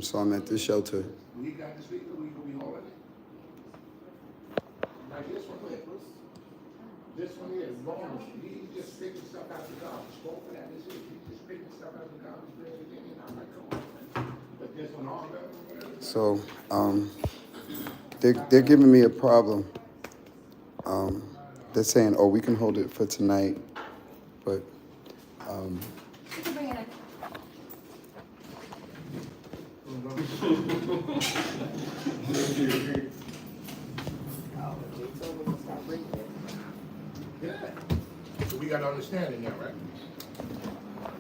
So I'm at this shelter. We got the speaker, we could be holding it. Like this one here. This one here, Lawrence, he's just picking stuff out the garbage. Go for that, this is, he's just picking stuff out the garbage, bringing it in, and I'm like, come on. But this one, all of them. So they're giving me a problem. They're saying, oh, we can hold it for tonight, but You can bring it in. Yeah. So we got to understand it now, right?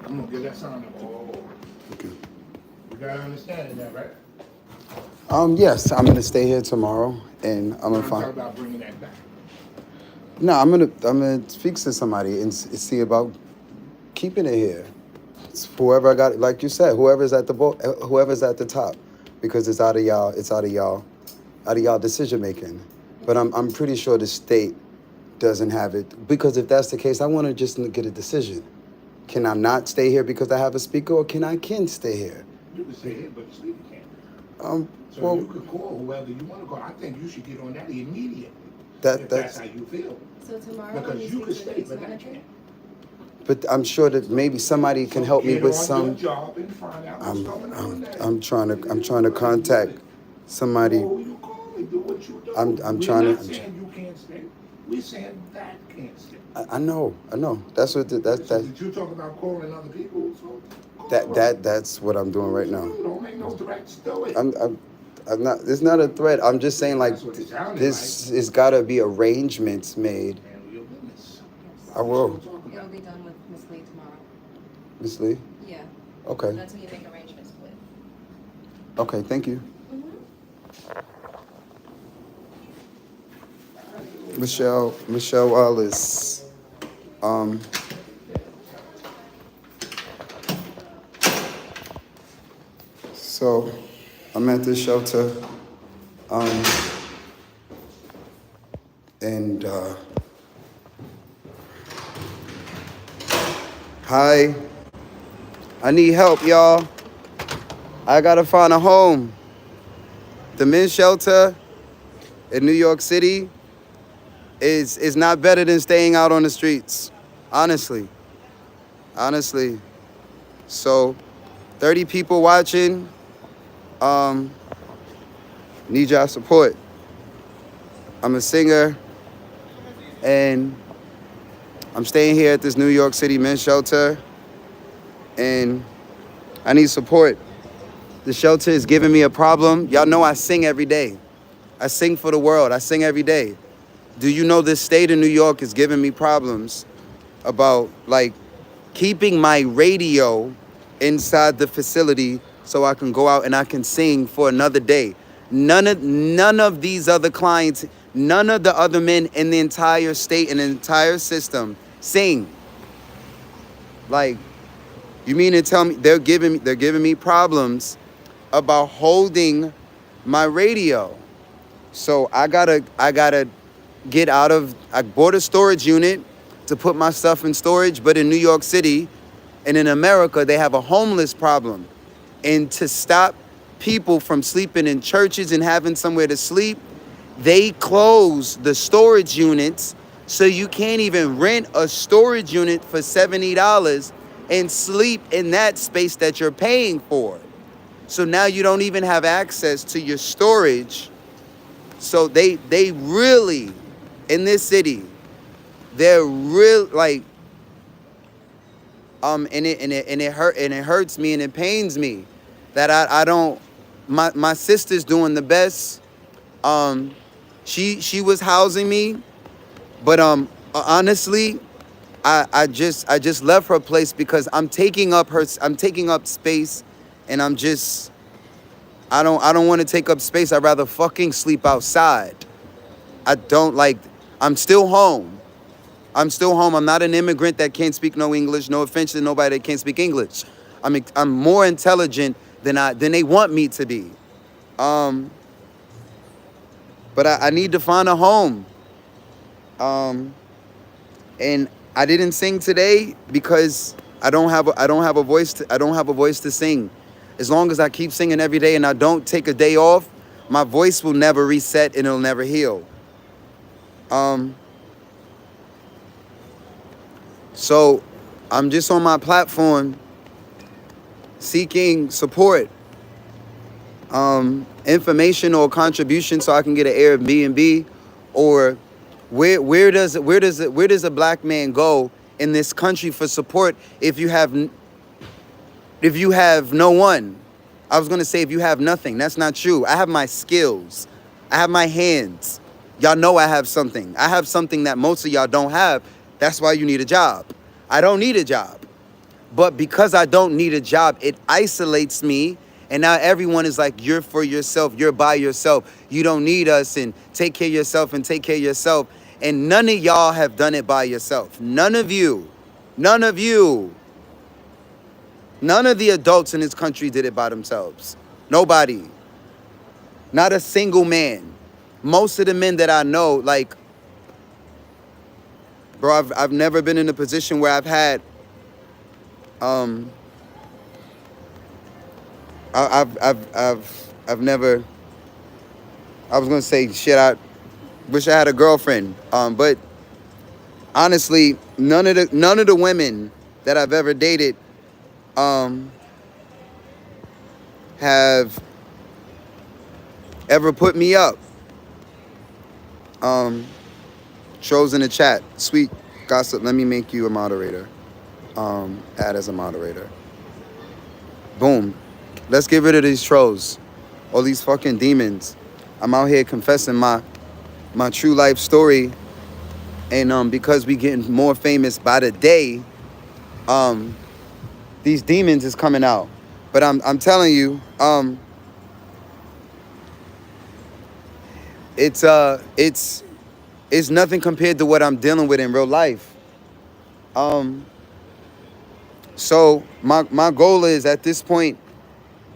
I'm gonna get that sound up. Oh, okay. we got to understand it now, right? Yes, I'm gonna stay here tomorrow, and I'm gonna I'm talking find. about bringing that back. No, I'm gonna speak to somebody and see about keeping it here. It's whoever I got, like you said, whoever's at the top, because it's out of y'all decision making. But I'm pretty sure the state doesn't have it, because if that's the case, I want to just get a decision. Can I not stay here because I have a speaker, or can I stay here? You can stay here, but the speaker can't. So Well, you could call whoever you want to call. I think you should get on that immediately. If that's that's. how you feel. So tomorrow, Because when you you could speak to stay, the but police I manager, can't. But I'm sure that maybe somebody can help me Get with on some. your job and find out what's going on there. I'm trying to contact somebody. Oh, you call me, do what you do. I'm We're trying to- not saying you can't stay. We're saying that can't stay. I know. That's what So did you talk about calling other people? So call them. that's what I'm doing right now. Don't make no threats. Do it. I'm not. It's not a threat. I'm just saying, like, That's what it sounded this has got to be arrangements made. Handle your business. I will. it'll be done with Miss Lee tomorrow. Miss Lee. Yeah, Okay. that's who you make arrangements with. Okay. Thank you, Michelle Wallace. So I'm at this shelter, and hi, I need help, y'all. I gotta find a home. The men's shelter in New York City is not better than staying out on the streets, honestly. So 30 people watching. Need y'all support. I'm a singer, and I'm staying here at this New York City men's shelter, and I need support. The shelter is giving me a problem. Y'all know I sing every day. I sing for the world. I sing every day. Do you know this state of New York is giving me problems about, like, keeping my radio inside the facility so I can go out and I can sing for another day. None of these other clients, none of the other men in the entire state and the entire system sing. Like, you mean to tell me they're giving me problems about holding my radio? So I gotta get out of. I bought a storage unit to put my stuff in storage, but in New York City and in America, they have a homeless problem. And to stop people from sleeping in churches and having somewhere to sleep, they close the storage units, so you can't even rent a storage unit for $70 and sleep in that space that you're paying for. So now you don't even have access to your storage. So they really, in this city, they're real, like, and it hurts me and it pains me that I don't. My sister's doing the best. She was housing me, but honestly, I just left her place because I'm taking up space, and I don't want to take up space. I'd rather fucking sleep outside. I'm still home. I'm not an immigrant that can't speak no English. No offense to nobody that can't speak English. I'm more intelligent than they want me to be. But I need to find a home. And I didn't sing today because I don't have a voice to sing. As long as I keep singing every day and I don't take a day off, my voice will never reset and it'll never heal. So I'm just on my platform seeking support, information or contribution so I can get an Airbnb, or where does a black man go in this country for support if you have no one? I was gonna say if you have nothing. That's not true. I have my skills. I have my hands. Y'all know I have something. I have something that most of y'all don't have. That's why you need a job. I don't need a job. But because I don't need a job, it isolates me. And now everyone is like, you're for yourself. You're by yourself. You don't need us, and take care of yourself and take care of yourself. And none of y'all have done it by yourself. None of you. None of you. None of the adults in this country did it by themselves. Nobody. Not a single man. Most of the men that I know, like, bro, I've never been in a position where I've had, I've never, I was gonna say shit, I wish I had a girlfriend. But honestly, none of the women that I've ever dated have ever put me up. Trolls in the chat. Sweet gossip, let me make you a moderator. Add as a moderator. Boom. Let's get rid of these trolls. All these fucking demons. I'm out here confessing my true life story. And because we getting more famous by the day, these demons is coming out. But I'm telling you, it's nothing compared to what I'm dealing with in real life. So my goal is, at this point,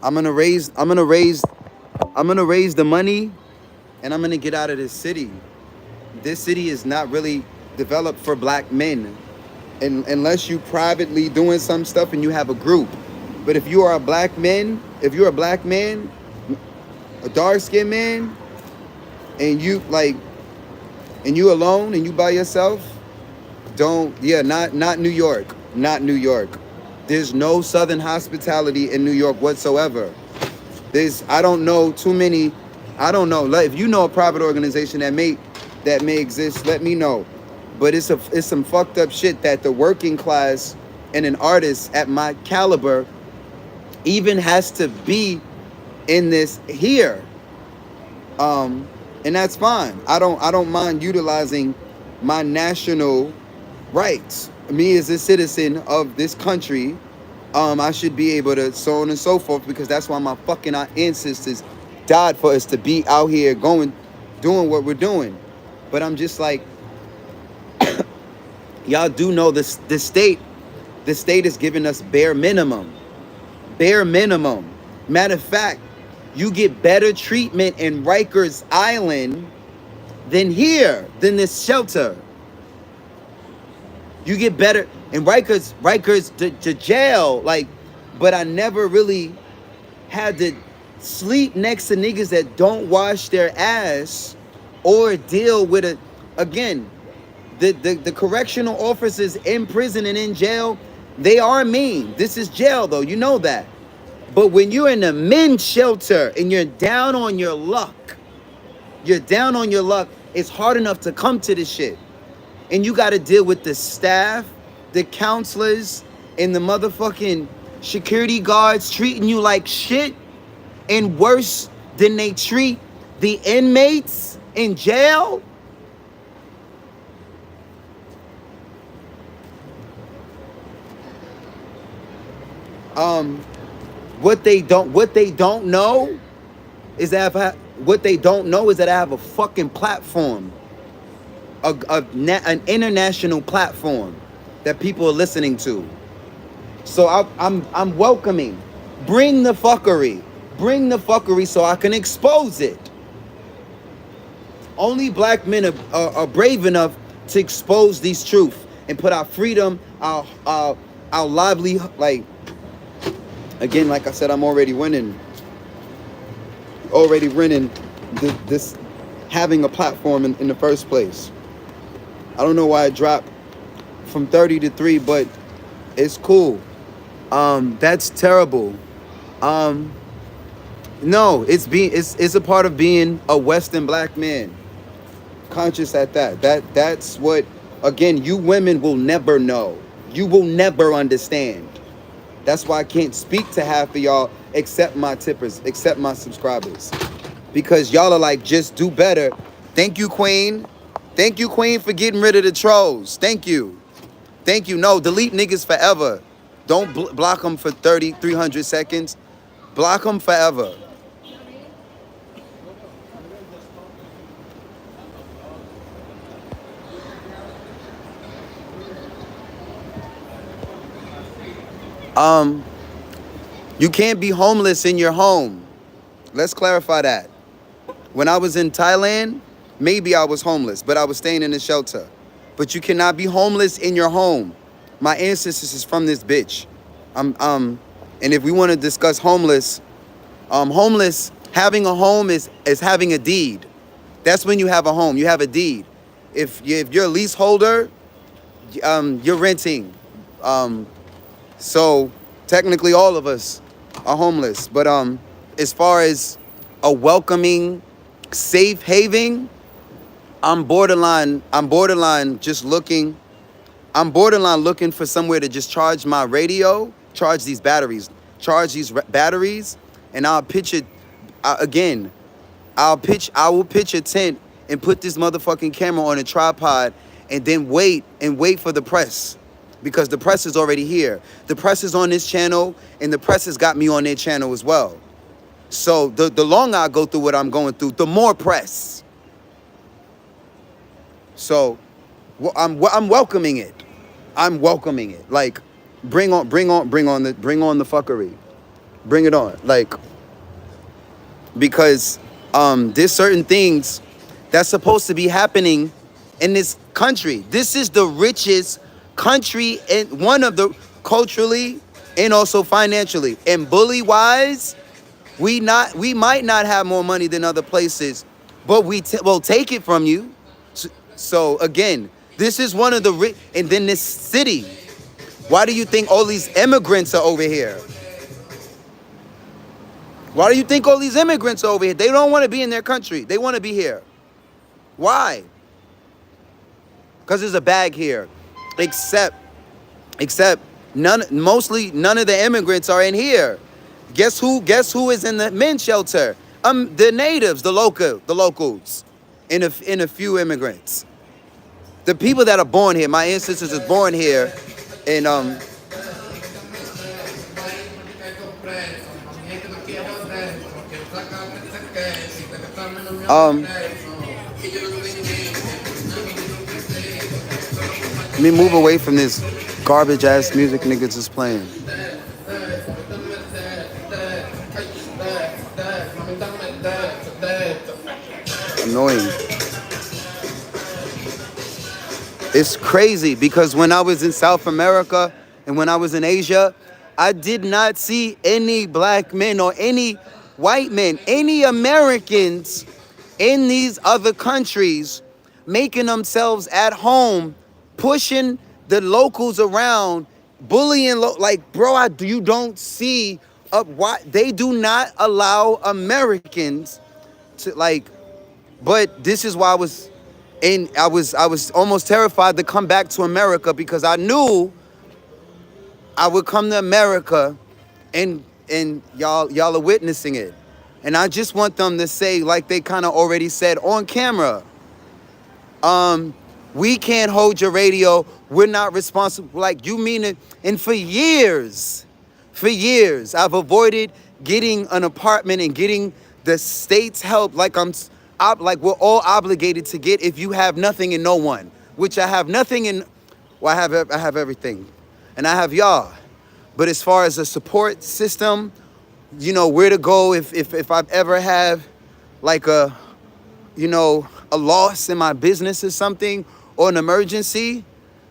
I'm gonna raise the money, and I'm gonna get out of this city. This city is not really developed for black men, unless you privately doing some stuff and you have a group. But if you're a black man, a dark-skinned man, and you alone and you by yourself, not New York. Not New York. There's no Southern hospitality in New York whatsoever. I don't know too many. I don't know. If you know a private organization that may exist, let me know. But it's some fucked up shit that the working class and an artist at my caliber even has to be in this here. And that's fine. I don't mind utilizing my national rights. Me as a citizen of this country, I should be able to, so on and so forth, because that's why my fucking ancestors died, for us to be out here doing what we're doing. But I'm just like, y'all do know the state is giving us bare minimum. Matter of fact, you get better treatment in Rikers Island than this shelter. You get better in Rikers to jail, but I never really had to sleep next to niggas that don't wash their ass or deal with the correctional officers in prison and in jail. They are mean. This is jail though, you know that. But when you're in a men's shelter and you're down on your luck, it's hard enough to come to this shit. And you got to deal with the staff, the counselors, and the motherfucking security guards treating you like shit, and worse than they treat the inmates in jail. What they don't know is that I have a fucking platform. An international platform that people are listening to. So I'm welcoming. Bring the fuckery so I can expose it. Only black men are brave enough to expose these truths and put our freedom, our lively, Again, like I said, I'm already winning. Already winning this having a platform in the first place. I don't know why it dropped from 30 to 3, but it's cool. That's terrible. No, it's a part of being a Western black man. Conscious at that. That's what, again, you women will never know. You will never understand. That's why I can't speak to half of y'all except my tippers, except my subscribers. Because y'all are like, just do better. Thank you, Queen. Thank you, Queen, for getting rid of the trolls. Thank you. Thank you. No, delete niggas forever. Don't block them for 300 seconds. Block them forever. You can't be homeless in your home. Let's clarify that. When I was in Thailand, maybe I was homeless, but I was staying in a shelter. But you cannot be homeless in your home. My ancestors is from this bitch. And if we want to discuss homeless, having a home is having a deed. That's when you have a home. You have a deed. If you're a leaseholder, you're renting. So technically all of us are homeless. But as far as a welcoming, safe haven, I'm borderline looking for somewhere to just charge my radio, charge these batteries, and I'll pitch it again. I will pitch a tent and put this motherfucking camera on a tripod and then wait for the press. Because the press is already here. The press is on this channel, and the press has got me on their channel as well. So the longer I go through what I'm going through, the more press. So I'm welcoming it. I'm welcoming it. Like, bring on the fuckery. Bring it on. Like, because there's certain things that's supposed to be happening in this country. This is the richest country, and one of the culturally and also financially. And bully wise, we might not have more money than other places, but we'll take it from you. So again, this is one of the and then this city. Why do you think all these immigrants are over here? Why do you think all these immigrants are over here? They don't want to be in their country. They want to be here. Why? Because there's a bag here. Except mostly none of the immigrants are in here. Guess who is in the men's shelter? The natives, the locals, and a few immigrants. The people that are born here, my ancestors is born here, and let me move away from this garbage ass music niggas is playing. Annoying. It's crazy because when I was in South America and when I was in Asia, I did not see any black men or any white men, any Americans in these other countries making themselves at home, pushing the locals around, bullying, like, bro, you don't see why they do not allow Americans to, like, but this is why I was almost terrified to come back to America, because I knew I would come to America and y'all are witnessing it. And I just want them to say, like they kind of already said on camera, we can't hold your radio. We're not responsible. Like, you mean it? And for years, I've avoided getting an apartment and getting the state's help. Like we're all obligated to get if you have nothing and no one, which I have nothing and, well, I have everything, and I have y'all. But as far as a support system, you know, where to go if I've ever have like a loss in my business or something, or an emergency,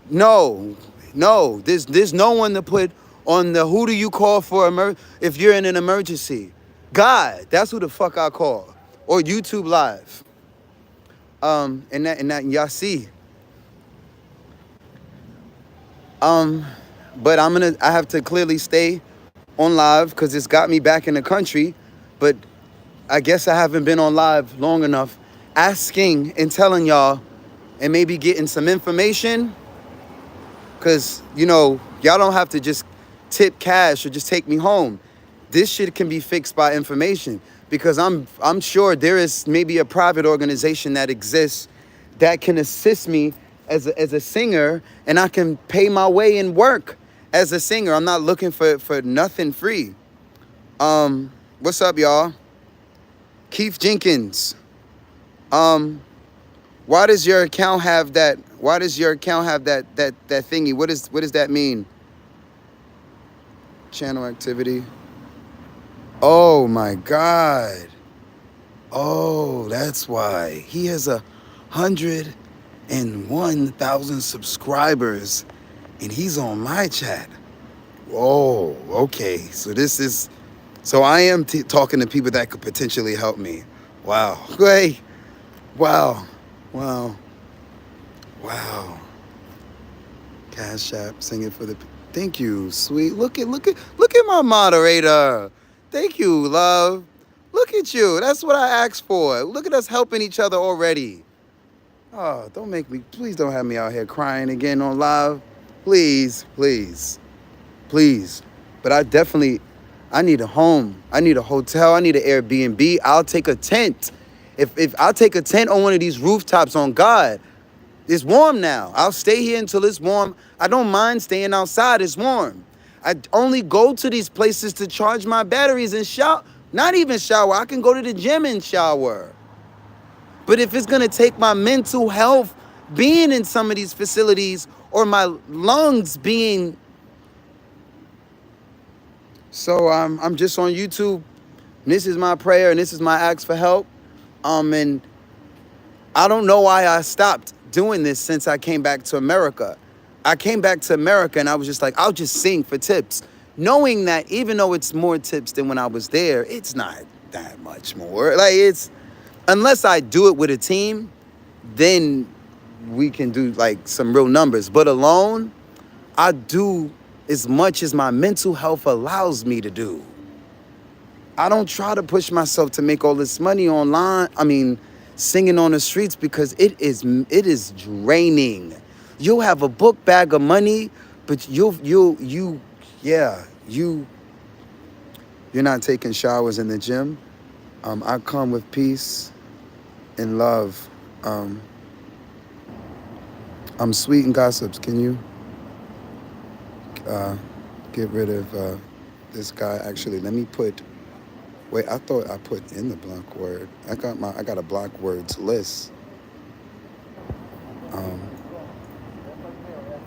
no, there's no one to put on the who do you call for if you're in an emergency? God, that's who the fuck I call. Or YouTube Live. And that y'all see. But I have to clearly stay on live because it's got me back in the country. But I guess I haven't been on live long enough asking and telling y'all and maybe getting some information. Because, y'all don't have to just tip cash or just take me home. This shit can be fixed by information. Because I'm sure there is maybe a private organization that exists that can assist me as a singer, and I can pay my way and work as a singer. I'm not looking for nothing free. What's up, y'all? Keith Jenkins. Why does your account have that? Why does your account have that thingy? What does that mean? Channel activity. Oh my God. Oh, that's why. He has 101,000 subscribers and he's on my chat. Oh, okay. So I am talking to people that could potentially help me. Wow. Hey. Wow. Cash App, singing for the. Thank you, sweet. Look at my moderator. Thank you, love. Look at you. That's what I asked for. Look at us helping each other already. Oh, please don't have me out here crying again on live. Please. But I need a home. I need a hotel. I need an Airbnb. I'll take a tent. If I'll take a tent on one of these rooftops on God. It's warm now. I'll stay here until it's warm. I don't mind staying outside. It's warm. I only go to these places to charge my batteries and shower. Not even shower. I can go to the gym and shower. But if it's going to take my mental health being in some of these facilities or my lungs being... So I'm just on YouTube. This is my prayer and this is my ask for help. And I don't know why I stopped doing this since I came back to America. I came back to America and I was just like, I'll just sing for tips. Knowing that even though it's more tips than when I was there, it's not that much more. Unless I do it with a team, then we can do some real numbers. But alone, I do as much as my mental health allows me to do. I don't try to push myself to make all this money online. Singing on the streets, because it is draining. You'll have a book bag of money, but you're not taking showers in the gym. I come with peace and love. I'm sweet and gossips. Can you get rid of this guy? Actually, let me put. Wait, I thought I put in the block word. I got a block words list. Hold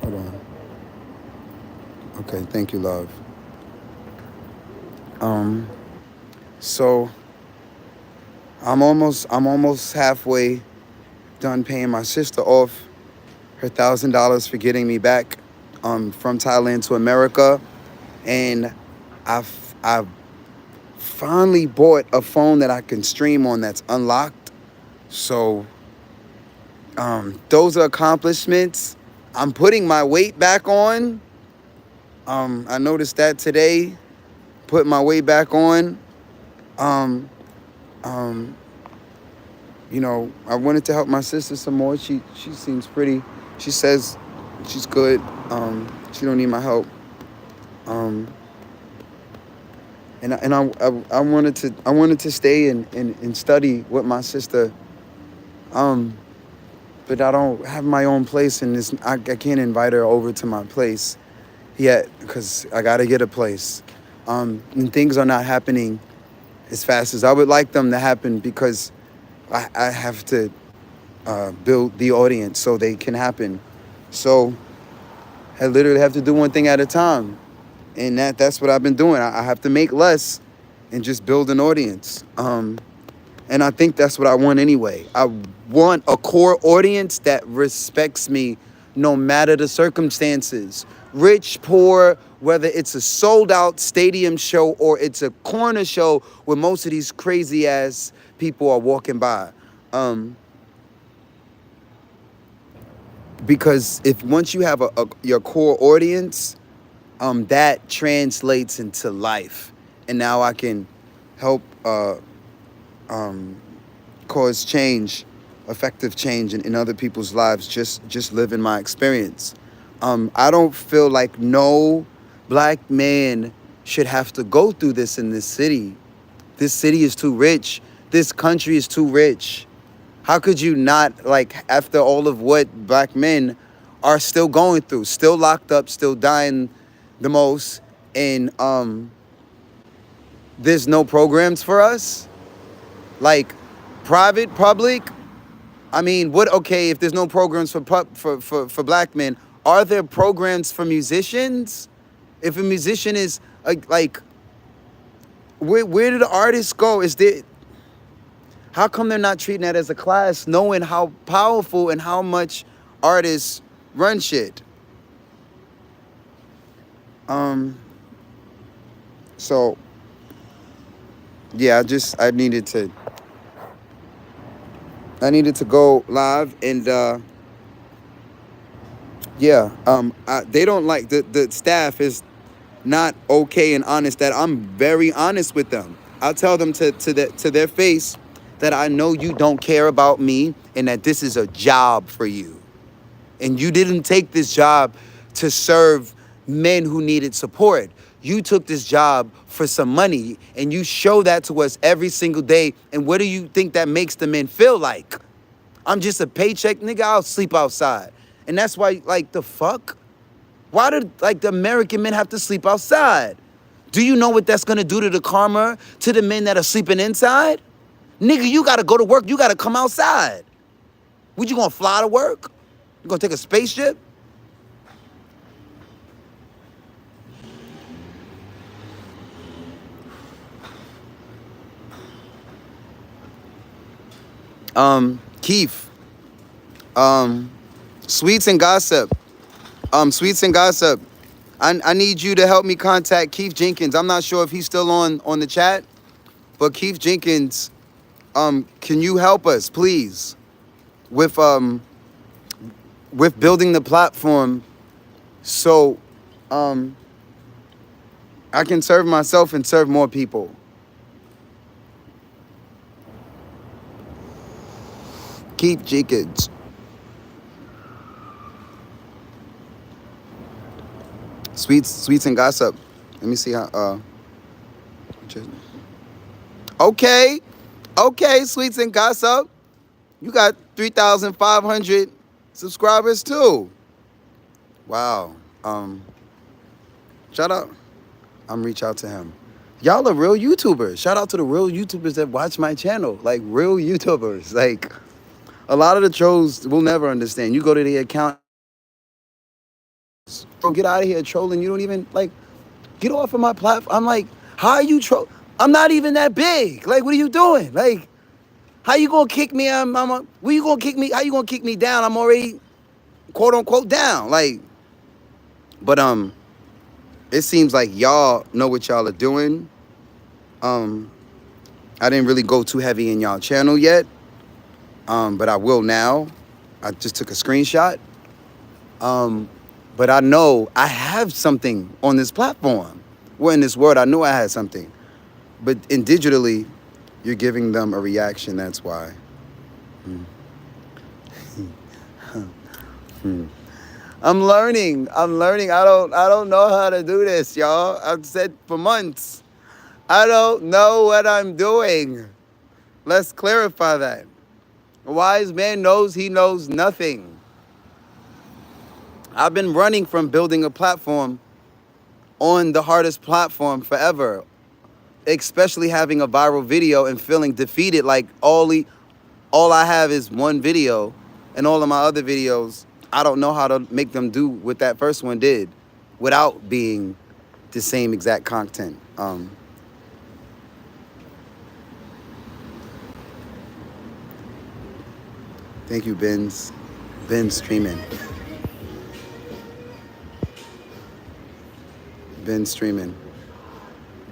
on. Okay, thank you, love. So I'm almost halfway done paying my sister off her $1,000 for getting me back from Thailand to America, and I've finally bought a phone that I can stream on that's unlocked. So those are accomplishments. I'm putting my weight back on. I noticed that today. Put my weight back on. I wanted to help my sister some more. She seems pretty. She says she's good. She don't need my help. And I wanted to stay and study with my sister. But I don't have my own place, and I can't invite her over to my place yet because I gotta get a place. And things are not happening as fast as I would like them to happen because I have to build the audience so they can happen. So I literally have to do one thing at a time. And that's what I've been doing. I have to make less and just build an audience. And I think that's what I want anyway. I want a core audience that respects me no matter the circumstances. Rich, poor, whether it's a sold out stadium show or it's a corner show where most of these crazy ass people are walking by. Because if once you have your core audience, that translates into life. And now I can help cause change, effective change in other people's lives, just living my experience. I don't feel like no black man should have to go through this in this city. This city is too rich. This country is too rich. How could you not, like, after all of what black men are still going through, still locked up, still dying the most, and there's no programs for us? Like, private, public? I mean, what? Okay, if there's no programs for black men, are there programs for musicians? If a musician is like, where do the artists go? Is there? How come they're not treating that as a class, knowing how powerful and how much artists run shit? So yeah, I needed to go live, and they don't like the staff is not okay and honest. That I'm very honest with them. I'll tell them to their face that I know you don't care about me and that this is a job for you. And you didn't take this job to serve men who needed support. You took this job for some money, and you show that to us every single day. And what do you think that makes the men feel like? I'm just a paycheck nigga, I'll sleep outside. And that's why, like, the fuck? Why did, like, the American men have to sleep outside? Do you know what that's gonna do to the karma, to the men that are sleeping inside? Nigga, you gotta go to work, you gotta come outside. What, you gonna fly to work? You gonna take a spaceship? Keith, Sweets and Gossip. Sweets and Gossip. I need you to help me contact Keith Jenkins. I'm not sure if he's still on the chat, but Keith Jenkins, can you help us, please, with building the platform so I can serve myself and serve more people. Keith Jenkins. Sweets and Gossip. Let me see how. Okay, Sweets and Gossip. You got 3,500 subscribers too. Wow. Shout out. I'm reach out to him. Y'all are real YouTubers. Shout out to the real YouTubers that watch my channel. Like, real YouTubers. Like, a lot of the trolls will never understand. You go to the account. Bro, get out of here trolling. You don't even, like, get off of my platform. I'm like, how are you troll? I'm not even that big. Like, what are you doing? Like, how you gonna kick me? Where you gonna kick me? How you gonna kick me down? I'm already, quote unquote, down. Like, but it seems like y'all know what y'all are doing. I didn't really go too heavy in y'all channel yet, but I will now. I just took a screenshot. But I know I have something on this platform. Well, in this world, I knew I had something. But in digitally, you're giving them a reaction. That's why. I'm learning. I don't know how to do this, y'all. I've said for months. I don't know what I'm doing. Let's clarify that. A wise man knows he knows nothing. I've been running from building a platform on the hardest platform forever, especially having a viral video and feeling defeated. Like, all I have is one video, and all of my other videos, I don't know how to make them do what that first one did without being the same exact content. Thank you, Ben's streaming. Been streaming.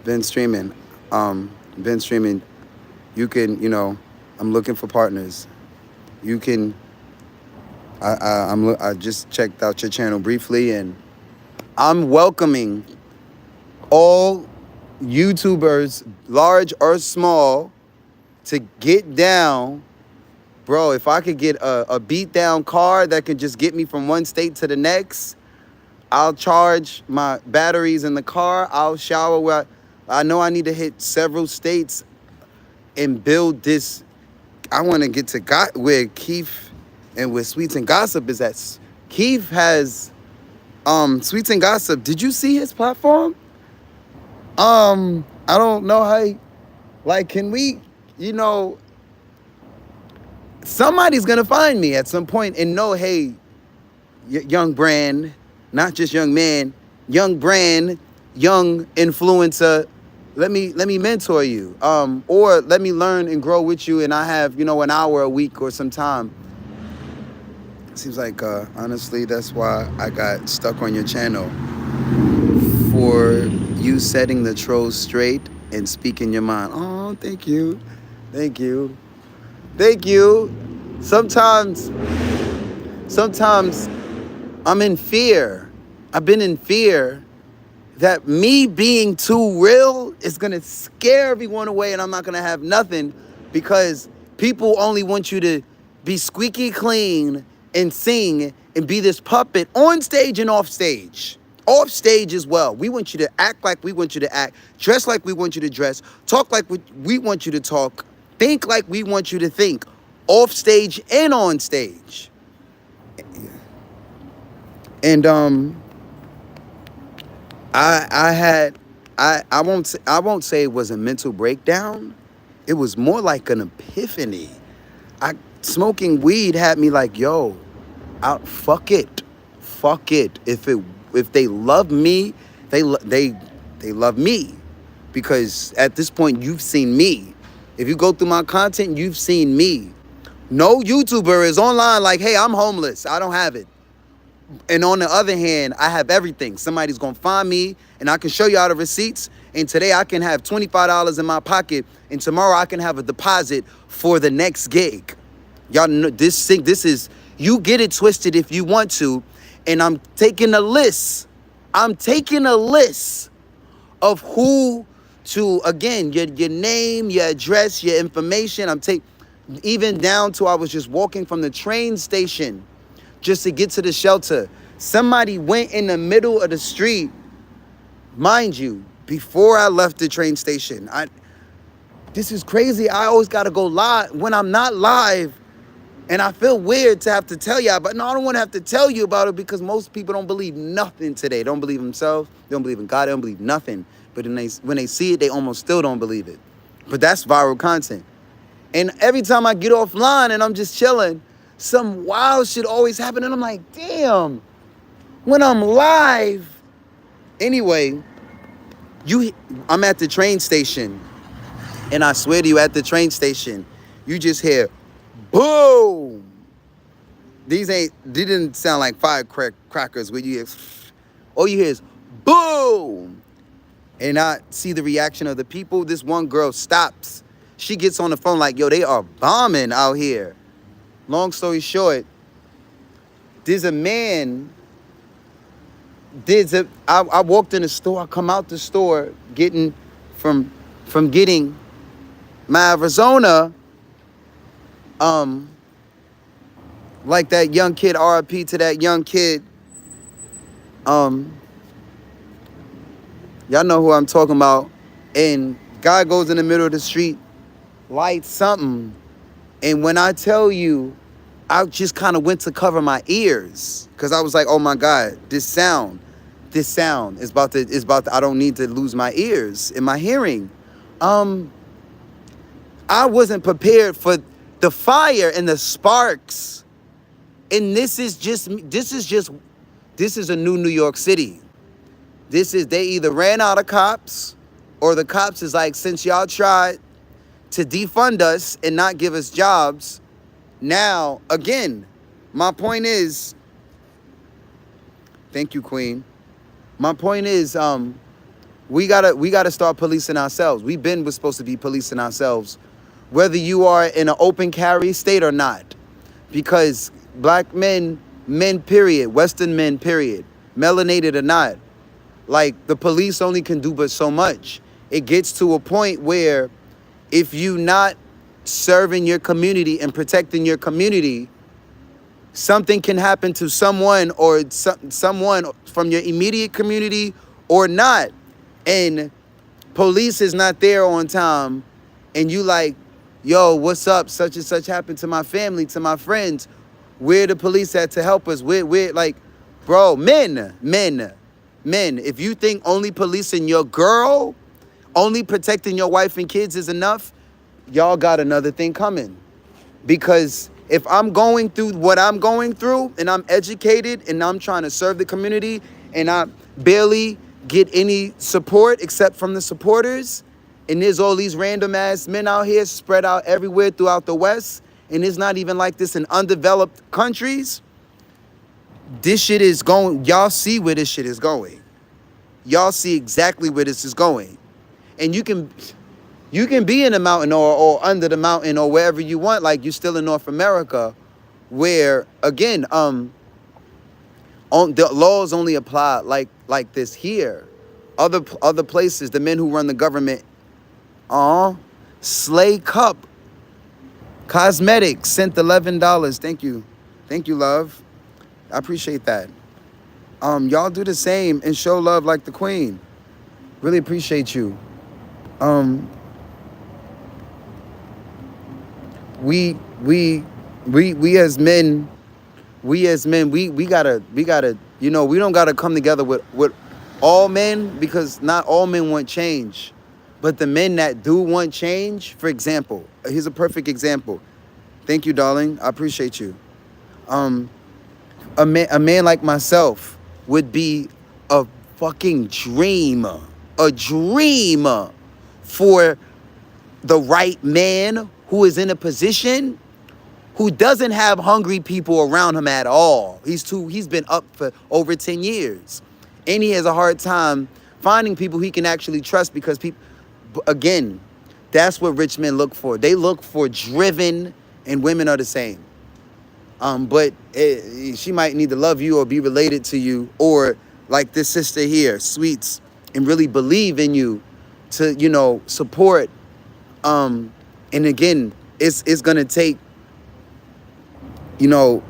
Been streaming. Been streaming. You can, I'm looking for partners. You can. I just checked out your channel briefly, and I'm welcoming all YouTubers, large or small, to get down. Bro, if I could get a beat down car that can just get me from one state to the next, I'll charge my batteries in the car. I'll shower where I know I need to hit several states and build this. I want to get to where Keith and where Sweets and Gossip is at. Keith has Sweets and Gossip. Did you see his platform? I don't know how. Can we? Somebody's gonna find me at some point and know, hey, young brand, not just young man, young brand, young influencer. Let me mentor you, or let me learn and grow with you. And I have, an hour a week or some time. Seems like, honestly, that's why I got stuck on your channel. For you setting the trolls straight and speaking your mind. Oh, thank you. Thank you. Thank you. Sometimes I'm in fear. I've been in fear that me being too real is going to scare everyone away, and I'm not going to have nothing, because people only want you to be squeaky clean and sing and be this puppet on stage and off stage. Off stage as well. We want you to act like we want you to act, dress like we want you to dress, talk like we want you to talk, think like we want you to think, off stage and on stage. And I won't say it was a mental breakdown. It was more like an epiphany. Smoking weed had me like, yo, fuck it. If they love me, they love me, because at this point you've seen me. If you go through my content, you've seen me. No YouTuber is online like, hey, I'm homeless, I don't have it. And on the other hand, I have everything. Somebody's gonna find me and I can show you all the receipts. And today I can have $25 in my pocket, and tomorrow I can have a deposit for the next gig. Y'all know this is, you get it twisted if you want to. And I'm taking a list. Of who to, again, your name, your address, your information. Even down to, I was just walking from the train station just to get to the shelter. Somebody went in the middle of the street, mind you, before I left the train station. This is crazy. I always gotta go live when I'm not live. And I feel weird to have to tell y'all, but no, I don't want to have to tell you about it, because most people don't believe nothing today. They don't believe themselves. They don't believe in God. They don't believe nothing. But when they see it, they almost still don't believe it. But that's viral content. And every time I get offline and I'm just chilling, some wild shit always happen. And I'm like, damn, when I'm live. Anyway, I'm at the train station. And I swear to you, at the train station, you just hear, boom. They didn't sound like firecrackers where you hear, all you hear is boom. And I see the reaction of the people. This one girl stops. She gets on the phone like, yo, they are bombing out here. Long story short, there's a man. I walked in the store. I come out the store getting from getting my Arizona. Like that young kid, RIP to that young kid. Y'all know who I'm talking about. And guy goes in the middle of the street, lights something. And when I tell you, I just kind of went to cover my ears, because I was like, oh my God, this sound is about to, I don't need to lose my ears and my hearing. I wasn't prepared for the fire and the sparks. And this is a new New York City. They either ran out of cops, or the cops is like, since y'all tried to defund us and not give us jobs, now, again, my point is, thank you, Queen. My point is, we gotta start policing ourselves. We're supposed to be policing ourselves, whether you are in an open carry state or not, because black men period, Western men period, melanated or not, like the police only can do but so much. It gets to a point where if you not serving your community and protecting your community, something can happen to someone or someone from your immediate community or not. And police is not there on time. And you like, yo, what's up? Such and such happened to my family, to my friends. Where the police at to help us? We're like, bro, men. If you think only policing your girl, only protecting your wife and kids is enough, y'all got another thing coming. Because if I'm going through what I'm going through and I'm educated and I'm trying to serve the community and I barely get any support except from the supporters, and there's all these random ass men out here spread out everywhere throughout the West, and it's not even like this in undeveloped countries, this shit is going, y'all see where this shit is going. Y'all see exactly where this is going. And you can be in the mountain or under the mountain or wherever you want, like you're still in North America, where again, the laws only apply like this here. Other places, the men who run the government, Slay Cup Cosmetics sent $11. Thank you, love. I appreciate that. Y'all do the same and show love like the queen. Really appreciate you. We as men, we gotta, you know, we don't gotta come together with all men, because not all men want change. But the men that do want change, for example, here's a perfect example. Thank you, darling. I appreciate you. A man like myself would be a fucking dream for the right man who is in a position who doesn't have hungry people around him at all. He's been up for over 10 years. And he has a hard time finding people he can actually trust, because people, again, that's what rich men look for. They look for driven, and women are the same. But she might need to love you or be related to you, or like this sister here, Sweets, and really believe in you to, you know, support. And again, it's gonna take, you know,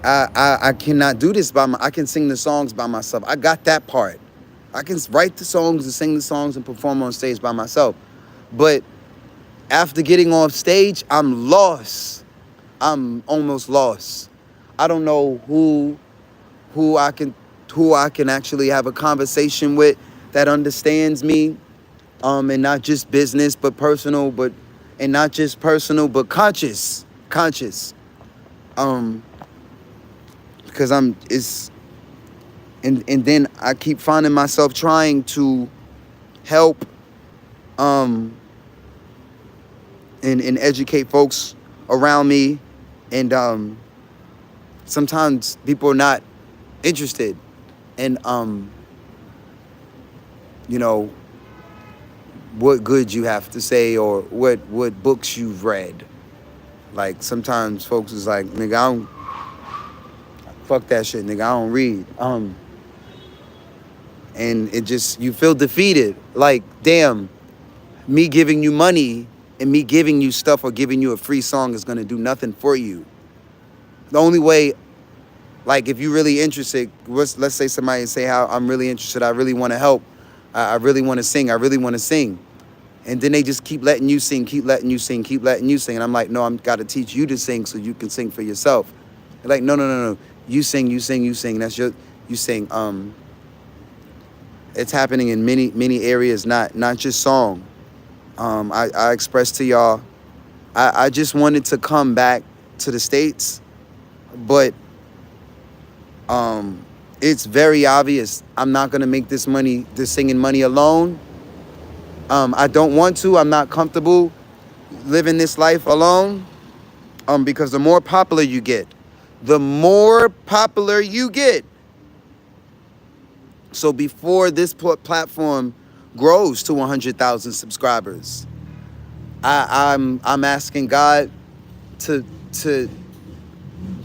I cannot do this I can sing the songs by myself. I got that part. I can write the songs and sing the songs and perform on stage by myself. But after getting off stage, I'm lost. I'm almost lost. I don't know who I can actually have a conversation with that understands me, and not just business but personal, and not just personal but conscious. Because and then I keep finding myself trying to help and educate folks around me, and sometimes people are not interested in you know, what good you have to say or what books you've read. Like sometimes folks is like, nigga, I don't, fuck that shit, nigga, I don't read. And it just, you feel defeated. Like, damn, me giving you money and me giving you stuff or giving you a free song is gonna do nothing for you. The only way, like if you're really interested, let's say somebody say how I'm really interested, I really wanna help, I really wanna sing, And then they just keep letting you sing. And I'm like, no, I'm gotta teach you to sing so you can sing for yourself. They're like, no. You sing. That's you sing. It's happening in many areas, not just song. I expressed to y'all, I just wanted to come back to the States, but it's very obvious I'm not gonna make this singing money alone. I don't want to. I'm not comfortable living this life alone. Because the more popular you get, So before this platform grows to 100,000 subscribers, I'm asking God to to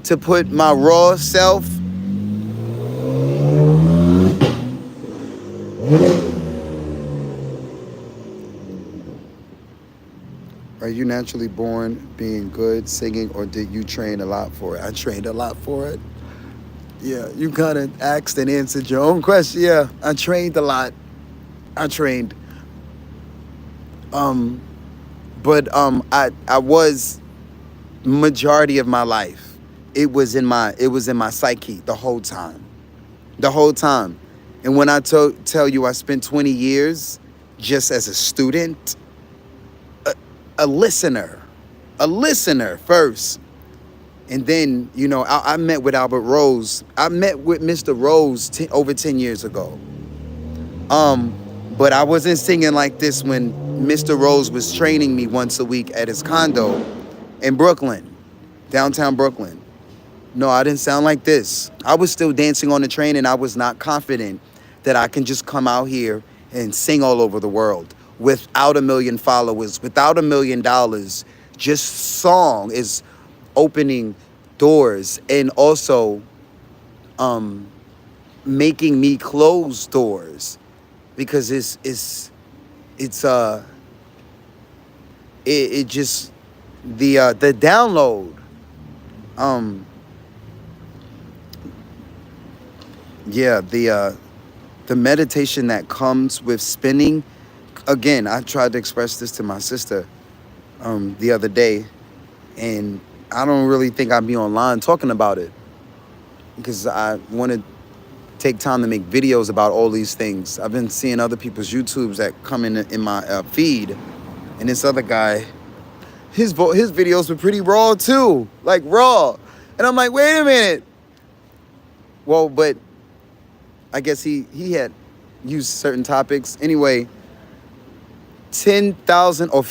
to put my raw self. Are you naturally born being good singing, or did you train a lot for it? I trained a lot for it. Yeah, you kind of asked and answered your own question. Yeah, I trained a lot. I trained. Um, I was majority of my life. It was in my psyche the whole time. The whole time. And when I tell you I spent 20 years just as a student, a listener, first. And then, I met with Albert Rose. I met with Mr. Rose over 10 years ago. But I wasn't singing like this when Mr. Rose was training me once a week at his condo in Brooklyn, downtown Brooklyn. No, I didn't sound like this. I was still dancing on the train, and I was not confident that I can just come out here and sing all over the world without 1 million followers, without $1 million. Just song is opening doors and also making me close doors, because it just the download. Yeah, the meditation that comes with spinning. Again, I tried to express this to my sister the other day, and I don't really think I'd be online talking about it, because I want to take time to make videos about all these things. I've been seeing other people's YouTubes that come in my feed, and this other guy, his videos were pretty raw too, like raw, and I'm like, wait a minute. Well, but I guess he had used certain topics. Anyway, 10,000 or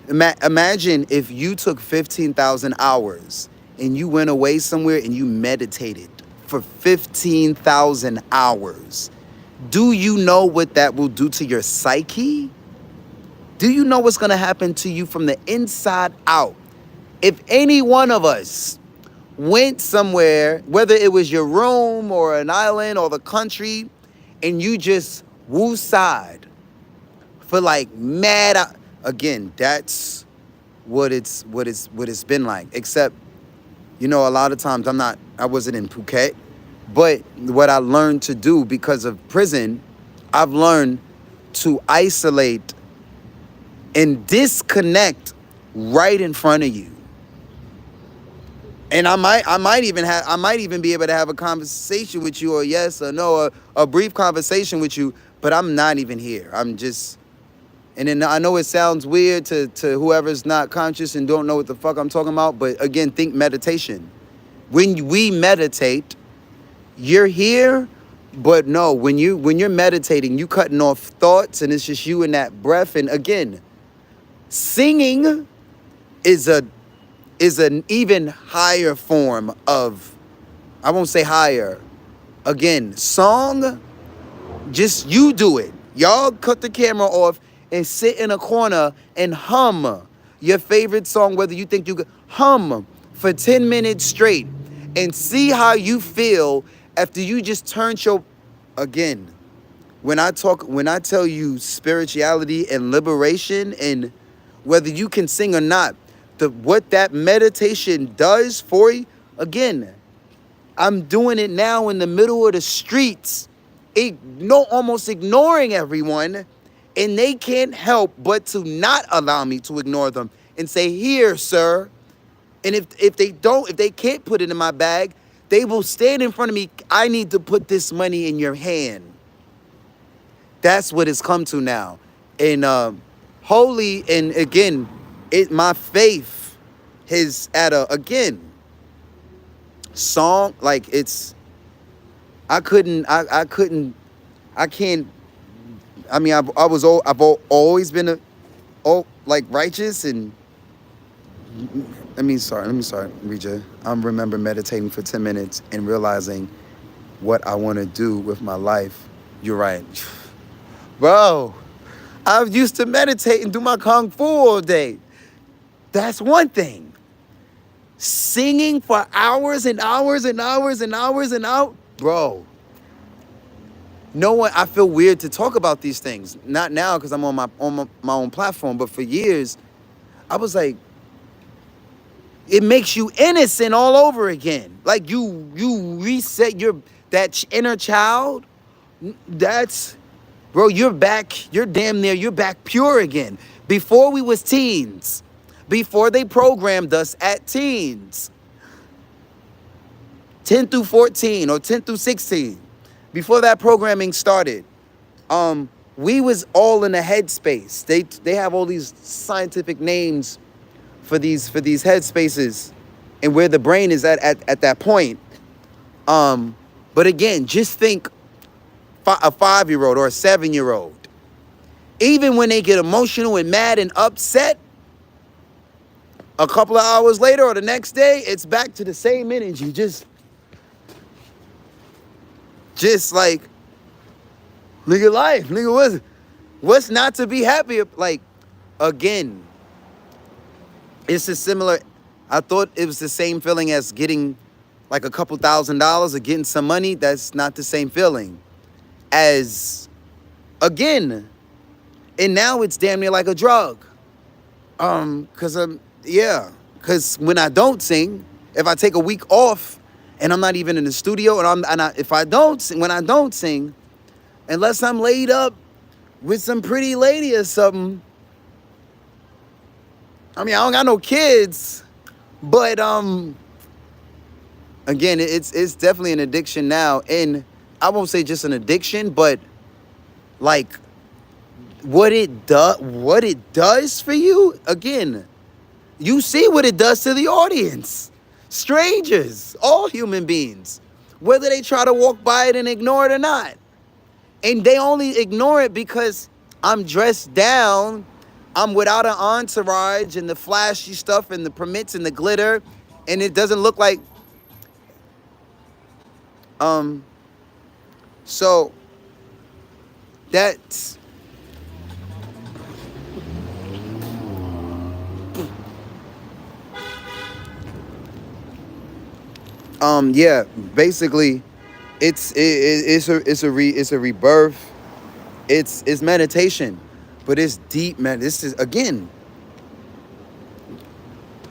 imagine if you took 15,000 hours and you went away somewhere and you meditated for 15,000 hours. Do you know what that will do to your psyche? Do you know what's going to happen to you from the inside out? If any one of us went somewhere, whether it was your room or an island or the country, and you just woo-side for like mad, again, that's what it's been like. Except, a lot of times I wasn't in Phuket, but what I learned to do because of prison, I've learned to isolate and disconnect right in front of you. And I might even be able to have a conversation with you, or yes or no, or a brief conversation with you, but I'm not even here. I'm just, and then I know it sounds weird to whoever's not conscious and don't know what the fuck I'm talking about, but again, think meditation. When we meditate, you're here, but no, when you're meditating, you cutting off thoughts, and it's just you and that breath. And again, singing is an even higher form of, I won't say higher. Again, song, just you do it. Y'all cut the camera off and sit in a corner and hum your favorite song, whether you think you could hum for 10 minutes straight, and see how you feel after you just turned your, again, when I tell you spirituality and liberation, and whether you can sing or not, what that meditation does for you, again, I'm doing it now in the middle of the streets, almost ignoring everyone, and they can't help but to not allow me to ignore them and say, here, sir. And if they can't put it in my bag, they will stand in front of me. I need to put this money in your hand. That's what it's come to now. And holy, and again, my faith is at song, like I've always been like righteous, and let me start, Rija. I remember meditating for 10 minutes and realizing what I want to do with my life You're right. Bro, I used to meditate and do my kung fu all day. That's one thing. Singing for hours and hours and hours and hours and hours. Bro, no one, I feel weird to talk about these things. Not now because I'm on my own platform, but for years, I was like, it makes you innocent all over again. Like you reset that inner child. That's, bro, you're back, you're damn near, you're back pure again. Before we was teens, before they programmed us at teens, 10 through 14 or 10 through 16, before that programming started, we was all in a headspace. They have all these scientific names for these headspaces and where the brain is at that point. But again, just think a 5-year-old or a 7-year-old, even when they get emotional and mad and upset, a couple of hours later or the next day, it's back to the same energy. Just like, nigga, life, nigga, what's not to be happy? Like, again, it's a similar, I thought it was the same feeling as getting like a couple $1,000s or getting some money. That's not the same feeling as, again, and now it's damn near like a drug. Cause when I don't sing, if I take a week off and I'm not even in the studio when I don't sing, unless I'm laid up with some pretty lady or something, I mean, I don't got no kids, but again, it's definitely an addiction now, and I won't say just an addiction, but like what it does for you. Again, you see what it does to the audience, strangers, all human beings, whether they try to walk by it and ignore it or not, and they only ignore it because I'm dressed down. I'm without an entourage and the flashy stuff and the permits and the glitter, and it doesn't look like, so that's, yeah, basically, it's a rebirth. It's meditation, but it's deep, man. This is, again,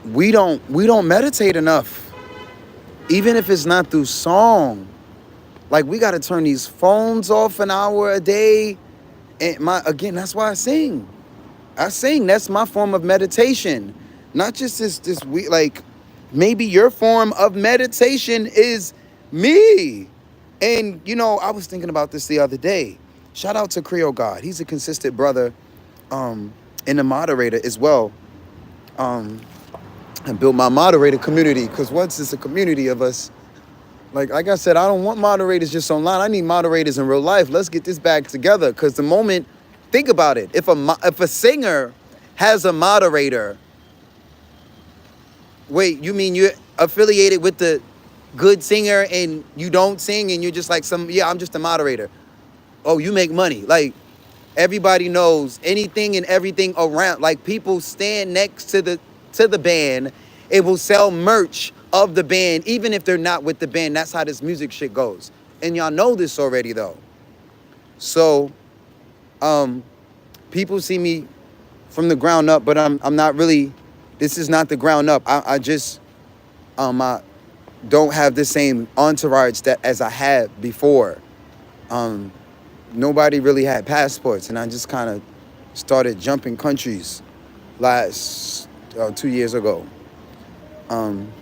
we don't meditate enough, even if it's not through song. Like, we got to turn these phones off an hour a day, and that's why I sing. That's my form of meditation, not just this we like. Maybe your form of meditation is me. And, I was thinking about this the other day. Shout out to Creole God. He's a consistent brother, and a moderator as well. And built my moderator community, because once it's a community of us, like I said, I don't want moderators just online. I need moderators in real life. Let's get this back together, because the moment, think about it. If a singer has a moderator, wait, you mean you're affiliated with the good singer and you don't sing and you're just like I'm just a moderator. Oh, you make money. Like, everybody knows anything and everything around. Like, people stand next to the band. It will sell merch of the band, even if they're not with the band. That's how this music shit goes. And y'all know this already, though. So, people see me from the ground up, but I'm not really. This is not the ground up. I just I don't have the same entourage as I had before. Nobody really had passports, and I just kind of started jumping countries last 2 years ago. I'm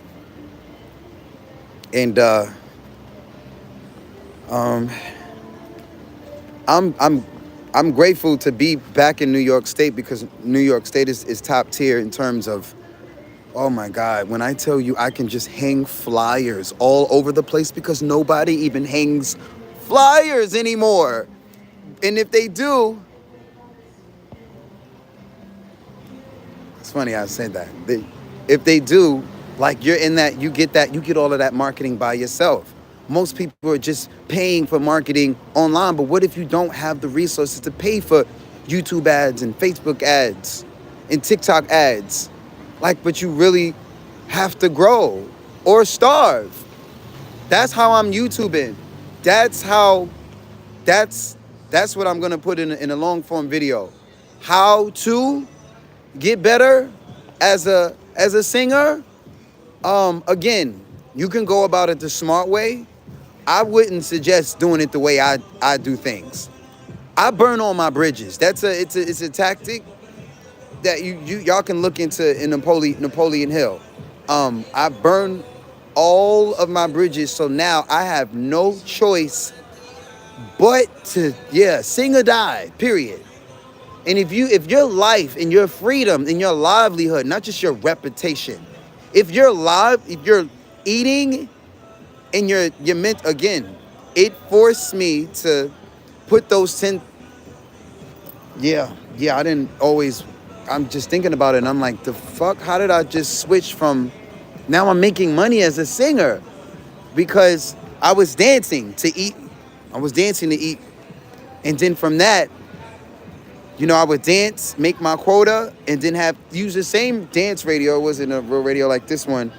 grateful to be back in New York State, because New York State is top tier in terms of, oh my God, when I tell you I can just hang flyers all over the place, because nobody even hangs flyers anymore. And if they do, it's funny I said that. If they do, like, you're in that, you get all of that marketing by yourself. most people are just paying for marketing online. But what if you don't have the resources to pay for YouTube ads and Facebook ads and TikTok ads? Like, but you really have to grow or starve. That's how I'm YouTubing. That's how, that's that's what I'm gonna put in a long form video. How to get better as a singer. Again, you can go about it the smart way. I wouldn't suggest doing it the way I do things. I burn all my bridges. It's a tactic that y'all can look into in Napoleon Hill. I burn all of my bridges, so now I have no choice but to sing or die. Period. And if your life and your freedom and your livelihood, not just your reputation, if you're eating and you're meant again, it forced me to put those 10. I didn't always. I'm just thinking about it, and I'm like, the fuck? How did I just switch from? Now I'm making money as a singer because I was dancing to eat. I was dancing to eat, and then from that, I would dance, make my quota, and then use the same dance radio. It wasn't a real radio like this one,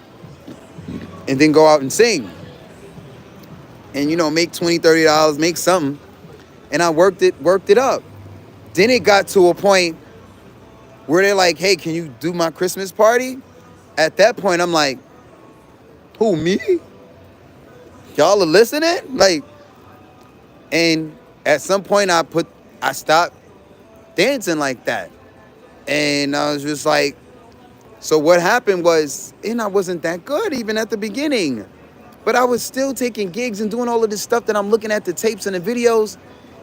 and then go out and sing, and make $20, $30, make something, and I worked it up. Then it got to a point where they're like, hey, can you do my Christmas party? At that point, I'm like, who, me? Y'all are listening? Like, and at some point I stopped dancing like that. And I was just like, so what happened was, and I wasn't that good even at the beginning, but I was still taking gigs and doing all of this stuff that I'm looking at the tapes and the videos.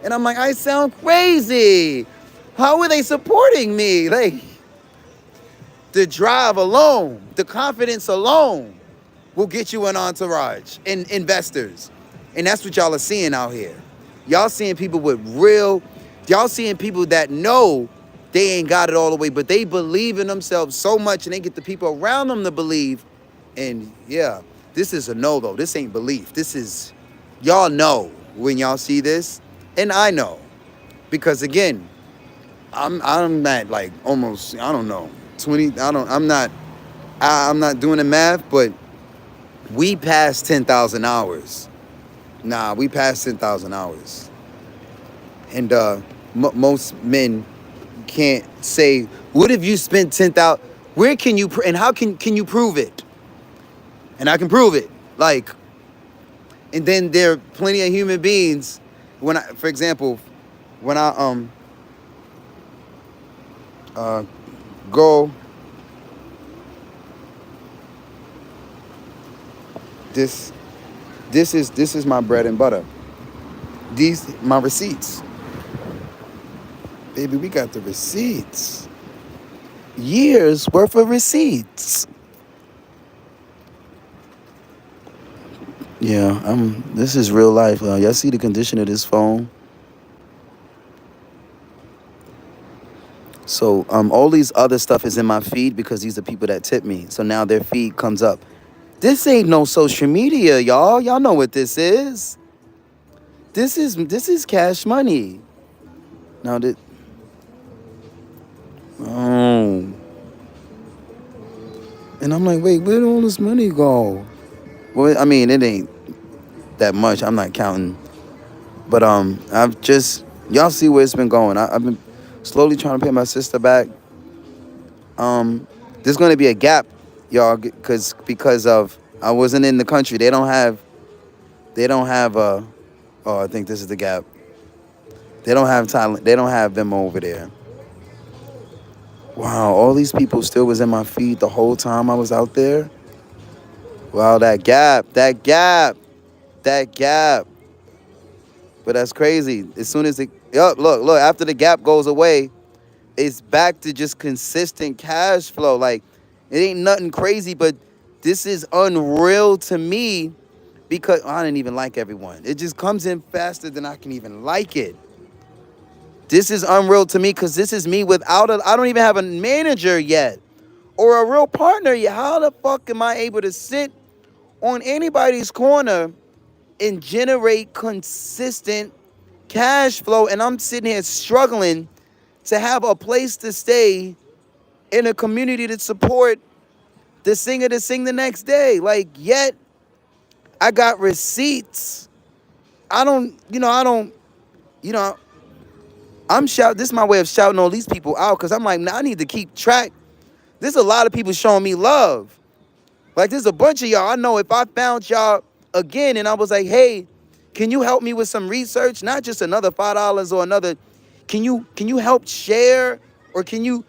And I'm like, I sound crazy. How are they supporting me? Like, the drive alone, the confidence alone will get you an entourage and investors. And that's what y'all are seeing out here. Y'all seeing people y'all seeing people that know they ain't got it all the way, but they believe in themselves so much and they get the people around them to believe. And this is a no, though. This ain't belief. This is, y'all know when y'all see this. And I know, because again, I'm at like almost, I don't know, 20. I'm not doing the math, but we passed 10,000 hours. We passed 10,000 hours, and most men can't say, what if you spent 10,000? Where can you and how can you prove it? And I can prove it. Like, and then there are plenty of human beings. For example, when I go, this is my bread and butter. These my receipts, baby. We got the receipts. Years worth of receipts. Yeah, this is real life. Y'all see the condition of this phone? So all these other stuff is in my feed because these are people that tip me. So now their feed comes up. This ain't no social media, y'all. Y'all know what this is. This is cash money. Now that and I'm like, wait, where did all this money go? Well, I mean, it ain't that much. I'm not counting. But I've just, y'all see where it's been going. I've been slowly trying to pay my sister back. There's going to be a gap, y'all, because of I wasn't in the country. They don't have I think this is the gap. They don't have Thailand. They don't have them over there. Wow, all these people still was in my feed the whole time I was out there. Wow, that gap. But that's crazy. As soon as look, after the gap goes away, it's back to just consistent cash flow. Like, it ain't nothing crazy, but this is unreal to me because I didn't even like everyone. It just comes in faster than I can even like it. This is unreal to me because this is me without I don't even have a manager yet or a real partner yet. How the fuck am I able to sit on anybody's corner and generate consistent cash flow. And I'm sitting here struggling to have a place to stay in a community to support the singer to sing the next day. Like, yet I got receipts. I don't, I'm shouting. This is my way of shouting all these people out because I'm like, nah, I need to keep track. There's a lot of people showing me love. Like, there's a bunch of y'all. I know if I found y'all again and I was like, hey, can you help me with some research? Not just another $5 or another. Can you help share, or can you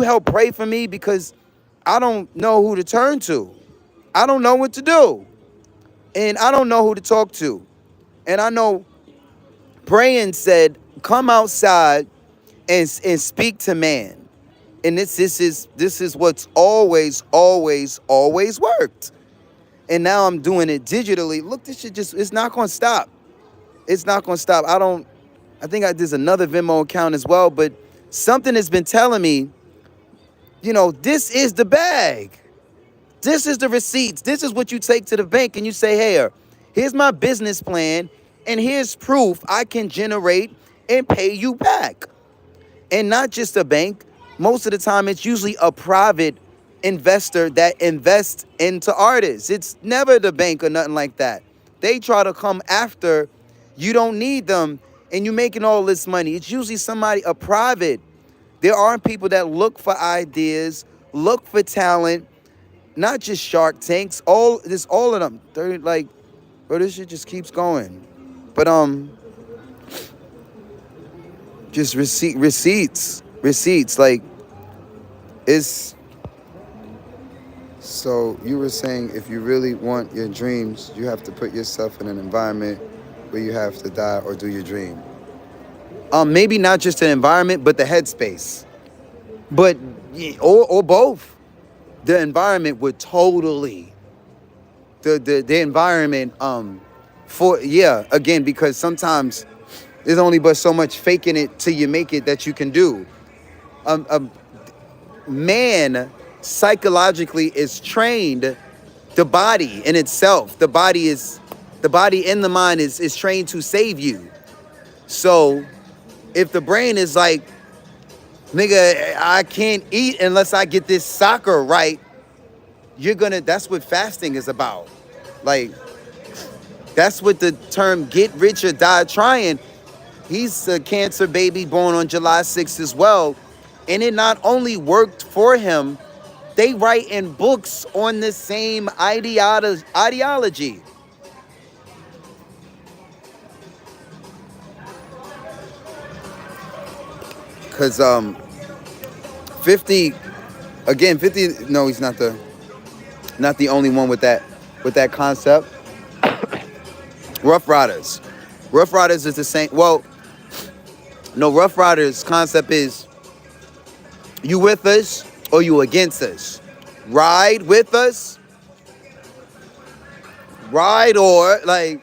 help pray for me, because I don't know who to turn to. I don't know what to do. And I don't know who to talk to. And I know praying said, come outside and speak to man. And this is what's always worked. And now I'm doing it digitally. Look, this shit it's not gonna stop. It's not gonna stop. I think there's another Venmo account as well, but something has been telling me, this is the bag. This is the receipts. This is what you take to the bank and you say, hey, here's my business plan, and here's proof I can generate and pay you back. And not just a bank. Most of the time, it's usually a private investor that invests into artists. It's never the bank or nothing like that. They try to come after you don't need them and you're making all this money. It's usually a private. There are people that look for ideas, look for talent, not just Shark Tanks. All of them. They're like, bro, this shit just keeps going. But just receipts. Like, it's. So you were saying, if you really want your dreams, you have to put yourself in an environment where you have to die or do your dream. Maybe not just the environment, but the headspace. But or both. The environment would totally. The environment again, because sometimes there's only but so much faking it till you make it that you can do. Man psychologically is trained, the body in itself, the body and the mind is trained to save you. So if the brain is like, nigga, I can't eat unless I get this soccer right, that's what fasting is about. Like, that's what the term get rich or die trying. He's a cancer baby born on July 6th as well. And it not only worked for him, they write in books on the same ideology. Because 50, no, he's not the only one with that concept. Rough Riders is the same. Well, no, Rough Riders concept is, you with us or you against us. Ride with us. Ride or like,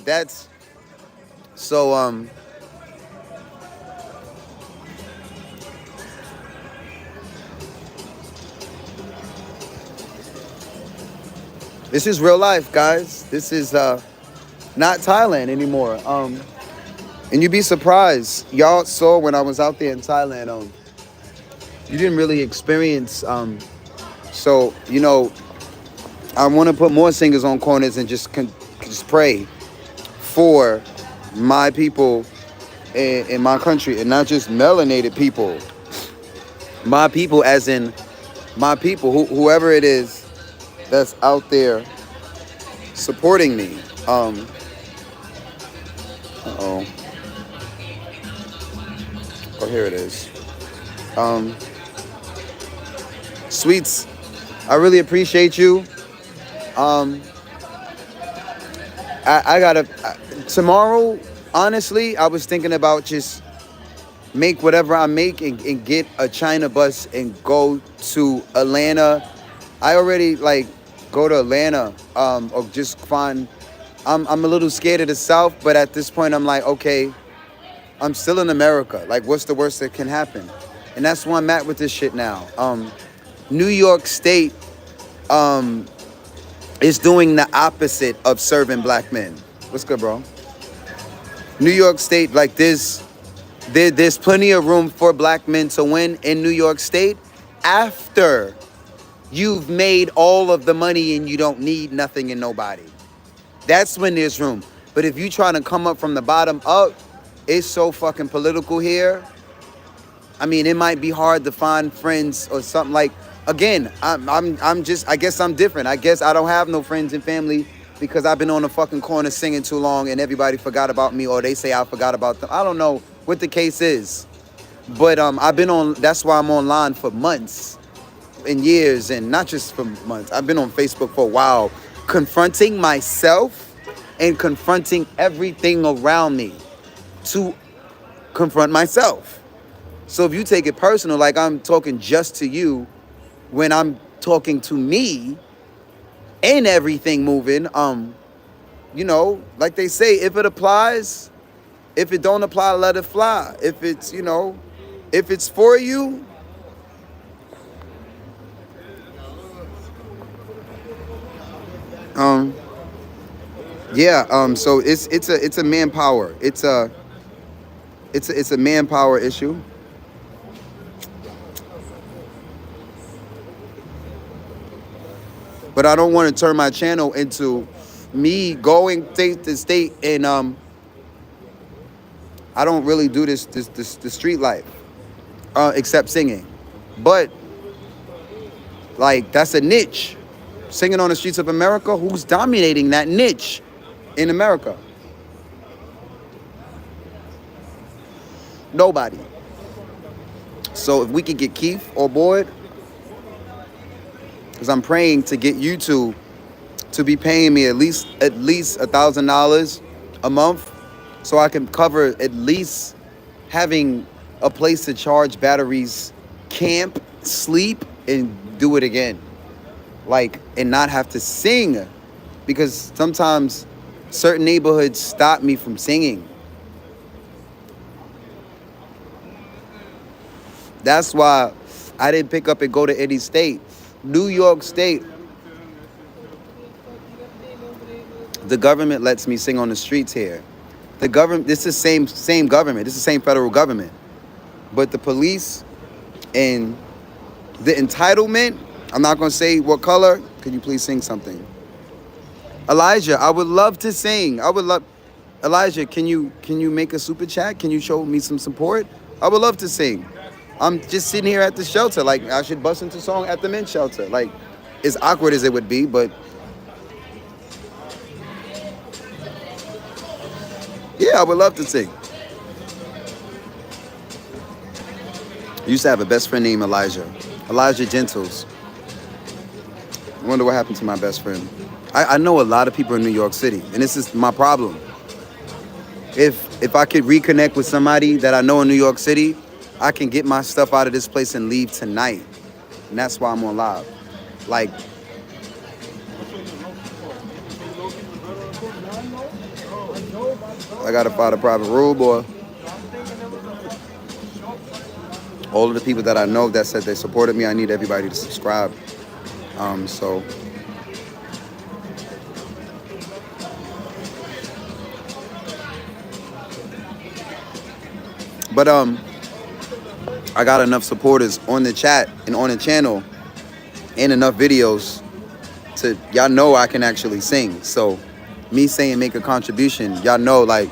that's so this is real life, guys. This is not Thailand anymore. And you'd be surprised. Y'all saw when I was out there in Thailand, you didn't really experience. So, I want to put more singers on corners and just pray for my people in my country, and not just melanated people. My people, as in my people, whoever it is that's out there supporting me. Oh, here it is. Sweets, I really appreciate you. I gotta, tomorrow, honestly, I was thinking about just make whatever I make and get a China bus and go to Atlanta. I already go to Atlanta, or just find, I'm a little scared of the South, but at this point I'm like, okay, I'm still in America. Like, what's the worst that can happen? And that's where I'm at with this shit now. New York State, It's doing the opposite of serving black men. What's good, bro? New York State, like there's plenty of room for black men to win in New York State after you've made all of the money and you don't need nothing and nobody. That's when there's room. But if you trying to come up from the bottom up, it's so fucking political here. I mean, it might be hard to find friends or something. Like, again, I'm just, I guess I'm different. I guess I don't have no friends and family because I've been on the fucking corner singing too long and everybody forgot about me, or they say I forgot about them. I don't know what the case is. But I've been on, that's why I'm online for months and years, and not just for months. I've been on Facebook for a while, confronting myself and confronting everything around me to confront myself. So if you take it personal, like I'm talking just to you, when I'm talking to me and everything moving, you know, like they say, if it applies, if it don't apply, let it fly. If it's, you know, if it's for you, yeah, so it's a manpower. It's a manpower issue. But I don't want to turn my channel into me going state to state, and I don't really do this the street life, except singing. But like that's a niche. Singing on the streets of America, who's dominating that niche in America? Nobody. So if we could get Keith on board, because I'm praying to get YouTube to be paying me at least $1,000 a month, so I can cover at least having a place to charge batteries, camp, sleep, and do it again. Like, and not have to sing, because sometimes certain neighborhoods stop me from singing. That's why I didn't pick up and go to any state. New York State, the government lets me sing on the streets here. The government, this is same government. This is the same federal government. But the police and the entitlement, I'm not going to say what color. Can you please sing something? Elijah, I would love to sing. Elijah, can you make a super chat? Can you show me some support? I would love to sing. I'm just sitting here at the shelter. Like, I should bust into song at the men's shelter. Like, as awkward as it would be, but yeah, I would love to sing. I used to have a best friend named Elijah Gentles. I wonder what happened to my best friend. I know a lot of people in New York City, and this is my problem. If I could reconnect with somebody that I know in New York City, I can get my stuff out of this place and leave tonight. And that's why I'm on live. Like, I gotta find a private rule, boy. All of the people that I know that said they supported me, I need everybody to subscribe. So but I got enough supporters on the chat and on the channel and enough videos to, y'all know I can actually sing. So me saying make a contribution, y'all know, like,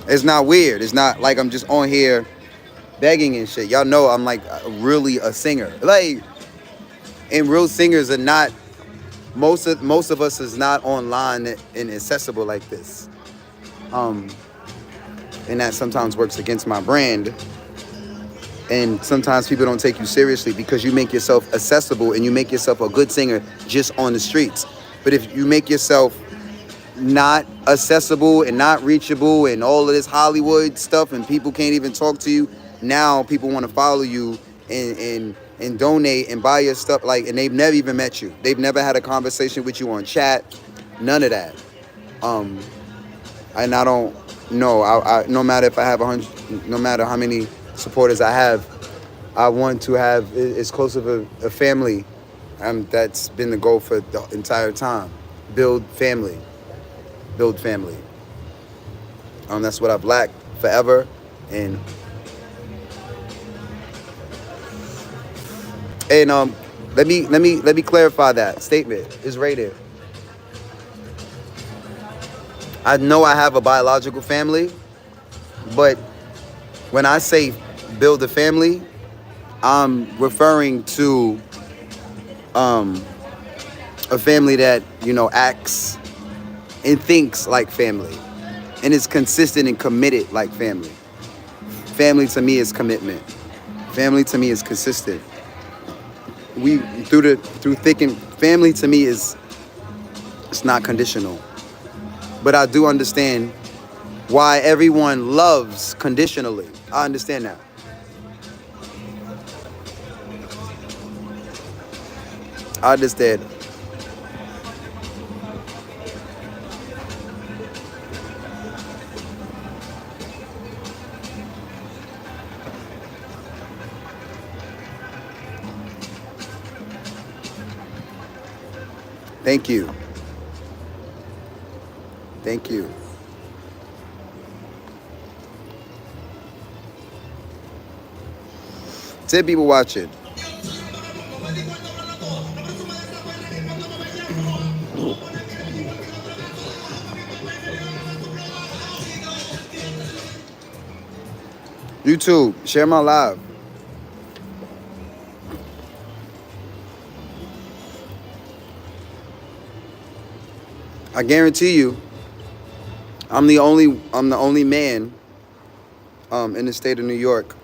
it's not weird. It's not like I'm just on here begging and shit. Y'all know I'm like really a singer. Like, and real singers are not, most of us is not online and accessible like this. And that sometimes works against my brand. And sometimes people don't take you seriously because you make yourself accessible and you make yourself a good singer just on the streets. But if you make yourself not accessible and not reachable and all of this Hollywood stuff and people can't even talk to you, now people want to follow you and donate and buy your stuff, like, and they've never even met you. They've never had a conversation with you on chat. None of that. And I don't know. I no matter if I have 100, no matter how many supporters I have, I want to have as close of a family That's been the goal for the entire time. Build family. Build family. That's what I've lacked forever. And let me clarify that statement. It's right there. I know I have a biological family, but when I say build a family, I'm referring to a family that, acts and thinks like family and is consistent and committed like family. Family to me is commitment. Family to me is consistent. Through thick and family to me it's not conditional. But I do understand why everyone loves conditionally. I understand that. I understand. Thank you. Thank you. 10 people watching. YouTube, share my live. I guarantee you, I'm the only man in the state of New York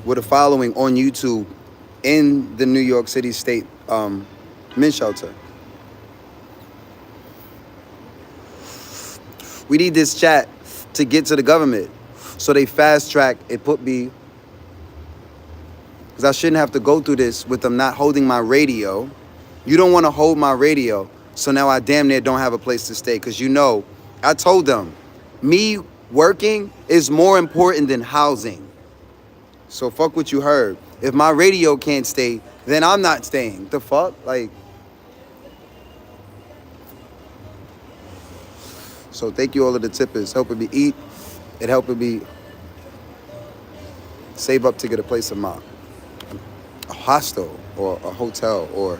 with a following on YouTube in the New York City State men's shelter. We need this chat to get to the government, so they fast track and put me, because I shouldn't have to go through this with them not holding my radio. You don't want to hold my radio, so now I damn near don't have a place to stay, because I told them, me working is more important than housing. So fuck what you heard. If my radio can't stay, then I'm not staying. The fuck? So thank you all of the tippers. Helping me eat. It helping me save up to get a place in a hostel or a hotel or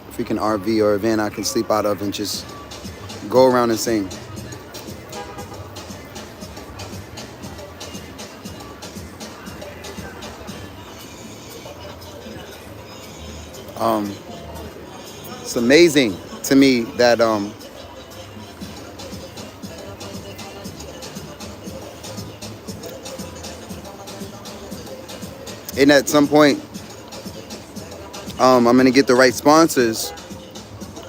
a freaking RV or a van I can sleep out of and just go around and sing. It's amazing to me that and at some point I'm gonna get the right sponsors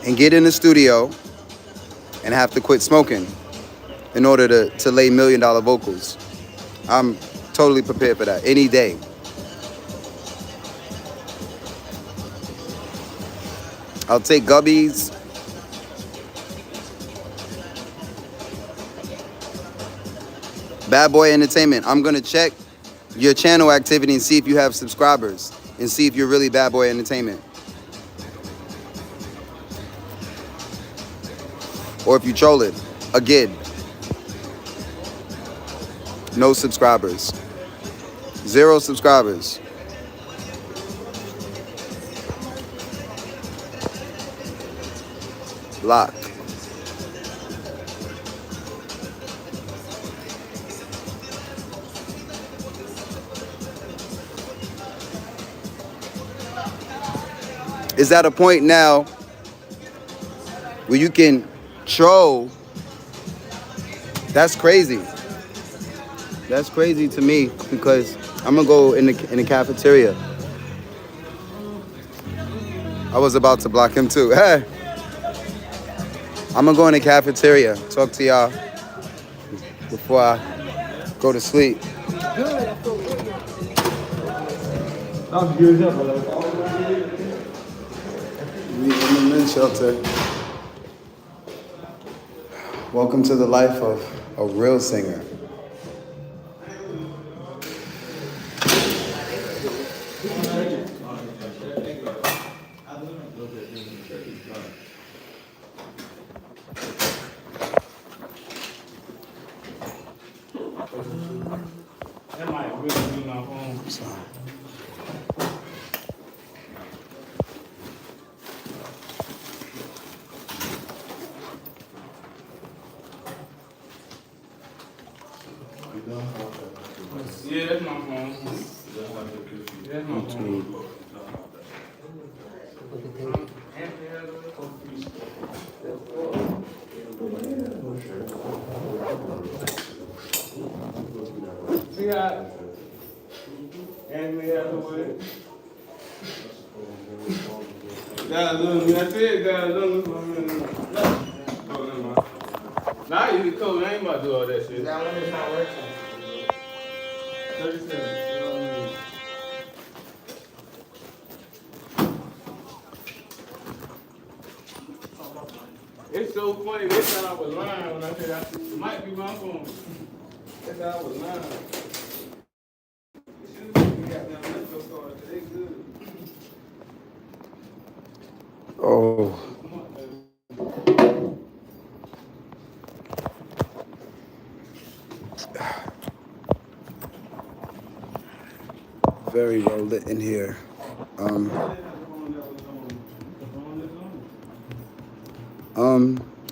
and get in the studio and have to quit smoking in order to lay $1 million vocals. I'm totally prepared for that any day. I'll take gubbies. Bad Boy Entertainment. I'm gonna check your channel activity and see if you have subscribers and see if you're really Bad Boy Entertainment. Or if you troll it. Again. No subscribers. 0 subscribers. Block. Is at a point now where you can troll. That's crazy. That's crazy to me because I'm gonna go in the cafeteria. I was about to block him too. Hey. I'm gonna go in the cafeteria, talk to y'all before I go to sleep. We in the men's shelter. Welcome to the life of a real singer. That might really be my phone. Sorry. Yeah, that's my phone. That's my phone. See how Anthony has the way? That's it, that's a little. Oh, never mind. Nah, you can code. I ain't about to do all that shit. That one is not working. 37. It's so funny. They thought I was lying when I said it might be my phone. They thought I was lying. They should have got them metro cards. They good. Oh. Very well lit in here.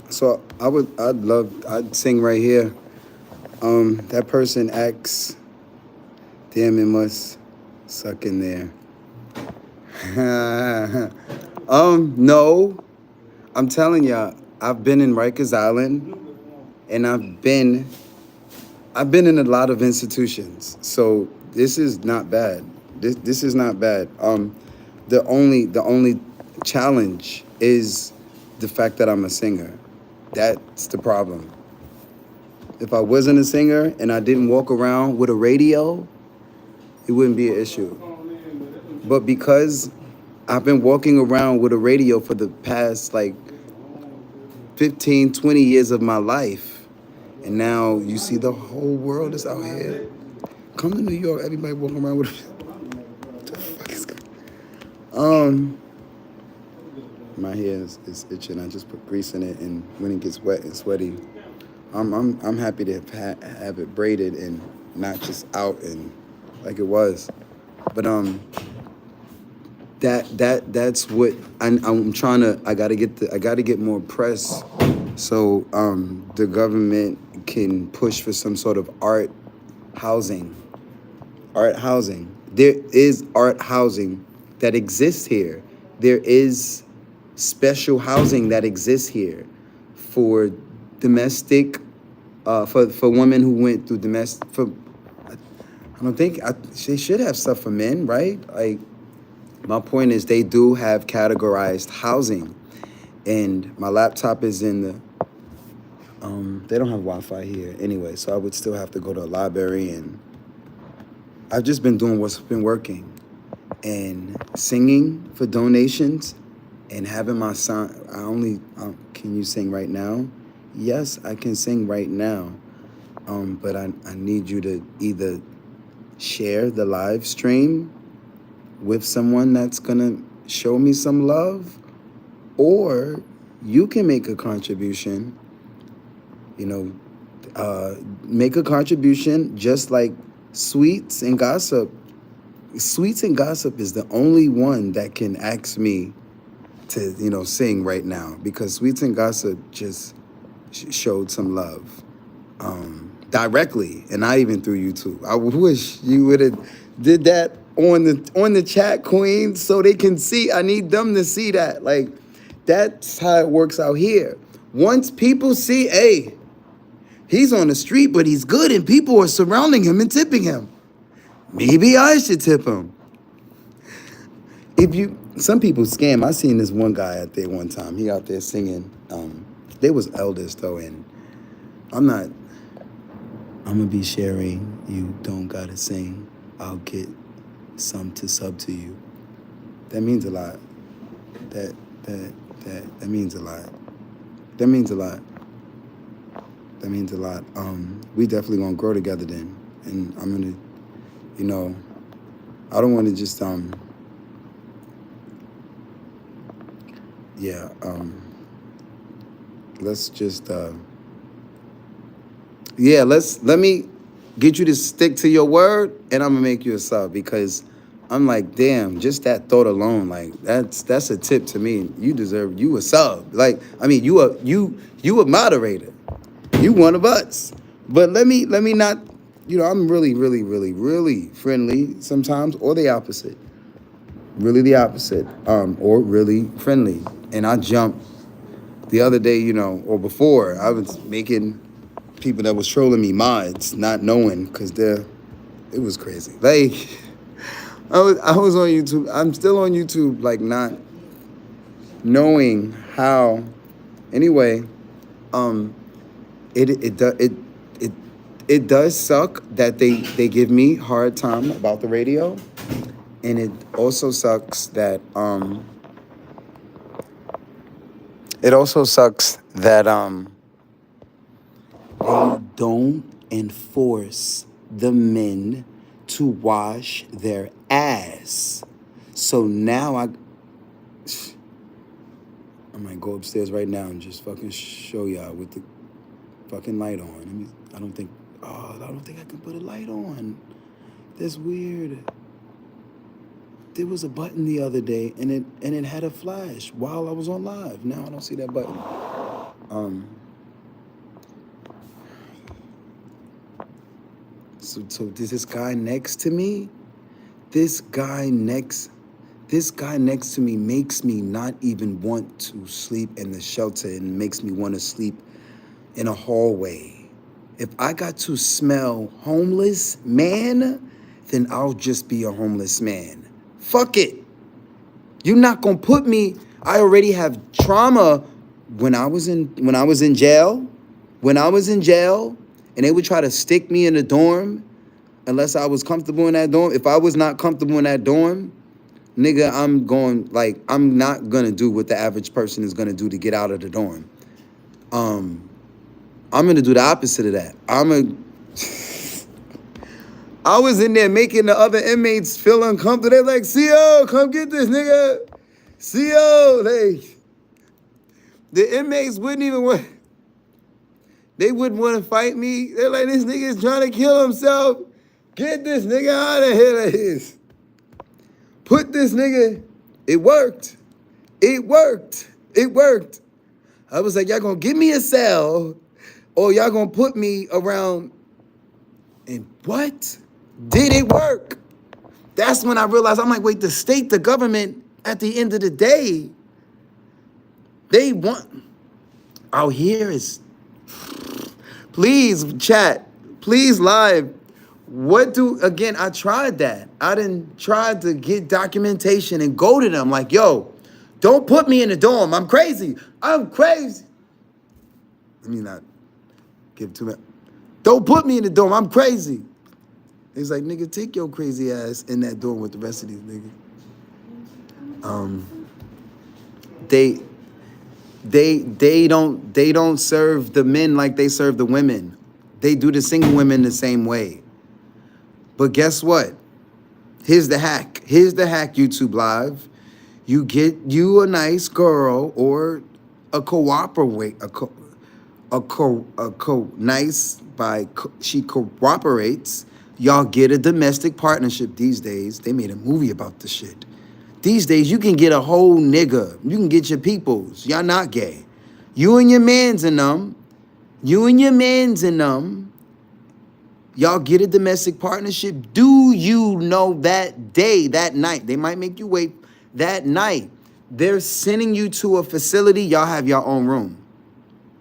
So I'd sing right here. That person acts, damn, it must suck in there. No, I'm telling y'all, I've been in Rikers Island, and I've been in a lot of institutions, so this is not bad. This is not bad. The only challenge is the fact that I'm a singer. That's the problem. If I wasn't a singer and I didn't walk around with a radio, it wouldn't be an issue. But because I've been walking around with a radio for the past like 15, 20 years of my life, and now you see the whole world is out here. Come to New York, everybody walking around with what the fuck is going on? My hair is itching. I just put grease in it, and when it gets wet and sweaty, I'm happy to have it braided and not just out and like it was. But that's what I'm trying to. I gotta get more press, so the government can push for some sort of art housing. There is art housing that exists here. There is special housing that exists here for domestic, for women who went through domestic. I don't think they should have stuff for men, right? Like, my point is they do have categorized housing, and my laptop is in the. They don't have Wi-Fi here anyway, so I would still have to go to a library, and I've just been doing what's been working, and singing for donations, and having my son. Can you sing right now? Yes, I can sing right now, but I need you to either share the live stream with someone that's gonna show me some love, or you can make a contribution. Make a contribution just like Sweets and Gossip. Sweets and Gossip is the only one that can ask me to, sing right now, because Sweets and Gossip just showed some love directly, and not even through YouTube. I wish you would have did that on the chat, Queen, so they can see. I need them to see that. Like, that's how it works out here. Once people see, hey, he's on the street, but he's good, and people are surrounding him and tipping him, maybe I should tip him. Some people scam. I seen this one guy out there one time. He out there singing. They was elders though, and I'm gonna be sharing. You don't gotta sing. I'll get some to sub to you. That means a lot. That means a lot. That means a lot. That means a lot. We definitely gonna grow together then, and I'm gonna, I don't want to just let's just let me get you to stick to your word, and I'm gonna make you a sub because I'm like, damn, just that thought alone, like that's a tip to me. You deserve you a sub. Like, I mean, you a moderator. You one of us. But let me not, I'm really, really, really, really friendly sometimes, or the opposite. Really the opposite. Or really friendly. And I jumped the other day, or before, I was making people that was trolling me mods, not knowing, because it was crazy. Like, I was on YouTube. I'm still on YouTube, like, not knowing how. Anyway, it does suck that they give me hard time about the radio, and it also sucks that they don't enforce the men to wash their ass. So now I might go upstairs right now and just fucking show y'all with the fucking light on. I don't think I can put a light on. That's weird. There was a button the other day and it had a flash while I was on live. Now I don't see that button. So this guy next to me, this guy next to me makes me not even want to sleep in the shelter and makes me want to sleep in a hallway. If I got to smell homeless man, then I'll just be a homeless man. Fuck it. You're not gonna put me. I already have trauma when I was in jail. When I was in jail, and they would try to stick me in the dorm unless I was comfortable in that dorm. If I was not comfortable in that dorm, nigga, I'm not gonna do what the average person is gonna do to get out of the dorm. I'm gonna do the opposite of that. I was in there making the other inmates feel uncomfortable. They're like, CO, come get this nigga. CO, the inmates wouldn't even want, they wouldn't want to fight me. They're like, this nigga's trying to kill himself. Get this nigga out of here. Like this. Put this nigga. It worked. It worked. It worked. I was like, y'all gonna give me a cell or y'all gonna put me around. And what? Did it work? That's when I realized, I'm like, wait, the state, the government, at the end of the day, they want, out here is, please chat, please live. Again, I tried that. I didn't try to get documentation and go to them like, yo, don't put me in the dorm. I'm crazy. I'm crazy. Let me not give too much. Don't put me in the dorm. I'm crazy. He's like, nigga, take your crazy ass in that dorm with the rest of these niggas. They don't serve the men like they serve the women. They do the single women the same way. But guess what? Here's the hack. Here's the hack, YouTube Live. You get you a nice girl or a she cooperates. Y'all get a domestic partnership these days. They made a movie about the shit. These days, you can get a whole nigga. You can get your peoples. Y'all not gay. You and your mans in them. Y'all get a domestic partnership. Do you know that day, that night? They might make you wait that night. They're sending you to a facility. Y'all have your own room.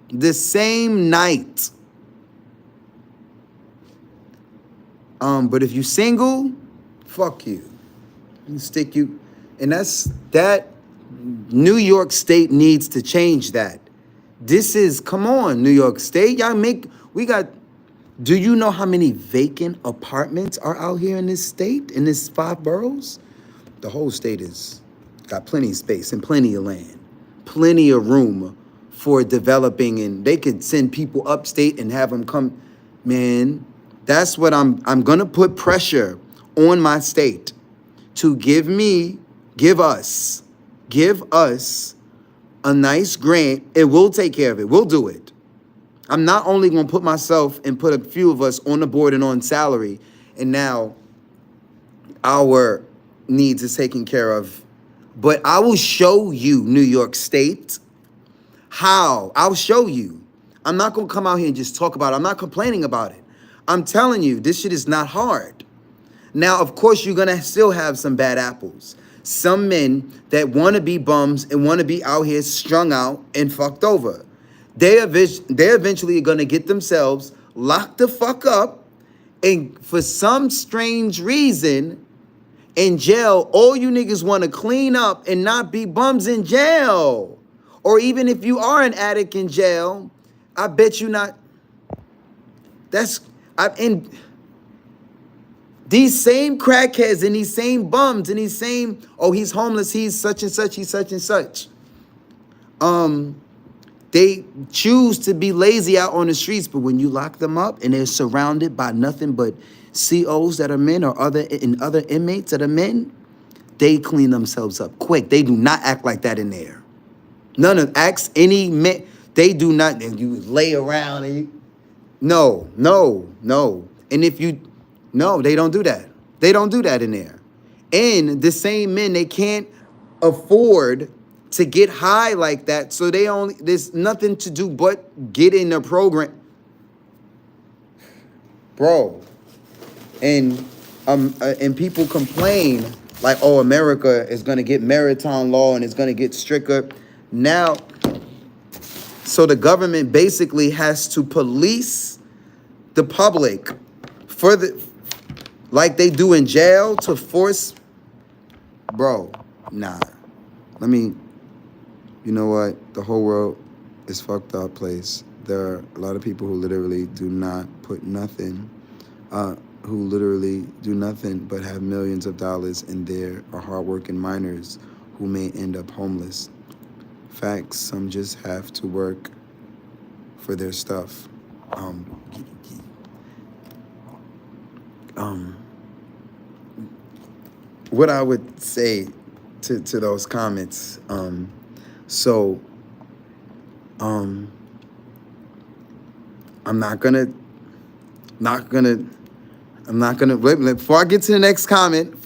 The same night. But if you single, fuck you. Stick you. And that New York State needs to change that. Come on, New York State. Do you know how many vacant apartments are out here in this state, in this 5 boroughs? The whole state has got plenty of space and plenty of land, plenty of room for developing, and they could send people upstate and have them come. Man, that's what I'm gonna put pressure on my state to give us a nice grant, and we'll take care of it. We'll do it. I'm not only going to put myself and put a few of us on the board and on salary, and now our needs is taken care of, but I will show you, New York State, how. I'll show you. I'm not going to come out here and just talk about it. I'm not complaining about it. I'm telling you, this shit is not hard. Now, of course, you're going to still have some bad apples. Some men that want to be bums and want to be out here strung out and fucked over. They're eventually going to get themselves locked the fuck up, and for some strange reason, in jail, all you niggas want to clean up and not be bums in jail. Or even if you are an addict in jail, I bet you not. And these same crackheads and these same bums and these same, oh, he's homeless, he's such and such, he's such and such. They choose to be lazy out on the streets, but when you lock them up and they're surrounded by nothing but COs that are men or other inmates that are men, they clean themselves up quick. They do not act like that in there. None of acts any men. They do not. And you lay around and you, no. And if you, no, they don't do that. They don't do that in there. And the same men, they can't afford to get high like that, so there's nothing to do but get in the program, bro. And people complain like, oh, America is gonna get maritime law and it's gonna get stricter now. So the government basically has to police the public like they do in jail to force, bro. Nah, you know what? The whole world is fucked up place. There are a lot of people who literally do not put nothing, who literally do nothing but have millions of dollars, and there are hardworking minors who may end up homeless. Facts, some just have to work for their stuff. What I would say to those comments, I'm not gonna, wait, before I get to the next comment,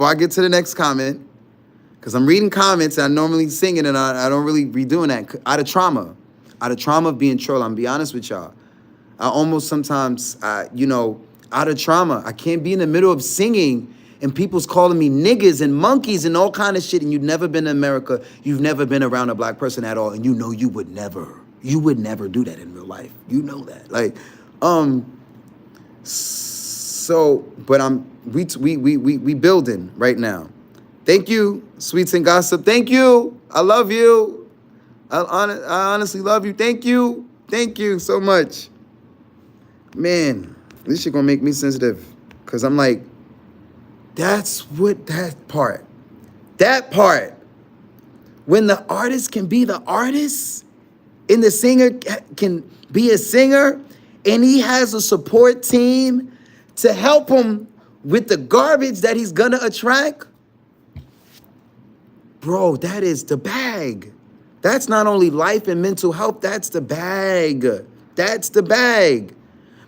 because I'm reading comments and I normally sing it and I don't really be doing that out of trauma of being trolled. I'm gonna be honest with y'all. I almost sometimes, out of trauma, I can't be in the middle of singing and people's calling me niggas and monkeys and all kind of shit, and you've never been to America, you've never been around a black person at all, and you know you would never do that in real life. You know that. Like, we building right now. Thank you, Sweets and Gossip. Thank you. I love you. I honestly love you. Thank you so much. Man, this shit gonna make me sensitive, because I'm like, that part, when the artist can be the artist and the singer can be a singer, and he has a support team to help him with the garbage that he's gonna attract, bro, that is the bag. That's not only life and mental health, that's the bag.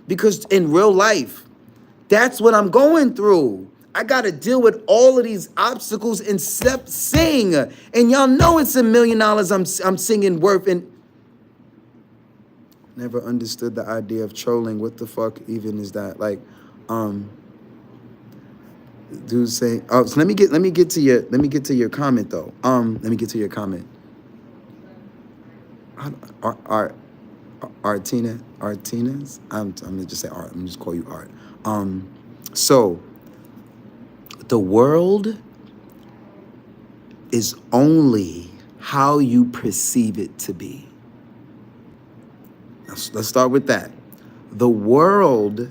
Because in real life, that's what I'm going through. I gotta deal with all of these obstacles and sing. And y'all know it's $1 million I'm singing worth. And never understood the idea of trolling. What the fuck even is that? Like, dude say, oh, so let me get to your comment though. Let me get to your comment. Artina's? I'm gonna just say Art. I'm gonna just call you Art. So the world is only how you perceive it to be. Let's start with that. The world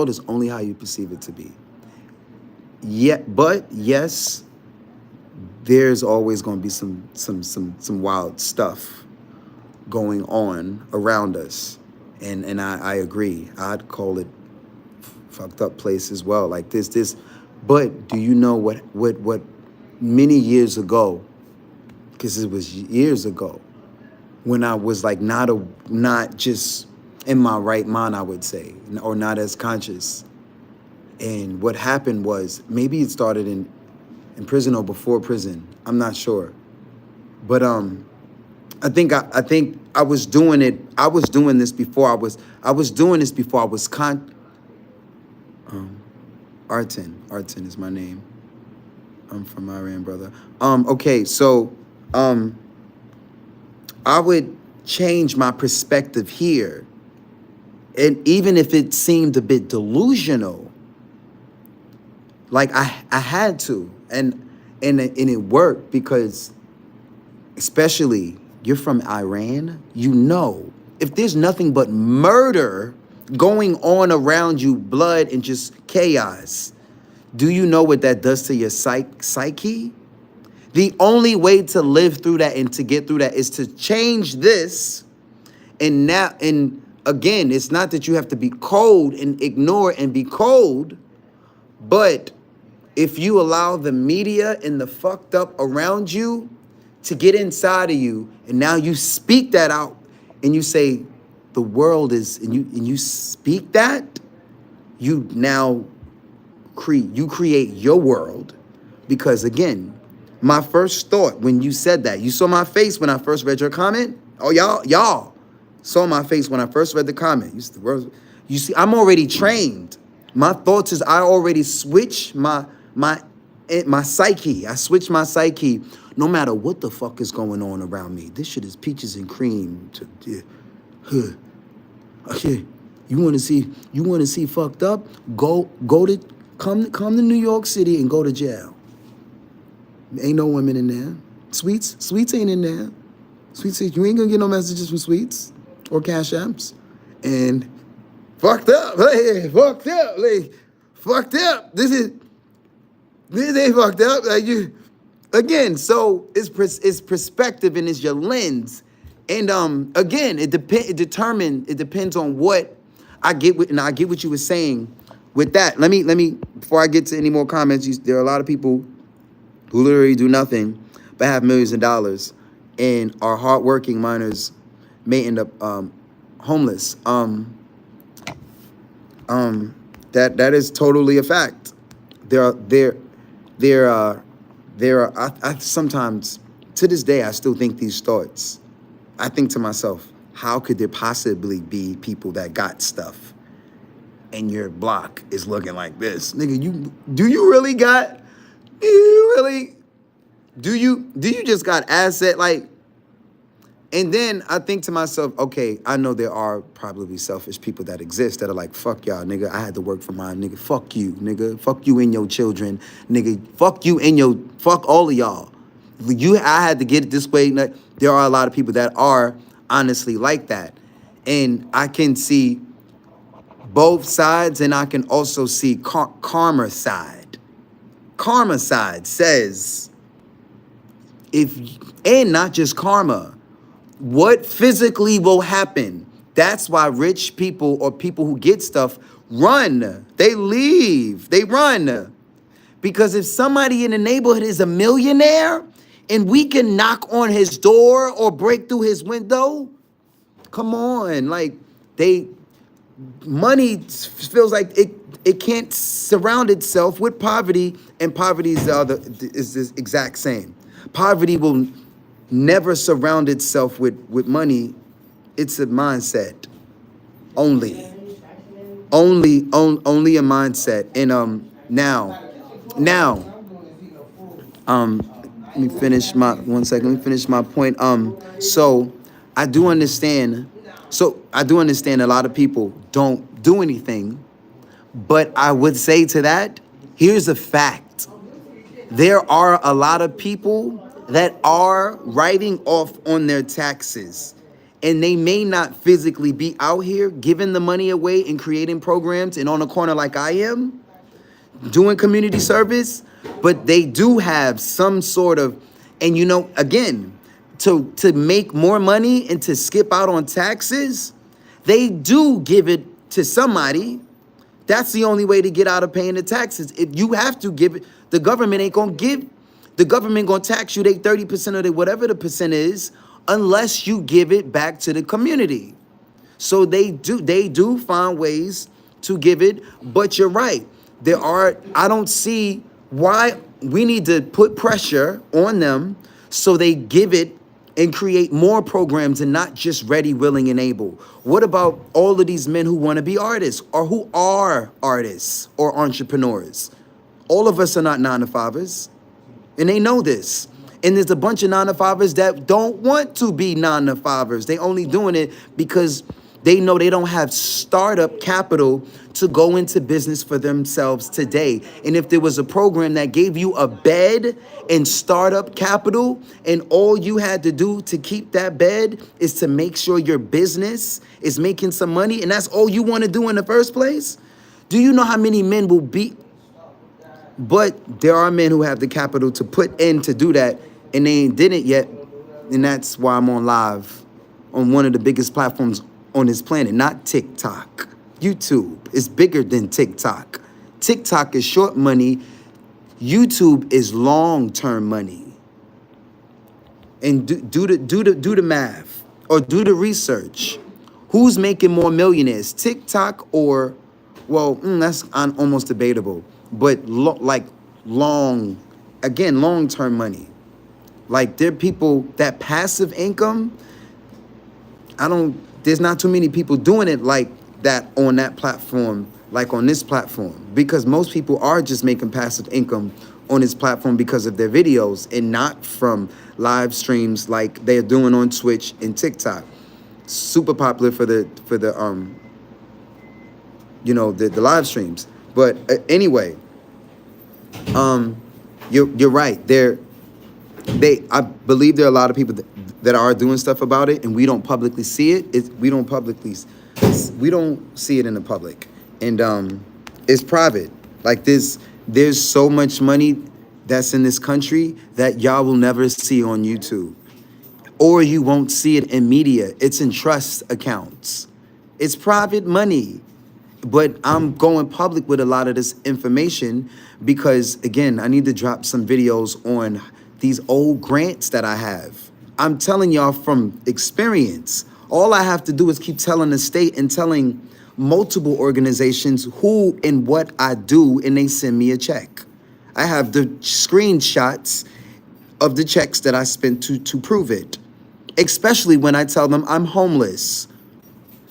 is only how you perceive it to be. But yes, there's always going to be some wild stuff going on around us, and I agree. I'd call it fucked up place as well. Like this. But do you know what many years ago, because it was years ago, when I was like not just in my right mind, I would say, or not as conscious. And what happened was, maybe it started in prison or before prison. I'm not sure. But I think I was doing it. I was doing this before I was doing this before I was Artin is my name. I'm from Iran, brother. Okay, so I would change my perspective here. And even if it seemed a bit delusional, like I had to. And it worked, because especially you're from Iran, you know, if there's nothing but murder going on around you, blood and just chaos, do you know what that does to your psyche? The only way to live through that and to get through that is to change this. And again, it's not that you have to be cold and ignore and be cold, but if you allow the media and the fucked up around you to get inside of you, and now you speak that out, and you say the world is, and you speak that, you now create your world. Because again, my first thought when you said that, you saw my face when I first read your comment. Oh, y'all saw my face when I first read the comment. You see, I'm already trained. My thoughts is I already switch my psyche. I switch my psyche no matter what the fuck is going on around me. This shit is peaches and cream. Okay, you want to see fucked up? Come to New York City and go to jail. Ain't no women in there. Sweets ain't in there. Sweets, you ain't gonna get no messages from Sweets or Cash Apps. And fucked up, hey, fucked up, like, fucked up. This ain't fucked up. Like you, again. So it's perspective and it's your lens. And again, it depends on what I get with, and I get what you were saying with that. Let me before I get to any more comments. There are a lot of people who literally do nothing but have millions of dollars and are hardworking minors may end up homeless. That is totally a fact. There are I sometimes, to this day, I still think these thoughts. I think to myself, how could there possibly be people that got stuff and your block is looking like this? Nigga, do you just got asset, like? And then I think to myself, okay, I know there are probably selfish people that exist that are like, fuck y'all, nigga, I had to work for mine, nigga, fuck you, nigga, fuck you and your children, nigga, fuck all of y'all. I had to get it this way. There are a lot of people that are honestly like that. And I can see both sides, and I can also see karma side. Karma side says, and not just karma, what physically will happen. That's why rich people or people who get stuff run. They leave. They run. Because if somebody in the neighborhood is a millionaire and we can knock on his door or break through his window, come on. Like, money feels like it can't surround itself with poverty, and poverty is the exact same. Poverty will never surround itself with money. It's a mindset only a mindset. And now let me finish my 1 second. Let me finish my point. So I do understand a lot of people don't do anything, but I would say to that, here's a fact. There are a lot of people that are writing off on their taxes, and they may not physically be out here giving the money away and creating programs and on a corner like I am, doing community service, but they do have some sort of, and again, to make more money and to skip out on taxes, they do give it to somebody. That's the only way to get out of paying the taxes. If you have to give it, the government ain't gonna give The government gonna tax you they 30% of the whatever the percent is, unless you give it back to the community. So they do find ways to give it, but you're right. I don't see why we need to put pressure on them so they give it and create more programs and not just ready, willing, and able. What about all of these men who want to be artists or who are artists or entrepreneurs? All of us are not 9-to-5ers, and they know this. And there's a bunch of 9-to-5ers that don't want to be 9-to-5ers. They only doing it because they know they don't have startup capital to go into business for themselves today. And if there was a program that gave you a bed and startup capital, and all you had to do to keep that bed is to make sure your business is making some money, and that's all you want to do in the first place, do you know how many men will be? But there are men who have the capital to put in to do that, and they ain't did it yet. And that's why I'm on live on one of the biggest platforms on this planet, not TikTok. YouTube is bigger than TikTok. TikTok is short money. YouTube is long-term money. And do the math or do the research. Who's making more millionaires, TikTok or, well, that's almost debatable. But long-term money. Like there are people that passive income, there's not too many people doing it like that on that platform, like on this platform, because most people are just making passive income on this platform because of their videos and not from live streams like they're doing on Twitch and TikTok. Super popular for the live streams. But anyway, you're right. I believe there are a lot of people that are doing stuff about it, and we don't publicly see it. We don't see it in the public, and it's private. Like there's so much money that's in this country that y'all will never see on YouTube, or you won't see it in media. It's in trust accounts. It's private money. But I'm going public with a lot of this information because, again, I need to drop some videos on these old grants that I have. I'm telling y'all from experience. All I have to do is keep telling the state and telling multiple organizations who and what I do, and they send me a check. I have the screenshots of the checks that I spent to prove it, especially when I tell them I'm homeless.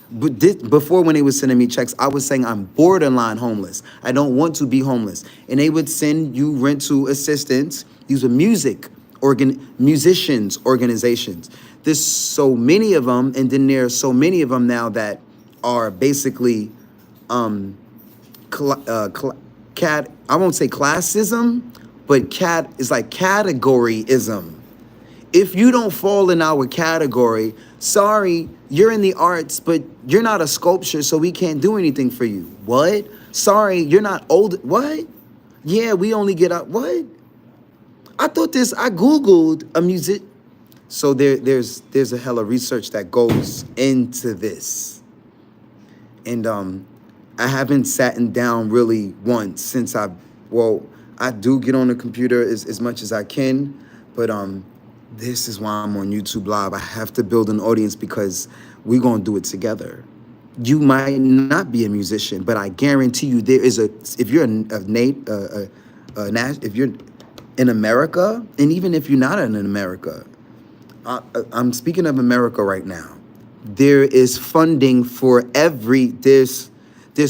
But before, when they were sending me checks, I was saying I'm borderline homeless. I don't want to be homeless. And they would send you rental assistance. These were musicians organizations. There's so many of them, and then there are so many of them now that are basically, I won't say classism, but it's like categoryism. If you don't fall in our category, sorry, you're in the arts, but you're not a sculpture, so we can't do anything for you. What? Sorry, you're not old. What? Yeah, we only get up. What? I Googled a music. So there's a hella research that goes into this. And I haven't sat down really once since I do get on the computer as much as I can, but this is why I'm on YouTube Live. I have to build an audience because we're going to do it together. You might not be a musician, but I guarantee you if you're if you're in America, and even if you're not in America, I'm speaking of America right now. There is funding for there's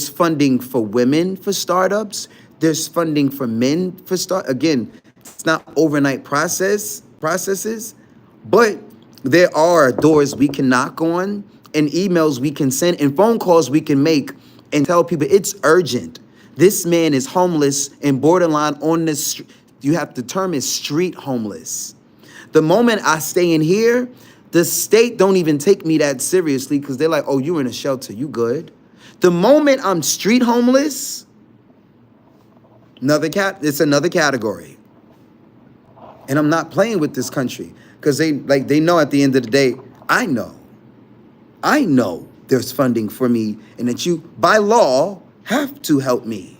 funding for women for startups. There's funding for men for again, it's not overnight processes, but there are doors we can knock on and emails we can send and phone calls we can make and tell people it's urgent. This man is homeless and borderline on the street. The term is street homeless. The moment I stay in here, the state don't even take me that seriously because they're like, oh, you're in a shelter, you good. The moment I'm street homeless, it's another category. And I'm not playing with this country because they know at the end of the day, I know there's funding for me and that you, by law, have to help me.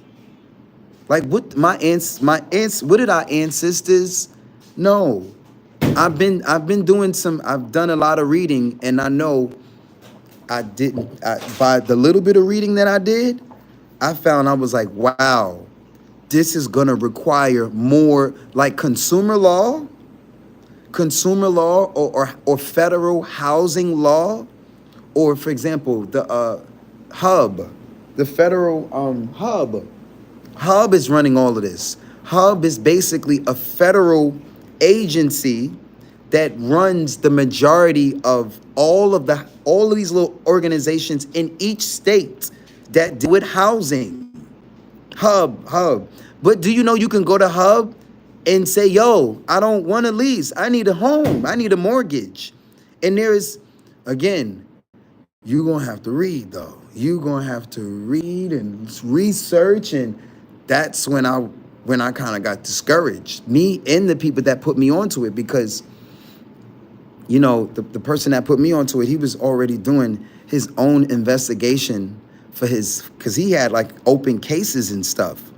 Like what did our ancestors No. I've been doing I've done a lot of reading, and I know by the little bit of reading that I did, I found I was like, wow, this is gonna require more like consumer law or federal housing law, or for example, the hub, the federal hub is running all of this. Hub is basically a federal agency that runs the majority of all of these little organizations in each state that deal with housing. Hub. But do you know you can go to Hub and say, yo, I don't want to lease. I need a home. I need a mortgage. And again, you're going to have to read, though. You're going to have to read and research. And that's when I kind of got discouraged. Me and the people that put me onto it, because, you know, the person that put me onto it, he was already doing his own investigation because he had like open cases and stuff.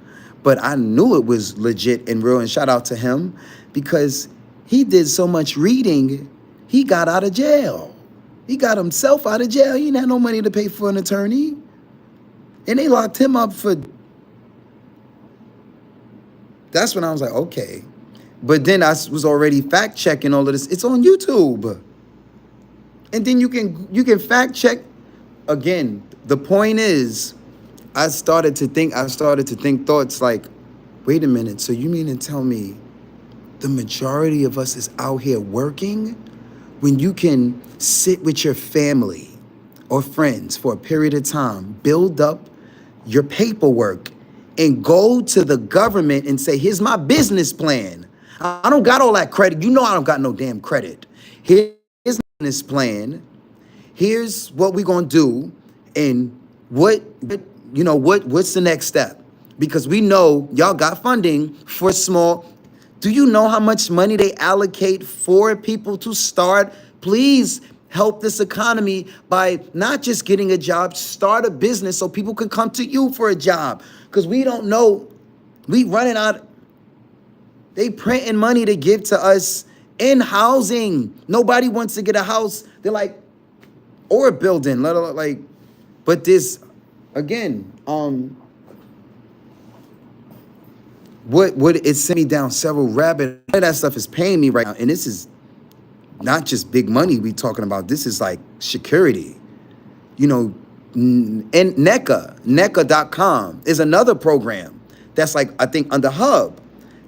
But I knew it was legit and real, and shout out to him, because he did so much reading, he got out of jail. He got himself out of jail. He didn't have no money to pay for an attorney. And they locked him up for... That's when I was like, okay. But then I was already fact checking all of this. It's on YouTube. And then you can fact check. Again, the point is, I started to think thoughts like, wait a minute, so you mean to tell me the majority of us is out here working when you can sit with your family or friends for a period of time, build up your paperwork, and go to the government and say, here's my business plan. I don't got all that credit. You know I don't got no damn credit. Here's my business plan. Here's what we're going to do, and what's the next step? Because we know y'all got funding for small. Do you know how much money they allocate for people to start? Please help this economy by not just getting a job, start a business so people can come to you for a job. Because we don't know, we running out. They printing money to give to us in housing. Nobody wants to get a house. They're like, or a building, let alone like, but this, again, what it sent me down several rabbit. All of that stuff is paying me right now, and this is not just big money we talking about. This is like security, you know. And NECA.com is another program that's like, I think under Hub.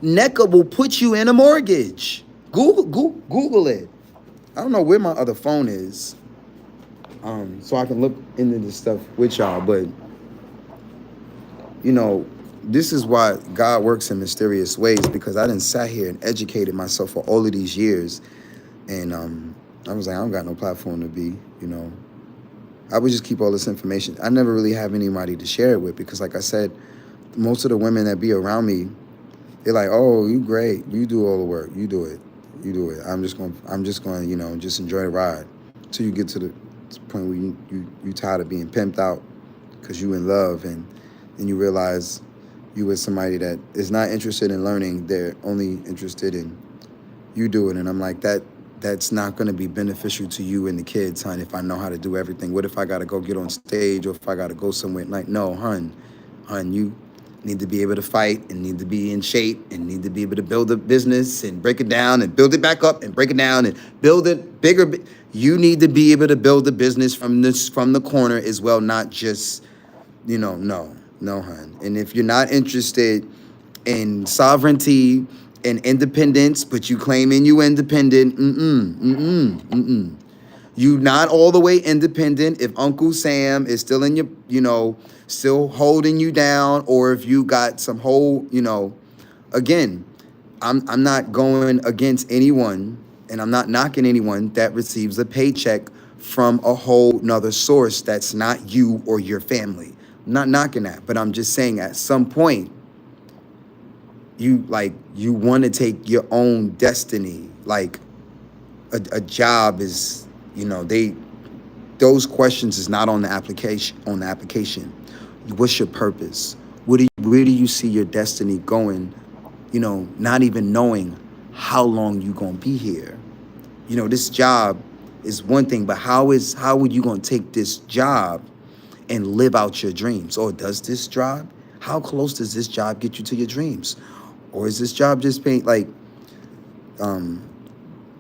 NECA will put you in a mortgage. Google it. I don't know where my other phone is, so I can look into this stuff with y'all. But you know, this is why God works in mysterious ways, because I done sat here and educated myself for all of these years, and I was like, I don't got no platform to be, you know. I would just keep all this information. I never really have anybody to share it with, because like I said, most of the women that be around me, they're like, oh, you great. You do all the work. You do it. I'm just going, you know, just enjoy the ride until you get to the point where you tired of being pimped out because you in love, and then you realize you with somebody that is not interested in learning. They're only interested in you doing it. And I'm like, that's not going to be beneficial to you and the kids, hon, if I know how to do everything. What if I got to go get on stage, or if I got to go somewhere? Like, no, hon, you need to be able to fight, and need to be in shape, and need to be able to build a business and break it down and build it back up and break it down and build it bigger. You need to be able to build a business from the corner as well, not just, you know, no, hon. And if you're not interested in sovereignty and independence, but you claiming you independent, you not all the way independent if Uncle Sam is still in your, you know, still holding you down, or if you got some whole, you know, again, I'm not going against anyone, and I'm not knocking anyone that receives a paycheck from a whole nother source that's not you or your family. I'm not knocking that, but I'm just saying at some point, you want to take your own destiny. Like a job is, you know, those questions is not on the application. What's your purpose? Where do you see your destiny going? You know, not even knowing how long you gonna be here. You know, this job is one thing, but how would you gonna take this job and live out your dreams? Or does this job, how close does this job get you to your dreams? Or is this job just paying, like,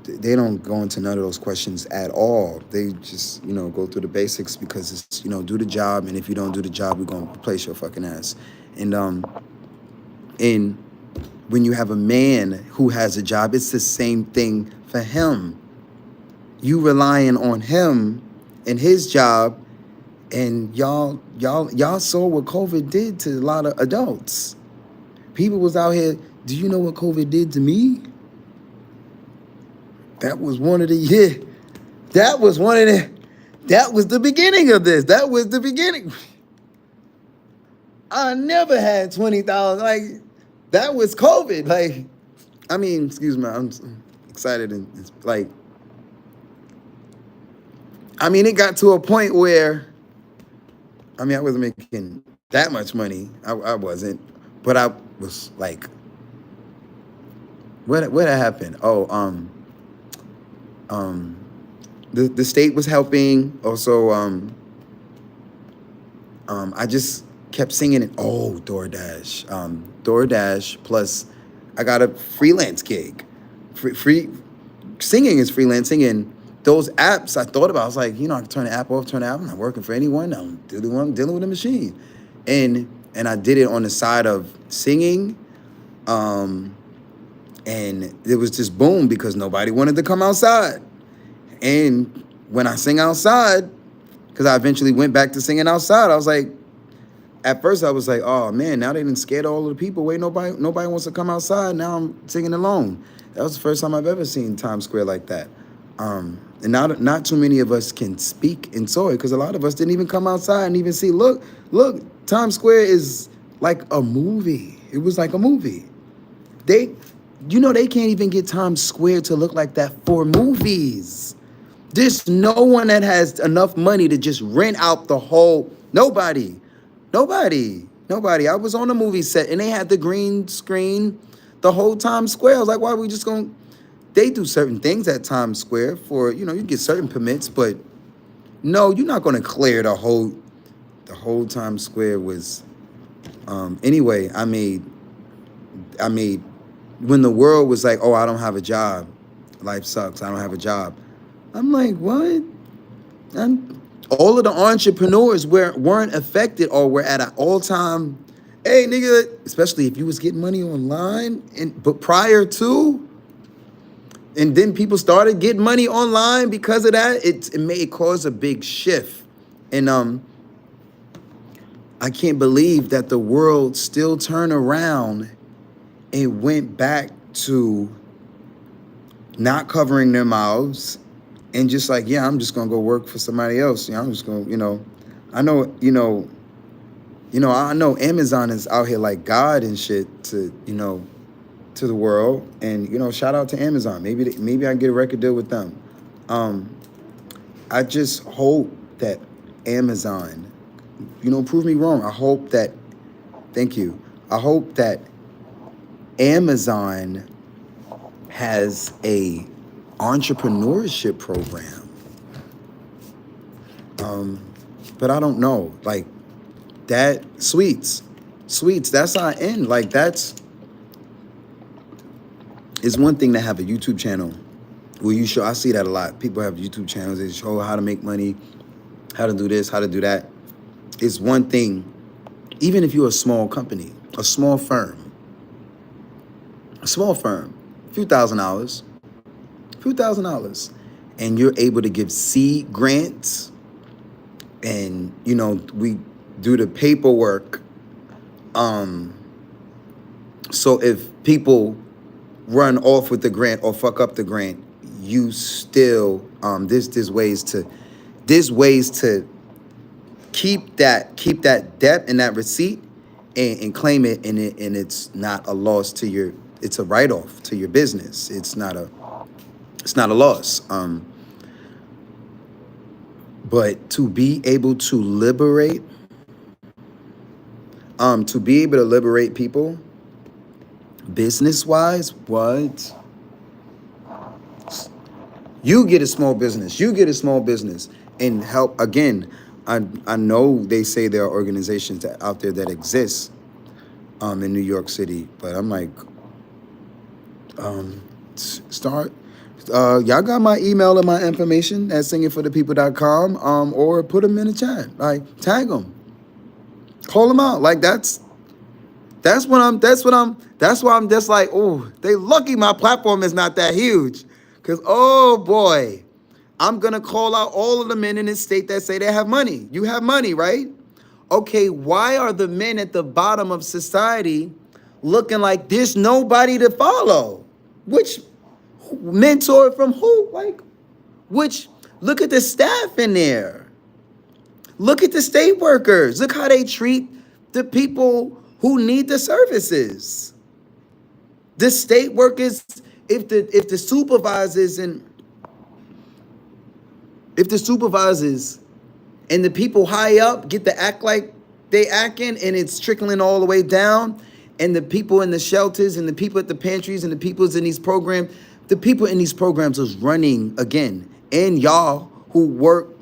they don't go into none of those questions at all. They just, go through the basics because it's, do the job, and if you don't do the job, we're gonna replace your fucking ass. And when you have a man who has a job, it's the same thing for him. You relying on him and his job, and y'all saw what COVID did to a lot of adults. People was out here, do you know what COVID did to me? That was the beginning of this. That was the beginning. I never had 20,000. Like, that was COVID. Like, excuse me, I'm excited. And it's like, it got to a point where, I wasn't making that much money. I wasn't. But I was like, what happened? The state was helping. Also, I just kept singing it. DoorDash. DoorDash plus I got a freelance gig. Free singing is freelancing, and those apps I thought about. I was like, I can turn the app off, I'm not working for anyone. I'm dealing with a machine. And I did it on the side of singing. And it was just boom because nobody wanted to come outside. And when I sing outside, because I eventually went back to singing outside, I was like, at first I was like, oh man, now they done scared all of the people. Wait, nobody wants to come outside. Now I'm singing alone. That was the first time I've ever seen Times Square like that. And not too many of us can speak and saw it because a lot of us didn't even come outside and even see, look, Times Square is like a movie. It was like a movie. They can't even get Times Square to look like that for movies. There's no one that has enough money to just rent out the whole, nobody. I was on a movie set and they had the green screen the whole Times Square. I was like, why are we just going, they do certain things at Times Square for, you get certain permits, but no, you're not going to clear the whole Times Square was, anyway, I made, when the world was like, oh, I don't have a job, life sucks, I don't have a job. I'm like, what? And all of the entrepreneurs weren't affected or were at an all-time, hey, nigga, especially if you was getting money online, but prior to, and then people started getting money online because of that, it caused a big shift. And I can't believe that the world still turned around and went back to not covering their mouths and just like, yeah, I'm just gonna go work for somebody else. I'm just gonna, I know Amazon is out here like God and shit to the world. And, shout out to Amazon. Maybe I can get a record deal with them. I just hope that Amazon, prove me wrong. I hope that, thank you. I hope that Amazon has a entrepreneurship program. But I don't know, like that sweets, that's our end. Like it's one thing to have a YouTube channel where you show, I see that a lot. People have YouTube channels, they show how to make money, how to do this, how to do that. It's one thing, even if you're a small company, a small firm, a few thousand dollars, and you're able to give seed grants, and we do the paperwork. So if people run off with the grant or fuck up the grant, you still there's ways to keep that debt and that receipt and claim it, and it's not a loss to your, it's a write-off to your business. It's not a loss. But to be able to liberate people business-wise, what? You get a small business. You get a small business and help. Again, I know they say there are organizations out there that exist in New York City, but I'm like, start. Y'all got my email and my information at singingforthepeople.com, or put them in the chat. Like, tag them, call them out. Like, that's why I'm just like, oh, they lucky my platform is not that huge. Cause oh boy, I'm gonna call out all of the men in this state that say they have money. You have money, right? Okay, why are the men at the bottom of society looking like there's nobody to follow? Which mentor from who? Like, which, look at the staff in there. Look at the state workers. Look how they treat the people who need the services. The state workers, if the supervisors and the people high up get to act like they acting, and it's trickling all the way down, and the people in the shelters and the people at the pantries and the people in these programs, the people in these programs is running again. And y'all who work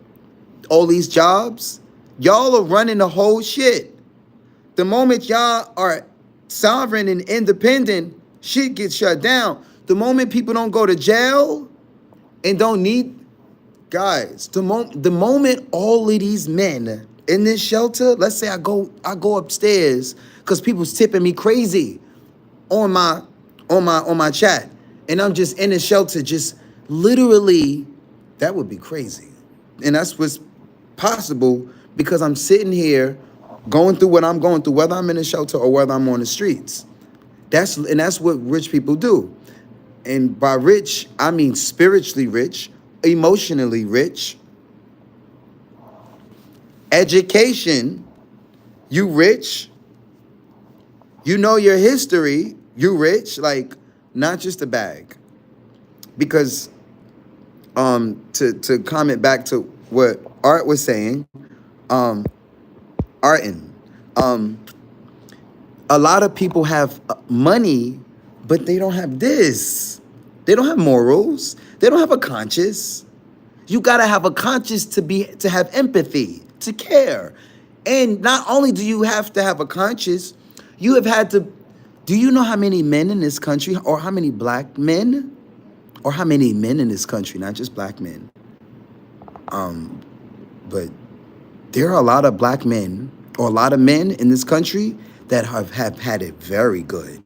all these jobs, y'all are running the whole shit. The moment y'all are sovereign and independent, shit gets shut down. The moment people don't go to jail and don't need, guys, the moment all of these men in this shelter, let's say I go upstairs because people's tipping me crazy on my chat, and I'm just in the shelter, just literally, that would be crazy. And that's what's possible because I'm sitting here going through what I'm going through, whether I'm in a shelter or whether I'm on the streets. That's what rich people do. And by rich, I mean spiritually rich, emotionally rich, education, you rich, you know your history, you rich, like not just a bag. Because to comment back to what Art was saying, Artin, a lot of people have money, but they don't have this. They don't have morals. They don't have a conscience. You gotta have a conscience to have empathy, to care. And not only do you have to have a conscience, you have had to. Do you know how many men in this country, or how many black men, or how many men in this country, not just black men, but there are a lot of black men, or a lot of men in this country that have had it very good.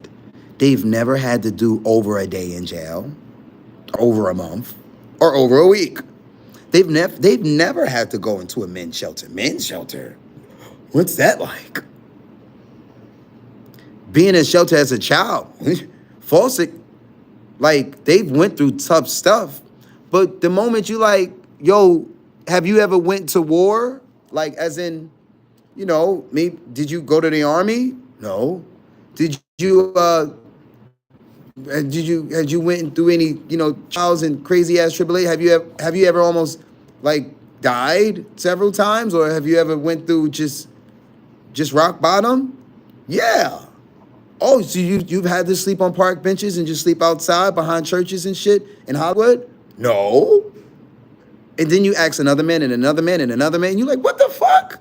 They've never had to do over a day in jail, over a month, or over a week. They've never had to go into a men's shelter. Men's shelter? What's that like? Being in a shelter as a child, Fawcett, like, they've went through tough stuff. But the moment you like, yo, have you ever went to war? Like, as in, you know, maybe, did you go to the army? No. Did you went through any, you know, trials and crazy ass tribulation? Have you ever almost like died several times, or have you ever went through just rock bottom? Yeah. Oh, so you've had to sleep on park benches and just sleep outside behind churches and shit in Hollywood? No. And then you ask another man and another man and another man, and you're like, what the fuck?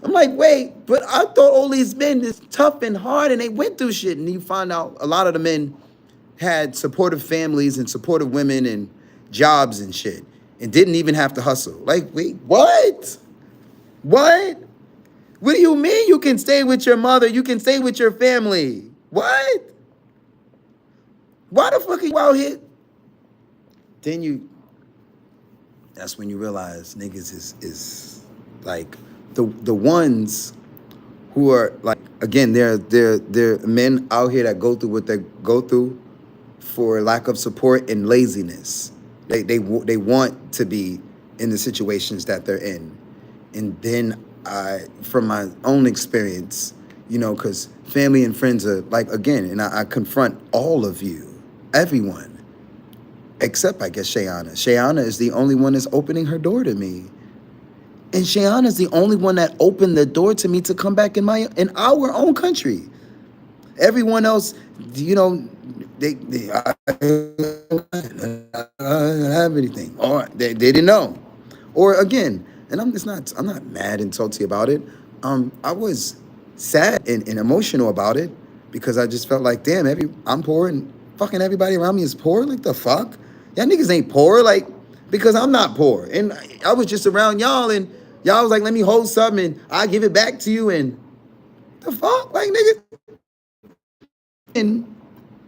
I'm like, wait, but I thought all these men is tough and hard and they went through shit. And you find out a lot of the men had supportive families and supportive women and jobs and shit and didn't even have to hustle. Like, wait, what? What? What do you mean you can stay with your mother? You can stay with your family. What? Why the fuck are you out here? Then that's when you realize niggas is like the ones who are like, again, they're men out here that go through what they go through for lack of support and laziness. They want to be in the situations that they're in. And then from my own experience, you know, because family and friends are like, again, and I confront all of you, everyone, except I guess Shayana. Shayana is the only one that's opening her door to me. And Shayana is the only one that opened the door to me to come back in our own country. Everyone else, you know, I don't have anything, or they didn't know, or again, and I'm not mad and salty about it. I was sad and emotional about it because I just felt like, damn, I'm poor and fucking everybody around me is poor. Like the fuck, y'all niggas ain't poor, like because I'm not poor, and I was just around y'all, and y'all was like, let me hold something, and I give it back to you, and the fuck, like niggas, and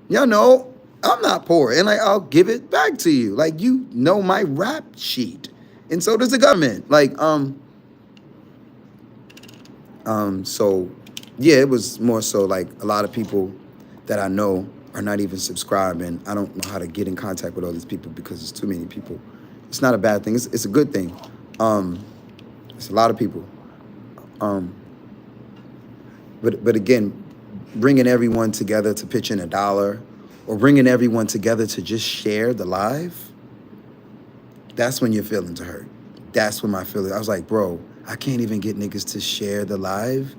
y'all know I'm not poor, and like I'll give it back to you. Like you know my rap sheet, and so does the government. So yeah, it was more so like a lot of people that I know are not even subscribed, and I don't know how to get in contact with all these people because there's too many people. It's not a bad thing. It's a good thing. It's a lot of people. But again, bringing everyone together to pitch in $1 or bringing everyone together to just share the live, that's when your feelings are hurt. That's when my feelings, I was like, bro, I can't even get niggas to share the live,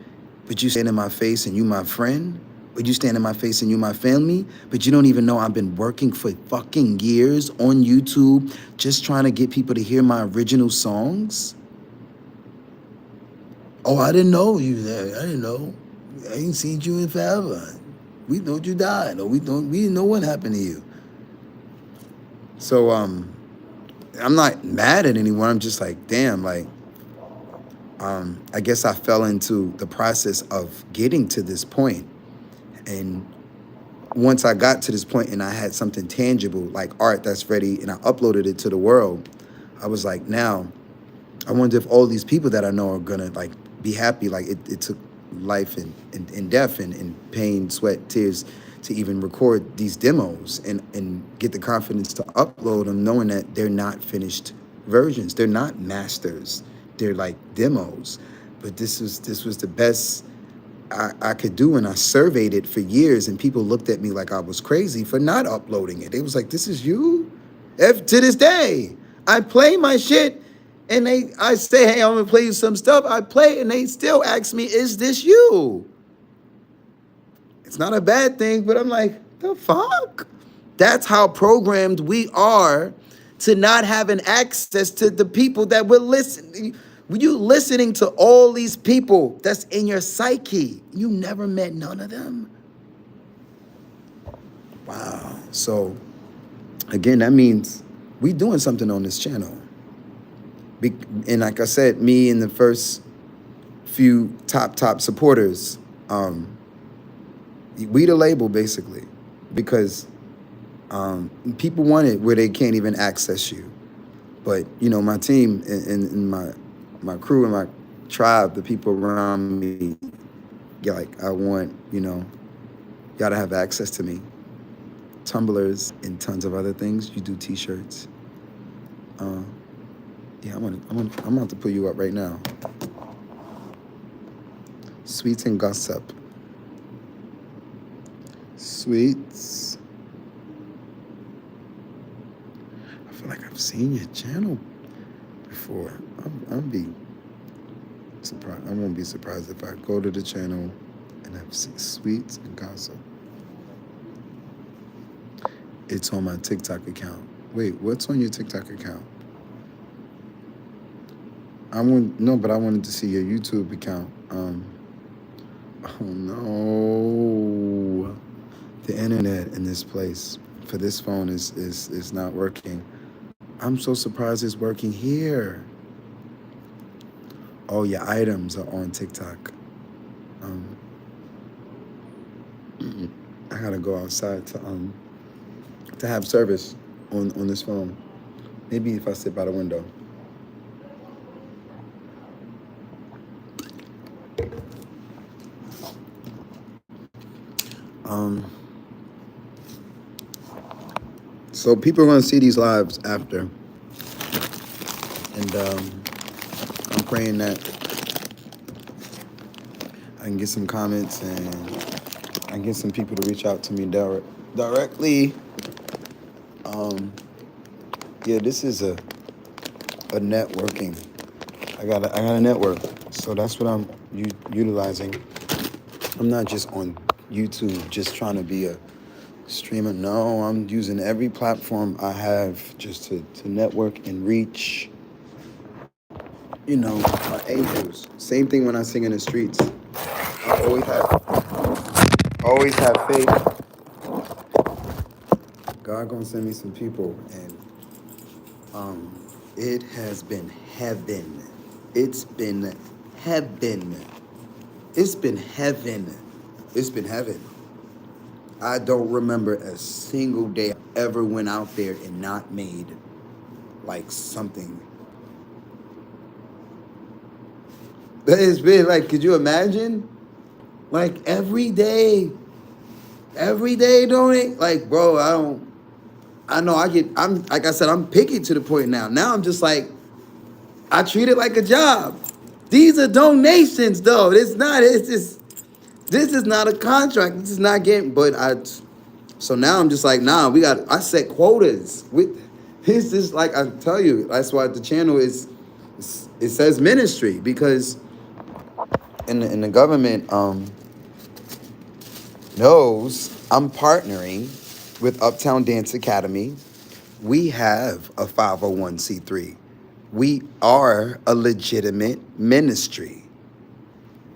but you stand in my face and you my friend, but you stand in my face and you my family, but you don't even know I've been working for fucking years on YouTube just trying to get people to hear my original songs. Oh, I didn't know you there. I didn't know. I ain't seen you in forever. We thought you died, or we didn't know what happened to you. So I'm not mad at anyone. I'm just like, damn, like I guess I fell into the process of getting to this point. And once I got to this point and I had something tangible, like art that's ready, and I uploaded it to the world, I was like, now, I wonder if all these people that I know are gonna like be happy. Like it took life and death and pain, sweat, tears to even record these demos and get the confidence to upload them, knowing that they're not finished versions. They're not masters. They're like demos. But this was the best I could do, and I surveyed it for years, and people looked at me like I was crazy for not uploading it. It was like, this is you? To this day, I play my shit, and I say, hey, I'm gonna play you some stuff. I play, and they still ask me, is this you? It's not a bad thing, but I'm like, the fuck? That's how programmed we are to not having access to the people that we're listening. You listening to all these people that's in your psyche. You never met none of them. Wow. So again, that means we doing something on this channel. And like I said, me and the first few top supporters, we the label basically, because people want it where they can't even access you. But you know, my team and my crew and my tribe, the people around me, like I want, you know, y'all to have access to me. Tumblers and tons of other things. You do t-shirts. Yeah, I'm about to put you up right now. Sweets and gossip. Sweets. I feel like I've seen your channel before. I'll be surprised. I won't be surprised if I go to the channel and I've seen Sweets and gossip. It's on my TikTok account. Wait, what's on your TikTok account? But I wanted to see your YouTube account. Oh no. The internet in this place for this phone is not working. I'm so surprised it's working here. Oh, your items are on TikTok. I gotta go outside to have service on this phone. Maybe if I sit by the window. So people are gonna see these lives after, and I'm praying that I can get some comments and I can get some people to reach out to me directly. Yeah, this is a networking. I got a network, so that's what I'm utilizing. I'm not just on YouTube just trying to be a Streaming, no, I'm using every platform I have just to network and reach, my angels. Same thing when I sing in the streets. I always have faith. God gonna send me some people, and it has been heaven. It's been heaven. It's been heaven. It's been heaven. I don't remember a single day I ever went out there and not made like something. That has been like, could you imagine? Like every day donate. Like, bro, I'm like I said, I'm picky to the point now. Now I'm just like, I treat it like a job. These are donations though. This is not a contract. This is not getting, so now I'm just like, nah, I set quotas. This is like, I tell you, that's why the channel it says ministry, because in the government knows I'm partnering with Uptown Dance Academy. We have a 501c3. We are a legitimate ministry.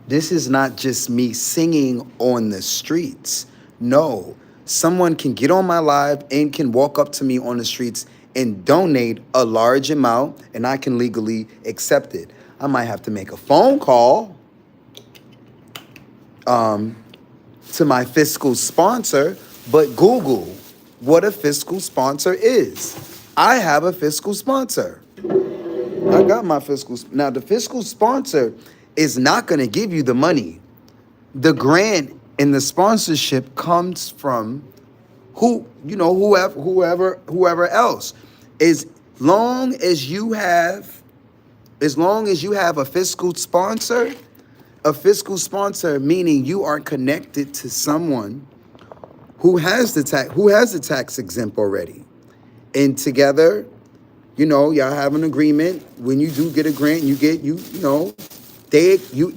This is not just me singing on the streets. No, someone can get on my live and can walk up to me on the streets and donate a large amount, and I can legally accept it. I might have to make a phone call to my fiscal sponsor, but Google what a fiscal sponsor is. I have a fiscal sponsor. I got my now the fiscal sponsor is not going to give you the money. The grant and the sponsorship comes from whoever else. As long as you have a fiscal sponsor meaning you are connected to someone who has the tax exempt already. And together, y'all have an agreement. When you do get a grant, you get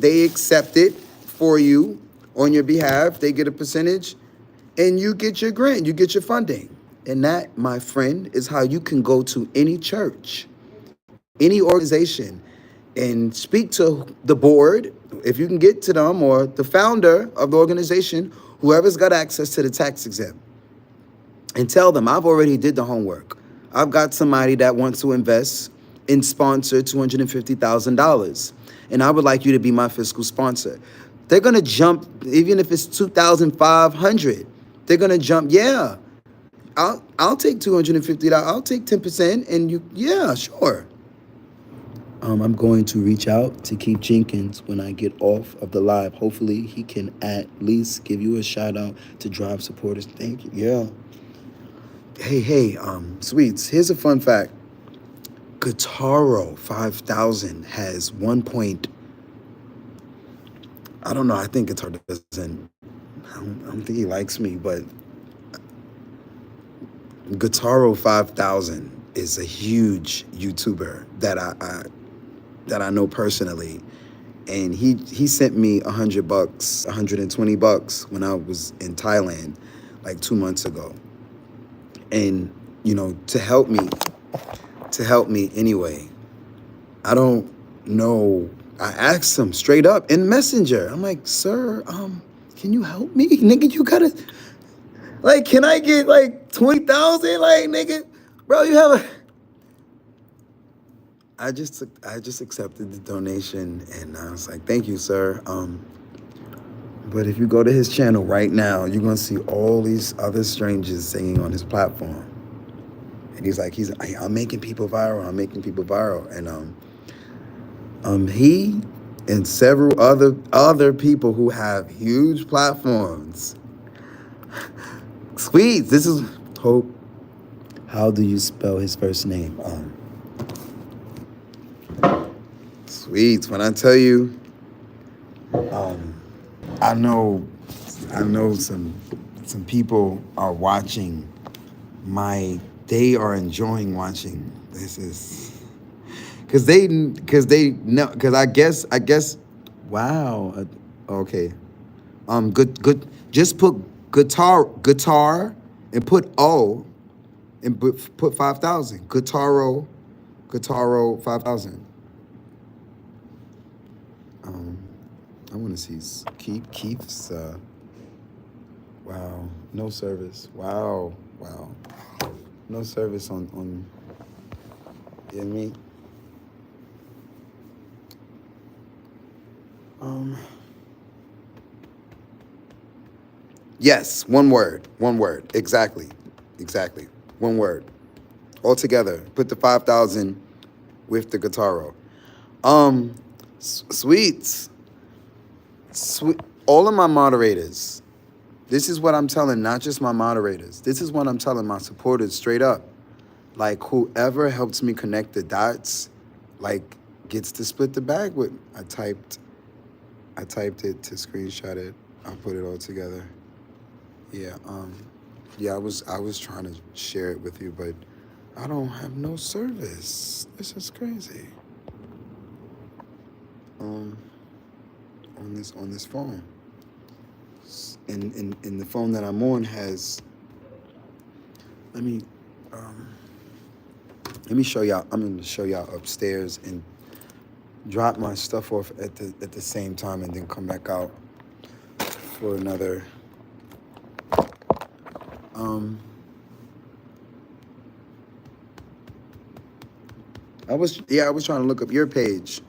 they accept it for you on your behalf. They get a percentage, and you get your grant, you get your funding. And that, my friend, is how you can go to any church, any organization, and speak to the board, if you can get to them, or the founder of the organization, whoever's got access to the tax exempt, and tell them, I've already did the homework. I've got somebody that wants to invest and sponsor $250,000, and I would like you to be my fiscal sponsor. They're gonna jump, even if it's $2,500. They're gonna jump. Yeah, I'll take $250. I'll take 10%, and yeah, sure. I'm going to reach out to Keith Jenkins when I get off of the live. Hopefully, he can at least give you a shout out to drive supporters. Thank you. Yeah. Hey, Sweets, here's a fun fact. Guitaro 5000 has I don't know, I think Guitar doesn't, I don't think he likes me, but Guitaro 5000 is a huge YouTuber that I know personally. And he sent me $100, $120 when I was in Thailand like 2 months ago. And, to help me anyway. I don't know. I asked him straight up in Messenger. I'm like, sir, can you help me? Nigga, you gotta, like, can I get like 20,000? Like, nigga, bro, you have I just accepted the donation, and I was like, thank you, sir. But if you go to his channel right now, you're gonna see all these other strangers singing on his platform. And he's like, I'm making people viral. And he and several other people who have huge platforms. Sweet, this is Hope. How do you spell his first name? Sweet, when I tell you, I know some people are watching they are enjoying watching. This is because I guess wow. Okay. Good. Just put guitar and put O and put 5,000. Guitaro 5,000. I want to see Keith's. Wow, no service. Wow. No service on. You know what I mean? Yes, one word. Exactly. One word. All together. Put the 5,000 with the Guitaro. Sweets. Sweet. All of my moderators. This is what I'm telling, not just my moderators. This is what I'm telling my supporters straight up. Like, whoever helps me connect the dots, like, gets to split the bag with. I typed it to screenshot it. I'll put it all together. Yeah, I was trying to share it with you, but I don't have no service. This is crazy. On this phone. And the phone that I'm on has. Let me show y'all. I'm gonna show y'all upstairs and drop my stuff off at the same time, and then come back out for another. I was trying to look up your page.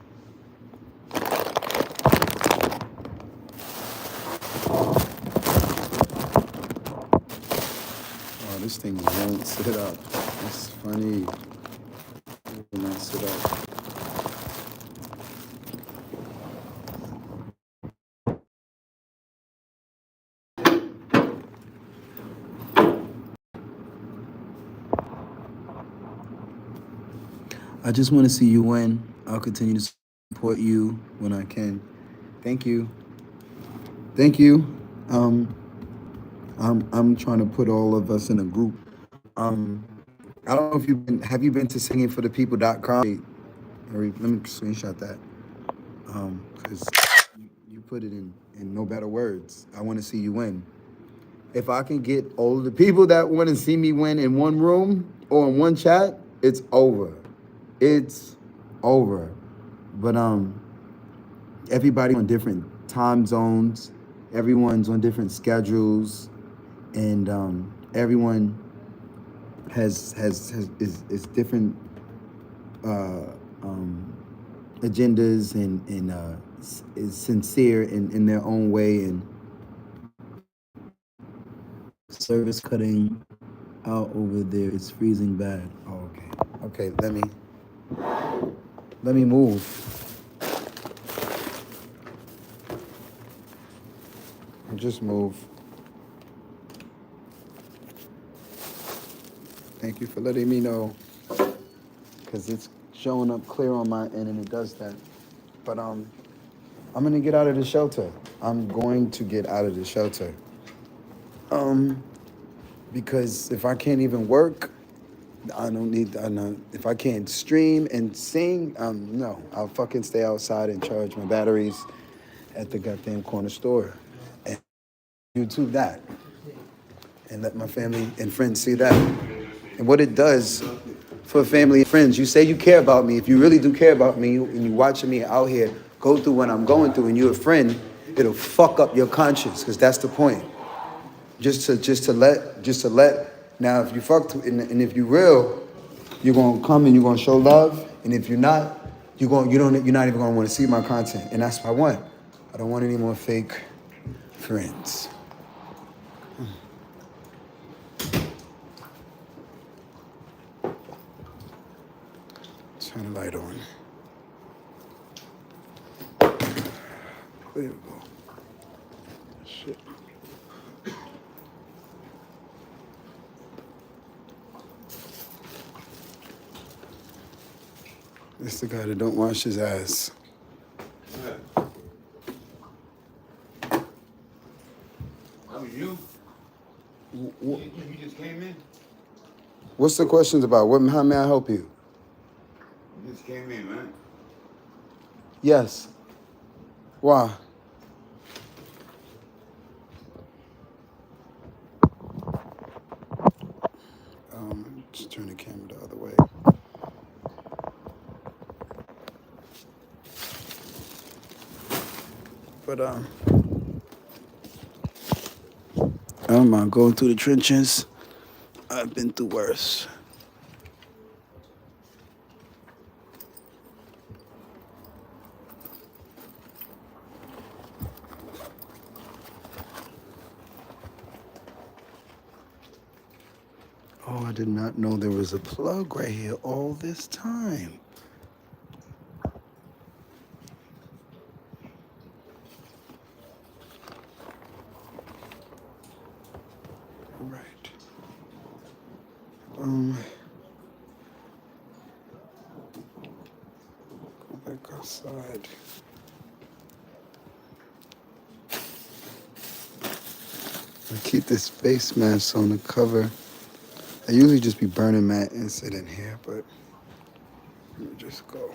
Oh, this thing won't sit up. It's funny. It will not sit up. I just want to see you win. I'll continue to support you when I can. Thank you. I'm trying to put all of us in a group. I don't know if have you been to singingforthepeople.com? Let me screenshot that. Because you put it in no better words. I want to see you win. If I can get all of the people that want to see me win in one room or in one chat, it's over. It's over. But everybody on different time zones, everyone's on different schedules, and everyone is different agendas and is sincere in their own way, and service cutting out over there is freezing bad. Oh, okay. Let me move. I'll just move. Thank you for letting me know, because it's showing up clear on my end, and it does that. But I'm gonna get out of the shelter. Because if I can't even work, if I can't stream and sing, no, I'll fucking stay outside and charge my batteries at the goddamn corner store and YouTube that and let my family and friends see that. And what it does for family and friends, you say you care about me. If you really do care about me and you watching me out here go through what I'm going through and you're a friend, it'll fuck up your conscience, because that's the point. Just to let. Now, if you fuck to, and if you real, you're gonna come and you're gonna show love. And if you're not, you're not even gonna want to see my content. And that's what I want. I don't want any more fake friends. Turn the light on. There we go. Shit. It's the guy that don't wash his ass. That was you? You just came in? What's the questions about? How may I help you? You just came in, right? Yes. Why? Just turn the camera the other way. But I don't mind going through the trenches. I've been through worse. Oh, I did not know there was a plug right here all this time. Right. Go back outside. I keep this face mask on the cover. I usually just be burning mat and sit in here, but let me just go.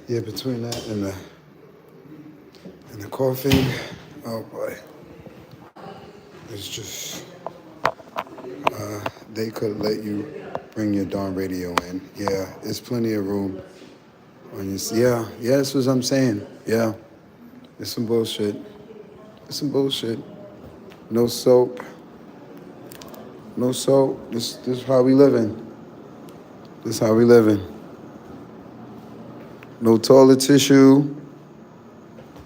Yeah, between that and the coughing, oh boy, it's just they could let you bring your darn radio in. Yeah, it's plenty of room. Yeah, that's what I'm saying. Yeah, it's some bullshit. It's some bullshit. No soap. No soap. This is how we living. This is how we living. No toilet tissue.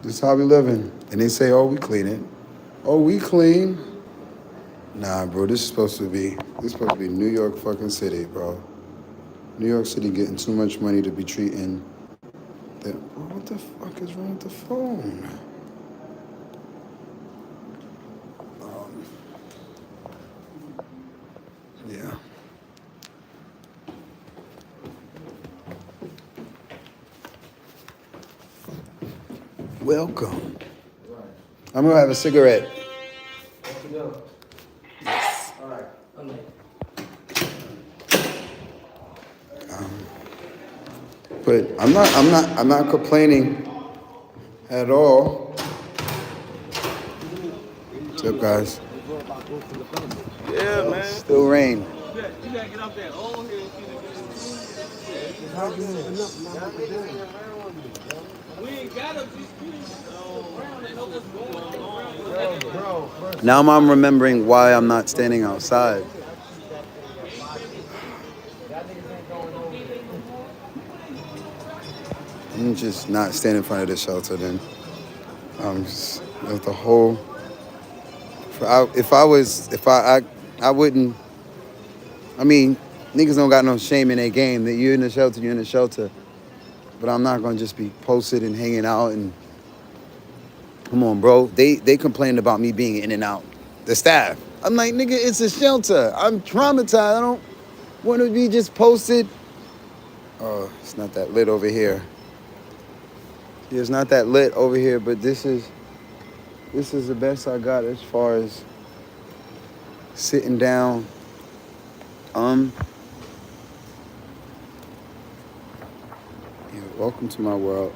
This is how we living. And they say, oh, we clean it. Oh, we clean. Nah, bro, this is supposed to be New York fucking City, bro. New York City getting too much money to be treating that. What the fuck is wrong with the phone? Yeah. Welcome. I'm gonna have a cigarette. Yes. All right. But I'm not complaining at all. What's up, guys? Yeah, man. Still rain. You gotta get up there. Oh, here. We ain't got to be around and know what's going on. Now I'm remembering why I'm not standing outside. I'm just not standing in front of the shelter then. Just the whole. I wouldn't. I mean, niggas don't got no shame in their game. That you're in the shelter, you're in the shelter. But I'm not gonna just be posted and hanging out and. Come on, bro. They complained about me being in and out. The staff. I'm like, nigga, it's a shelter. I'm traumatized. I don't want to be just posted. Oh, it's not that lit over here. Yeah, it's not that lit over here, but this is the best I got as far as sitting down. Yeah, welcome to my world.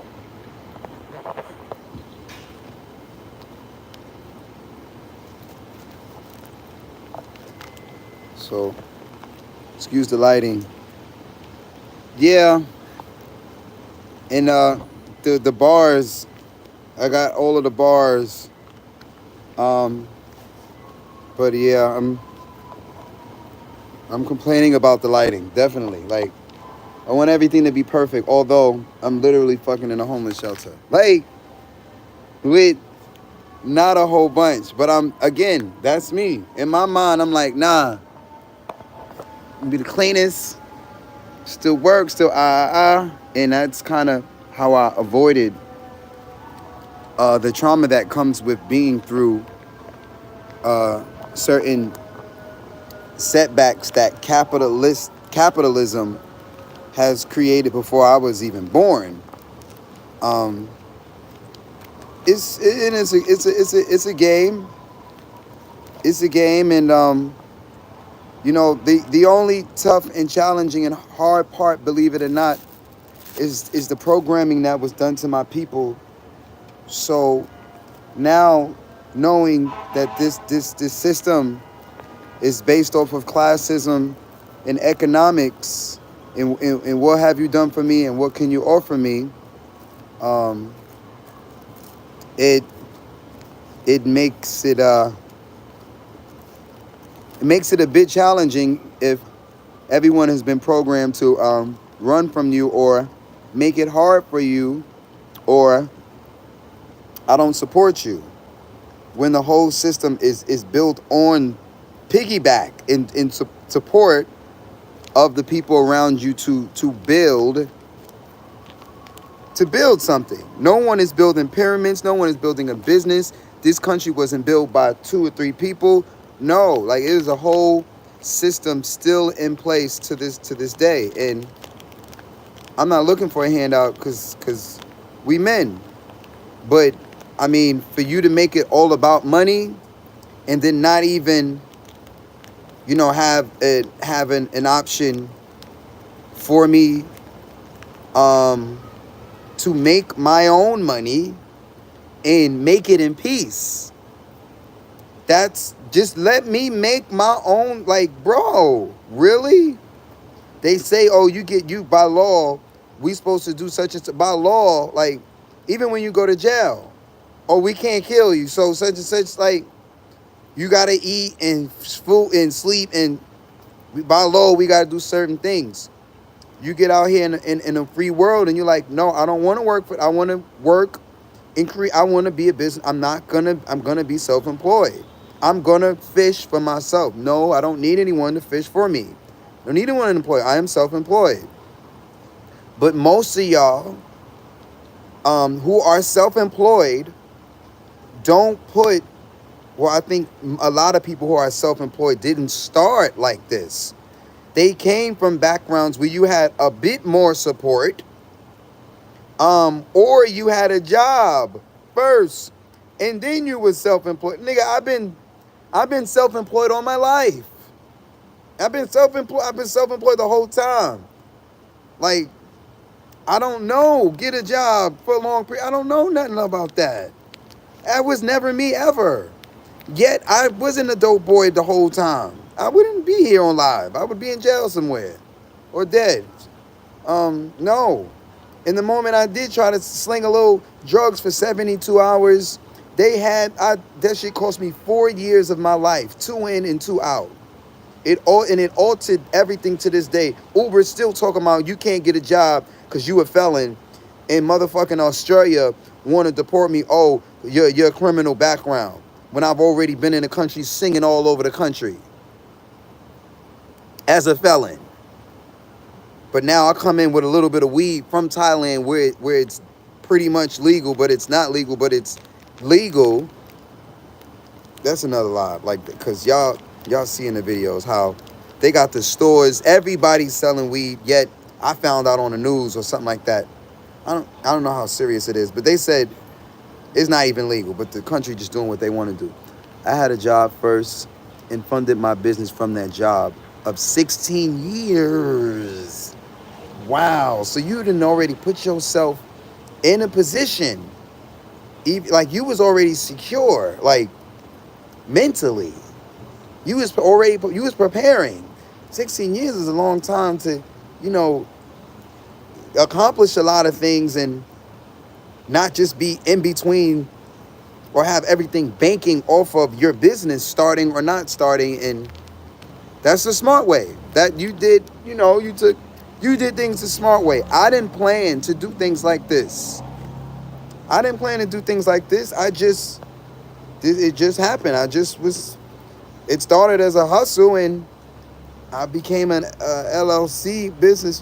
So, excuse the lighting. Yeah. And the bars, I got all of the bars. But yeah, I'm complaining about the lighting, definitely. Like, I want everything to be perfect, although I'm literally fucking in a homeless shelter. Like, with not a whole bunch, but again, that's me. In my mind, I'm like, nah, I'm be the cleanest, still work, still and that's kind of how I avoided the trauma that comes with being through certain setbacks that capitalism has created before I was even born. It's a game. It's a game, and you know, the only tough and challenging and hard part, believe it or not, is the programming that was done to my people So now, knowing that this system is based off of classism and economics, and what have you done for me and what can you offer me, um, it it makes it it makes it a bit challenging if everyone has been programmed to run from you or make it hard for you, or I don't support you, when the whole system is built on piggyback in support of the people around you to build something. No one is building pyramids. No one is building a business. This country wasn't built by 2 or 3 people. No, like, it is a whole system still in place to this day. And I'm not looking for a handout because we men. But I mean, for you to make it all about money and then not even, have an option for me to make my own money and make it in peace. That's just, let me make my own. Like, bro, really? They say, oh, you by law, we supposed to do such and such. By law, like, even when you go to jail, oh, we can't kill you, so such and such, like, you gotta eat and food and sleep, and by law we gotta do certain things. You get out here in a free world and you're like, no, I don't want to work I want to work and create. I want to be a business. I'm gonna be self-employed. I'm gonna fish for myself. No, I don't need anyone to fish for me. I don't need anyone to employ. I am self-employed. But most of y'all who are self-employed don't put, well, I think a lot of people who are self-employed didn't start like this. They came from backgrounds where you had a bit more support, or you had a job first, and then you was self-employed. Nigga, I've been self-employed all my life. I've been self-employed the whole time. Like, I don't know, get a job for a long period. I don't know nothing about that. That was never me ever. Yet I wasn't a dope boy the whole time. I wouldn't be here on live. I would be in jail somewhere or dead. No. In the moment I did try to sling a little drugs for 72 hours, that shit cost me 4 years of my life, 2 in and 2 out. It altered everything to this day. Uber's still talking about you can't get a job because you a felon, and motherfucking Australia want to deport me. Oh, your criminal background. When I've already been in the country singing all over the country as a felon. But now I come in with a little bit of weed from Thailand where it's pretty much legal, but it's not legal, but it's legal. That's another lie. Like, because y'all see in the videos how they got the stores, everybody's selling weed, yet I found out on the news or something like that. I don't know how serious it is, but they said it's not even legal, but the country just doing what they want to do. I had a job first and funded my business from that job of 16 years. Wow. So you didn't already put yourself in a position, like you was already secure, like mentally. You was preparing. 16 years is a long time to, accomplish a lot of things and not just be in between or have everything banking off of your business starting or not starting. And that's the smart way that you did. You did things the smart way. I didn't plan to do things like this. It just happened. It started as a hustle and I became an LLC business.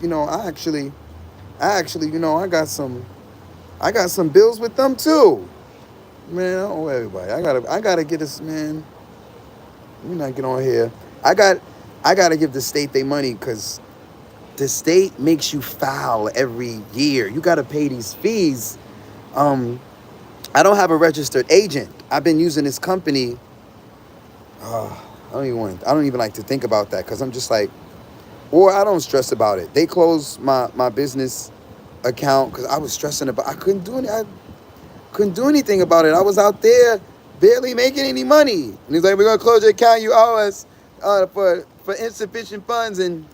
I got some bills with them too. Man, I owe everybody. I gotta get this, man. Let me not get on here. I gotta give the state their money because the state makes you file every year. You gotta pay these fees. I don't have a registered agent. I've been using this company. I don't even like to think about that because I'm just like, or I don't stress about it. They closed my business account because I was stressing about. I couldn't do it. couldn't do anything about it. I was out there barely making any money. And he's like, we're going to close your account. You owe us for insufficient funds. And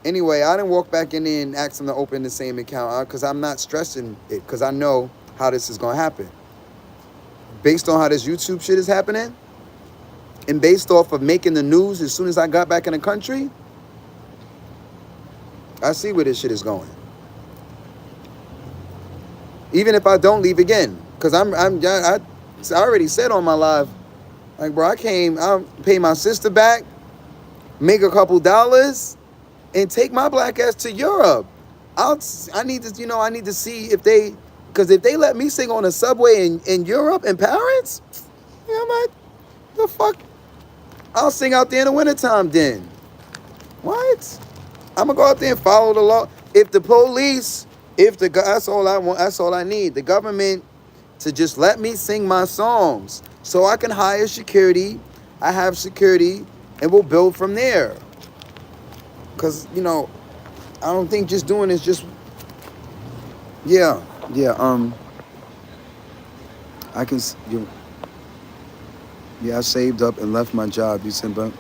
anyway, I didn't walk back in there and ask him to open the same account because I'm not stressing it because I know how this is going to happen. Based on how this YouTube shit is happening and based off of making the news as soon as I got back in the country, I see where this shit is going. Even if I don't leave again, because I already said on my live, like, bro, I'll pay my sister back, make a couple dollars, and take my black ass to Europe. I need to see if because if they let me sing on a subway in Europe and Paris, yeah, I'm like, the fuck? I'll sing out there in the wintertime then. What? I'm gonna go out there and follow the law. If the police, that's all I want, that's all I need. The government to just let me sing my songs so I can hire security. I have security and we'll build from there. Cause I don't think just doing this just, I saved up and left my job. You said, but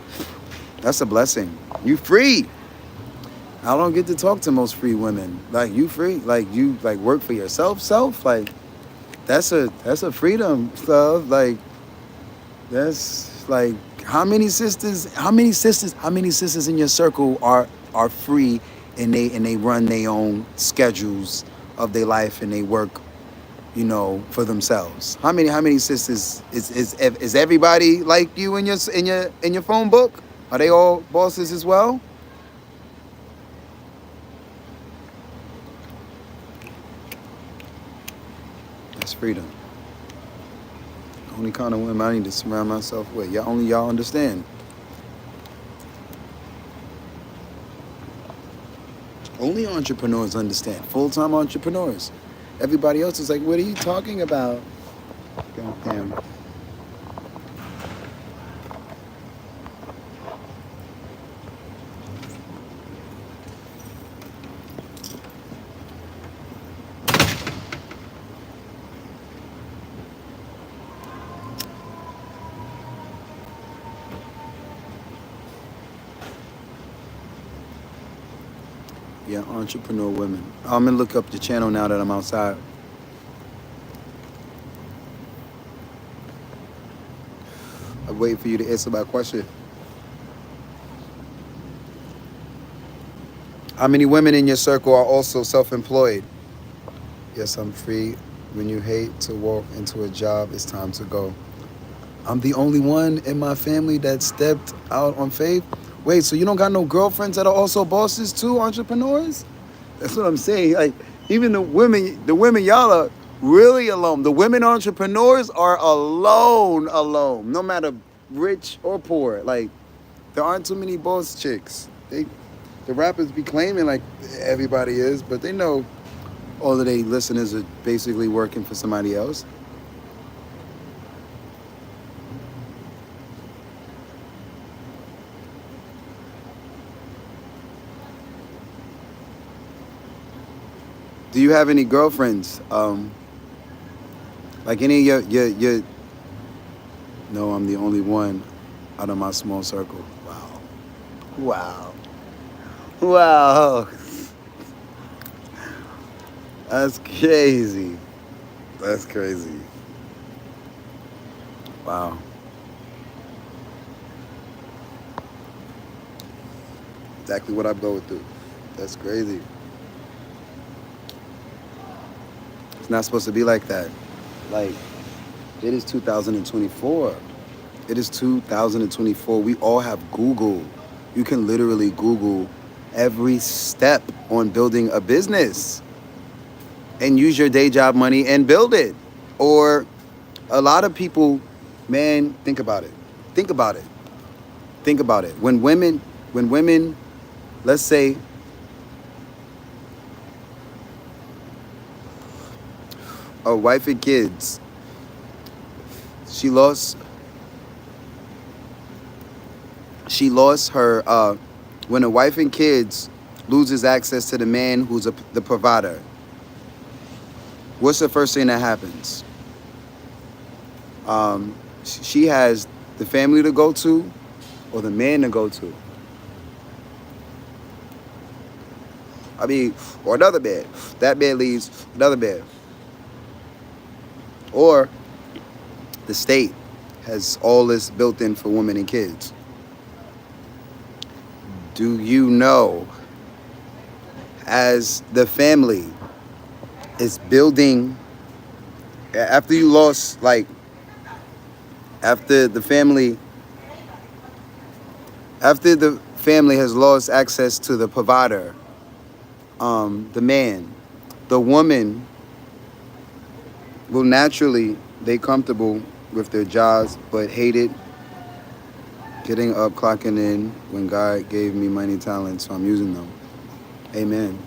that's a blessing. You free. I don't get to talk to most free women. Like, you free. Like, you like work for yourself. Like, that's a freedom stuff. Like, that's like how many sisters in your circle are free and they run their own schedules of their life and they work, for themselves. How many sisters is everybody like you in your phone book? Are they all bosses as well? That's freedom. The only kind of women I need to surround myself with. Y'all understand. Only entrepreneurs understand. Full-time entrepreneurs. Everybody else is like, what are you talking about? God damn. Yeah, entrepreneur women. I'm gonna look up the channel now that I'm outside. I'm waiting for you to answer my question. How many women in your circle are also self-employed? Yes, I'm free. When you hate to walk into a job, it's time to go. I'm the only one in my family that stepped out on faith. Wait, so you don't got no girlfriends that are also bosses too, entrepreneurs? That's what I'm saying. Like, even the women, y'all are really alone. The women entrepreneurs are alone, no matter rich or poor. Like, there aren't too many boss chicks. The rappers be claiming like everybody is, but they know all of their listeners are basically working for somebody else. Do you have any girlfriends? Like any of your No, I'm the only one out of my small circle. Wow. That's crazy. Wow. Exactly what I'm going through. That's crazy. It's not supposed to be like that. Like, it is 2024. It is 2024. We all have Google. You can literally Google every step on building a business and use your day job money and build it. Or a lot of people, man, think about it. When women, let's say, a wife and kids, she lost her, when a wife and kids loses access to the man who's the provider. what's the first thing that happens? She has the family to go to or the man to go to. I mean, or another bed. That bed leaves another bed. Or the state has all this built in for women and kids. Do you know, as the family is building, after you lost, like, after the family has lost access to the provider, the man, the woman will naturally, they comfortable with their jobs, but hated getting up, clocking in when God gave me money, talent, so I'm using them. Amen.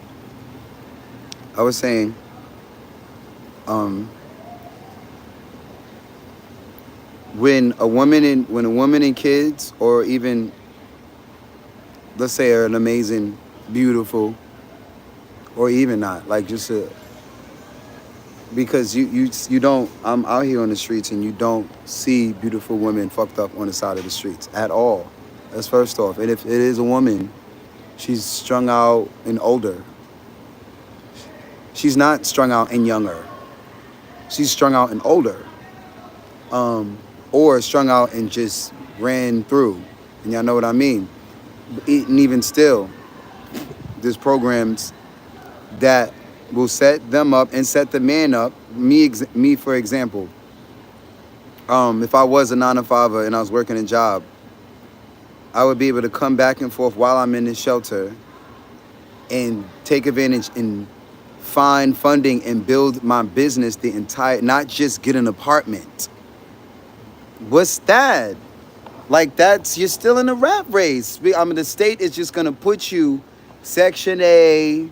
I was saying, when a woman and kids, or even, let's say, are an amazing, beautiful, or even not, like just because you don't, I'm out here on the streets and you don't see beautiful women fucked up on the side of the streets at all. That's first off. And if it is a woman, she's strung out and older. She's not strung out and younger. She's strung out and older. Or strung out and just ran through. And y'all know what I mean. And even still, there's programs that will set them up and set the man up. Me for example, if I was a 9-to-5 and I was working a job, I would be able to come back and forth while I'm in the shelter and take advantage and find funding and build my business the entire, not just get an apartment. What's that? Like, that's, you're still in the rat race. I mean, the state is just gonna put you Section A,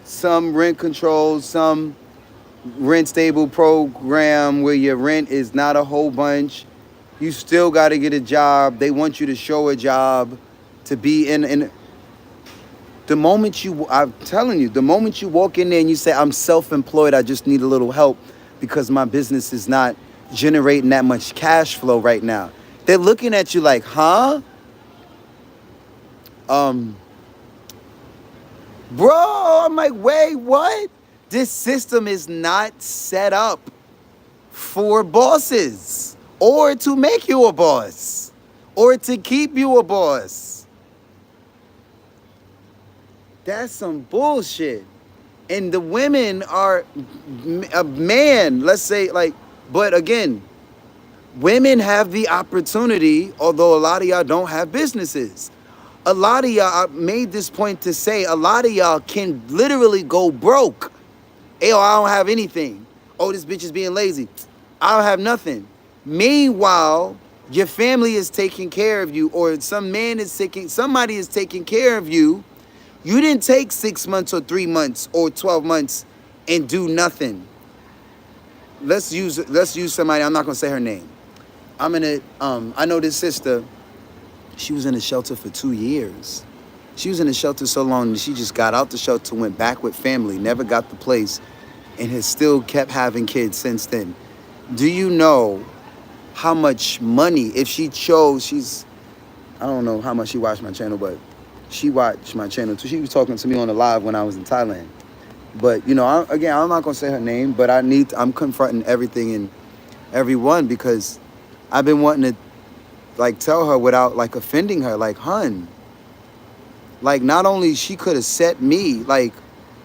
some rent control, some rent stable program where your rent is not a whole bunch. You still got to get a job. They want you to show a job to be in. The moment I'm telling you, the moment you walk in there and you say, I'm self-employed, I just need a little help because my business is not generating that much cash flow right now. They're looking at you like, huh? Bro, I'm like, wait, what? This system is not set up for bosses or to make you a boss or to keep you a boss. That's some bullshit. And the women are a man, let's say, like, but again, women have the opportunity, although a lot of y'all don't have businesses. A lot of y'all, I made this point to say, a lot of y'all can literally go broke. Hey, I don't have anything. Oh, this bitch is being lazy. I don't have nothing. Meanwhile, your family is taking care of you, or somebody is taking care of you. You didn't take 6 months or 3 months or 12 months and do nothing. Let's use somebody, I'm not gonna say her name. I know this sister. She was in the shelter for 2 years. She was in the shelter so long that she just got out the shelter, went back with family, never got the place, and has still kept having kids since then. Do you know how much money, if she chose, I don't know how much she watched my channel, but she watched my channel too. She was talking to me on the live when I was in Thailand. But, you know, I'm not going to say her name, but I'm confronting everything and everyone because I've been wanting to, like, tell her without, like, offending her, like, hun, like, not only she could have set me, like,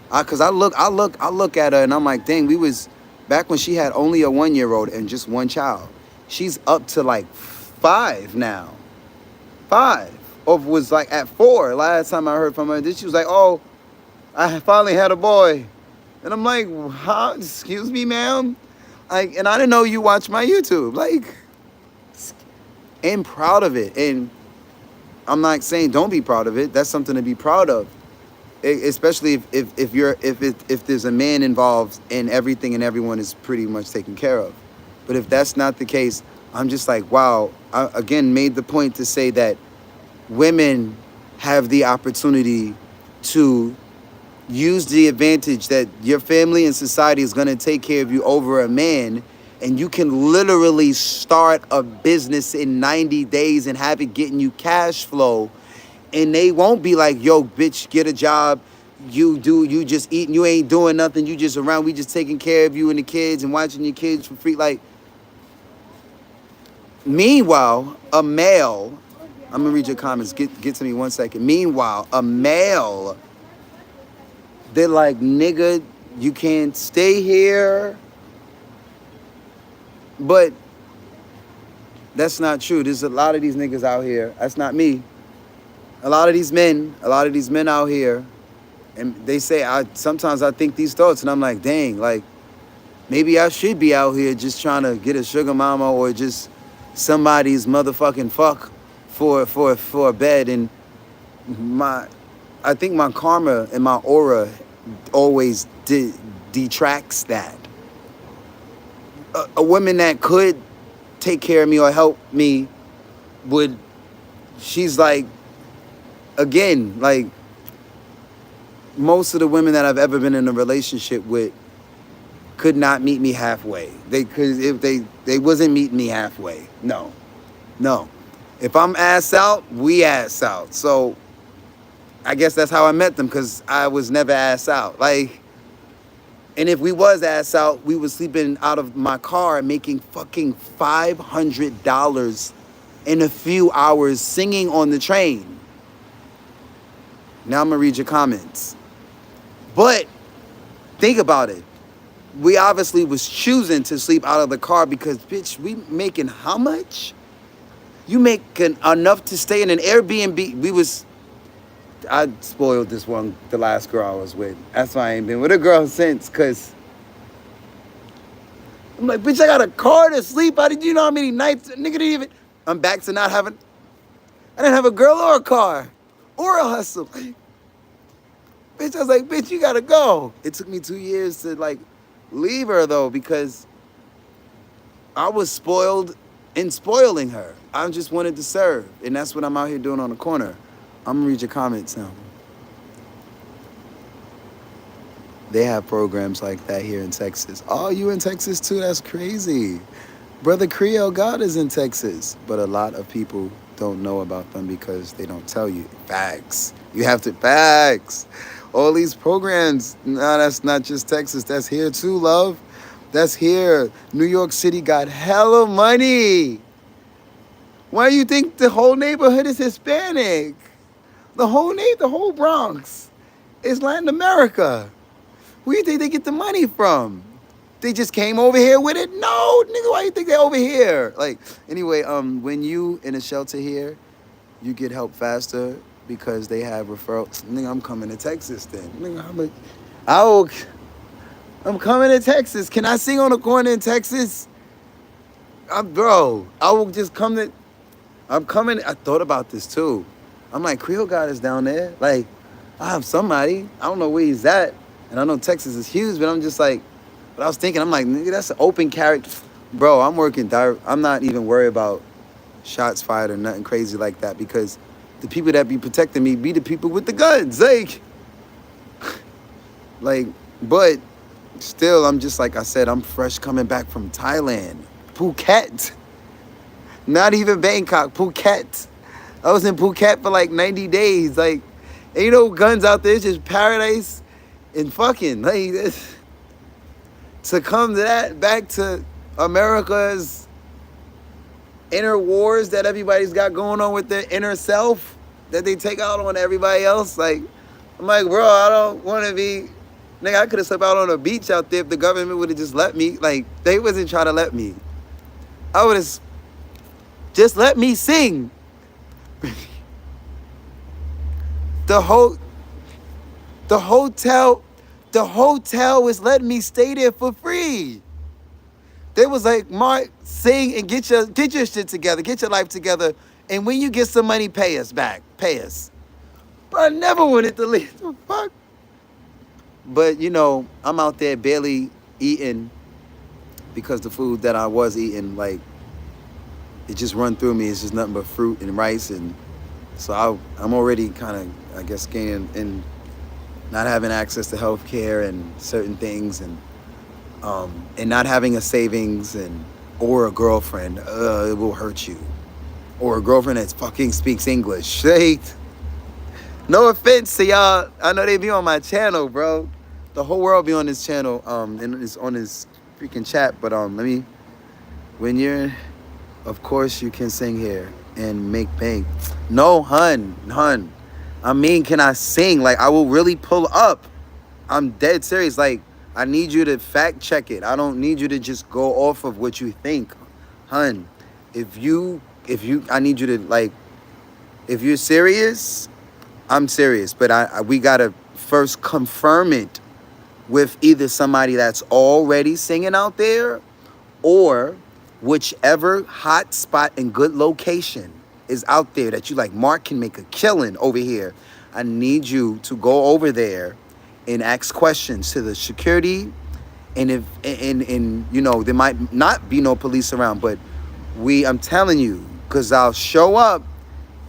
cause I look at her and I'm like, dang, we was back when she had only a 1-year-old and just one child. She's up to like 5 now. 5. Or was like at 4 last time I heard from her. Then she was like, oh, I finally had a boy. And I'm like, huh? Excuse me, ma'am? Like, and I didn't know you watch my YouTube. Like, and proud of it. And I'm not saying don't be proud of it. That's something to be proud of. Especially if there's a man involved and everything and everyone is pretty much taken care of. But if that's not the case, I'm just like, wow. I again made the point to say that women have the opportunity to use the advantage that your family and society is going to take care of you over a man, and you can literally start a business in 90 days and have it getting you cash flow, and they won't be like, yo, bitch, get a job. You just eating, you ain't doing nothing, you just around, we just taking care of you and the kids and watching your kids for free. Like, meanwhile, a male, I'm gonna read your comments, get to me 1 second. Meanwhile, a male, they're like, nigga, you can't stay here. But that's not true. There's a lot of these niggas out here. That's not me. A lot of these men out here, and they say, sometimes I think these thoughts, and I'm like, dang, like, maybe I should be out here just trying to get a sugar mama or just somebody's motherfucking fuck for a bed. And I think my karma and my aura always detracts that. A woman that could take care of me or help me she's like, again, like, most of the women that I've ever been in a relationship with could not meet me halfway. They wasn't meeting me halfway. No. If I'm ass out, we ass out. So I guess that's how I met them, because I was never ass out. Like, and if we was ass out, we was sleeping out of my car making fucking $500 in a few hours singing on the train. Now I'm gonna read your comments. But think about it. We obviously was choosing to sleep out of the car because, bitch, we making how much? You making enough to stay in an Airbnb. I spoiled the last girl I was with. That's why I ain't been with a girl since, because I'm like, bitch, I got a car to sleep. How did you know how many nights? Nigga didn't even, I'm back to not having, I didn't have a girl or a car or a hustle. Bitch, I was like, bitch, you gotta go. It took me 2 years to, like, leave her, though, because I was spoiled in spoiling her. I just wanted to serve, and that's what I'm out here doing on the corner. I'm gonna read your comments now. They have programs like that here in Texas. Oh, you in Texas too? That's crazy. Brother Creole God is in Texas, but a lot of people don't know about them because they don't tell you. Facts. You have to, facts. All these programs, no, that's not just Texas. That's here too, love. That's here. New York City got hella money. Why do you think the whole neighborhood is Hispanic? The whole Bronx is Latin America. Where do you think they get the money from? They just came over here with it? No, nigga, why you think they over here? Like, anyway, when you in a shelter here, you get help faster because they have referrals. Nigga, I'm coming to Texas then. Nigga, I'm coming to Texas. Can I sing on the corner in Texas? I will just come to, I'm coming. I thought about this too. I'm like, Creole God is down there. Like, I have somebody. I don't know where he's at. And I know Texas is huge, but I'm just like, but I was thinking, I'm like, nigga, that's an open character. Bro, I'm working direct. I'm not even worried about shots fired or nothing crazy like that, because the people that be protecting me be the people with the guns. Like, but still, I'm just, like I said, I'm fresh coming back from Thailand. Phuket. Not even Bangkok, Phuket. I was in Phuket for like 90 days. Like, ain't no guns out there. It's just paradise and fucking. Like, to come to that, back to America's inner wars that everybody's got going on with their inner self that they take out on everybody else. Like, I'm like, bro, I don't want to be, nigga, I could have slept out on a beach out there if the government would have just let me. Like, they wasn't trying to let me. I would have just let me sing. The hotel was letting me stay there for free. They was like, Mark, sing and get your shit together, get your life together, and when you get some money, pay us back, pay us. But I never wanted to leave. The fuck. But you know, I'm out there barely eating because the food that I was eating, like, it just run through me. It's just nothing but fruit and rice, and so I'm already kind of, I guess, gaining in not having access to health care and certain things, and not having a savings and or a girlfriend, it will hurt you. Or a girlfriend that fucking speaks English. Like, no offense to y'all. I know they be on my channel, bro. The whole world be on this channel, and it's on this freaking chat. But when you're, of course you can sing here and make bank. No, hun. I mean, can I sing? Like, I will really pull up. I'm dead serious. Like, I need you to fact check it. I don't need you to just go off of what you think, hun. I need you to, like, if you're serious, I'm serious. But we gotta first confirm it with either somebody that's already singing out there, or whichever hot spot and good location is out there that you like. Mark can make a killing over here. I need you to go over there and ask questions to the security, and if you know, there might not be no police around, but I'm telling you, because I'll show up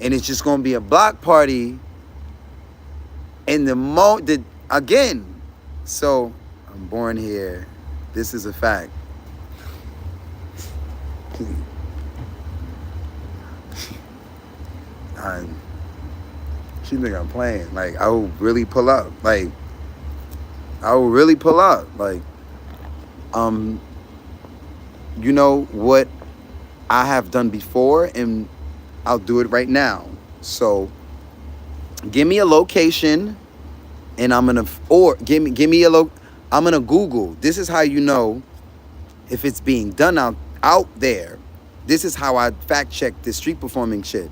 and it's just gonna be a block party, and again, so I'm born here. This is a fact. She think I'm playing. Like, I will really pull up. Like, you know what I have done before, and I'll do it right now. So give me a location, and I'm gonna Google. This is how you know if it's being done out there. This is how I fact check this street performing shit.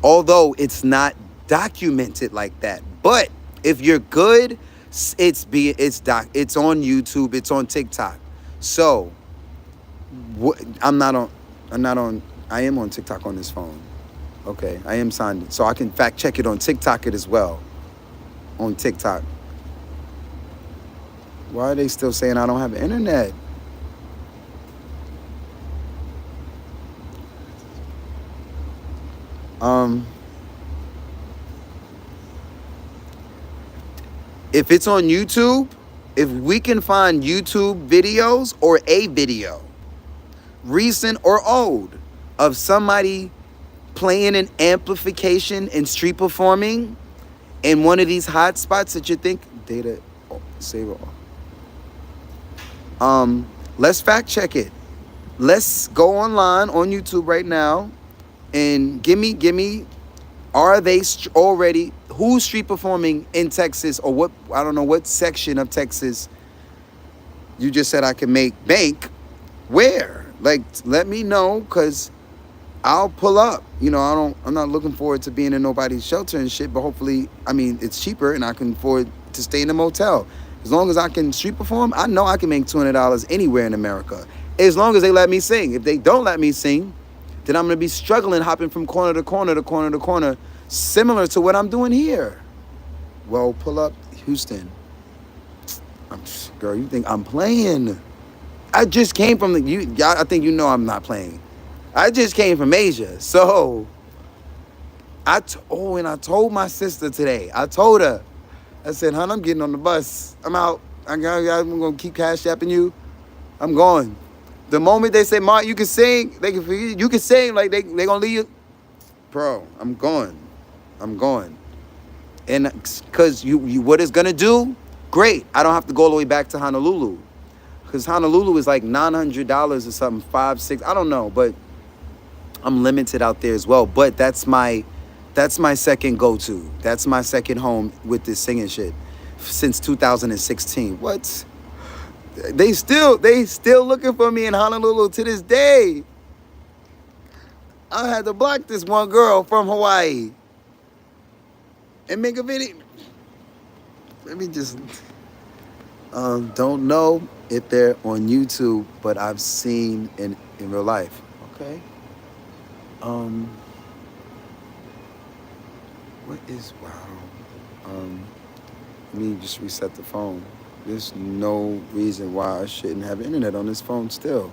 Although it's not documented like that, but if you're good, it's on YouTube, it's on TikTok. So I am on TikTok on this phone. Okay, I am signed, so I can fact check it on TikTok as well. On TikTok. Why are they still saying I don't have internet? If it's on YouTube, if we can find YouTube videos or a video, recent or old, of somebody playing an amplification and street performing in one of these hot spots that you think, data saver. Let's fact check it. Let's go online on YouTube right now and give me, are they already, who's street performing in Texas, or what, I don't know what section of Texas you just said I can make bank. Where? Like, let me know, because I'll pull up. You know, I'm not looking forward to being in nobody's shelter and shit, but hopefully, I mean, it's cheaper and I can afford to stay in a motel. As long as I can street perform, I know I can make $200 anywhere in America. As long as they let me sing. If they don't let me sing, then I'm going to be struggling, hopping from corner to corner to corner to corner, similar to what I'm doing here. Well, pull up Houston. Girl, you think I'm playing? I just came from I think you know I'm not playing. I just came from Asia. So, and I told my sister today. I told her. I said, hon, I'm getting on the bus. I'm out. I'm going to keep cash apping you. I'm going. The moment they say, Mark, you can sing, you can sing, like they going to leave you. Bro, I'm going. And because you what it's going to do, great. I don't have to go all the way back to Honolulu. Because Honolulu is like $900 or something, $500, $600, I don't know. But I'm limited out there as well. But that's my second go-to. That's my second home with this singing shit since 2016. What? They still looking for me in Honolulu to this day. I had to block this one girl from Hawaii and make a video. Let me just don't know if they're on YouTube, but I've seen in real life. Okay. What is wow? Let me just reset the phone. There's no reason why I shouldn't have internet on this phone still.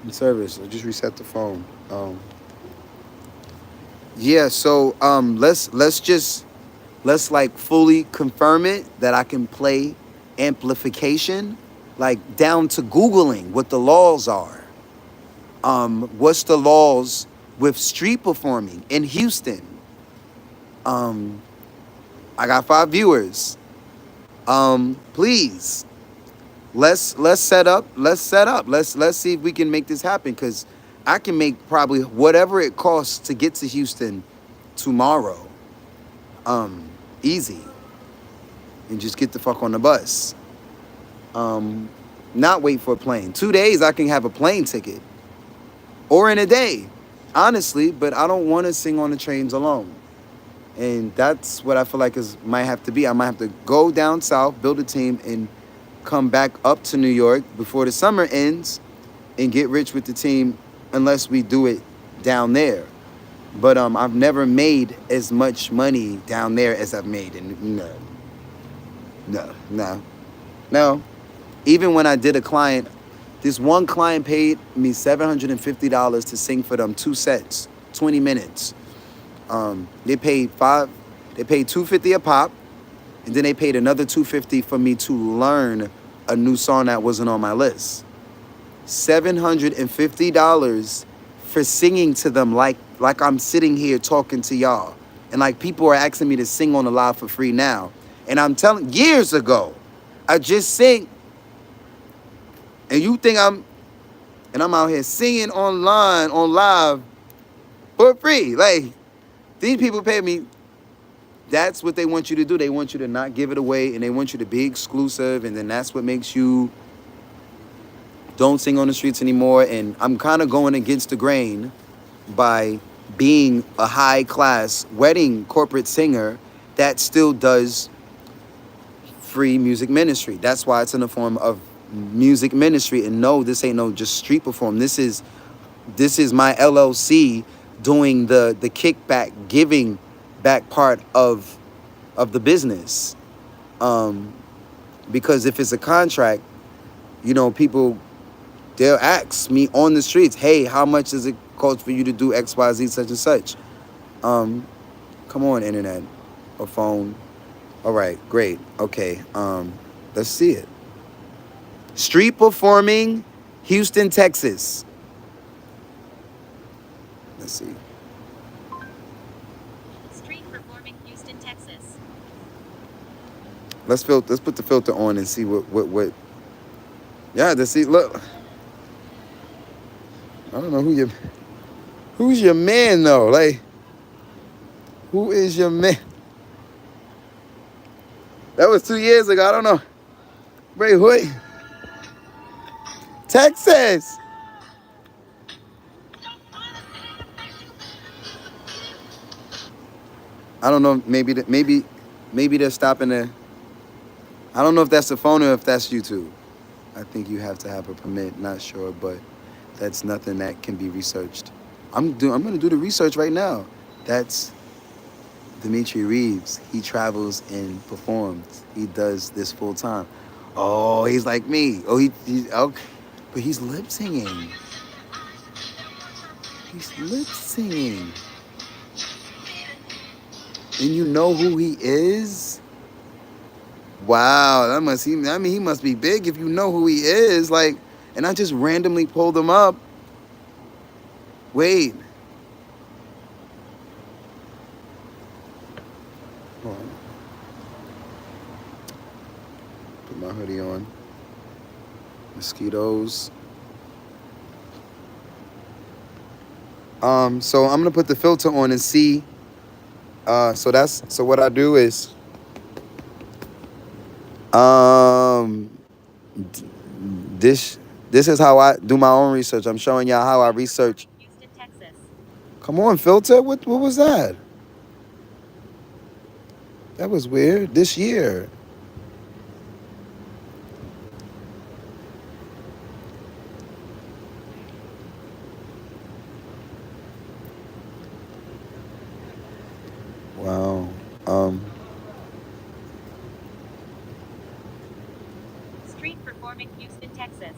In service, I just reset the phone. Yeah, so let's just let's like fully confirm it that I can play amplification, like down to Googling what the laws are. What's the laws with street performing in Houston? I got 5 viewers. Please, let's set up. Let's see if we can make this happen, because I can make probably whatever it costs to get to Houston tomorrow. Easy. And just get the fuck on the bus. Not wait for a plane. 2 days I can have a plane ticket. Or in a day, honestly, but I don't want to sing on the trains alone. And that's what I feel like might have to be. I might have to go down south, build a team, and come back up to New York before the summer ends and get rich with the team, unless we do it down there. But I've never made as much money down there as I've made in no. Even when I did a client, this one client paid me $750 to sing for them 2 sets, 20 minutes. They paid $250 a pop, and then they paid another $250 for me to learn a new song that wasn't on my list. $750 for singing to them like I'm sitting here talking to y'all. And like people are asking me to sing on the live for free now. And I'm telling, years ago, I just sing. And you think I'm out here singing on live for free. Like, these people pay me. That's what they want you to do. They want you to not give it away, and they want you to be exclusive, and then that's what makes you don't sing on the streets anymore. And I'm kind of going against the grain by being a high-class wedding corporate singer that still does free music ministry. That's why it's in the form of music ministry. And no, this ain't no just street perform. This is my LLC doing the kickback, giving back part of the business. Because if it's a contract, people, they'll ask me on the streets, hey, how much does it cost for you to do XYZ such and such? Come on, internet or phone. All right, great. Okay, let's see it. Street performing, Houston, Texas. Let's see. Street performing, Houston, Texas. Let's put the filter on and see what. Yeah, to see. Look, I don't know who's your man though. Like, who is your man? That was 2 years ago. I don't know. Wait. Texas. I don't know. Maybe they're stopping there. I don't know if that's the phone or if that's YouTube. I think you have to have a permit. Not sure, but that's nothing that can be researched. I'm gonna do the research right now. That's Dimitri Reeves. He travels and performs. He does this full time. Oh, he's like me. Oh, he's okay. But he's lip singing. And you know who he is? Wow, he must be big if you know who he is. Like, and I just randomly pulled him up. Wait. Hold on. Put my hoodie on. Mosquitoes. So I'm gonna put the filter on and see. So what I do is, this is how I do my own research. I'm showing y'all how I research. Houston, Texas. Come on, filter. What was that? That was weird. This year. Wow. Street performing, Houston, Texas.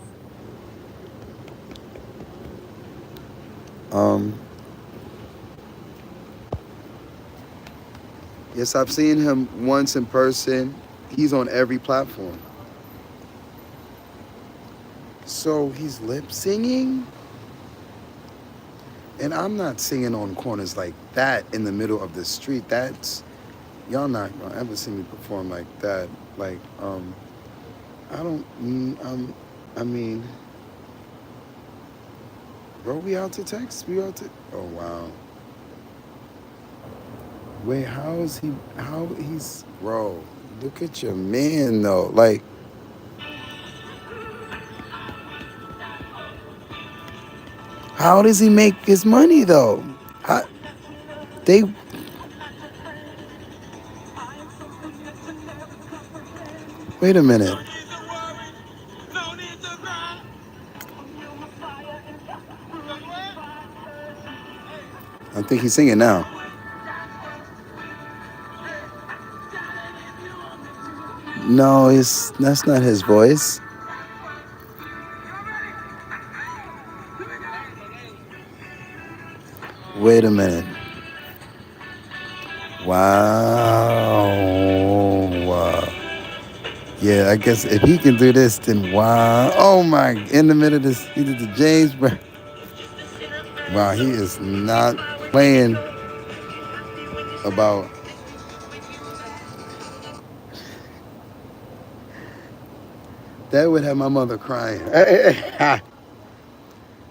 Yes, I've seen him once in person. He's on every platform. So he's lip singing? And I'm not singing on corners like that in the middle of the street. That's, y'all not gonna ever see me perform like that. Like, I don't, I mean, bro, we out to text? We out to, oh wow. Wait, how he's, bro, look at your man though. Like, how does he make his money though? How, they, wait a minute. I think he's singing now. No, that's not his voice. Wait a minute. Wow. Wow. Yeah, I guess if he can do this, then wow. Oh my, in the middle of this, he did the James Brown. Wow, he is not playing about. That would have my mother crying.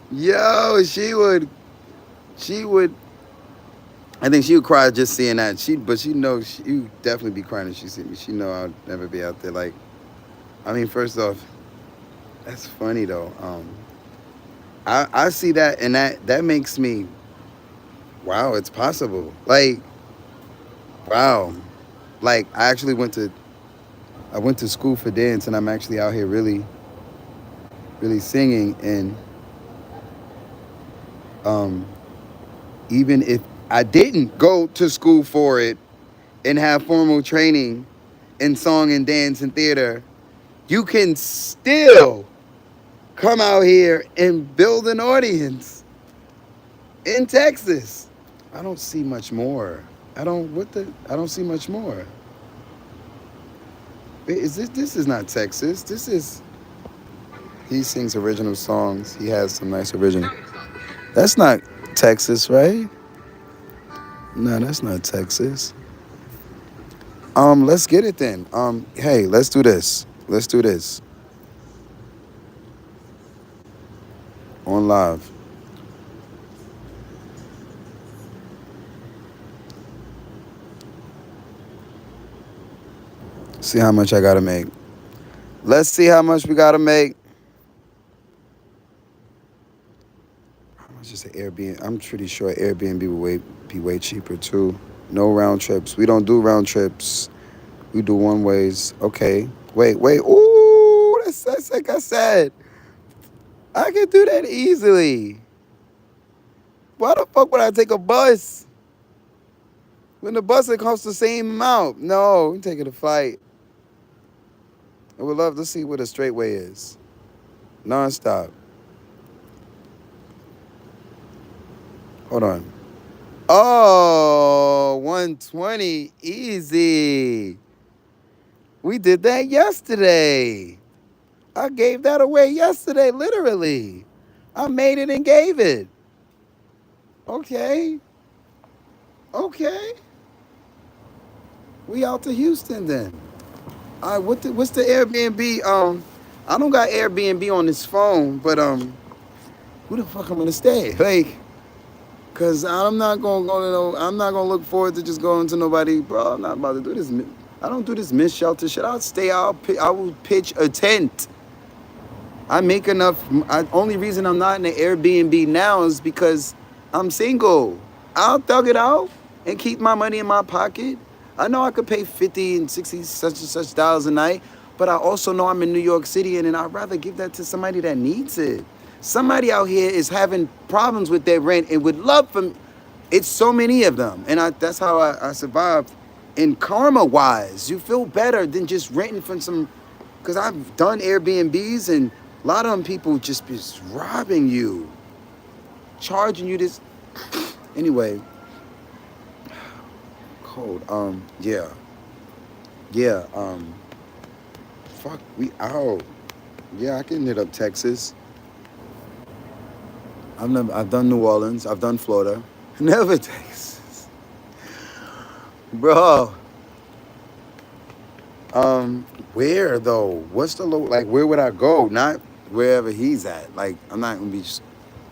Yo, she would, I think she would cry just seeing that. But she knows she would definitely be crying if she see me. She know I'd never be out there. Like, I mean, first off, that's funny though. I see that, and that makes me, wow, it's possible. Like, wow, like I went to school for dance, and I'm actually out here really, really singing, and even if I didn't go to school for it and have formal training in song and dance and theater, you can still come out here and build an audience in Texas. I don't see much more. I don't see much more. This is not Texas. He sings original songs. He has some nice original. That's not Texas, right? No, that's not Texas. Let's get it then. Hey, let's do this. Let's do this. On live. See how much I gotta make. Let's see how much we gotta make. How much is an Airbnb? I'm pretty sure Airbnb will be way cheaper too. No round trips. We don't do round trips. We do one ways. Okay. Wait. Ooh, that's like I said. I can do that easily. Why the fuck would I take a bus? When the bus it costs the same amount. No, I'm taking a flight. I would love to see what a straight way is. Non-stop. Hold on. Oh, 120. Easy. We did that yesterday. I gave that away yesterday, literally. I made it and gave it. Okay. We out to Houston then. All right, what's the Airbnb? I don't got Airbnb on this phone, but who the fuck I'm gonna stay? Like, cause I'm not gonna go to no. I'm not gonna look forward to just going to nobody, bro. I'm not about to do this. I don't do this miss shelter shit. I'll stay out. I will pitch a tent. I make enough. Only reason I'm not in the Airbnb now is because I'm single. I'll thug it out and keep my money in my pocket. I know I could pay 50 and 60 such and such dollars a night, but I also know I'm in New York City, and I'd rather give that to somebody that needs it. Somebody out here is having problems with their rent and would love for me. It's so many of them, and that's how I survived. And karma-wise, you feel better than just renting from some, because I've done Airbnbs, and a lot of them people just be robbing you, charging you this. Anyway, code. Yeah. Yeah. Fuck, we out. Yeah, I can hit up Texas. I've done New Orleans. I've done Florida. Never Texas. Bro. Where though? What's the low? Like, where would I go? Not wherever he's at. Like, I'm not gonna be just,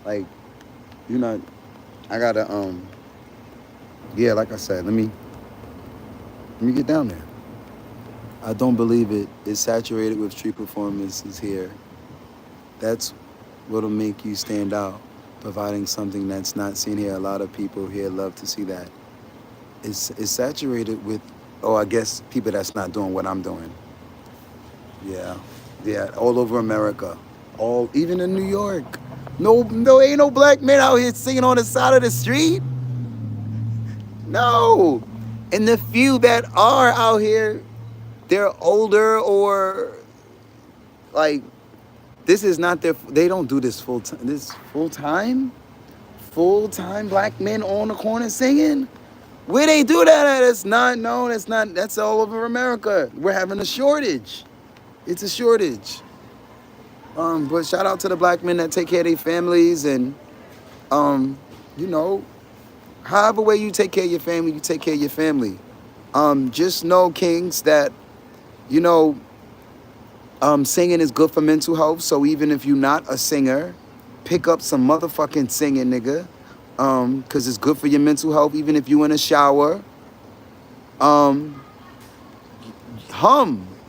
like, you know. I gotta Yeah, like I said, let me get down there. I don't believe it. It's saturated with street performances here. That's what'll make you stand out. Providing something that's not seen here. A lot of people here love to see that. It's saturated with, I guess people that's not doing what I'm doing. Yeah, all over America, even in New York. No, ain't no black men out here singing on the side of the street. No, and the few that are out here, they're older or like this is not their. They don't do this full time. This full time black men on the corner singing. Where they do that at? It's not known. It's not. That's all over America. We're having a shortage. It's a shortage. But shout out to the black men that take care of their families and, you know, however way you take care of your family, you take care of your family. Just know, Kings, that, you know, singing is good for mental health. So even if you're not a singer, pick up some motherfucking singing, nigga. Cause it's good for your mental health. Even if you in a shower, hum.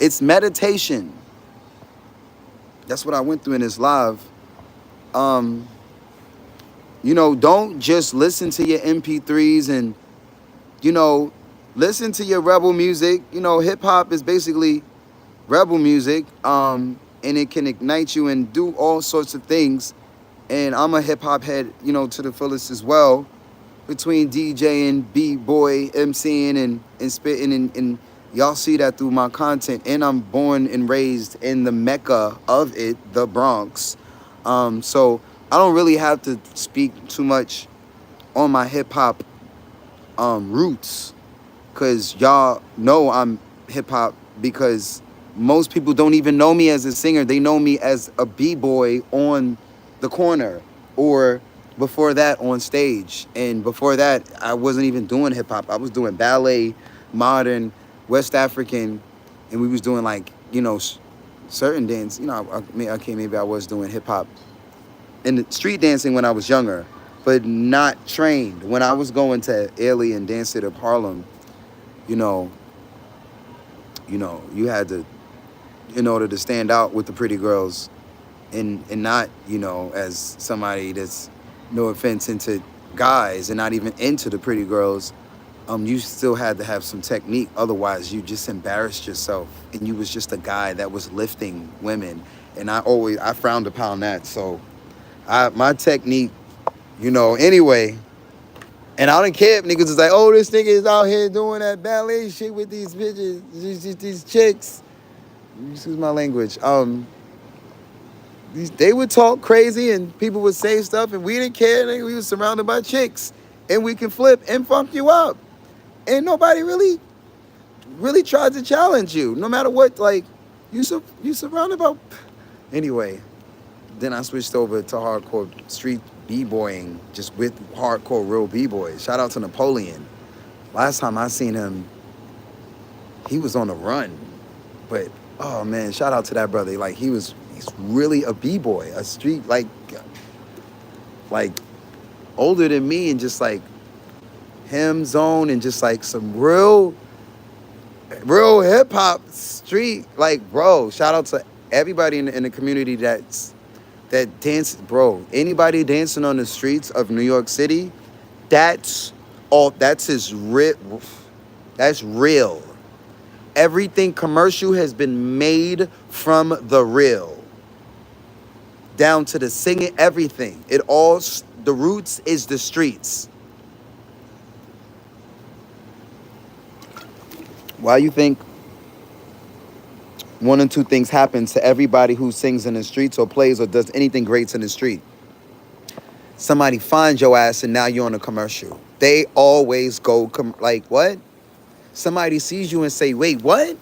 It's meditation. That's what I went through in this live. You know, don't just listen to your MP3s and, you know, listen to your rebel music. You know, hip hop is basically rebel music. And it can ignite you and do all sorts of things. And I'm a hip hop head, you know, to the fullest as well. Between DJing, B-boy, MCing, and spitting, and y'all see that through my content. And I'm born and raised in the mecca of it, the Bronx. So I don't really have to speak too much on my hip hop roots, because y'all know I'm hip hop, because most people don't even know me as a singer. They know me as a B-boy on the corner, or before that on stage. And before that, I wasn't even doing hip hop. I was doing ballet, modern, West African, and we was doing, like, you know, certain dance. You know, maybe I was doing hip hop and street dancing when I was younger, but not trained. When I was going to Alien Dance It of Harlem, you know, you had to, in order to stand out with the pretty girls, and not, you know, as somebody that's, no offense, into guys and not even into the pretty girls, you still had to have some technique. Otherwise, you just embarrassed yourself, and you was just a guy that was lifting women. And I frowned upon that. So my technique, you know, anyway. And I don't care if niggas is like, oh, this nigga is out here doing that ballet shit with these bitches, these chicks. Excuse my language. They would talk crazy and people would say stuff, and we didn't care. Nigga. We was surrounded by chicks, and we can flip and funk you up. And nobody really tried to challenge you, no matter what. Like, you surrounded by. Anyway, then I switched over to hardcore street b-boying, just with hardcore real b-boys. Shout out to Napoleon. Last time I seen him, he was on the run. But, oh man, shout out to that brother. Like, he's really a b-boy, a street, like older than me, and just like him zone, and just like some real hip hop street. Like, bro, shout out to everybody in the community that dance, bro. Anybody dancing on the streets of New York City, that's real. Everything commercial has been made from the real. Down to the singing, everything. The roots is the streets. Why you think one or two things happen to everybody who sings in the streets or plays or does anything great in the street? Somebody finds your ass and now you're on a commercial. They always go like, what? somebody sees you and say, wait, what?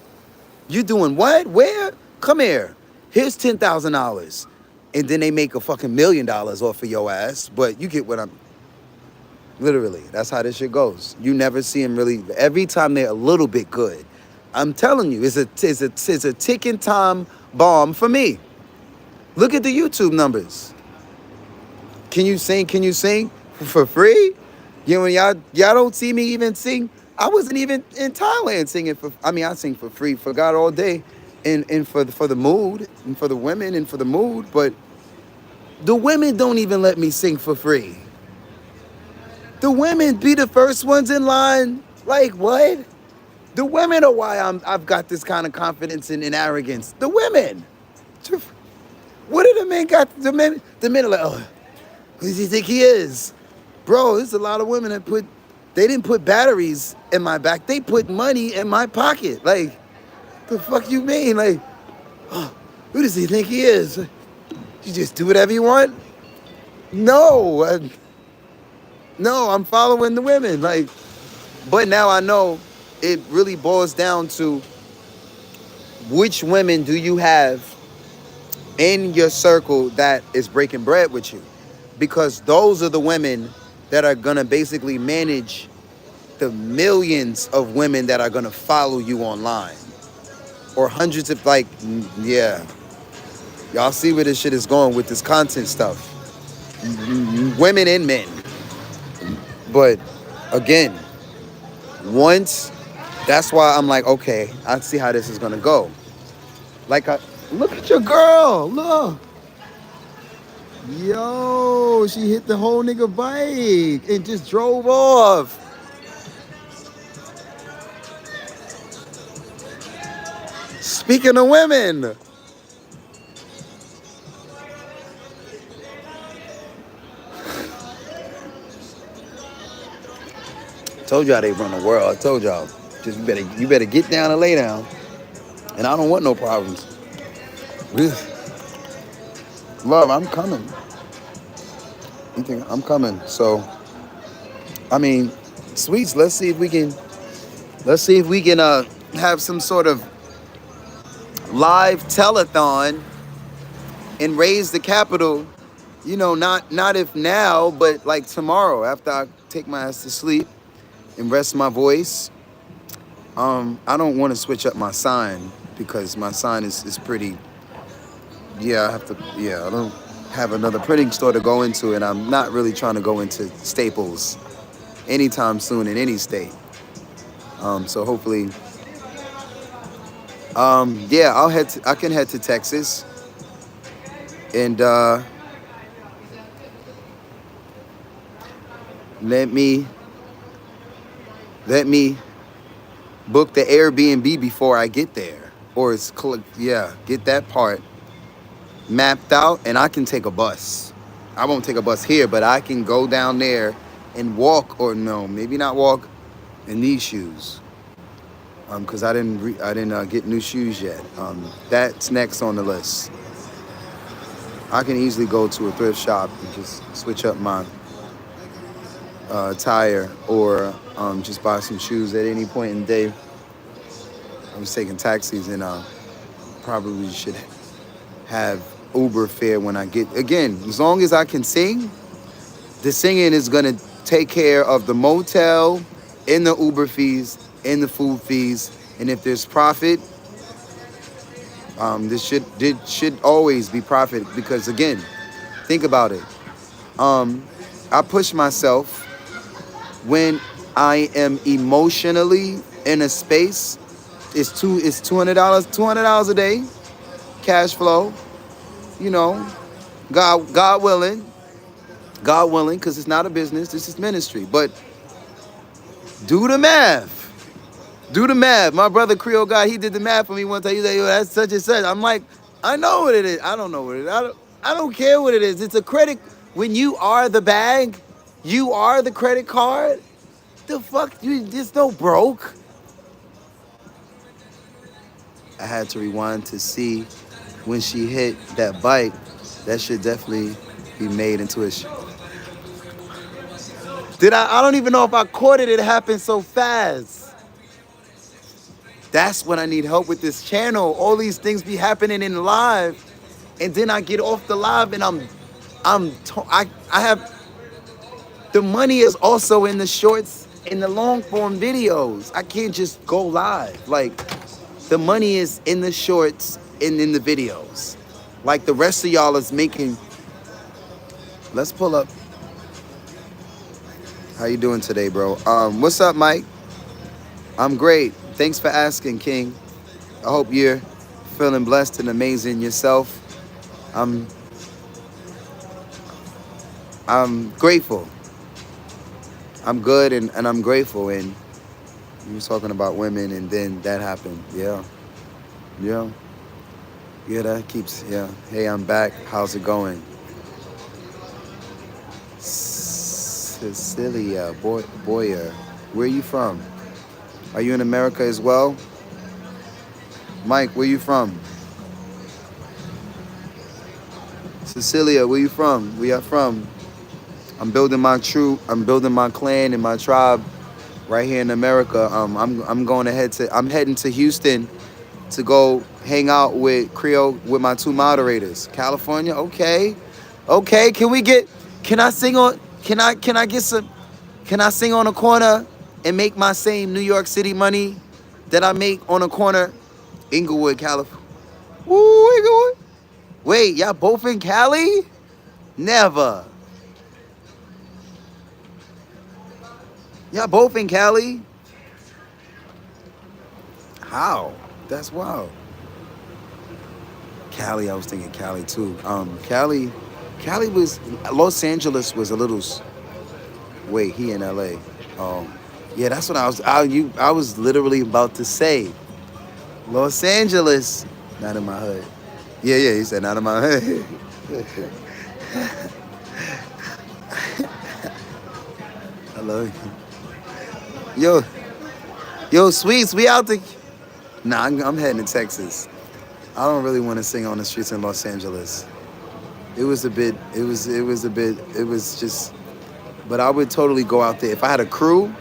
You doing what? Where? Come here. Here's $10,000. And then they make a fucking $1 million off of your ass. But you get what I'm... Literally, that's how this shit goes. You never see them really... Every time they're a little bit good. I'm telling you, it's a ticking time bomb for me. Look at the YouTube numbers. Can you sing? Can you sing for free? You know, y'all don't see me even sing. I wasn't even in Thailand singing for... I mean, I sing for free for God all day. And for the mood, and for the women, and for the mood. But the women don't even let me sing for free. The women be the first ones in line. Like, what? The women are why I've got this kind of confidence and arrogance. The women. What do the men got? The men are like, oh, who does he think he is? Bro, there's a lot of women that they didn't put batteries in my back. They put money in my pocket. Like, the fuck you mean? Like, oh, who does he think he is? You just do whatever you want? No, I'm following the women. Like, but now I know it really boils down to which women do you have in your circle that is breaking bread with you? Because those are the women that are gonna basically manage the millions of women that are gonna follow you online. Or hundreds of, like, yeah. Y'all see where this shit is going with this content stuff. Women and men. But again, that's why I'm like, okay, I see how this is gonna go. Like, look at your girl, look. Yo, she hit the whole nigga bike and just drove off. Speaking of women. Told y'all they run the world. I told y'all. Just you better get down and lay down. And I don't want no problems. Love, I'm coming. You think I'm coming? So, I mean, sweets. Let's see if we can have some sort of live telethon and raise the capital. You know, not if now, but like tomorrow after I take my ass to sleep and rest my voice. I don't want to switch up my sign because my sign is pretty. Yeah, I don't have another printing store to go into, and I'm not really trying to go into Staples anytime soon in any state. So hopefully, yeah, I can head to Texas, and let me book the Airbnb before I get there, or get that part mapped out, and I can take a bus. I won't take a bus here, but I can go down there and walk, or no, maybe not walk in these shoes, because I didn't get new shoes yet. That's next on the list. I can easily go to a thrift shop and just switch up my tire, or just buy some shoes at any point in the day. I was taking taxis, and probably should have Uber fare when I get, again, as long as I can sing, the singing is gonna take care of the motel and the Uber fees and the food fees. And if there's profit, this should always be profit, because again, think about it. I push myself when I am emotionally in a space. It's $200 a day, cash flow. You know, God willing, because it's not a business, this is ministry. But do the math. My brother Creole guy, he did the math for me one time. He's like, yo, that's such and such. I'm like, I know what it is. I don't know what it is. I don't care what it is. It's a credit. When you are the bag, you are the credit card. The fuck, you just no broke. I had to rewind to see when she hit that bike. That should definitely be made into a I don't even know if I caught it. It happened so fast. That's when I need help with this channel. All these things be happening in live, and then I get off the live, and I have the money is also in the shorts, in the long form videos. I can't just go live. Like the money is in the shorts and in the videos. Like the rest of y'all is making. Let's pull up. How you doing today, bro? What's up, Mike? I'm great. Thanks for asking, King. I hope you're feeling blessed and amazing yourself. I'm grateful. I'm good and I'm grateful. And you were talking about women, and then that happened. Yeah. That keeps. Yeah. Hey, I'm back. How's it going? Cecilia Boyer, where are you from? Are you in America as well? Mike, where you from? Cecilia, where you from? Where you from? I'm building my clan and my tribe right here in America. I'm heading to Houston to go hang out with Creole with my 2 moderators. California, okay. Can I sing on a corner and make my same New York City money that I make on a corner? Inglewood, California. Woo, Inglewood. Wait, y'all both in Cali? Never. Y'all both in Cali? How? That's wild. Cali, I was thinking Cali too. Cali was, Los Angeles was a little, wait, he in LA. Yeah, that's what I was literally about to say. Los Angeles, not in my hood. Yeah, he said not in my hood. I love you. Yo, Sweets, we out the. Nah, I'm heading to Texas. I don't really want to sing on the streets in Los Angeles. It was just, but I would totally go out there. If I had a crew,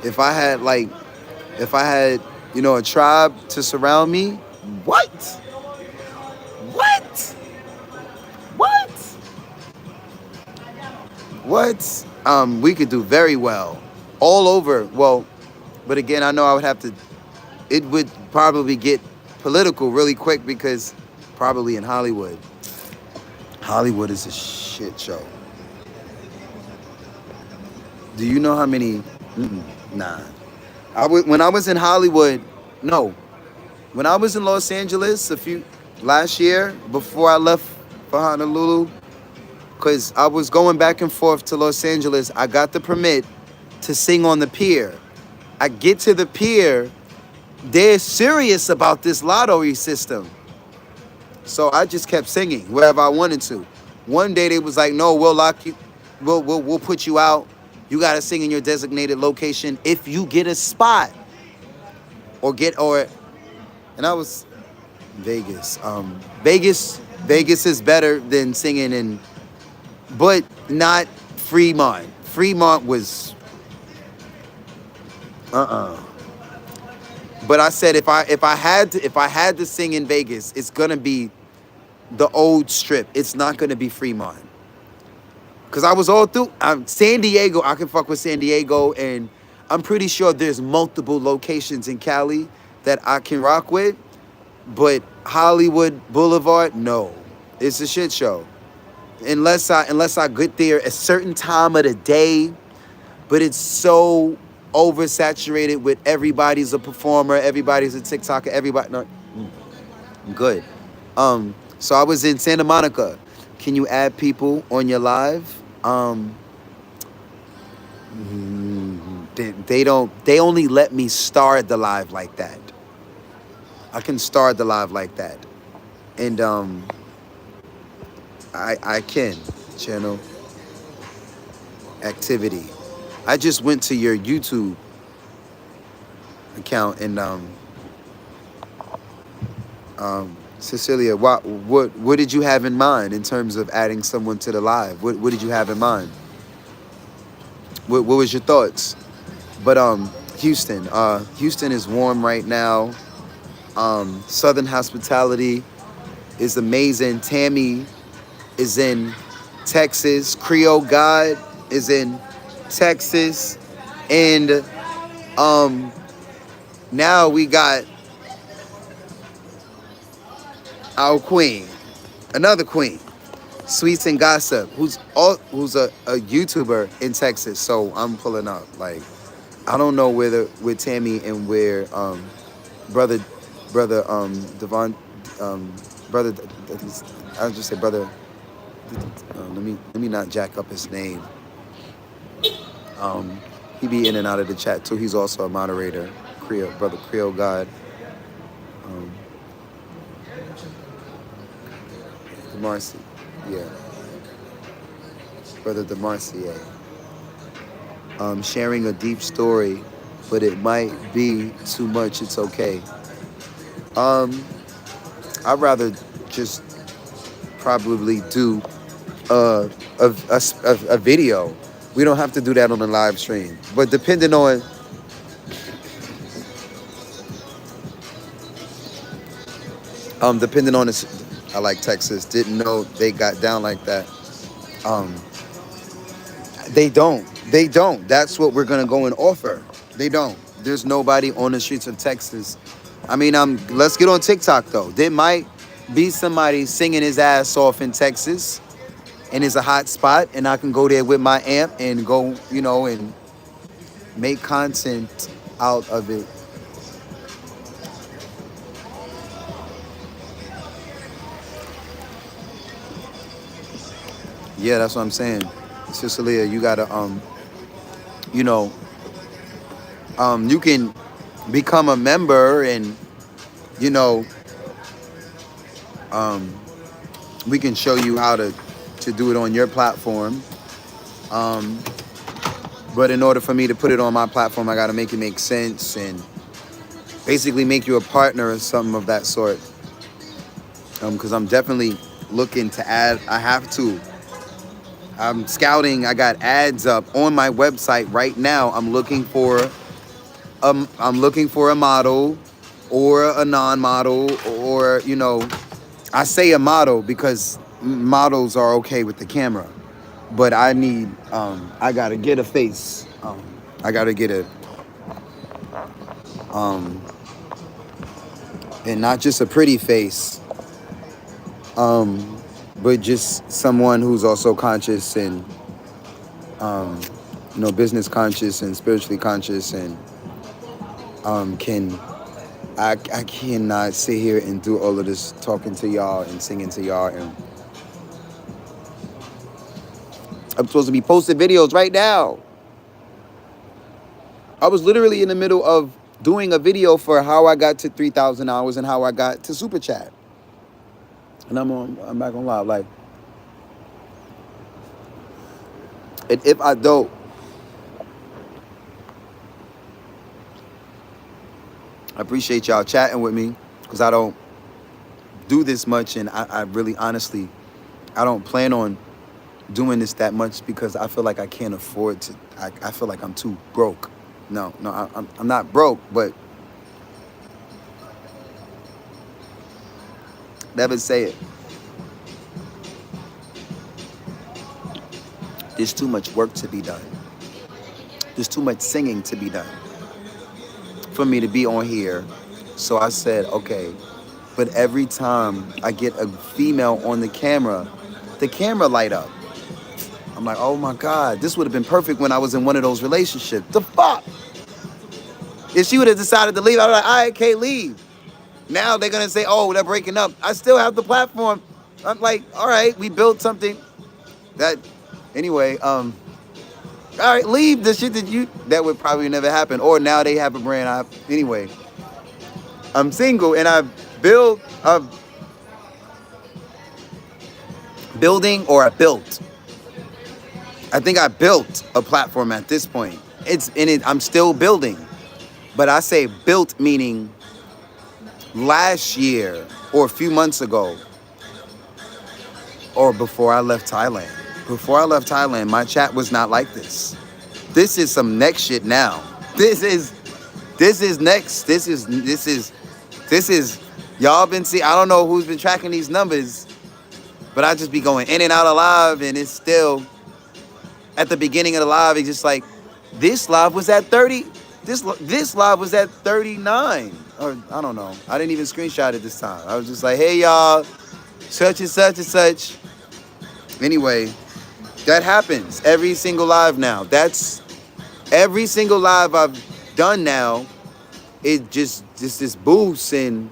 if I had, a tribe to surround me, what? We could do very well. All over, well, but again, I know I would have to, it would probably get political really quick because probably in Hollywood. Hollywood is a shit show. Do you know how many? Nah. When I was in Hollywood, no. When I was in Los Angeles last year, before I left for Honolulu, because I was going back and forth to Los Angeles, I got the permit to sing on the pier. I get to the pier, they're serious about this lottery system. So I just kept singing wherever I wanted to. One day they was like, no, we'll lock you, we'll put you out. You gotta sing in your designated location if you get a spot. And I was Vegas. Vegas is better than singing but not Fremont. Fremont was But I said if I had to sing in Vegas, it's gonna be the old strip. It's not gonna be Fremont. Cause I was all through San Diego. I can fuck with San Diego, and I'm pretty sure there's multiple locations in Cali that I can rock with. But Hollywood Boulevard, no, it's a shit show. Unless I get there a certain time of the day, but it's so oversaturated with everybody's a performer, everybody's a TikToker, everybody. No, good. So I was in Santa Monica. Can you add people on your live? They only let me start the live like that. I can start the live like that. And I can channel activity. I just went to your YouTube account and Cecilia, what did you have in mind in terms of adding someone to the live? What did you have in mind? What was your thoughts? But Houston. Houston is warm right now. Southern hospitality is amazing. Tammy is in Texas. Creole God is in Texas. And now we got our queen, another queen, Sweets and Gossip, who's a YouTuber in Texas. So I'm pulling up. Like, I don't know whether with Tammy and where brother Devon brother, I'll just say brother. Let me not jack up his name. He be in and out of the chat too. He's also a moderator. Brother Creole God. DeMarcy, yeah. Brother DeMarcy, sharing a deep story, but it might be too much. It's okay. I'd rather just probably do a video. We don't have to do that on a live stream, but depending on this, I like Texas. Didn't know they got down like that. They don't. That's what we're gonna go and offer. They don't. There's nobody on the streets of Texas. I mean, let's get on TikTok though. There might be somebody singing his ass off in Texas, and it's a hot spot, and I can go there with my amp and go, and make content out of it. Yeah, that's what I'm saying. Cecilia, you gotta, you can become a member and, we can show you how to do it on your platform. But in order for me to put it on my platform, I gotta make it make sense and basically make you a partner or something of that sort. Because I'm definitely looking to add, I'm scouting. I got ads up on my website right now. I'm looking for a model or a non-model, or I say a model because models are okay with the camera, but I need I gotta get a face. I gotta get a and not just a pretty face. But just someone who's also conscious and, business conscious and spiritually conscious and I cannot sit here and do all of this talking to y'all and singing to y'all. And I'm supposed to be posting videos right now. I was literally in the middle of doing a video for how I got to 3,000 hours and how I got to Super Chat. And I'm back on live. Like, and if I don't, I appreciate y'all chatting with me because I don't do this much, and I really honestly, I don't plan on doing this that much because I feel like I can't afford to. I feel like I'm too broke. No, I'm not broke, but never say it. There's too much work to be done. There's too much singing to be done for me to be on here. So I said, okay, but every time I get a female on the camera light up. I'm like, oh my God, this would have been perfect when I was in one of those relationships. The fuck? If she would have decided to leave, I was like, I can't leave. Now they're going to say, oh, they're breaking up. I still have the platform. I'm like, all right, we built something that, anyway, all right, leave the shit that would probably never happen. Or now they have a brand. Anyway, I'm single and I built. I think I built a platform at this point. I'm still building. But I say built meaning last year or a few months ago or before I left Thailand. Before I left Thailand, my chat was not like this. This is some next shit now. This is This is next. This is y'all been see. I don't know who's been tracking these numbers, but I just be going in and out of live, and it's still at the beginning of the live. It's just like this live was at 30. This live was at 39, or I don't know. I didn't even screenshot it this time. I was just like, hey y'all, such and such and such. Anyway, that happens every single live now. That's every single live I've done now. It just this boost, and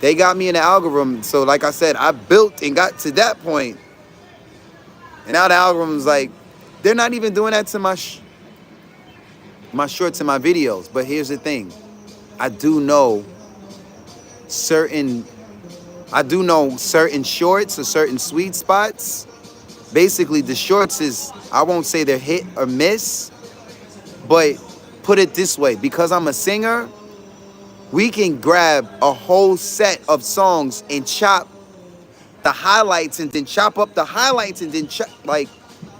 they got me in the algorithm. So like I said, I built and got to that point, and now the algorithm's like, they're not even doing that to my shorts and my videos. But here's the thing, I do know certain shorts or certain sweet spots. Basically, the shorts is, I won't say they're hit or miss, but put it this way, because I'm a singer, we can grab a whole set of songs and chop the highlights and then chop up the highlights and then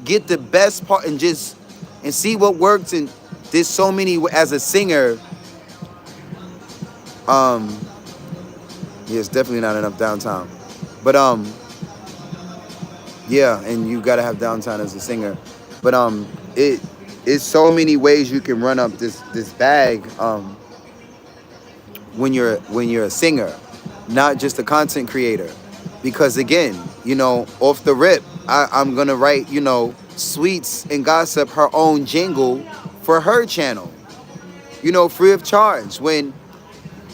get the best part and see what works. And there's so many, as a singer, it's definitely not enough downtime, but yeah, and you gotta have downtime as a singer, but it's so many ways you can run up this bag when you're a singer, not just a content creator. Because again, off the rip, I'm gonna write, Sweets and Gossip her own jingle for her channel, free of charge, when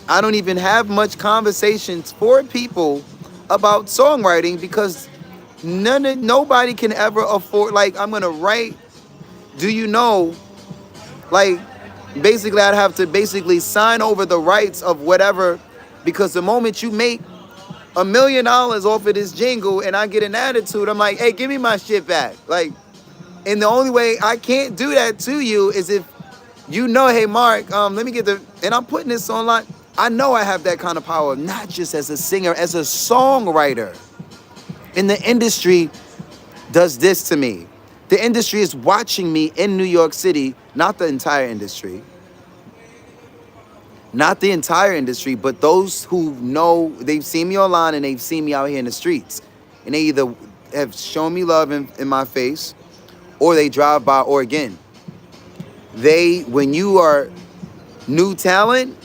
I don't even have much conversations for people about songwriting, because nobody can ever afford, I'm gonna write, basically I'd have to sign over the rights of whatever, because the moment you make $1 million off of this jingle and I get an attitude, I'm like, hey, give me my shit back. And the only way I can't do that to you is if hey, Mark, let me get and I'm putting this online. I know I have that kind of power, not just as a singer, as a songwriter. And the industry does this to me. The industry is watching me in New York City, not the entire industry. Not the entire industry, but those who know, they've seen me online and they've seen me out here in the streets. And they either have shown me love in my face, or they drive by, or again, when you are new talent,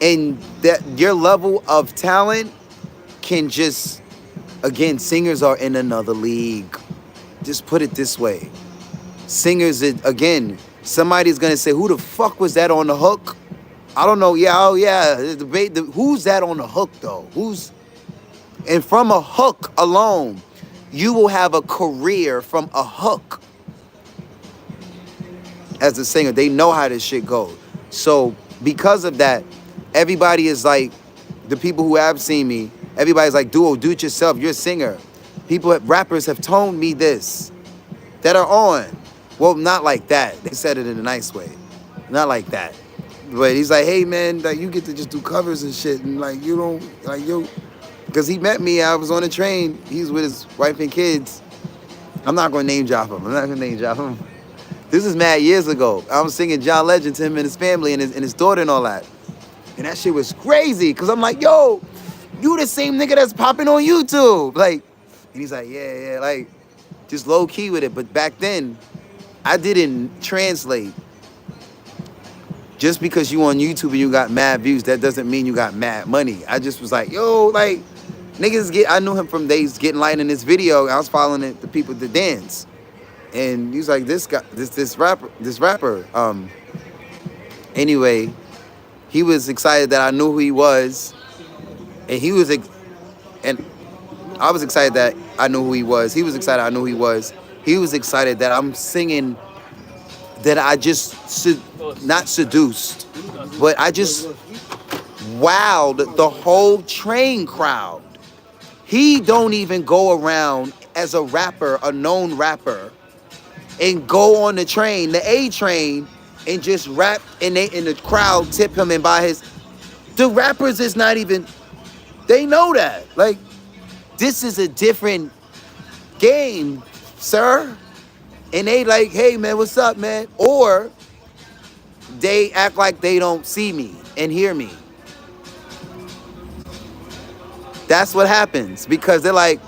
and that your level of talent can just, again, singers are in another league. Just put it this way. Singers, again, somebody's going to say, who the fuck was that on the hook? I don't know. Yeah, oh yeah. Who's that on the hook, though? And from a hook alone, you will have a career from a hook. As a singer, they know how this shit goes. So because of that, everybody is like, the people who have seen me, everybody's like, do it yourself. You're a singer. Rappers have told me this, that are on. Well, not like that. They said it in a nice way. Not like that. But he's like, hey man, you get to just do covers and shit, and you don't, because he met me, I was on a train, he's with his wife and kids. I'm not going to name drop him. This is mad years ago. I was singing John Legend to him and his family and his daughter and all that. And that shit was crazy, because I'm like, yo, you the same nigga that's popping on YouTube. And he's like, yeah, just low key with it. But back then, I didn't translate. Just because you on YouTube and you got mad views, that doesn't mean you got mad money. I just was like, yo, niggas I knew him from days getting light in this video. I was following the people that dance. And he was like, this guy, this rapper. Anyway, he was excited that I knew who he was. And and I was excited that I knew who he was. He was excited I knew who he was. He was excited that I'm singing, that I just, not seduced, but I just wowed the whole train crowd. He don't even go around as a rapper, a known rapper, and go on the train, the A train, and just rap, and the crowd tip him and buy his. The rappers is not even, they know that. This is a different game, sir. And they hey man, what's up, man? Or they act like they don't see me and hear me. That's what happens because they're like,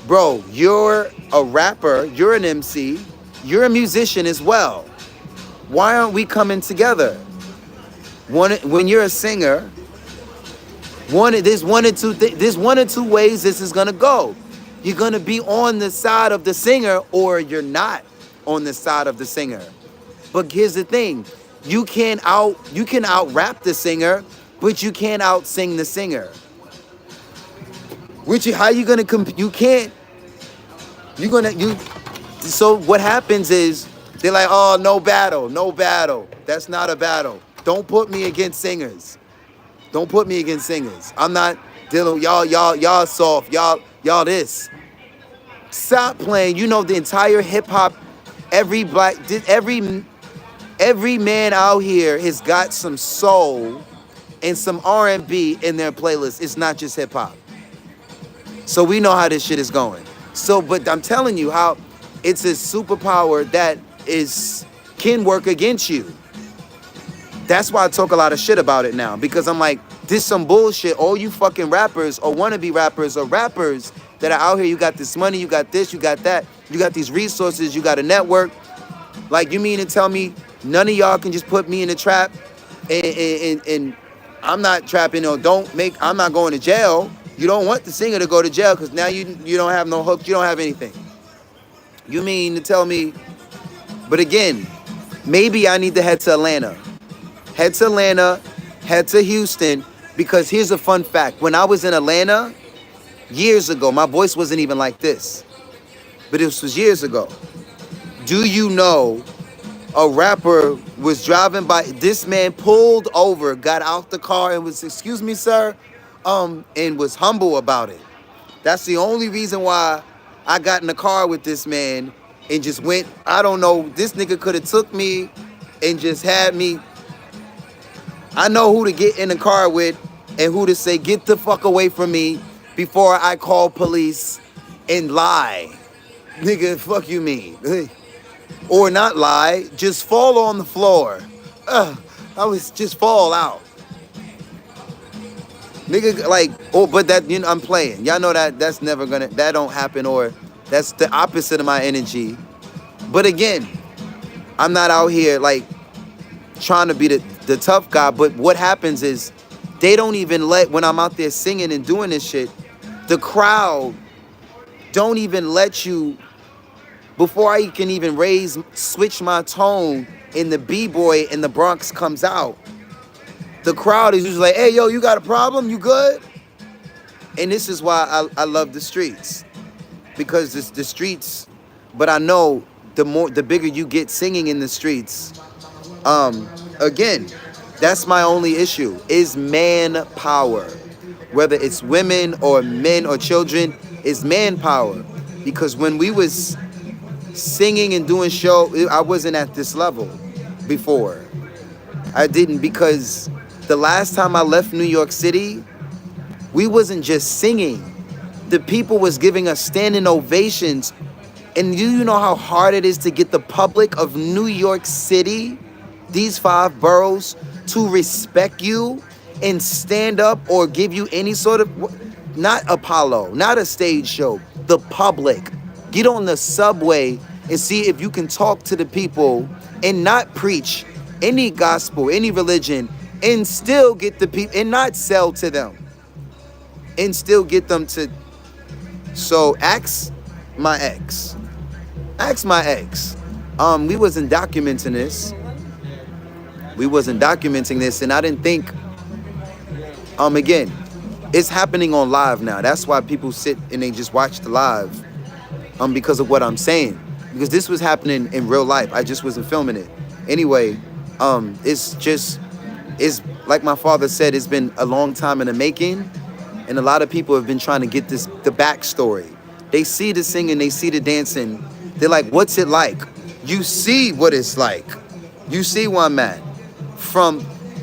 bro, you're a rapper, you're an MC, you're a musician as well. Why aren't we coming together? When you're a singer, there's one or two ways this is gonna go. You're gonna be on the side of the singer, or you're not on the side of the singer. But here's the thing: you can out rap the singer, but you can't out sing the singer. How you gonna you can't. So what happens is they're like, oh, no battle. That's not a battle. Don't put me against singers. I'm not dealing with y'all soft, y'all this. Stop playing. You know the entire hip hop, every man out here has got some soul and some R&B in their playlist. It's not just hip hop. So we know how this shit is going. So, but I'm telling you how it's a superpower that can work against you. That's why I talk a lot of shit about it now, because I'm like, this some bullshit. All you fucking rappers or wannabe rappers or rappers that are out here, you got this money, you got this, you got that, you got these resources, you got a network. Like, you mean to tell me none of y'all can just put me in the trap and I'm not trapping or I'm not going to jail. You don't want the singer to go to jail because now you don't have no hook, you don't have anything. You mean to tell me, but again, maybe I need to head to Atlanta, head to Houston, because here's a fun fact. When I was in Atlanta years ago, my voice wasn't even like this, but this was years ago. Do you know a rapper was driving by, this man pulled over, got out the car and was, excuse me, sir, and was humble about it. That's the only reason why I got in the car with this man and just went, I don't know, this nigga could have took me and just had me. I know who to get in the car with and who to say, get the fuck away from me before I call police and lie. Nigga, fuck you mean? Or not lie, just fall on the floor. I was just fall out. Nigga, like, but that, you know, I'm playing. Y'all know that's never gonna, that don't happen, or that's the opposite of my energy. But again, I'm not out here like trying to be the tough guy, but what happens is they don't even when I'm out there singing and doing this shit, the crowd don't even let you, before I can even switch my tone and the B-boy in the Bronx comes out, the crowd is usually like, hey, yo, you got a problem? You good? And this is why I love the streets, because it's the streets, but I know the bigger you get singing in the streets, again, that's my only issue, is manpower. Whether it's women or men or children, is manpower. Because when we was singing and doing show, I wasn't at this level before. I didn't, because the last time I left New York City, we wasn't just singing. The people was giving us standing ovations. And do you know how hard it is to get the public of New York City, these 5 boroughs, to respect you and stand up or give you any sort of, not Apollo, not a stage show, the public. Get on the subway and see if you can talk to the people and not preach any gospel, any religion, and still get the people, and not sell to them, and still get them to. So ask my ex. We wasn't documenting this. And I didn't think, again, it's happening on live now. That's why people sit and they just watch the live, because of what I'm saying. Because this was happening in real life. I just wasn't filming it. Anyway, it's like my father said, it's been a long time in the making. And a lot of people have been trying to get the backstory. They see the singing, they see the dancing. They're like, what's it like? You see what it's like. You see where I'm at.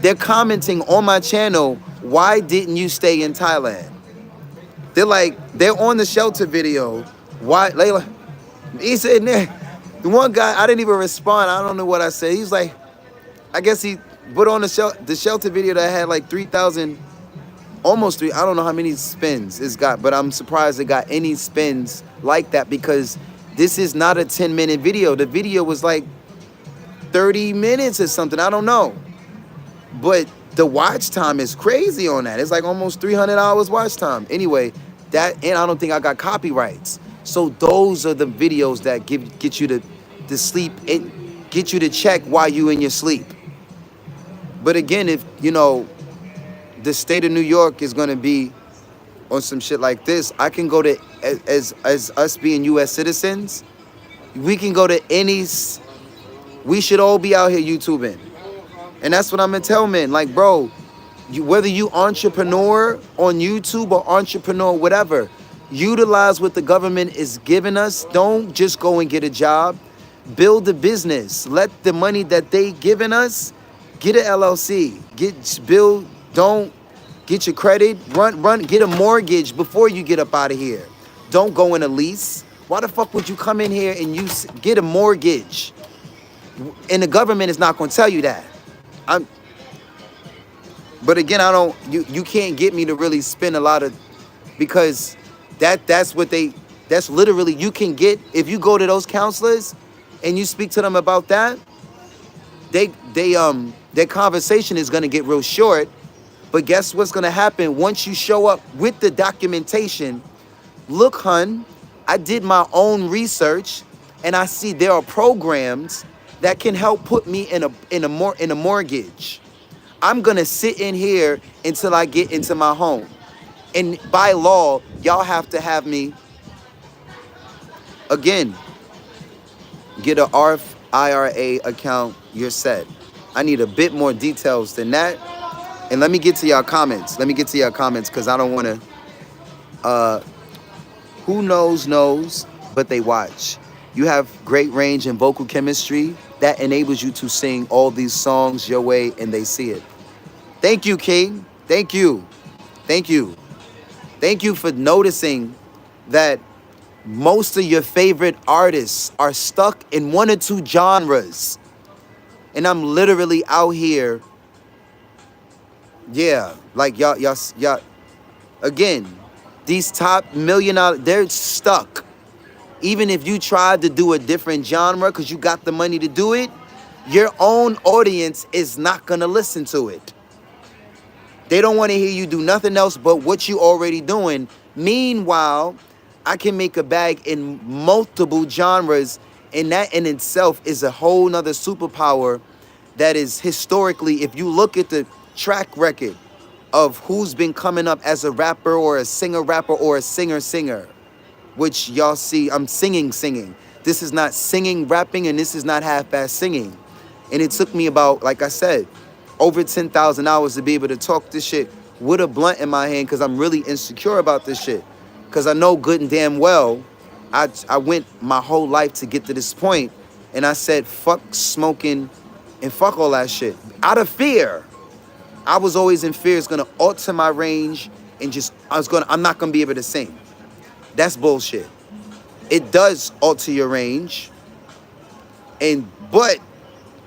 They're commenting on my channel, why didn't you stay in Thailand? They're on the shelter video. Why, Layla? He's sitting there. The one guy, I didn't even respond. I don't know what I said. He's like, I guess he put on the shelter video that had like 3,000, almost 3. I don't know how many spins it's got, but I'm surprised it got any spins like that because this is not a 10-minute video. The video was like 30 minutes or something. I don't know. But the watch time is crazy on that. It's like almost 300 hours watch time. Anyway, and I don't think I got copyrights. So those are the videos that get you to sleep and get you to check while you in your sleep. But again, if you know the state of New York is gonna be on some shit like this, I can go to as us being U.S. citizens, we can go to any. We should all be out here YouTubing, and that's what I'm gonna tell men. Like, bro, whether you entrepreneur on YouTube or entrepreneur whatever, utilize what the government is giving us. Don't just go and get a job. Build a business. Let the money that they giving us, get an LLC. Don't get your credit. Get a mortgage before you get up out of here. Don't go in a lease. Why the fuck would you come in here and you get a mortgage? And the government is not going to tell you that. But again, you can't get me to really spend a lot of, because that's literally, you can get, if you go to those counselors and you speak to them about that, their conversation is going to get real short. But guess what's going to happen once you show up with the documentation? Look, hun, I did my own research and I see there are programs that can help put me in a mortgage. I'm going to sit in here until I get into my home. And by law, y'all have to have me, again, get a IRA account, you're set. I need a bit more details than that. And let me get to y'all comments. Because I don't want to, who knows, but they watch. You have great range in vocal chemistry that enables you to sing all these songs your way, and they see it. Thank you, King. Thank you. Thank you. Thank you for noticing that most of your favorite artists are stuck in one or two genres. And I'm literally out here. Yeah, like y'all, again, these top $1 million, they're stuck. Even if you tried to do a different genre because you got the money to do it, your own audience is not going to listen to it. They don't want to hear you do nothing else but what you already doing. Meanwhile, I can make a bag in multiple genres, and that in itself is a whole nother superpower that is historically, if you look at the track record of who's been coming up as a rapper or a singer-rapper or a singer-singer, which y'all see, I'm singing. This is not singing, rapping, and this is not half-ass singing. And it took me about, like I said, over 10,000 hours to be able to talk this shit with a blunt in my hand because I'm really insecure about this shit. Because I know good and damn well, I went my whole life to get to this point, and I said, fuck smoking and fuck all that shit. Out of fear. I was always in fear it's gonna alter my range and I'm not gonna be able to sing. That's bullshit. It does alter your range. But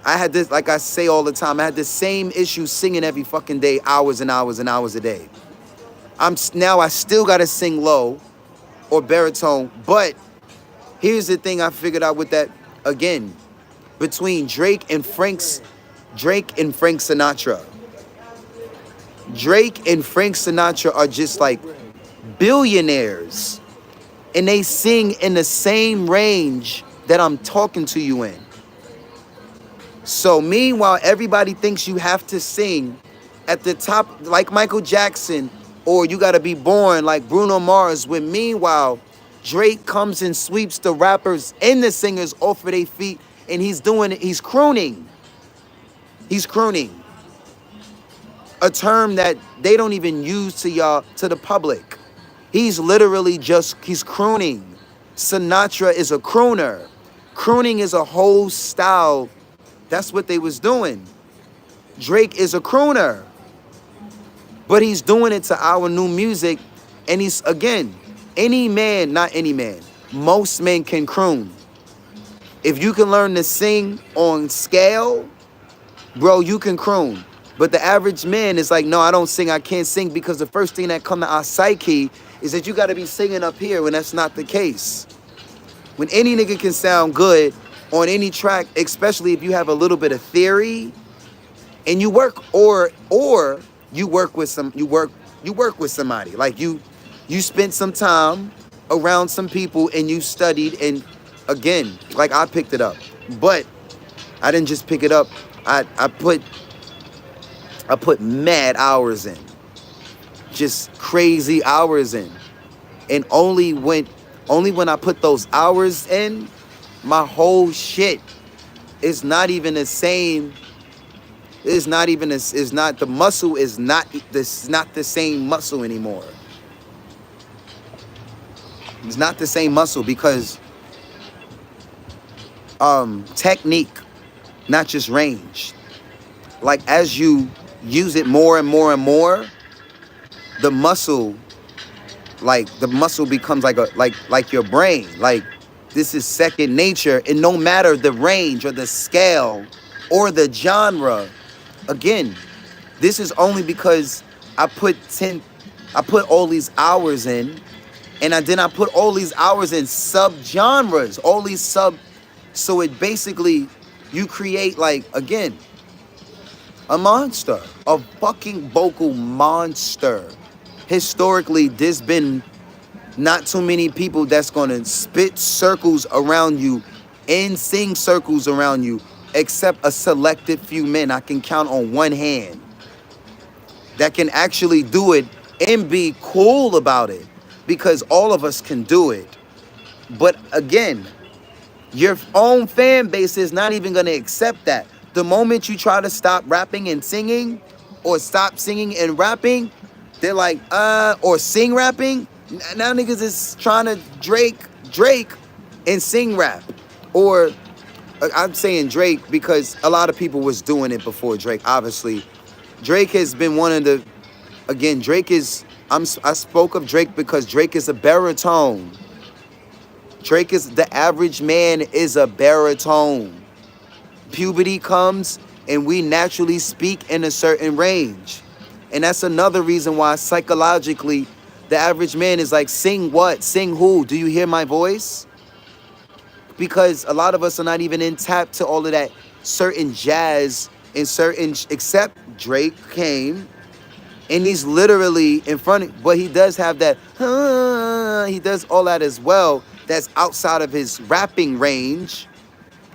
I had this, like I say all the time, I had the same issue singing every fucking day, hours and hours and hours a day. Now I still gotta sing low or baritone, but here's the thing I figured out with that, again, between Drake and Frank Sinatra. Drake and Frank Sinatra are just like billionaires, and they sing in the same range that I'm talking to you in. So meanwhile, everybody thinks you have to sing at the top like Michael Jackson, or you got to be born like Bruno Mars, when meanwhile, Drake comes and sweeps the rappers and the singers off of their feet, and he's doing it, he's crooning. He's crooning. A term that they don't even use to the public. He's literally he's crooning. Sinatra is a crooner. Crooning is a whole style. That's what they was doing. Drake is a crooner. But he's doing it to our new music. And he's, again, most men can croon. If you can learn to sing on scale, bro, you can croon. But the average man is like, no, I don't sing, I can't sing, because the first thing that come to our psyche is that you gotta be singing up here when that's not the case. When any nigga can sound good on any track, especially if you have a little bit of theory and you work, or you work with somebody. Like you spent some time around some people and you studied, and again, like I picked it up. But I didn't just pick it up. I put mad hours in. Just crazy hours in. And only when I put those hours in, my whole shit is not even the same. It's not the muscle is not the same muscle anymore. It's not the same muscle because technique, not just range. Like as you use it more and more and more, the muscle becomes like your brain. Like this is second nature, and no matter the range or the scale or the genre, again, this is only because I put all these hours in, and then I put all these hours in sub-genres, so it basically, you create like, again, a monster, a fucking vocal monster. Historically, there's been not too many people that's gonna spit circles around you and sing circles around you, except a selected few men I can count on one hand that can actually do it and be cool about it, because all of us can do it. But again, your own fan base is not even gonna accept that. The moment you try to stop rapping and singing, or stop singing and rapping, they're like, or sing rapping. Now niggas is trying to Drake and sing rap. Or I'm saying Drake because a lot of people was doing it before Drake, obviously. Drake has been one of the, again, I spoke of Drake because Drake is a baritone. The average man is a baritone. Puberty comes and we naturally speak in a certain range. And that's another reason why psychologically the average man is like, sing what? Sing who? Do you hear my voice? Because a lot of us are not even in tap to all of that certain jazz and certain, except Drake came and he's literally in front of, but he does have that, he does all that as well. That's outside of his rapping range.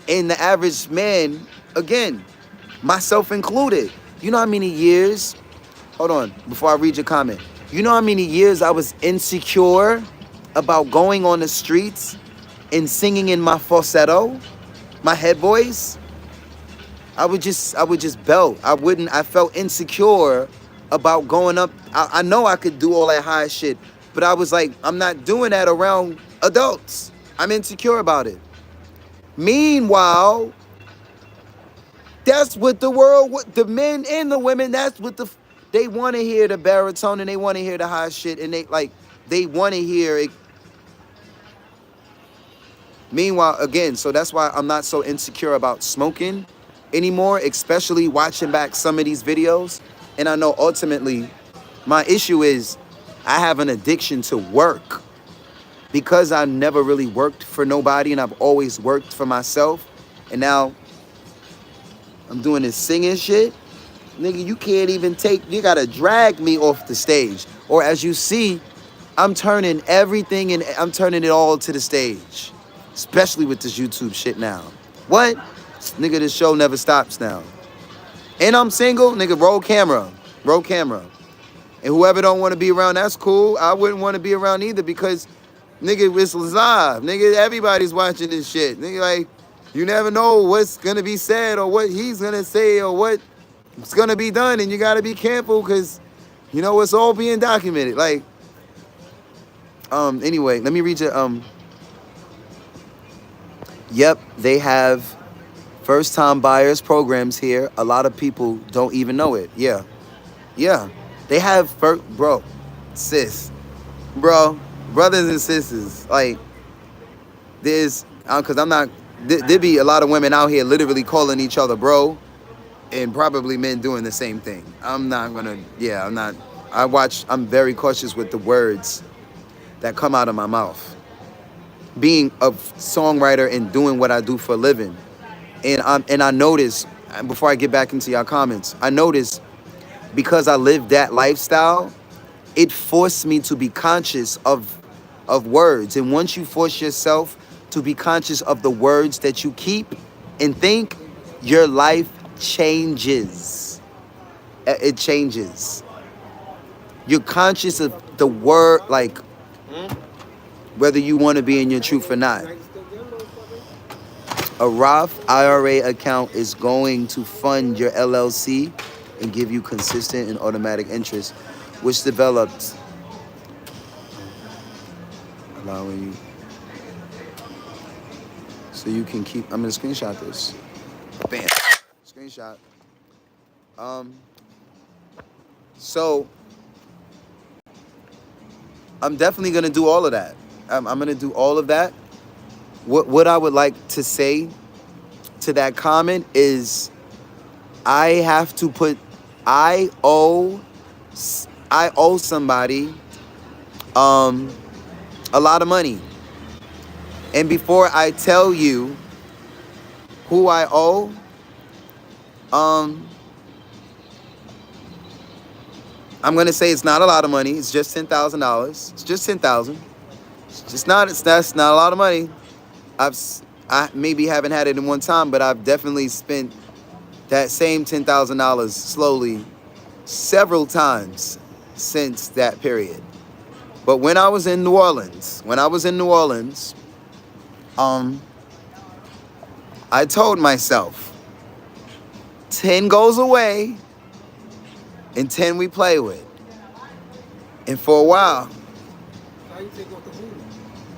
And the average man, again, myself included, you know how many years, hold on, before I read your comment. You know how many years I was insecure about going on the streets and singing in my falsetto, my head voice? I would just belt. I felt insecure about going up. I know I could do all that high shit, but I was like, I'm not doing that around adults. I'm insecure about it. Meanwhile, that's what the world, the men and the women, that's what they want to hear, the baritone, and they want to hear the high shit, and they want to hear it. Meanwhile, again, so that's why I'm not so insecure about smoking anymore, especially watching back some of these videos. And I know ultimately my issue is I have an addiction to work. Because I never really worked for nobody and I've always worked for myself, and now I'm doing this singing shit, nigga, you can't even you gotta drag me off the stage. Or as you see, I'm turning everything and I'm turning it all to the stage. Especially with this YouTube shit now. What? Nigga, this show never stops now. And I'm single, nigga, roll camera. Roll camera. And whoever don't want to be around, that's cool. I wouldn't want to be around either because, nigga, it's live. Nigga, everybody's watching this shit. Nigga, like, you never know what's going to be said or what he's going to say or what's going to be done. And you got to be careful because, you know, it's all being documented. Like, anyway, let me read you. Yep, they have first-time buyers programs here. A lot of people don't even know it. Yeah. They have, brothers and sisters. Like, there's, because there be a lot of women out here literally calling each other bro. and probably men doing the same thing. I'm not gonna, yeah, I'm not, I'm very cautious with the words that come out of my mouth. Being a songwriter and doing what I do for a living. And I notice, and before I get back into your comments, I notice because I lived that lifestyle, it forced me to be conscious of words. And once you force yourself to be conscious of the words that you keep and think, your life changes. It changes. You're conscious of the word, like whether you want to be in your truth or not. A Roth IRA account is going to fund your LLC and give you consistent and automatic interest, which develops, allowing you, so you can keep, I'm gonna screenshot this. Bam, screenshot. So I'm definitely gonna do all of that. I'm gonna do all of that. What I would like to say to that comment is I have to put, I owe somebody a lot of money. And before I tell you who I owe, I'm gonna say it's not a lot of money. It's just $10,000. It's just $10,000. That's not a lot of money. I maybe haven't had it in one time, but I've definitely spent that same $10,000 slowly several times since that period. But when I was in New Orleans, I told myself, 10 goes away and 10 we play with. And for a while, How you take off the voodoo?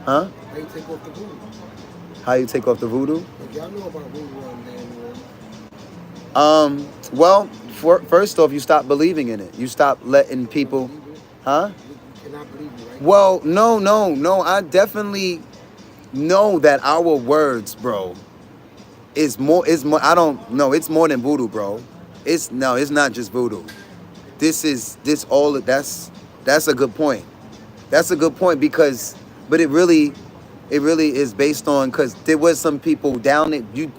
huh? How you take off the voodoo? How you take off the voodoo? Like, y'all know about voodoo on there in New Orleans. Well, first off, you stop believing in it. You stop letting people, huh? You cannot believe it, right? Well, no. I definitely know that our words, bro, is more. I don't know. It's more than voodoo, bro. It's not just voodoo. That's a good point. That's a good point because, but it really is based on, because there was some people down there. You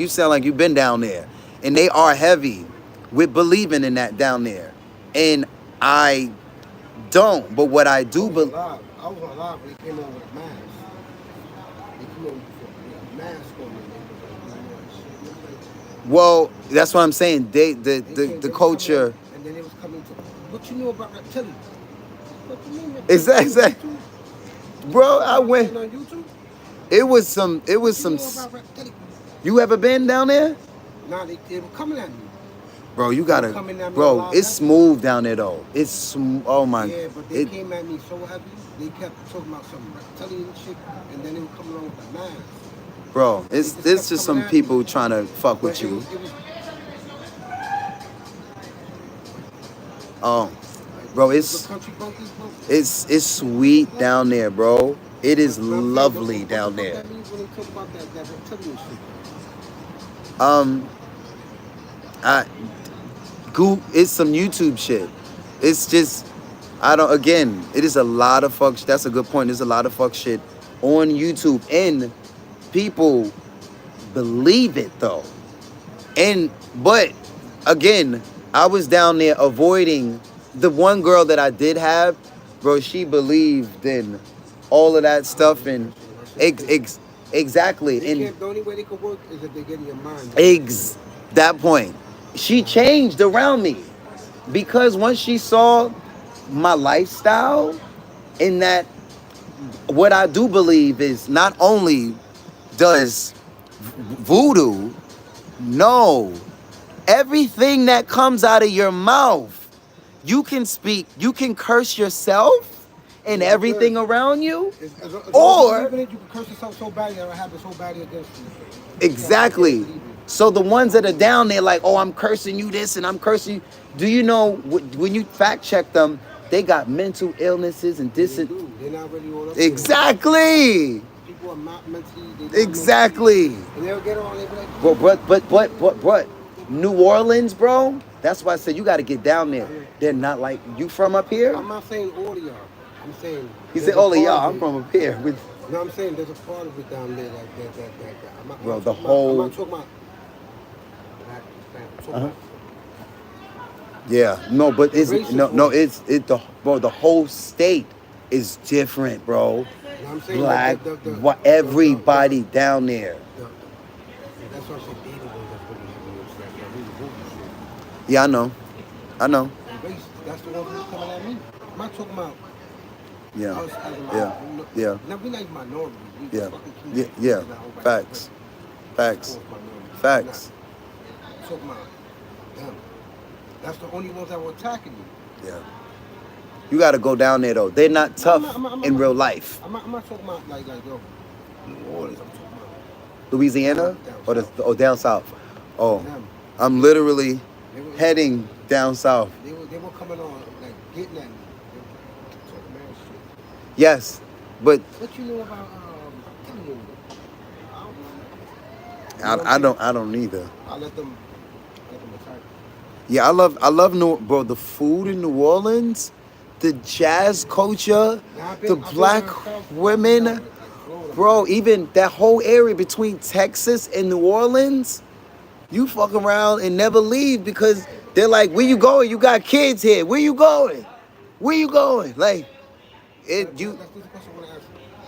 sound like you've been down there, and they are heavy with believing in that down there, and I don't. But what I do believe. I was alive when he came over with a mask. He came over with a mask on me. Well, that's what I'm saying. The culture. And then they was coming to, what you know about reptilians? What you mean Exactly. Bro, I went. On YouTube? It was some. You know about reptilians? You ever been down there? Nah, they were coming at me. Bro, you gotta. Coming at me Bro, alive it's heavy. smooth down there though. It's oh my. Yeah, but they came at me so heavy. They kept talking about some reptilian shit, and then they were coming along with a mask. Bro, it's just some people trying to fuck with you. Bro, it's sweet down there, bro. It is lovely down there. It's some YouTube shit. It's just, it is a lot of fuck. That's a good point. There's a lot of fuck shit on YouTube, and people believe it though. But again, I was down there avoiding the one girl that I did have, bro. She believed in all of that stuff, and exactly. The only way they can work is if they get in your mind. That point. She changed around me because once she saw my lifestyle, in that what I do believe is not only does voodoo, no, everything that comes out of your mouth, you can speak, you can curse yourself and everything around you, or you can curse yourself so bad that it'll happen so badly against you. exactly. So the ones that are down there like, oh, I'm cursing you this and I'm cursing you. Do you know when you fact check them, they got mental illnesses and this and they're not really all up exactly. there. People are not mentally. Exactly. And they'll get on. They'll be like, New Orleans, bro. That's why I said you got to get down there. They're not like you from up here. I'm not saying all of y'all. I'm saying He there's said, a "All of part y'all, of I'm it. from up here." With No, I'm saying there's a part of it down there that. bro, I'm the talking whole. about, I'm not talking about. I'm talking about Yeah, no, but the it's racist no, ones. it's bro. The whole state is different, bro. You know what I'm saying? Black, everybody down there. That's why I said they the ones that's really having this stuff. That really moving shit. Yeah, I know. The racist, that's the ones who's coming at me. I'm not talking about Yeah, us as a yeah, yeah, Now we're not minorities. We yeah, fucking yeah, community. yeah. We're not all Facts, facts, minorities. facts. I'm talking about them. That's the only ones that were attacking me. Yeah. You got to go down there though. They're not tough in real life. I'm not talking about like yo, New Orleans. I'm talking about Louisiana or down south. Oh, them. I'm literally They were, heading down south. They were coming on like getting at me. They were talking mad shit. Yes, but What you know about I don't know. I don't either. I let them attack. Yeah, I love bro, the food in New Orleans, the jazz culture, the black women, bro, even that whole area between Texas and New Orleans, you fuck around and never leave because they're like, where you going? You got kids here. Where you going? Where you going? Like, That's the question I want to ask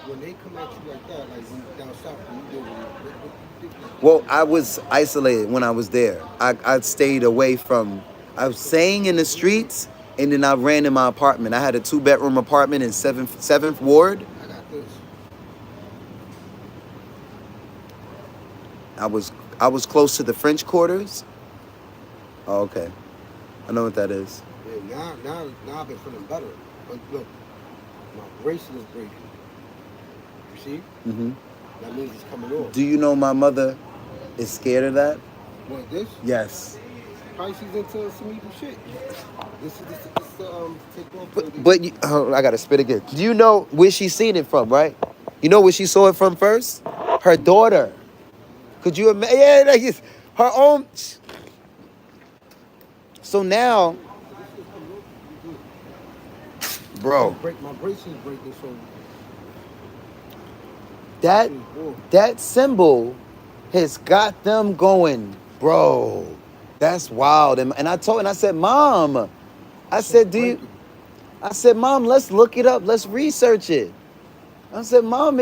you. When they come at you like that, like when down south, when you deal with what do you think? well, I was isolated when I was there. I stayed away from, I was staying in the streets and then I ran in my apartment. I had a 2-bedroom apartment in 7th Ward. I got this. I was close to the French Quarters. Oh, okay. I know what that is. Yeah, now I've been feeling better. But look, my bracelet is breaking. You see? Mm-hmm. That means it's coming off. Do you know my mother is scared of that? What, this? Yes. Probably she's into some evil shit. This take off. But I gotta spit again. Do you know where she seen it from, right? You know where she saw it from first? Her daughter. Could you imagine? Yeah, like it's her own. So now, bro, My bracelet is breaking, so that symbol has got them going, bro. That's wild. And I said, Mom, I said, Mom, let's look it up. Let's research it. I said, Mom,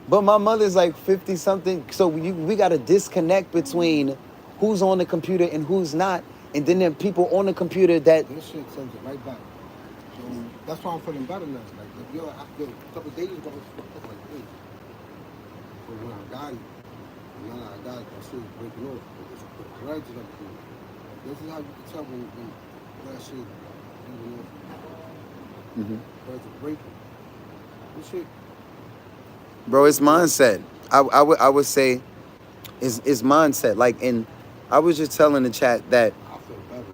but my mother's like 50 something. So we got to disconnect between who's on the computer and who's not. And then there are people on the computer that. This shit sends it right back. So that's why I'm feeling better now. Like, a couple of days ago, I was fucked up like this. So when I got it, now that I got it, that shit is breaking off. It's threads and everything. This is how you can tell when that shit is breaking off. Mm-hmm. Threads are breaking. This shit. Bro, it's mindset. I would say it's mindset. Like, and I was just telling the chat that I feel better.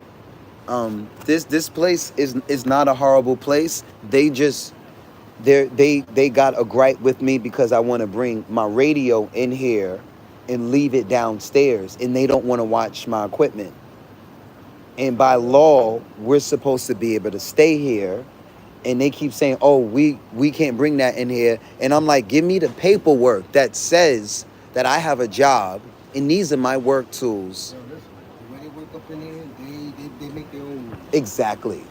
this place is not a horrible place. They got a gripe with me because I want to bring my radio in here and leave it downstairs, and they don't want to watch my equipment. And by law, we're supposed to be able to stay here. And they keep saying, oh, we can't bring that in here. And I'm like, give me the paperwork that says that I have a job and these are my work tools. Yo, listen, when they wake up in there, they make their own rules. Exactly.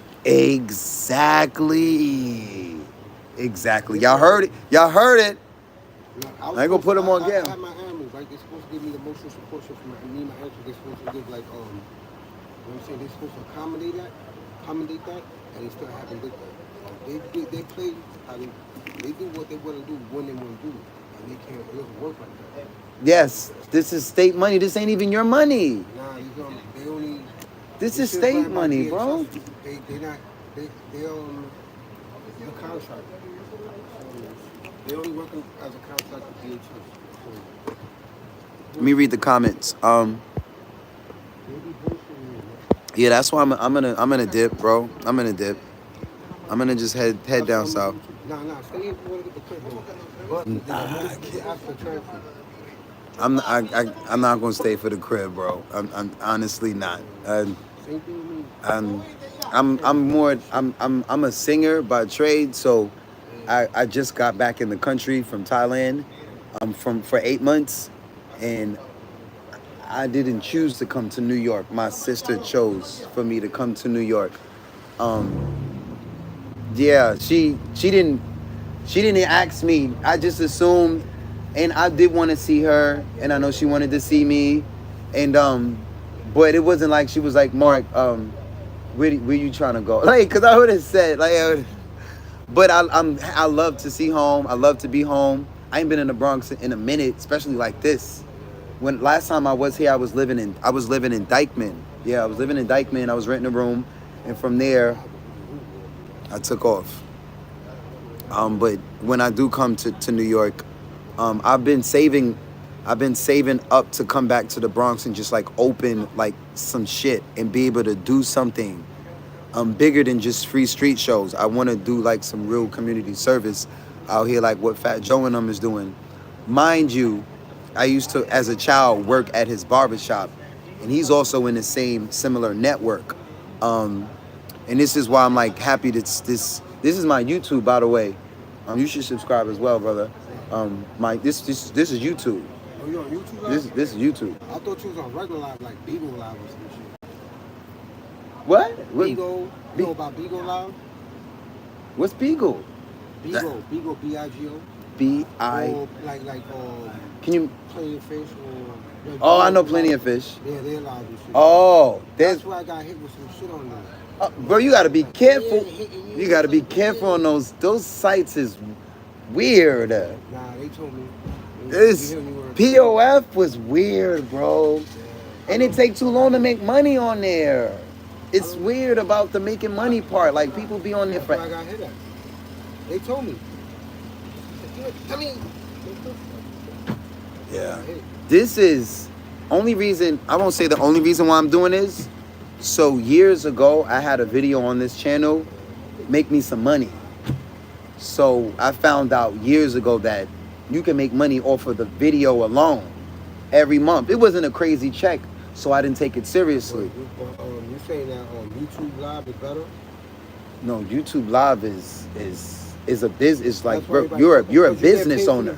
Y'all heard it. Look, I ain't gonna put them on I again. had my animals, right? They're supposed to give me the emotional support for me and my answers. They're supposed to give like, you know what I'm saying? They're supposed to accommodate that, and they still haven't did that. They play how they do what they want to do when they want to do it. And they can't, it doesn't work like that. Yes, this is state money. This ain't even your money. Nah, they only. This is state money, bro. They the contract. They only working as a contract with DHS. So, Let me read the comments. Yeah, that's why I'm gonna dip, bro. I'm gonna dip. I'm gonna just head down south. Nah, stay here if you want to get the clip. But I can't ask for transfer. I'm not gonna stay for the crib, bro. I'm honestly not. Same thing with me. I'm a singer by trade, so I just got back in the country from Thailand, from for 8 months, and I didn't choose to come to New York. My sister chose for me to come to New York. Um, yeah, she didn't ask me. I just assumed, and I did want to see her, and I know she wanted to see me, and but it wasn't like she was like, Mark, where you trying to go? Like, cause I would have said like, but I love to see home. I love to be home. I ain't been in the Bronx in a minute, especially like this. When last time I was here, I was living in Dykeman. Yeah, I was living in Dykeman. I was renting a room, and from there, I took off. But when I do come to New York, I've been saving up to come back to the Bronx and just like open like some shit and be able to do something bigger than just free street shows. I want to do like some real community service out here, like what Fat Joe and them is doing. Mind you, I used to, as a child, work at his barbershop, and he's also in the same similar network. And this is why I'm like happy that this is my YouTube, by the way. You should subscribe as well, brother. This is YouTube. Oh, you on YouTube Live? This is YouTube. I thought you was on regular Live, like Beagle Live or some shit. What? Beagle. You know about Beagle Live? What's Beagle? Beagle, B-I-G-O. B-I. Or like Can you? Plenty of Fish or. Oh, I know Plenty of Fish. Yeah, they're live and shit. Oh, that's why I got hit with some shit on there. Bro, you gotta be careful. You gotta be careful on those. Those sites is weird. Nah, they told me. This POF was weird, bro. And it take too long to make money on there. It's weird about the making money part. Like people be on there for. That's why I got hit at. They told me. Tell me. Yeah. This is only reason. I won't say the only reason why I'm doing this. So years ago, I had a video on this channel, make me some money. So I found out years ago that you can make money off of the video alone every month. It wasn't a crazy check, so I didn't take it seriously. You saying that YouTube Live is better? No, YouTube Live is a business. Like, bro, you're a business owner,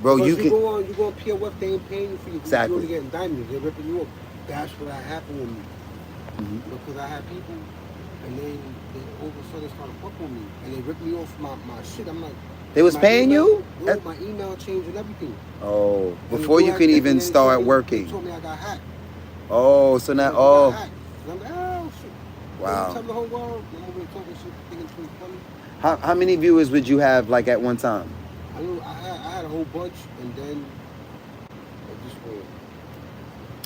bro. Because you go on POF, they ain't paying you for your views. Exactly. You're only getting diamonds. They're ripping you up. That's what happened with me. Mm-hmm. Because I had people, and then they all of a sudden started fucking with me, and they ripped me off my shit. I'm like, they was paying you? No, my email changed and everything. Oh, before you could even start working. They told me I got hacked. Oh, so now, And I'm like, oh shit. Wow. Tell the whole world, I'm over talking shit, thinking it's funny. How many viewers would you have like at one time? I had a whole bunch, and then it just went.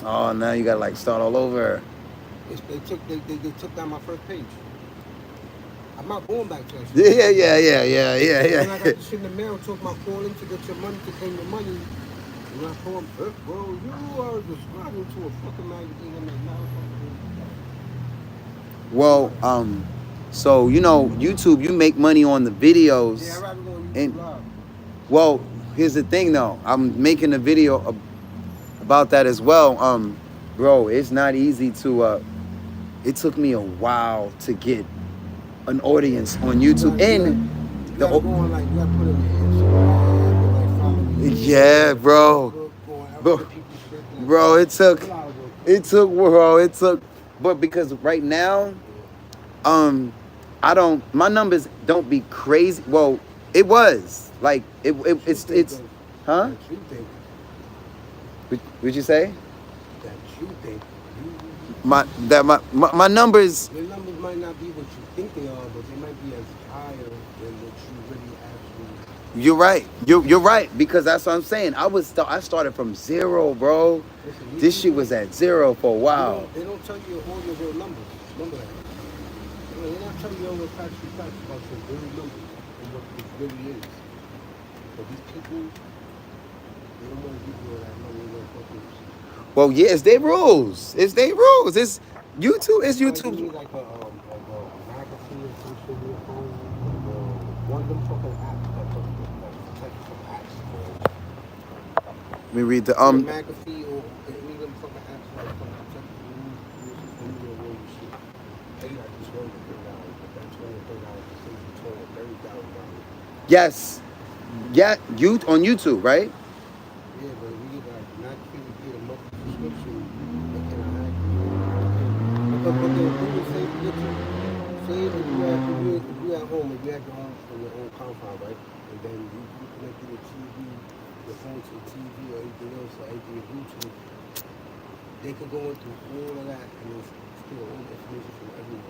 Oh, now you gotta like start all over. They took down my first page. I'm not going back to that shit. Yeah. When I got the shit in the mail, took my calling to get your money, to claim your money. And I told him, bro, you are subscribing to a fucking magazine. I'm like, well, so you know, YouTube, you make money on the videos. Yeah, I'd rather go on YouTube and Live. well, here's the thing though. I'm making a video about that as well. Bro, it's not easy to it took me a while to get an audience on YouTube. You gotta go on, like, you gotta put in your Instagram, like, follow me. Yeah, bro. It took, but because right now, my numbers don't be crazy. Well, it was like it's huh? What'd you say? That you think. My numbers. Your numbers might not be what you think they are, but they might be as higher than what you really actually. You're right. You're right, because that's what I'm saying. I started from zero, bro. Listen, this shit was at zero for a while. They don't tell you all your real numbers. Remember that. They're not telling you all the facts about your real numbers and what it really is. But these people, they don't want to give you all that money. They don't fuck with you. Well, yeah, it's their rules. It's YouTube. It's YouTube. You need like a magazine or some shit in your phone. One of them fucking apps that protect you from accidents. me read the McAfee or any of them fucking apps like fucking check the news, when you know what you see. They like this $1 to $3, but that $20 or $30 is saving $20 or $30,000. yes, yeah, you on YouTube, right? Yeah, but we get like not people get a monthly subscription, they cannot hack it. But the people say literally, say if you at home, if you at your home from your own compound, right? And then you connect your TV, your phone to the TV or anything else, or anything to YouTube, they could go into all of that and then steal all the information from everyone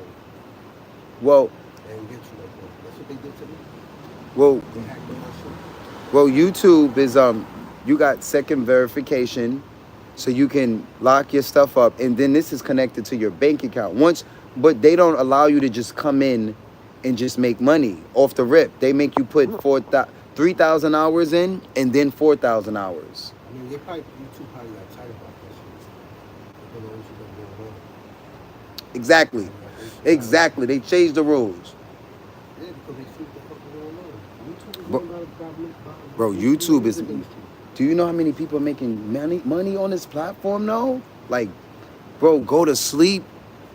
Well, and get you like that. That's what they did to me. well, They hacked all my shit. well. YouTube is you got second verification, so you can lock your stuff up, and then this is connected to your bank account. But they don't allow you to just come in and just make money off the rip. They make you put 3,000 hours in, and then 4,000 hours. I mean, they probably, YouTube probably got tight about that shit. Because of what shit that's going on. Exactly, exactly. They changed the rules. Yeah, because they see what the fuck is going on. YouTube is Bro- doing about Bro, YouTube is. Do you know how many people are making money on this platform though? Like, bro, go to sleep.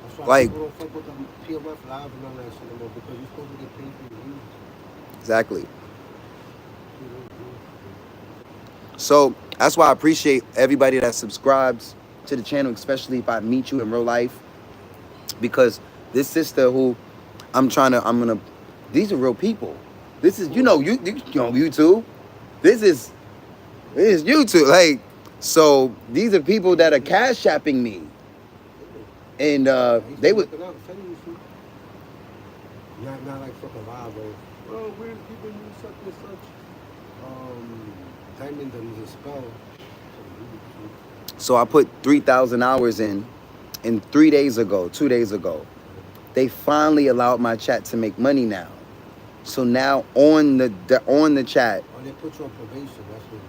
That's why Like, people don't fuck with the POF live and all that shit anymore because you're supposed to get paid for your views. exactly. So that's why I appreciate everybody that subscribes to the channel, especially if I meet you in real life. Because this sister who these are real people. This is, you know YouTube. This is YouTube. Like, so these are people that are cash apping me. And they would. Not like fucking live, bro. Bro, we're giving you such and such. Diamond and a spell. So I put 3,000 hours in 2 days ago. They finally allowed my chat to make money now. So now on the chat, Oh, they put you on probation. That's what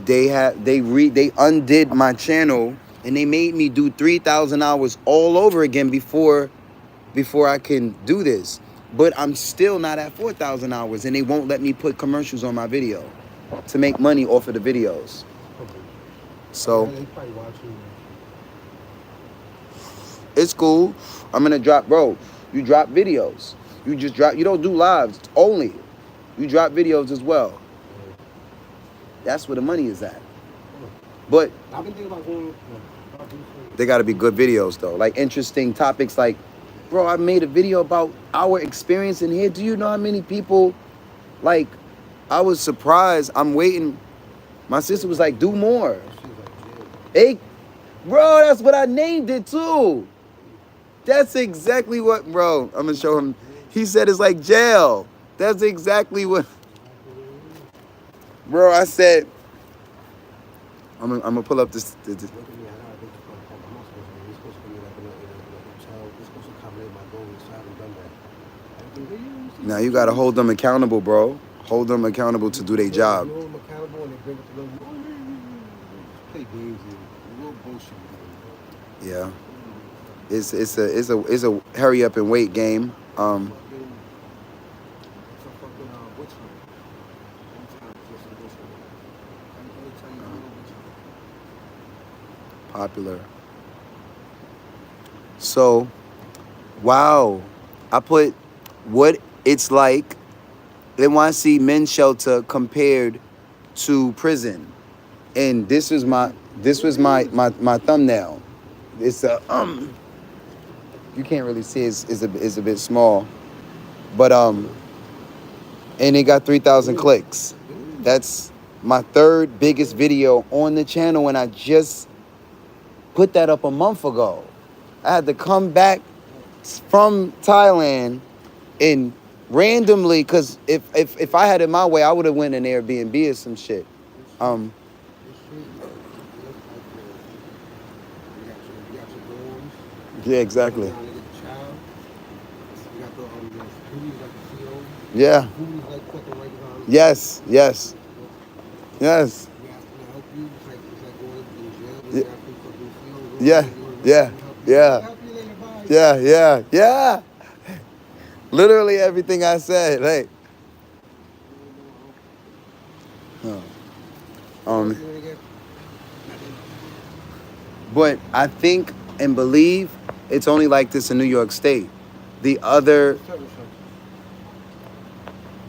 it is. they undid my channel and they made me do 3,000 hours all over again before I can do this. But I'm still not at 4,000 hours and they won't let me put commercials on my video to make money off of the videos. So They probably watching. it's cool. I'm gonna drop, bro. You drop videos. You don't do lives only. You drop videos as well. That's where the money is at. But I've been thinking about going. they gotta be good videos though. Like interesting topics like, bro, I made a video about our experience in here. Do you know how many people, like, I was surprised. I'm waiting. My sister was like, do more. Hey, bro, that's what I named it too. That's exactly what, bro, I'm gonna show him. He said it's like jail. That's exactly what, bro, I said, I'm gonna pull up this. Now you gotta hold them accountable, bro. Hold them accountable to do their job. Hold them accountable and they bring it to them. Play games and real bullshit. Yeah. It's a hurry up and wait game. Popular. So, wow. I put what it's like NYC men's shelter compared to prison. And this was my thumbnail. It's a you can't really see it's a bit small. But and it got 3,000 clicks. That's my third biggest video on the channel and I just put that up a month ago. I had to come back from Thailand and randomly, because if I had it my way, I would have went in Airbnb or some shit. Yeah, exactly. Yeah. Yes, yes. Yes. Yeah, yeah, yeah. Yeah, yeah, yeah. Literally everything I said, like. Um, but I think and believe it's only like this in New York State. The other,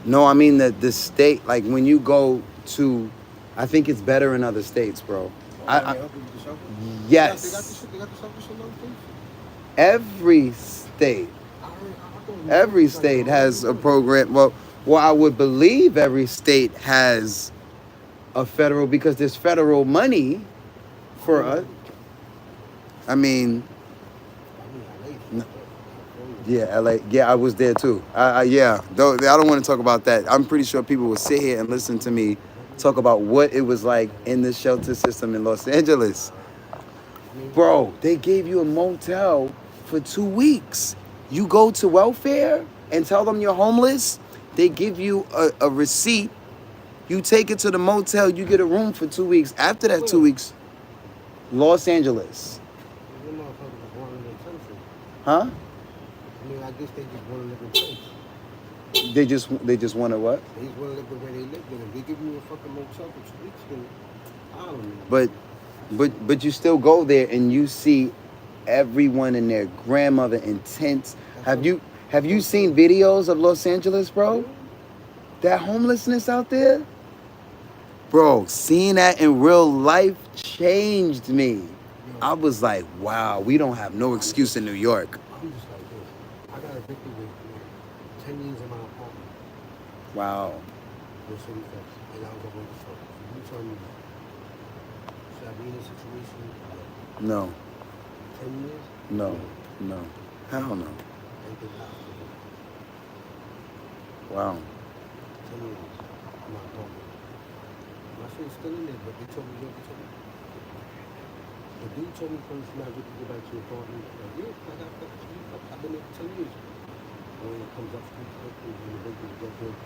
no, I mean the state. Like when you go to, I think it's better in other states, bro. Yes, every state. Every state has a program. Well, I would believe every state has a federal because there's federal money for us. I mean, yeah, LA. Yeah, I was there too. Yeah, though I don't want to talk about that. I'm pretty sure people will sit here and listen to me talk about what it was like in the shelter system in Los Angeles. Bro, they gave you a motel for 2 weeks. You go to welfare and tell them you're homeless. They give you a receipt. You take it to the motel. You get a room for 2 weeks. After that 2 weeks, Los Angeles. Huh? I mean, I guess they just want to live in place. They just want to what? They just want to live the way they live. And if they give you a fucking motel for 2 weeks, then I don't know. But you still go there and you see everyone and their grandmother in tents. Have you seen videos of Los Angeles, bro? That homelessness out there? Bro, seeing that in real life changed me. I was like, wow, we don't have no excuse in New York. I'm just like this. I got evicted with 10 years in my apartment. Wow. With city fence. And I was like, what the fuck? You tell me, should I be in a situation? No. 10 years? No. Hell no. Wow. 10 years in my apartment. My shit's still in there, but they told me, the dude told me first, now you can go back to your apartment. Like, yeah, I got fucking street fuck. I've been there for 10 years. And when it comes up street fuck, and the victims get good.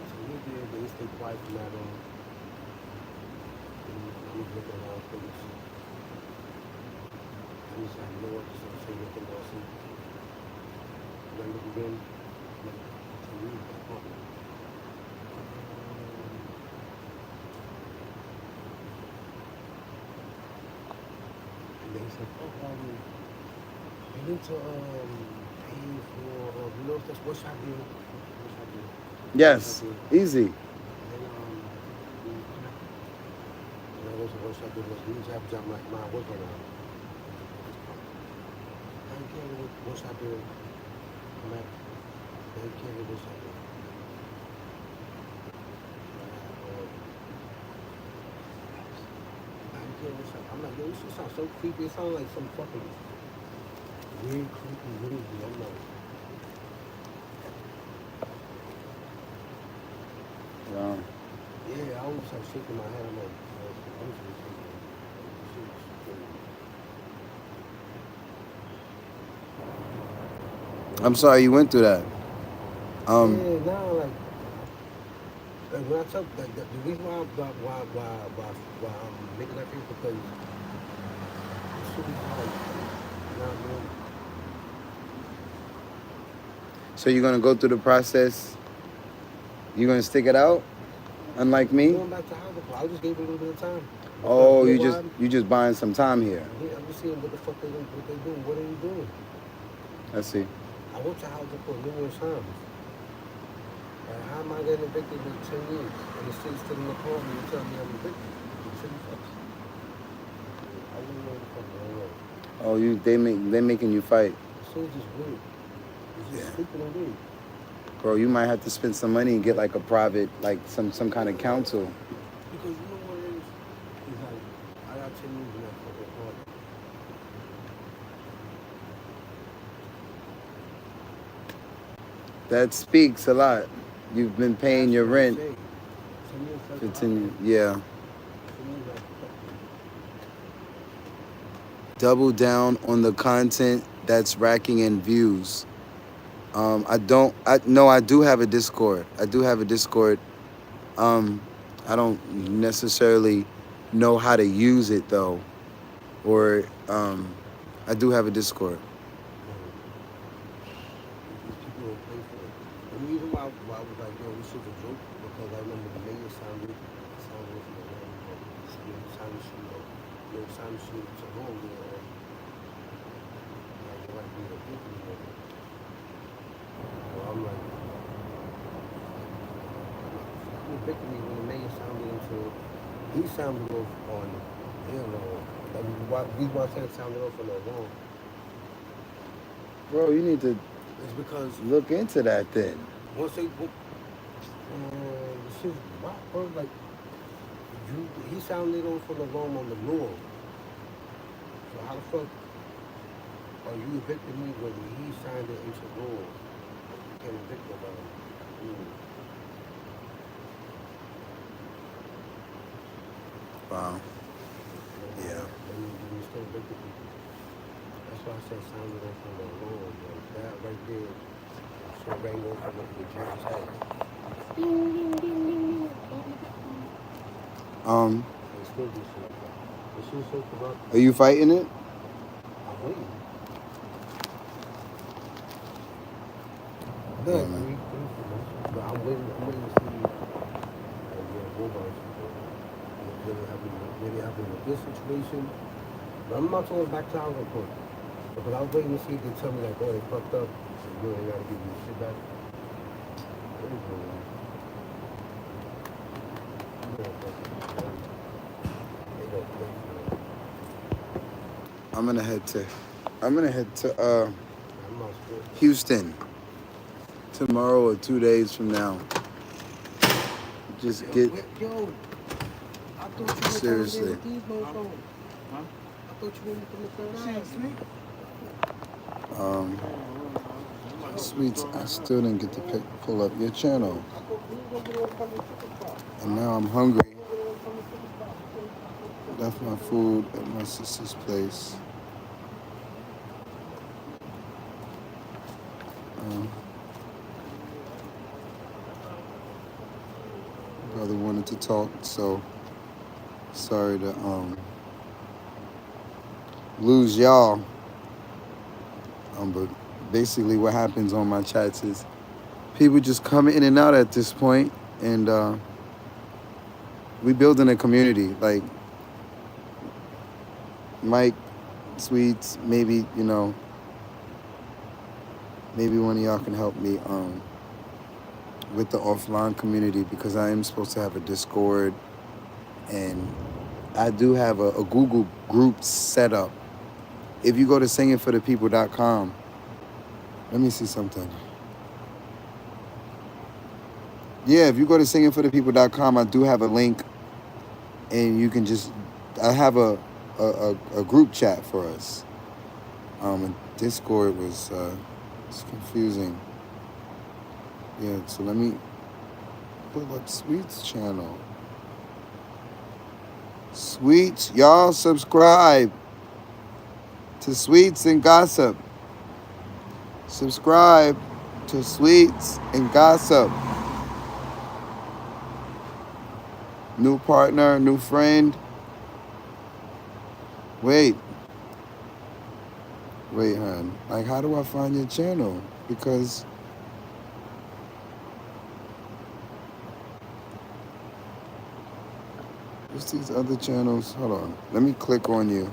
So we did, they stay quiet from that on. And I was looking around for this. I was like, you know what, just don't say nothing else. And I look again, like, to me, the apartment. They said, oh, you need to pay for, you know, that's what I do. Yes, easy. And I was what I did was you need to have a job like mine, work around. I don't care what I do. I'm at, I don't care what I do. I'm like, yo, this shit sounds so creepy. It sounds like some fucking weird, creepy movie. I'm like, Wow. yeah, I was like shaking my head. I'm like, I'm just shaking. I'm sorry you went through that. Yeah, now like when I tell like the reason why I'm making that face because it should be hard. You know what I mean? So you're gonna go through the process. You're gonna stick it out, unlike me. Going back to Howtospellmark, I just gave it a little bit of time. Oh, you just buying some time here. Yeah, I'm just seeing what the fuck they doing. What are you doing? I see. I went to Howtospellmark numerous times. How am I getting evicted in 10 years? And the city's still in the car and you tell me I'm evicted. The city fucks. I wouldn't know the fuck going on. Oh, they making you fight. The city's just weird. It's just stupid and weird. Bro, you might have to spend some money and get like a private, like some kind of counsel. Because you know what it is? It's like, I got 10 years in that fucking apartment. That speaks a lot. You've been paying your rent for 10 years. Yeah. Double down on the content that's racking in views. I do have a Discord. I don't necessarily know how to use it though. Or I do have a Discord. These people don't pay for it. was like, yo, this is a joke because I remember the mayor sounded from the wrong, sounded to home there. Like, might be a victim of it. So I'm like, who picked me when the mayor sounded he sounded off on, you know, we want to sound off on the wrong. Bro, you need to It's because look into that then. once they, this is why, bro, like, he sounded off on the wrong on the law. So how the fuck are you evicting me when he signed it into law? You can't evict nobody. Wow. Yeah. You still evicted people. That's why I said sounded off on the law. Like that right there, shit rang off on the judge's head. They still do shit like that. This shit's so corrupt. Are you fighting it? I'm waiting. But I'm waiting to see really happening with this situation. But I'm not talking back to our report. Because I was waiting to see if they tell me like, oh, they fucked up, and you ain't gotta give me shit back. I'm gonna head to Houston tomorrow or 2 days from now. Just get Yo, I thought you seriously. with these motherfuckers. I thought you went from the third eye. Sweets, I still didn't get to pull up your channel. And now I'm hungry. Left my food at my sister's place. Brother wanted to talk, so sorry to lose y'all. But basically what happens on my chats is people just come in and out at this point, and we building a community. Like Mike, Sweets, maybe, you know, maybe one of y'all can help me with the offline community, because I am supposed to have a Discord, and I do have a Google group set up. If you go to singingforthepeople.com, let me see something. Yeah, if you go to singingforthepeople.com, I do have a link, and you can just, I have a group chat for us. And Discord was, it's confusing. Yeah, so let me pull up Sweet's channel. Sweets, y'all subscribe to Sweets and Gossip. Subscribe to Sweets and Gossip. New partner, new friend. Wait, hon. Like, how do I find your channel? Because what's these other channels? Hold on. Let me click on you.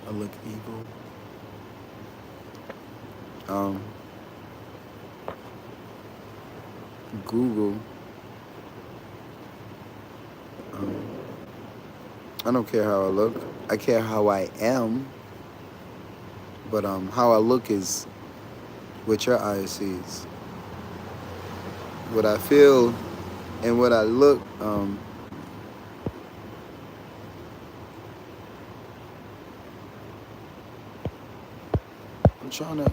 I look evil. Google. I don't care how I look. I care how I am. But how I look is what your eye sees. What I feel and what I look, I'm trying to,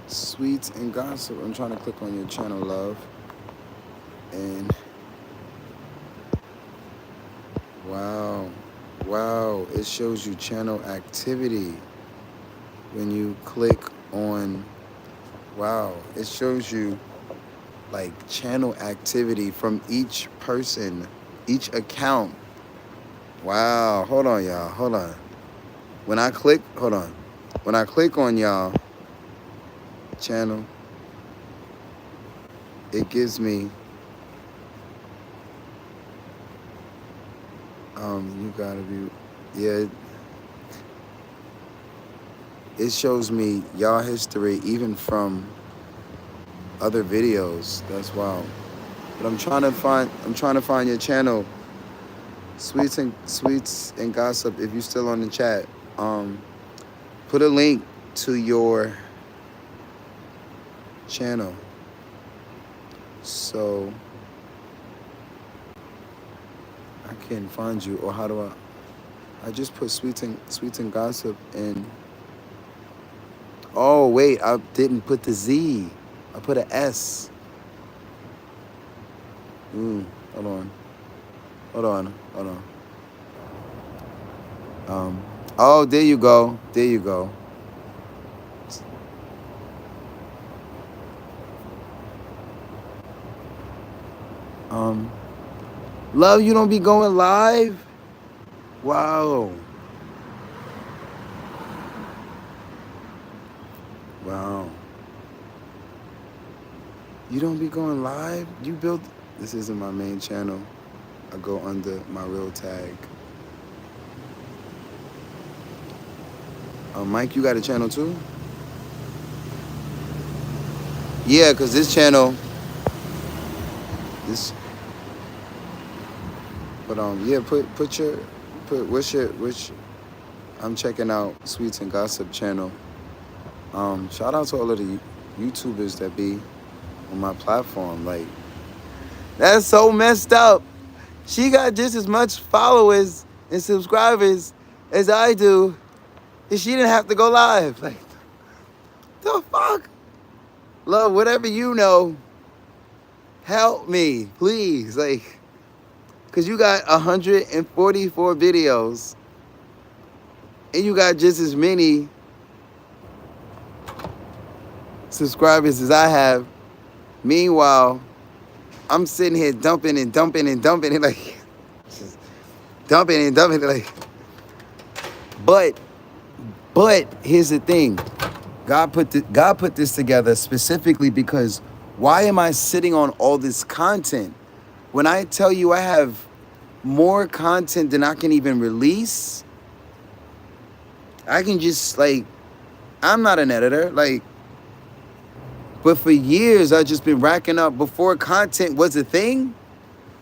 Sweets and Gossip, I'm trying to click on your channel, love. And wow, it shows you channel activity when you click on, wow, it shows you like channel activity from each person, each account. Wow, hold on, y'all, hold on. when I click, hold on. When I click on y'all channel, it gives me, you gotta be, yeah, it shows me y'all history even from other videos. That's wild. But I'm trying to find your channel, Sweets and Gossip. If you're still on the chat, put a link to your channel. So I can't find you, or how do I just put Sweets and Gossip in. Oh wait, I didn't put the Z. I put an S. Hold on. Oh, there you go. Love, you don't be going live? Wow. You don't be going live? You built, this isn't my main channel. I go under my real tag. Mike, you got a channel too? Yeah, cause this channel, but yeah, which I'm checking out Sweets and Gossip channel. Shout out to all of the YouTubers that be on my platform. Like, that's so messed up. She got just as much followers and subscribers as I do, and she didn't have to go live. Like, the fuck? Love, whatever you know, help me, please. Like, cause you got 144 videos, and you got just as many subscribers as I have. Meanwhile, I'm sitting here dumping and like, just dumping and like. But here's the thing. God put this together specifically because why am I sitting on all this content? When I tell you I have more content than I can even release, I can just, like, I'm not an editor, like, but for years I've just been racking up. Before content was a thing,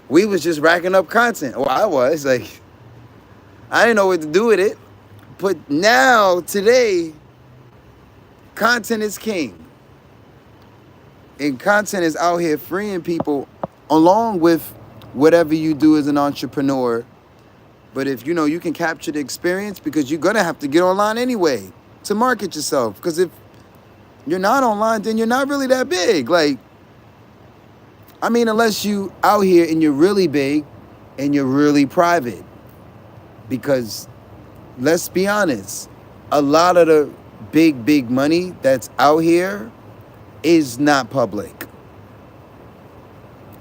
we was just racking up content. Or I was, like, I didn't know what to do with it. But now, today, content is king. And content is out here freeing people along with whatever you do as an entrepreneur. But if you know you can capture the experience, because you're going to have to get online anyway to market yourself. Because if you're not online, then you're not really that big. Like, I mean, unless you out here and you're really big and you're really private. Because let's be honest, a lot of the big money that's out here is not public.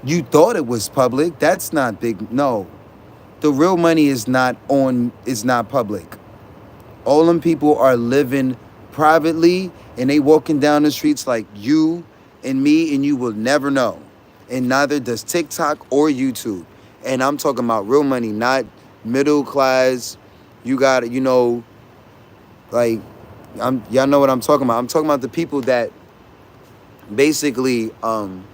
You thought it was public. That's not big. No, the real money is not public. All them people are living privately, and they walking down the streets like you and me, and you will never know. And neither does TikTok or YouTube. And I'm talking about real money, not middle class. You got it, like, y'all know what I'm talking about. I'm talking about the people that basically own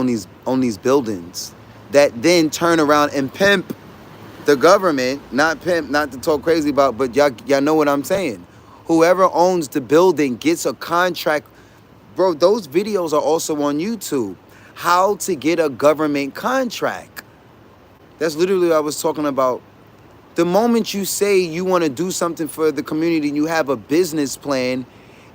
these buildings, that then turn around and pimp the government. Not to talk crazy about, but y'all know what I'm saying. Whoever owns the building gets a contract. Bro, those videos are also on YouTube. How to get a government contract. That's literally what I was talking about. The moment you say you want to do something for the community and you have a business plan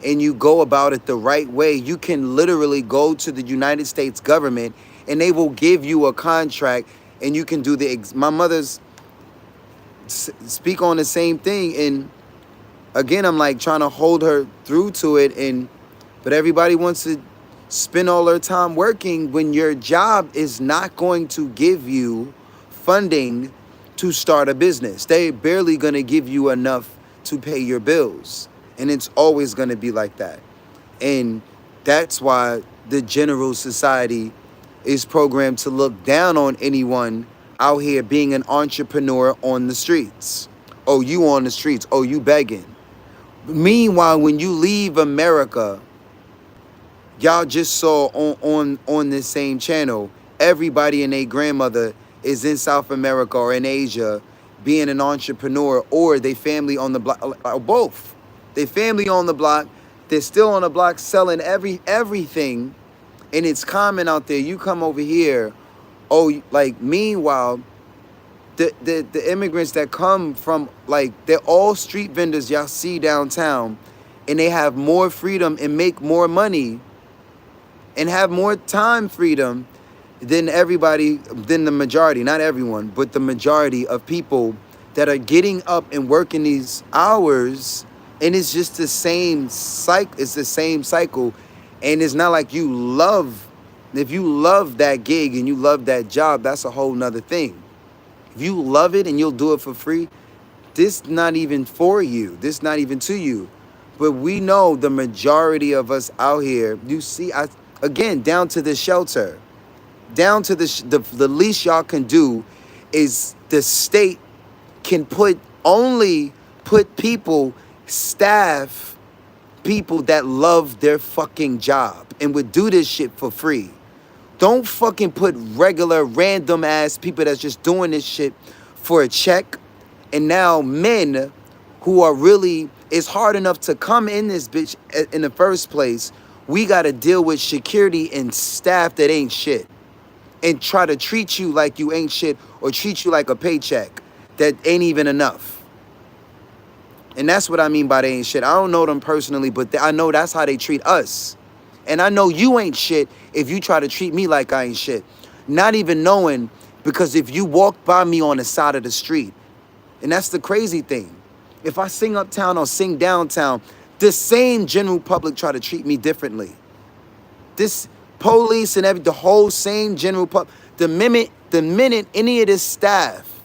and you go about it the right way, you can literally go to the United States government and they will give you a contract, and you can do my mother's speak on the same thing. And again, I'm like trying to hold her through to it, but everybody wants to spend all their time working when your job is not going to give you funding to start a business. They barely gonna give you enough to pay your bills. And it's always gonna be like that. And that's why the general society is programmed to look down on anyone out here being an entrepreneur on the streets. Oh, you on the streets. Oh, you begging. Meanwhile, when you leave America, y'all just saw on this same channel, everybody and their grandmother is in South America or in Asia being an entrepreneur, or they family on the block, or both. They family on the block, they're still on the block selling everything, and it's common out there. You come over here, oh, like meanwhile, the immigrants that come from, like, they're all street vendors y'all see downtown, and they have more freedom and make more money and have more time freedom than the majority, not everyone, but the majority of people that are getting up and working these hours. And it's just the same cycle. It's the same cycle. And it's not like if you love that gig and you love that job, that's a whole nother thing. If you love it and you'll do it for free, this not even for you. This not even to you. But we know the majority of us out here, you see, again, down to the shelter, down to the least y'all can do is the state can only put staff people that love their fucking job and would do this shit for free. Don't fucking put regular random ass people that's just doing this shit for a check. And now men who are really, it's hard enough to come in this bitch in the first place. We got to deal with security and staff that ain't shit and try to treat you like you ain't shit or treat you like a paycheck that ain't even enough. And that's what I mean by they ain't shit. I don't know them personally, but I know that's how they treat us. And I know you ain't shit if you try to treat me like I ain't shit. Not even knowing, because if you walk by me on the side of the street, and that's the crazy thing. If I sing uptown or sing downtown, the same general public try to treat me differently. This police and the whole same general public, the minute any of this staff,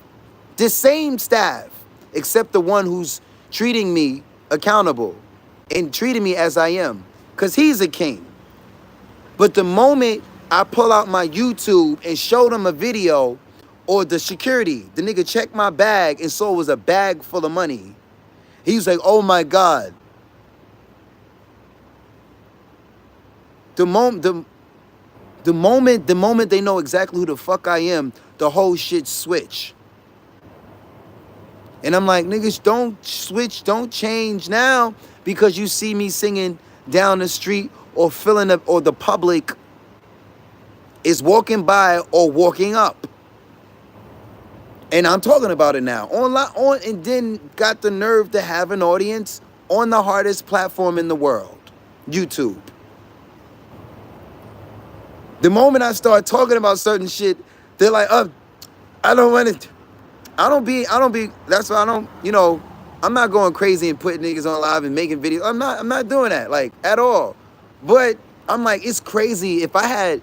this same staff, except the one who's treating me accountable and treating me as I am, because he's a king. But the moment I pull out my YouTube and show them a video, or the security, the nigga checked my bag and saw it was a bag full of money, he was like, oh my God. The moment they know exactly who the fuck I am, the whole shit switch. And I'm like, niggas, don't switch, don't change now because you see me singing down the street or or the public is walking by or walking up. And I'm talking about it now. And then got the nerve to have an audience on the hardest platform in the world, YouTube. The moment I start talking about certain shit, they're like, I don't want it. That's why I don't, I'm not going crazy and putting niggas on live and making videos. I'm not doing that, like, at all. But I'm like, it's crazy. If I had,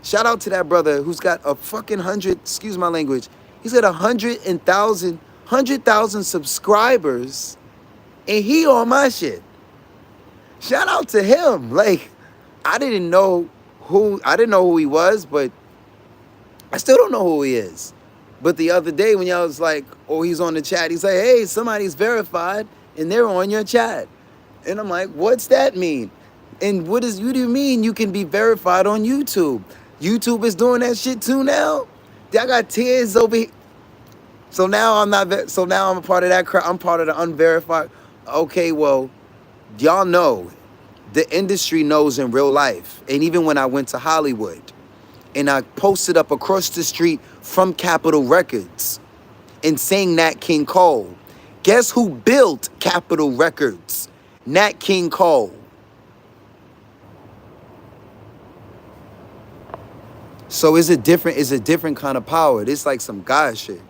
shout out to that brother who's got a fucking 100, excuse my language, he's got 100,000 subscribers, and he on my shit. Shout out to him. Like, I didn't know who he was, but I still don't know who he is. But the other day when y'all was like, oh, he's on the chat, he's like, hey, somebody's verified and they're on your chat. And I'm like, what's that mean? And what do you mean you can be verified on YouTube? YouTube is doing that shit too now? I got tears over here. So now I'm a part of that crowd. I'm part of the unverified. Okay, well, y'all know, the industry knows in real life. And even when I went to Hollywood and I posted up across the street from Capitol Records and sang Nat King Cole, guess who built Capitol Records? Nat King Cole. So it's a different kind of power. This like some God shit.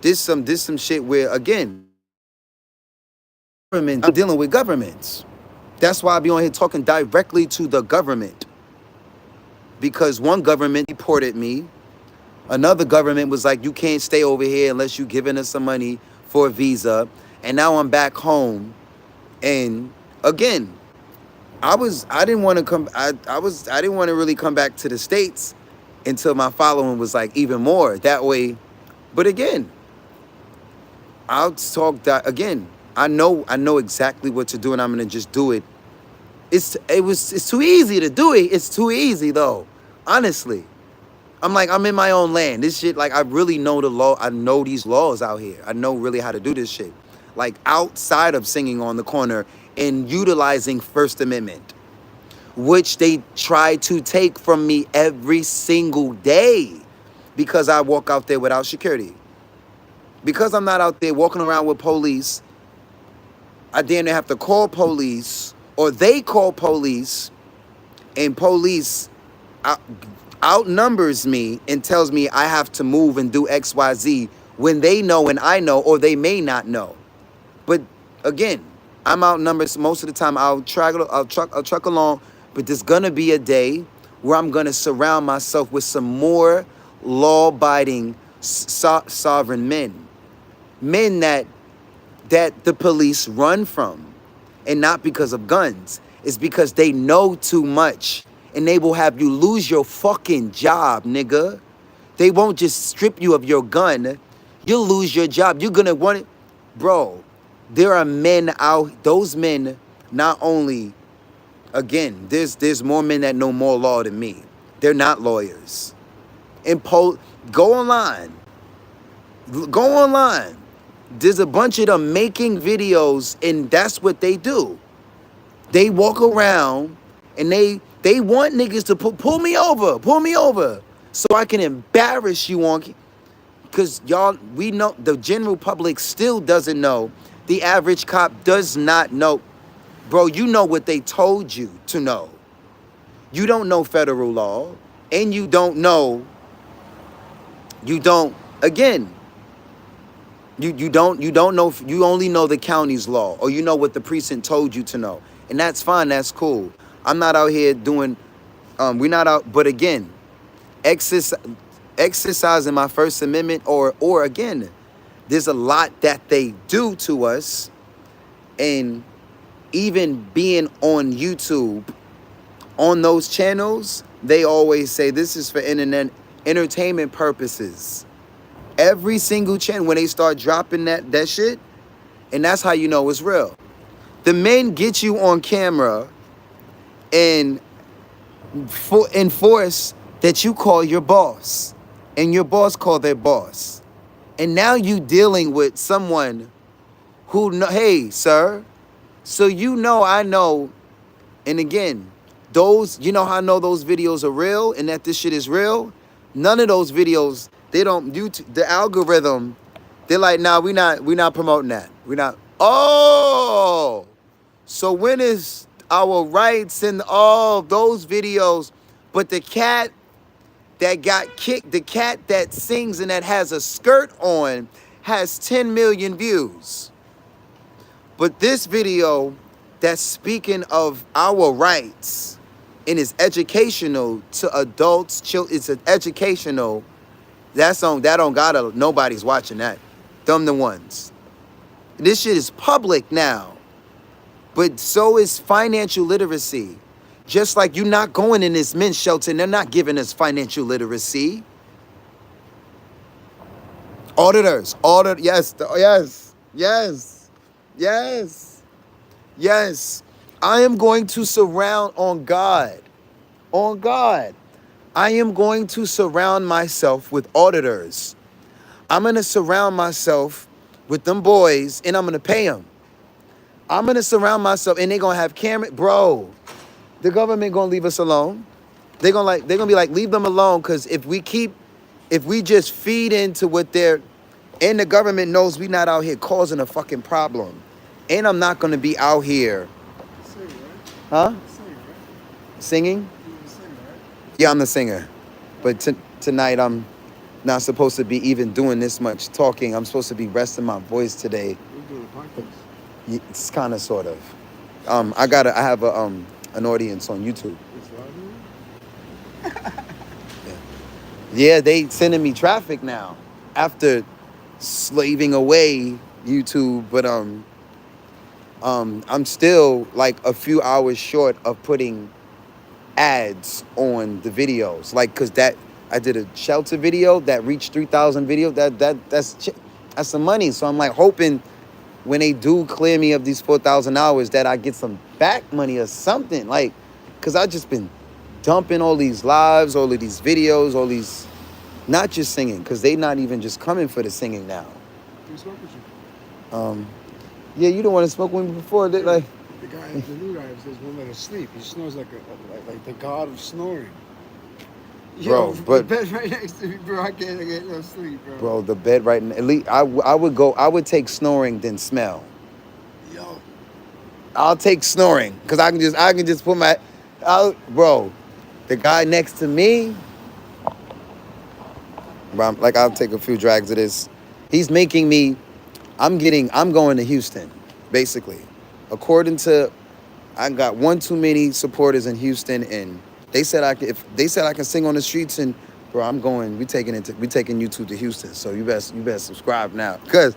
This some shit where, again, I'm dealing with governments. That's why I be on here talking directly to the government. Because one government deported me. Another government was like, you can't stay over here unless you giving us some money for a visa. And now I'm back home. And again, I didn't want to really come back to the States until my following was like even more that way. But again, I'll talk that again. I know exactly what to do, and I'm gonna just do it. It's too easy to do it. It's too easy though. Honestly. I'm in my own land. This shit, like, I really know the law. I know these laws out here. I know really how to do this shit. Like, outside of singing on the corner and utilizing First Amendment, which they try to take from me every single day because I walk out there without security. Because I'm not out there walking around with police, I damn near have to call police, or they call police, and police outnumbers me and tells me I have to move and do XYZ when they know and I know, or they may not know. But again, I'm outnumbered most of the time. I'll truck along, but there's gonna be a day where I'm gonna surround myself with some more law-abiding sovereign men that the police run from, and not because of guns. It's because they know too much. And they will have you lose your fucking job, nigga. They won't just strip you of your gun. You'll lose your job. You're gonna want it. Bro, there are men out, those men, not only, again, there's more men that know more law than me. They're not lawyers. Go online. Go online. There's a bunch of them making videos, and that's what they do. They walk around and they want niggas to pull me over, so I can embarrass you on, because y'all, we know, the general public still doesn't know. The average cop does not know. Bro, you know what they told you to know. You don't know federal law, and you don't, again, you don't know, you only know the county's law, or you know what the precinct told you to know. And that's fine, that's cool. I'm not out here doing, we're not out, but again, exercising my First Amendment, or again, there's a lot that they do to us. And even being on YouTube, on those channels, they always say this is for entertainment purposes. Every single channel, when they start dropping that shit, and that's how you know it's real. The men get you on camera and enforce that you call your boss, and your boss call their boss. And now you dealing with someone who know, hey, sir, so I know, and again, those, how I know those videos are real and that this shit is real? None of those videos, they don't, the algorithm, they're like, nah, we not promoting that. We're not, oh, so when is our rights and all those videos, but the cat that got kicked, the cat that sings and that has a skirt on has 10 million views. But this video that's speaking of our rights and is educational to adults, children, it's an educational, that don't gotta, nobody's watching that. Them the ones. This shit is public now. But so is financial literacy. Just like you're not going in this men's shelter and they're not giving us financial literacy. Auditors, yes. I am going to surround on God. I am going to surround myself with auditors. I'm going to surround myself with them boys, and I'm going to pay them. I'm going to surround myself, and they're going to have camera. Bro, the government going to leave us alone. They're going to be like, leave them alone, because if we just feed into what they're, and the government knows we not out here causing a fucking problem. And I'm not going to be out here. Huh? Singing? Yeah, I'm the singer. But tonight I'm not supposed to be even doing this much talking. I'm supposed to be resting my voice today. We're doing a podcast. It's kind of, sort of. I have an audience on YouTube. It's live here? Yeah. Yeah, they sending me traffic now after slaving away YouTube, but I'm still like a few hours short of putting ads on the videos, like because that I did a shelter video that reached 3,000 videos. That's some money. So I'm like hoping when they do clear me of these 4,000 hours that I get some back money or something, like because I just been dumping all these lives, all of these videos, all these not just singing, because they not even just coming for the singing now. Who smoke with you? Yeah, you don't want to smoke with me before. They, like, The guy, the new guy, says won't let us sleep. He snores like the god of snoring. Bro, Yo, but- the bed right next to me, bro. I can't get no sleep, bro. bro, the bed right now. At least I would take snoring than smell. Yo, I'll take snoring because I can just put my, bro, the guy next to me. Bro, like I'll take a few drags of this. He's making me. I'm going to Houston, basically. According to, I got one too many supporters in Houston, and they said if they said I can sing on the streets, and bro, I'm going. We taking YouTube to Houston. So you better subscribe now, cause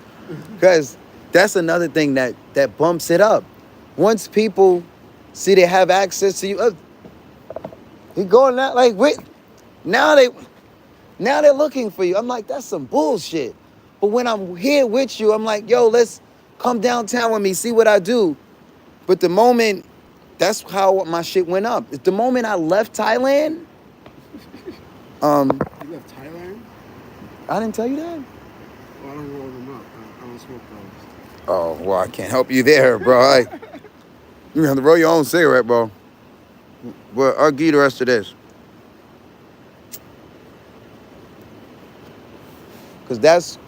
that's another thing that bumps it up. Once people see they have access to you, you going out like wait, now they're looking for you. I'm like, that's some bullshit. But when I'm here with you, I'm like, yo, let's come downtown with me, see what I do. But the moment, that's how my shit went up. The moment I left Thailand, you left Thailand? I didn't tell you that? Well, I don't roll them up. I don't smoke those. Oh, well, I can't help you there, bro. You have to roll your own cigarette, bro. But I'll give you the rest of this. Because that's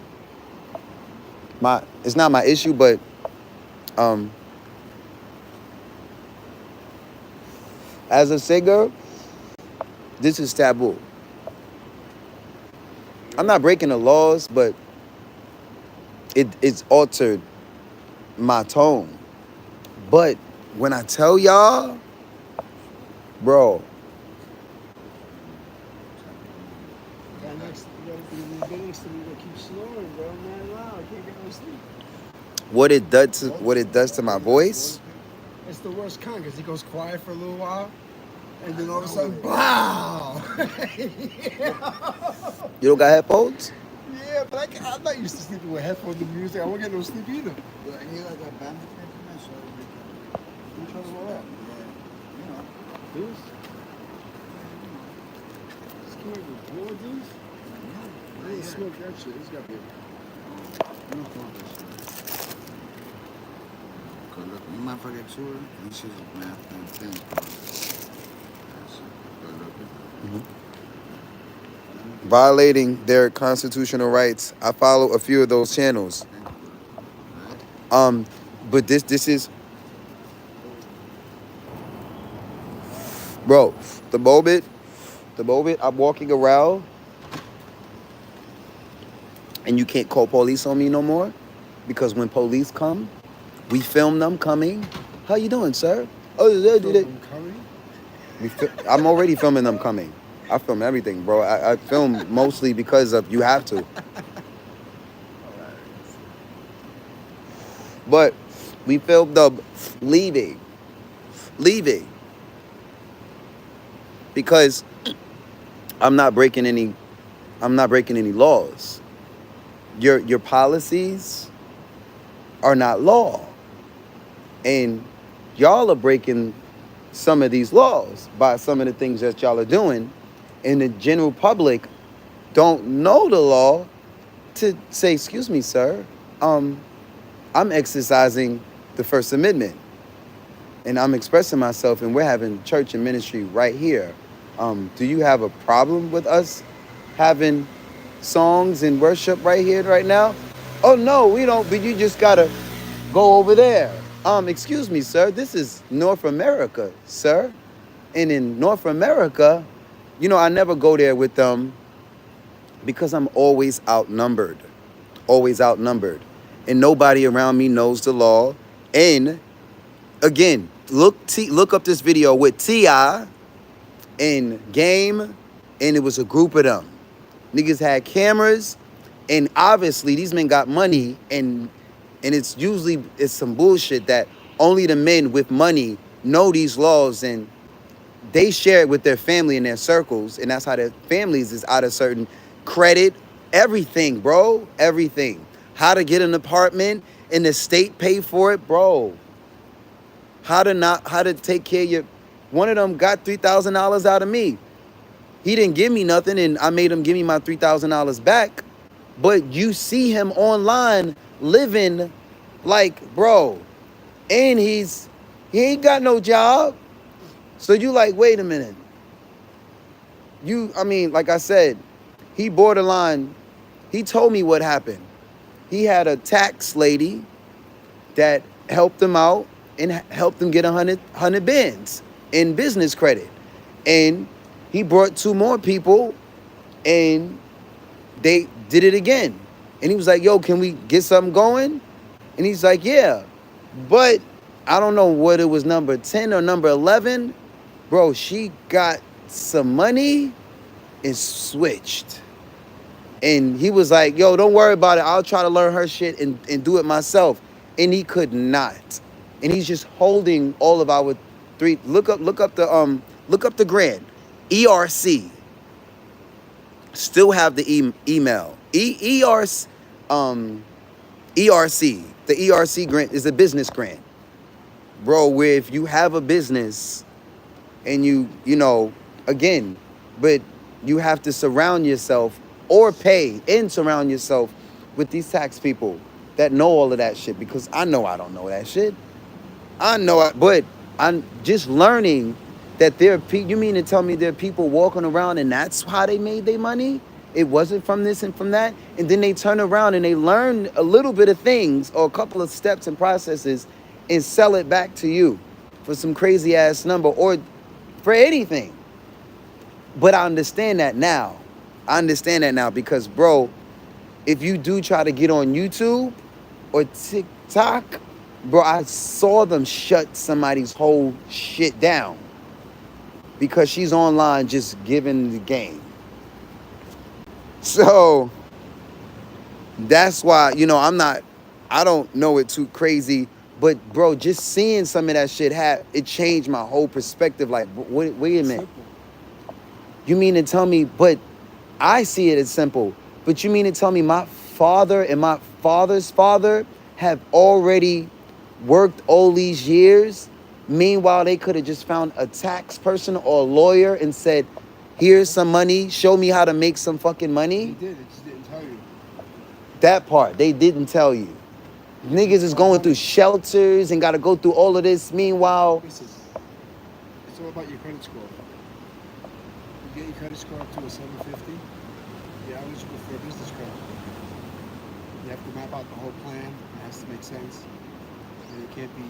it's not my issue, but as a singer, this is taboo. I'm not breaking the laws, but it's altered my tone. But when I tell y'all, bro, The guy next to me that keeps snoring, bro. Man, loud. I can't get no sleep. what it does to my voice. It's the worst kind because he goes quiet for a little while, and then all of a sudden, wow! You don't got headphones? Yeah, but I'm not used to sleeping with headphones and music. I won't get no sleep either. But he like a band instrument, so we can, Which one's that? you know. This? This came with four of these? I didn't smoke that shit. It's got to be. You don't smoke that shit. Cause look, you motherfucker too, this shit is math and thing. That's it. Good looking. Violating their constitutional rights. I follow a few of those channels. But this is, bro, the moment I'm walking around and you can't call police on me no more, because when police come, we film them coming. How you doing, sir? Oh, I'm already filming them coming. I film everything, bro. I film mostly because of you have to. But we filmed them leaving. Because I'm not breaking any laws. Your policies are not law. And y'all are breaking some of these laws by some of the things that y'all are doing. And the general public don't know the law to say, excuse me, sir, I'm exercising the First Amendment. And I'm expressing myself, and we're having church and ministry right here. Do you have a problem with us having songs and worship right here, right now? Oh, no, we don't, but you just gotta go over there. Excuse me, sir, this is North America, sir. And in North America, you know, I never go there with them because I'm always outnumbered. And nobody around me knows the law. And again, look up this video with T.I. and Game, and it was a group of them. Niggas had cameras, and obviously these men got money, and it's usually it's some bullshit that only the men with money know these laws, and they share it with their family and their circles, and that's how their families is out of certain credit, everything, bro, everything. How to get an apartment and the state pay for it, bro. How to take care of your. One of them got $3,000 out of me. He didn't give me nothing, and I made him give me my $3,000 back. But you see him online living like, bro, and he ain't got no job. So you like, wait a minute. I mean, like I said, he borderline, he told me what happened. He had a tax lady that helped him out and helped him get 100 bands in business credit. And he brought 2 more people, and they did it again. And he was like, yo, can we get something going? And he's like, yeah. But I don't know what it was, number 10 or number 11. Bro, she got some money and switched. And he was like, yo, don't worry about it. I'll try to learn her shit and do it myself. And he could not. And he's just holding all of our 3. Look up the grant. ERC. Still have the email. ERC. The ERC grant is a business grant. Bro, where if you have a business and you know, again, but you have to surround yourself or pay and surround yourself with these tax people that know all of that shit, because I know I don't know that shit. But I'm just learning that there are people. You mean to tell me there are people walking around and that's how they made their money? It wasn't from this and from that? And then they turn around and they learn a little bit of things or a couple of steps and processes and sell it back to you for some crazy ass number or for anything. But I understand that now. Because, bro, if you do try to get on YouTube or TikTok, bro, I saw them shut somebody's whole shit down because she's online just giving the game. So that's why, you know, I don't know it too crazy, but bro, just seeing some of that shit it changed my whole perspective. Like, wait a minute. You mean to tell me, but I see it as simple, but you mean to tell me my father and my father's father have already worked all these years? Meanwhile, they could have just found a tax person or a lawyer and said, here's some money, show me how to make some fucking money. They did, it just didn't tell you. That part, they didn't tell you. Niggas is going through shelters and got to go through all of this. Meanwhile, It's all about your credit score. You get your credit score up to a 750, you're eligible for a business credit. You have to map out the whole plan. It has to make sense. And it can't be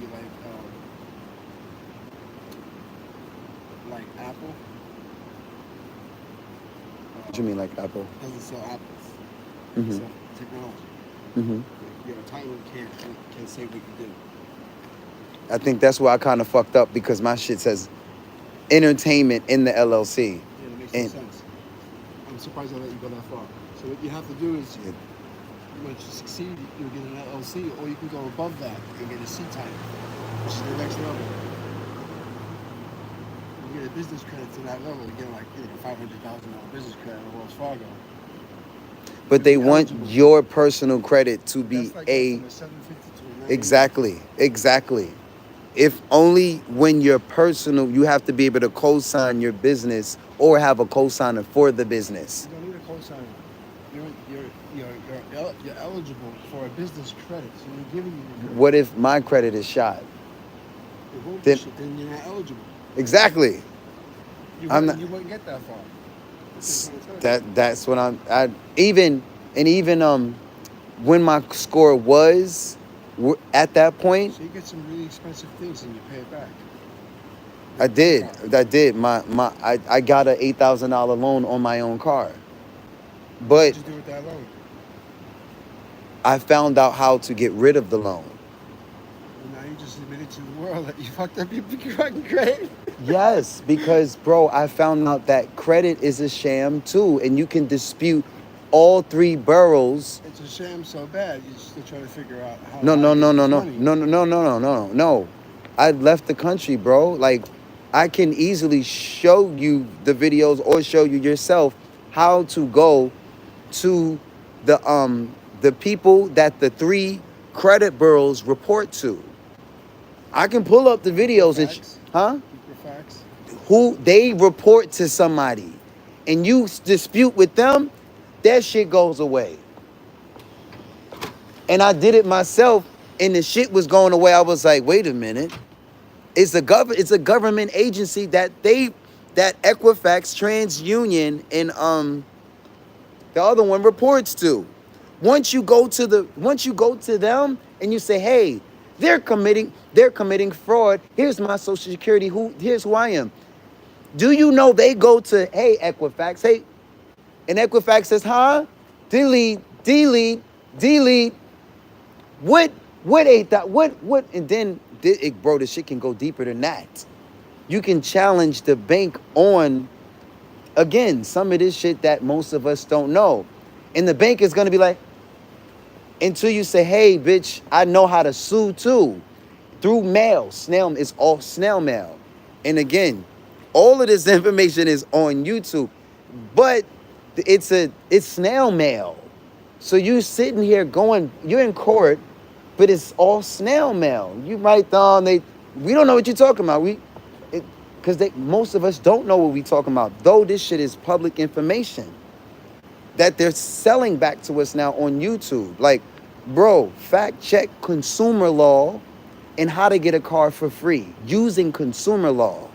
like Apple. what do you mean like Apple? Doesn't sell apples. Mm-hmm. It sells technology. Mm-hmm. Your title can't say what you do. I think that's where I kind of fucked up because my shit says entertainment in the LLC. Yeah, it makes no sense. I'm surprised I let you go that far. So what you have to do is, once you succeed, you get an LLC, or you can go above that and get a C type, which is the next level. You get a business credit to that level, you get like $500,000 business credit at Wells Fargo. But they want your personal credit to be That's like a... from a 750 to a 900. Exactly. If only when you're personal, you have to be able to co-sign your business or have a co-signer for the business. You don't need a co-signer. You're eligible for a business credit, so you're giving you your credit. What if my credit is shot? Then you're not eligible. Exactly. You I'm not. You wouldn't get that far. That's what even when my score was at that point. So you get some really expensive things and you pay it back. I did. I got an $8,000 loan on my own car. But What did you do with that loan? I found out how to get rid of the loan. And now you just admitted to the world that you fucked up your fucking credit. Yes, because bro, I found out that credit is a sham too, and you can dispute all three boroughs. It's a sham so bad, you're still trying to figure out how No, to no, get no, no, this no, money. no, no, no, no, no, no, no. I left the country, bro. Like, I can easily show you the videos or show you yourself how to go to the people that the three credit bureaus report to. I can pull up the videos and Facts. huh? Super facts. Who they report to somebody, and you dispute with them, that shit goes away. And I did it myself, and the shit was going away. I was like, wait a minute. It's a government agency that Equifax, TransUnion, and the other one reports to. Once you go to them and you say, hey, they're committing fraud. Here's my social security. Here's who I am. Do you know they go to, hey, Equifax, hey, and Equifax says, huh? Delete. What ain't that? What? And then, bro, this shit can go deeper than that. You can challenge the bank on, again, some of this shit that most of us don't know. And the bank is going to be like, until you say, hey, bitch, I know how to sue too. Through mail. It's all snail mail. And again, all of this information is on YouTube. But it's snail mail. So you sitting here you're in court, but it's all snail mail. You write down, we don't know what you're talking about. Because most of us don't know what we're talking about. Though this shit is public information that they're selling back to us now on YouTube. Like, bro, fact check consumer law and how to get a car for free using consumer law.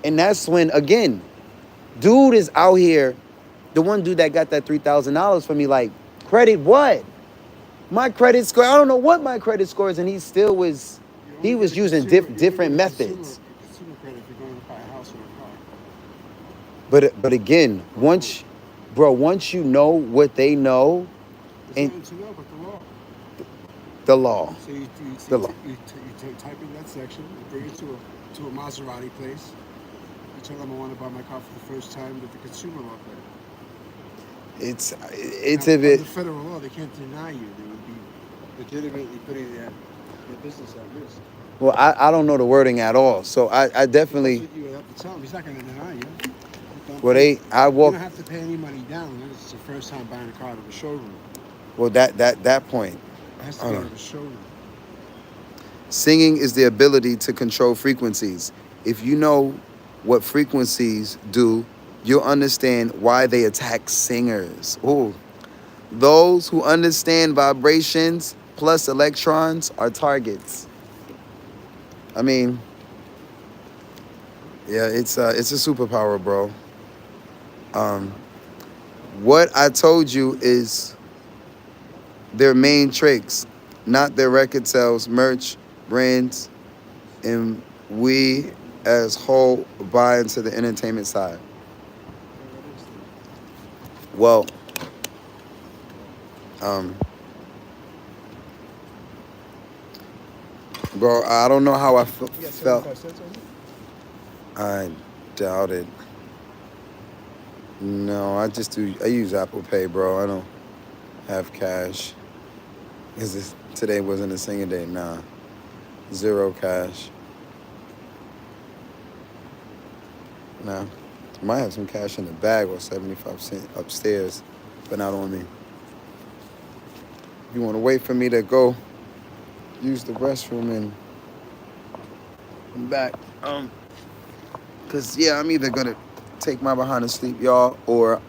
And that's when, again, dude is out here. The one dude that got that $3,000 for me, like, credit what? My credit score, I don't know what my credit score is, and he was using different methods. Consumer credit if you're going to buy a house or a car. But again, once you know what they know, There's and nothing to know but the law. the law. So you type in that section, you bring it to a Maserati place. You tell them I want to buy my car for the first time with the consumer law credit. It's Now, a bit. under federal law, they can't deny you. They would be legitimately putting their business at risk. Well, I don't know the wording at all, so I definitely. That's what you would have to tell him. He's not going to deny you. Well, You I walk. don't have to pay any money down unless it's your first time buying a car out of a showroom. Well, that point. It has to be out of a showroom. Singing is the ability to control frequencies. If you know what frequencies do, you'll understand why they attack singers. Ooh. Those who understand vibrations plus electrons are targets. I mean, yeah, it's a superpower, bro. What I told you is their main tricks, not their record sales, merch, brands, and we as whole buy into the entertainment side. Well, bro, I don't know how I felt. I doubt it. No, I use Apple Pay, bro. I don't have cash. Because today wasn't a singing day. Nah. Zero cash. Nah. I might have some cash in the bag or 75 cents upstairs, but not on me. You want to wait for me to go use the restroom and come back? Cause yeah, I'm either gonna take my behind to sleep, y'all, or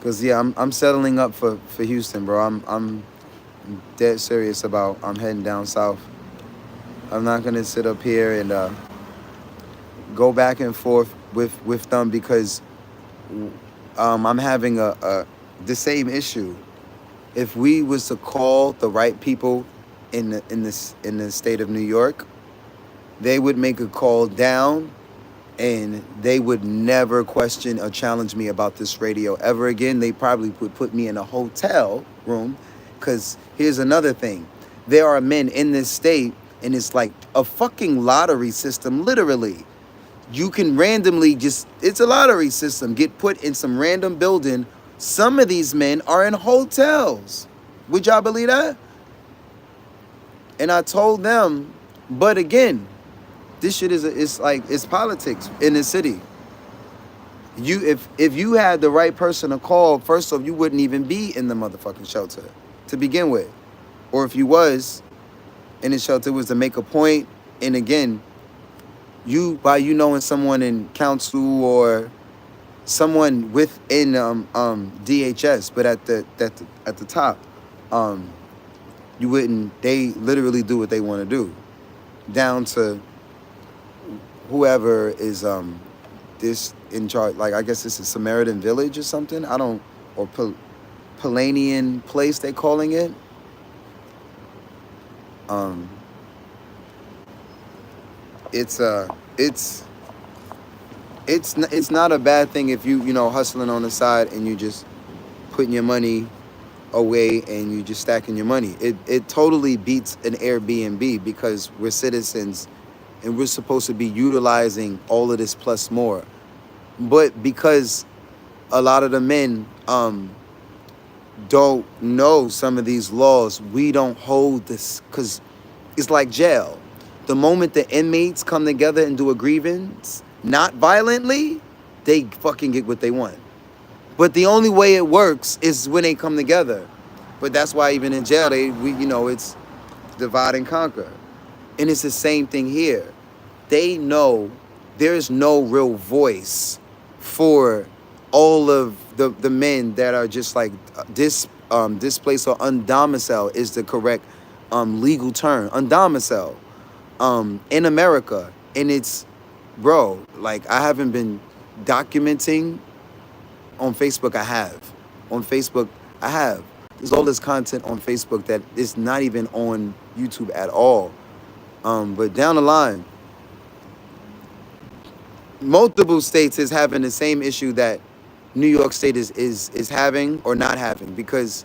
cause yeah, I'm settling up for Houston, bro. I'm dead serious about I'm heading down south. I'm not gonna sit up here and go back and forth with them because I'm having the same issue. If we was to call the right people in the state of New York, they would make a call down and they would never question or challenge me about this radio ever again. They probably would put me in a hotel room Because here's another thing. There are men in this state, and it's like a fucking lottery system, literally. You can randomly it's a lottery system, get put in some random building. Some of these men are in hotels. Would y'all believe that? And I told them, but again, this shit it's politics in the city. If you had the right person to call, first off, you wouldn't even be in the motherfucking shelter to begin with. Or if you was in the shelter, it was to make a point. And again, by you knowing someone in council or someone within DHS, but at the top, you wouldn't. They literally do what they want to do, down to whoever is this in charge. Like, I guess this is Samaritan Village or something. I don't, or Polanian place they calling it. It's not a bad thing if you hustling on the side and you just putting your money away and you just stacking your money. It totally beats an Airbnb because we're citizens and we're supposed to be utilizing all of this plus more. But because a lot of the men don't know some of these laws, we don't hold this, because it's like jail. The moment the inmates come together and do a grievance, not violently, they fucking get what they want. But the only way it works is when they come together. But that's why even in jail, it's divide and conquer. And it's the same thing here. They know there's no real voice for all of the men that are just like displaced or undomiciled is the correct legal term. Undomiciled in America. And it's, bro, like, I haven't been documenting on Facebook. I have. There's all this content on Facebook that is not even on YouTube at all. But down the line, multiple states is having the same issue that New York State is having or not having, because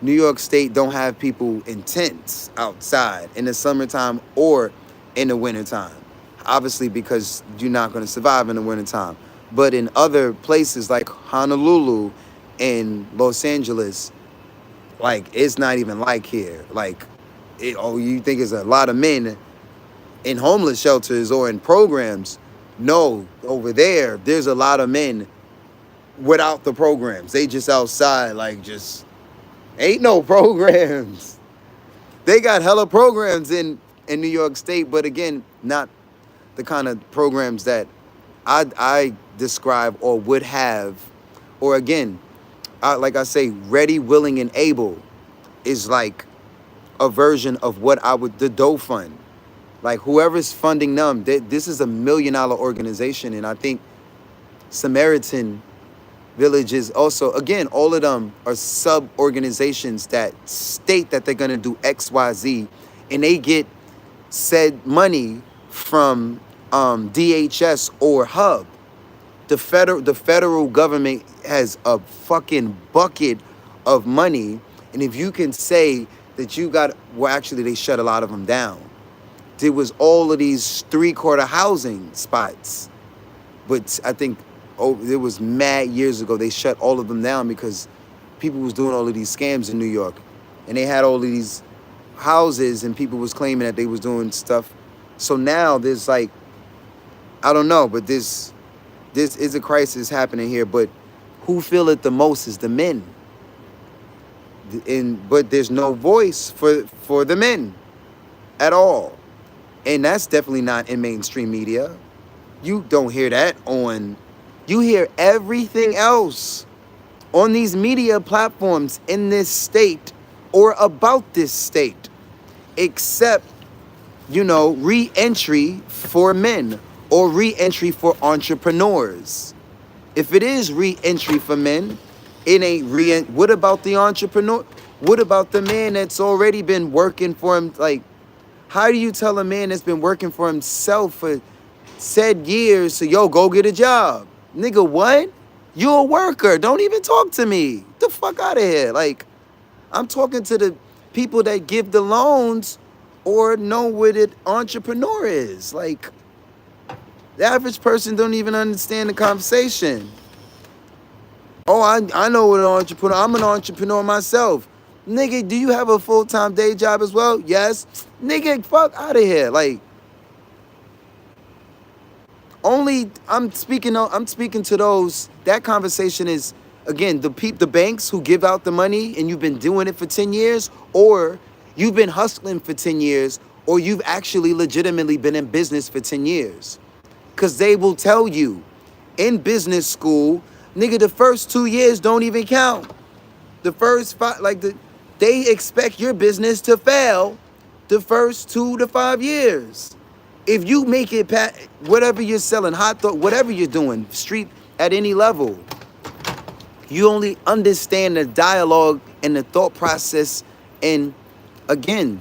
New York State don't have people in tents outside in the summertime or in the wintertime. Obviously, because you're not going to survive in the wintertime. But in other places like Honolulu and Los Angeles, like, it's not even like here. Like, you think it's a lot of men in homeless shelters or in programs. No, over there's a lot of men without the programs. They just outside, like, just ain't no programs. They got hella programs in New York State, but again, not the kind of programs that I describe or would have. Or again, like I say, ready, willing, and able is like a version of what the Doe Fund. Like, whoever's funding them, this is $1 million organization. And I think Samaritan Village is also, again, all of them are sub-organizations that state that they're going to do X, Y, Z. And they get said money from DHS or HUB. The federal government has a fucking bucket of money. And if you can say that actually they shut a lot of them down. There was all of these 3-quarter housing spots. But I think it was mad years ago, they shut all of them down because people was doing all of these scams in New York. And they had all of these houses and people was claiming that they was doing stuff. So now there's like, I don't know, but this is a crisis happening here. But who feel it the most is the men. But there's no voice for the men at all. And that's definitely not in mainstream media. You don't hear that you hear everything else on these media platforms in this state or about this state, except, re-entry for men or re-entry for entrepreneurs. If it is re-entry for men, it ain't what about the entrepreneur? What about the man that's already been working for him? Like, how do you tell a man that's been working for himself for said years, so go get a job? Nigga, what? You a worker. Don't even talk to me. Get the fuck out of here. Like, I'm talking to the people that give the loans or know what an entrepreneur is. Like, the average person don't even understand the conversation. Oh, I know what an entrepreneur. I'm an entrepreneur myself. Nigga, do you have a full-time day job as well? Yes. Nigga, fuck out of here. Like, only I'm speaking to those. That conversation is, again, the banks who give out the money and you've been doing it for 10 years, or you've been hustling for 10 years, or you've actually legitimately been in business for 10 years. Because they will tell you in business school, nigga, the first 2 years don't even count. The first five, they expect your business to fail the first 2 to 5 years. If you make it past whatever you're selling, hot dog, whatever you're doing, street at any level, you only understand the dialogue and the thought process. And again,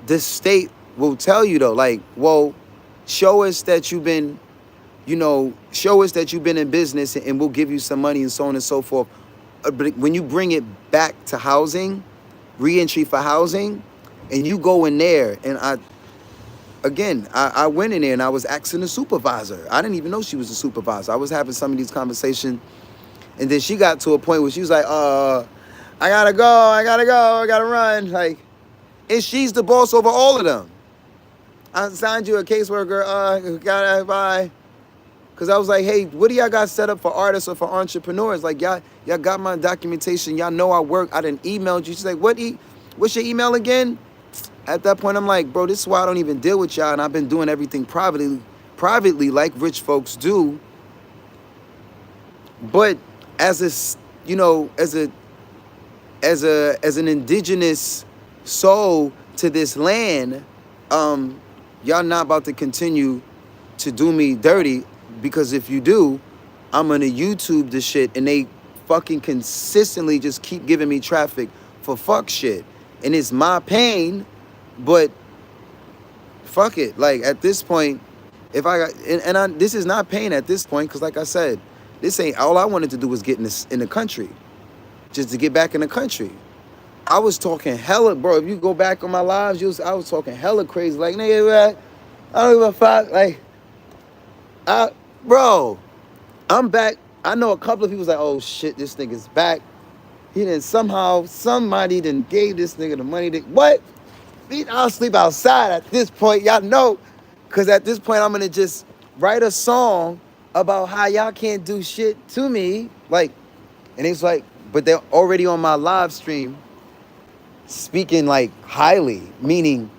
the state will tell you though, like, well, show us that you've been in business and we'll give you some money and so on and so forth. But when you bring it back to housing, reentry for housing, and you go in there, and I went in there and I was asking the supervisor. I didn't even know she was a supervisor. I was having some of these conversations, and then she got to a point where she was like, I gotta go, I gotta run. Like, and she's the boss over all of them. I signed you a caseworker, bye. Because I was like, hey, what do y'all got set up for artists or for entrepreneurs? Like, y'all got my documentation. Y'all know I work. I done emailed you. She's like, what's your email again? At that point, I'm like, bro, this is why I don't even deal with y'all. And I've been doing everything privately like rich folks do. But as an indigenous soul to this land, y'all not about to continue to do me dirty. Because if you do, I'm gonna YouTube the shit, and they fucking consistently just keep giving me traffic for fuck shit. And it's my pain, but fuck it. Like, at this point, if I got, this is not pain at this point, because like I said, this ain't, all I wanted to do was get in the country. Just to get back in the country. I was talking hella, bro, if you go back on my lives, I was talking hella crazy. Like, nigga, I don't give a fuck. Like, bro, I'm back. I know a couple of people's like, oh shit, this nigga's back. Somebody done gave this nigga the money. What? I'll sleep outside at this point, y'all know. Because at this point, I'm going to just write a song about how y'all can't do shit to me. Like, and it's like, but they're already on my live stream speaking like highly, meaning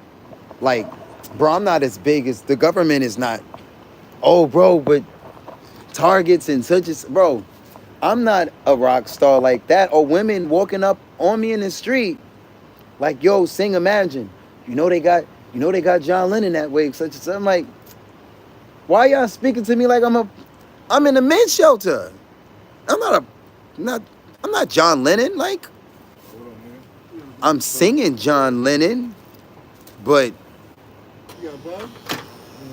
like, bro, I'm not as big as the government is not. Oh, bro, but targets and such as, bro, I'm not a rock star like that. Or women walking up on me in the street like, yo, sing Imagine. You know they got John Lennon that way, such as. I'm like, why y'all speaking to me like I'm in a men's shelter? I'm not John Lennon. Like, I'm singing John Lennon, but You got a bug?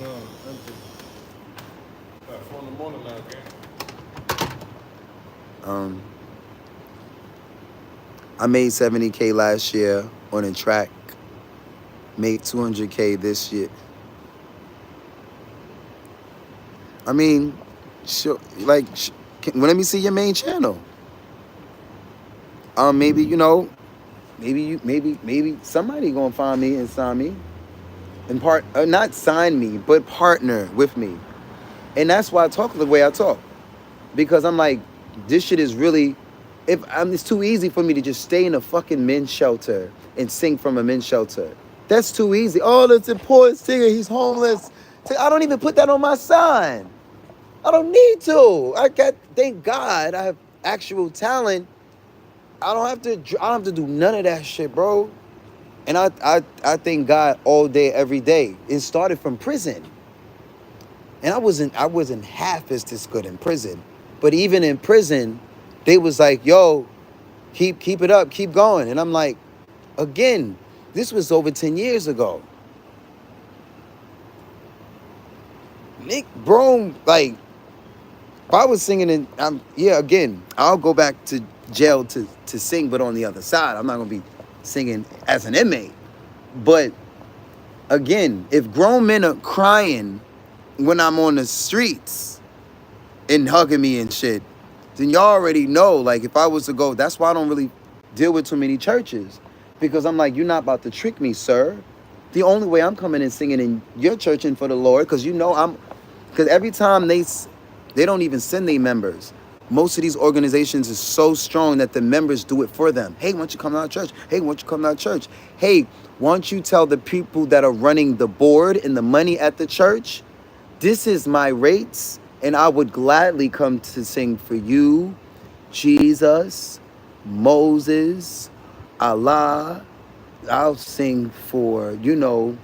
No, empty. Got 4 in the morning now, gang. I made $70K last year on a track. Made $200K this year. I mean, sure, like, let me see your main channel. Maybe somebody gonna find me and sign me, and not sign me, but partner with me. And that's why I talk the way I talk, because I'm like, this shit is really, it's too easy for me to just stay in a fucking men's shelter and sing from a men's shelter. That's too easy. Oh, that's a poor singer, he's homeless. I don't even put that on my sign. I don't need to. Thank God I have actual talent. I don't have to do none of that shit, bro. And I thank God all day, every day. It started from prison. And I wasn't half as this good in prison. But even in prison, they was like, yo, keep it up, keep going. And I'm like, again, this was over 10 years ago. Nick, bro, like, if I was singing again, I'll go back to jail to sing, but on the other side. I'm not going to be singing as an inmate. But again, if grown men are crying when I'm on the streets and hugging me and shit, then y'all already know, like, if I was to go, that's why I don't really deal with too many churches. Because I'm like, you're not about to trick me, sir. The only way I'm coming and singing in your church and for the Lord, because because every time they don't even send their members. Most of these organizations is so strong that the members do it for them. Hey, why don't you come to our church? Hey, why don't you come to our church? Hey, why don't you tell the people that are running the board and the money at the church, this is my rates, and I would gladly come to sing for you, Jesus, Moses, Allah. I'll sing for, the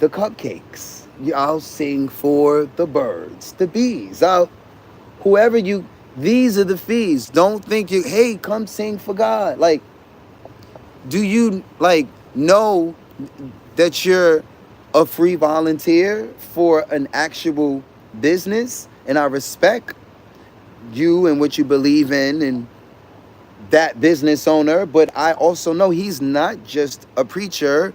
cupcakes. I'll sing for the birds, the bees. These are the fees. Don't think hey, come sing for God. Like, do you, know that you're a free volunteer for an actual business? And I respect you and what you believe in and that business owner, but I also know he's not just a preacher.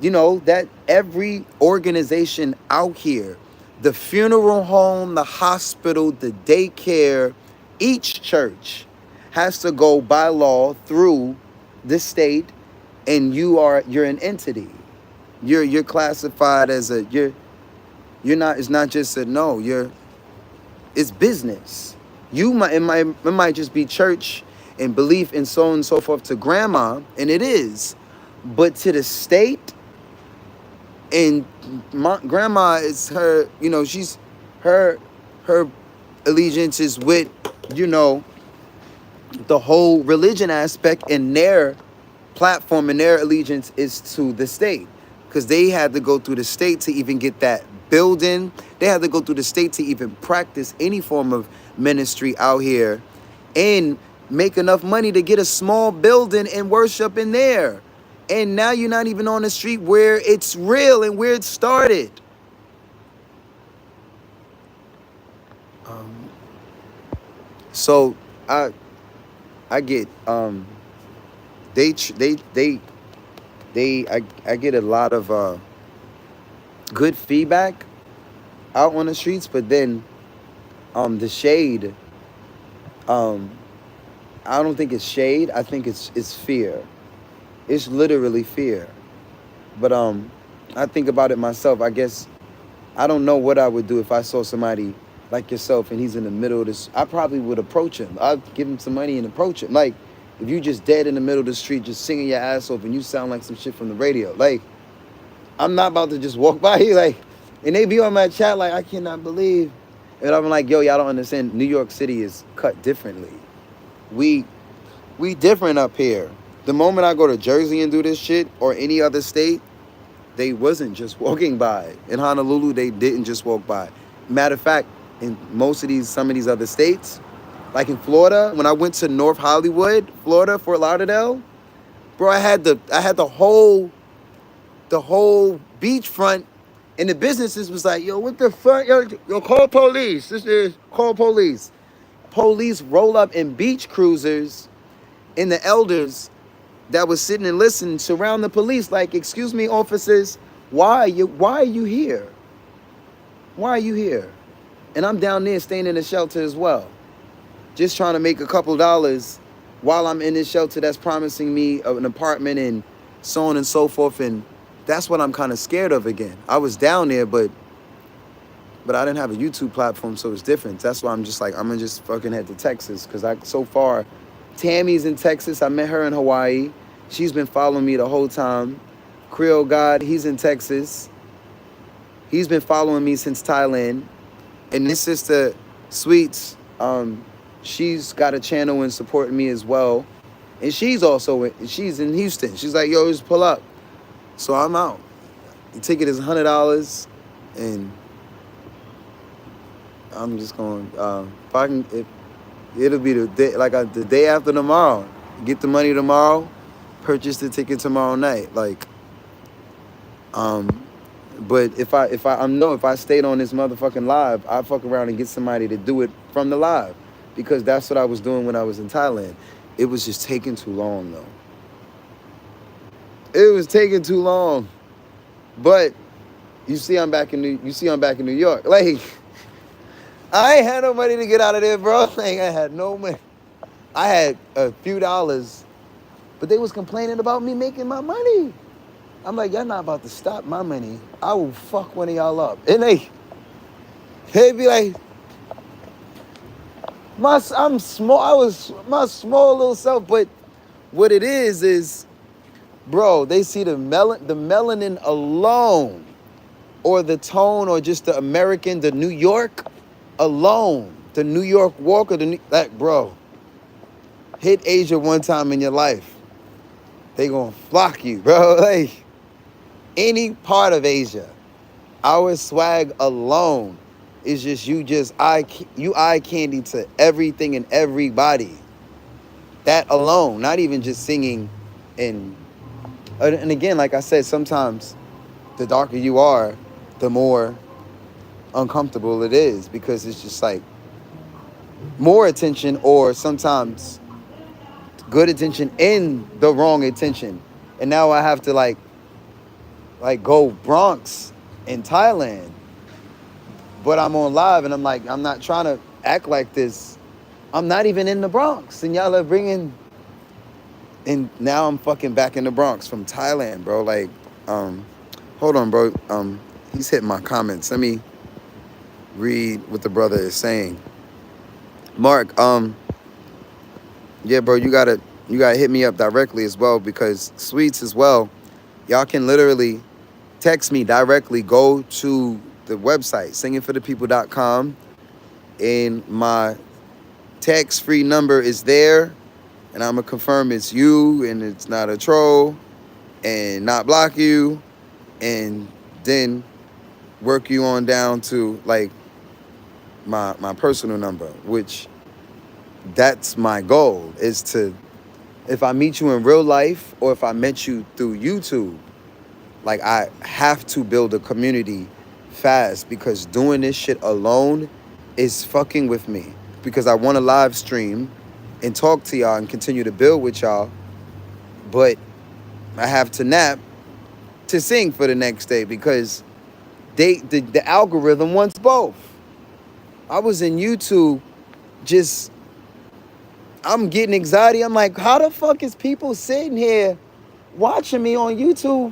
That every organization out here, the funeral home, the hospital, the daycare, each church has to go by law through the state, and you're an entity. You're classified as you're not, it's not just it's business. It might just be church and belief and so on and so forth to grandma, and it is. But to the state, and my grandma is her, she's her allegiance is with, the whole religion aspect, and their platform and their allegiance is to the state. Because they had to go through the state to even get that building. They had to go through the state to even practice any form of ministry out here and make enough money to get a small building and worship in there. And now you're not even on the street where it's real and where it started. So I get I get a lot of good feedback out on the streets, but then the shade, I don't think it's shade. I think it's fear. It's literally fear. But I think about it myself. I guess I don't know what I would do if I saw somebody like yourself and he's in the middle of this. I probably would approach him. I'd give him some money and approach him. Like, if you just dead in the middle of the street just singing your ass off and you sound like some shit from the radio. Like, I'm not about to just walk by you. Like, and they be on my chat like, I cannot believe. And I'm like, yo, y'all don't understand. New York City is cut differently. We different up here. The moment I go to Jersey and do this shit, or any other state, they wasn't just walking by. In Honolulu, they didn't just walk by. Matter of fact, in some of these other states, like in Florida, when I went to North Hollywood, Florida, Fort Lauderdale, bro, I had the whole beachfront, and the businesses was like, yo, what the fuck? Yo, call police. Call police. Police roll up in beach cruisers, and the elders that was sitting and listening surround the police like, excuse me, officers, why are you here? Why are you here? And I'm down there staying in the shelter as well, just trying to make a couple dollars while I'm in this shelter that's promising me an apartment and so on and so forth. And that's what I'm kind of scared of again. I was down there, but I didn't have a YouTube platform, so it's different. That's why I'm just like, I'm gonna just fucking head to Texas, because so far, Tammy's in Texas. I met her in Hawaii. She's been following me the whole time. Creole God, he's in Texas. He's been following me since Thailand. And this sister, Sweets, she's got a channel and supporting me as well. And she's in Houston. She's like, yo, just pull up. So I'm out. The ticket is $100, and I'm just going, it'll be the day after tomorrow. Get the money tomorrow, purchase the ticket tomorrow night. Like, but if I stayed on this motherfucking live, I'd fuck around and get somebody to do it from the live, because that's what I was doing when I was in Thailand. It was just taking too long though. It was taking too long. But you see I'm back in New York. Like, I ain't had no money to get out of there, bro. Like, I had no money. I had a few dollars, but they was complaining about me making my money. I'm like, y'all not about to stop my money. I will fuck one of y'all up. And they'd be like, I'm small. I was my small little self, but what it is, bro, they see the melanin alone, or the tone, or just the New York alone, the New York walk, or like, bro, hit Asia one time in your life, they gonna flock you, bro. Like, any part of Asia, our swag alone is just eye candy to everything and everybody. That alone, not even just singing, and again, like I said, sometimes the darker you are, the more uncomfortable it is, because it's just like more attention, or sometimes good attention in the wrong attention. And now I have to like go Bronx in Thailand, but I'm on live, and I'm like, I'm not trying to act like this. I'm not even in the Bronx, and y'all are bringing, and now I'm fucking back in the Bronx from Thailand, bro. Like, hold on, bro. He's hitting my comments. Let me read what the brother is saying. Mark, yeah, bro, you gotta hit me up directly as well, because Sweets as well, y'all can literally text me directly. Go to the website, singingforthepeople.com, and my text-free number is there, and I'm gonna confirm it's you and it's not a troll, and not block you, and then work you on down to like my personal number, which that's my goal, is to, if I meet you in real life, or if I met you through YouTube, like, I have to build a community fast, because doing this shit alone is fucking with me, because I want to live stream and talk to y'all and continue to build with y'all, but I have to nap to sing for the next day, because the algorithm wants both. I was in YouTube, just, I'm getting anxiety. I'm like, how the fuck is people sitting here watching me on YouTube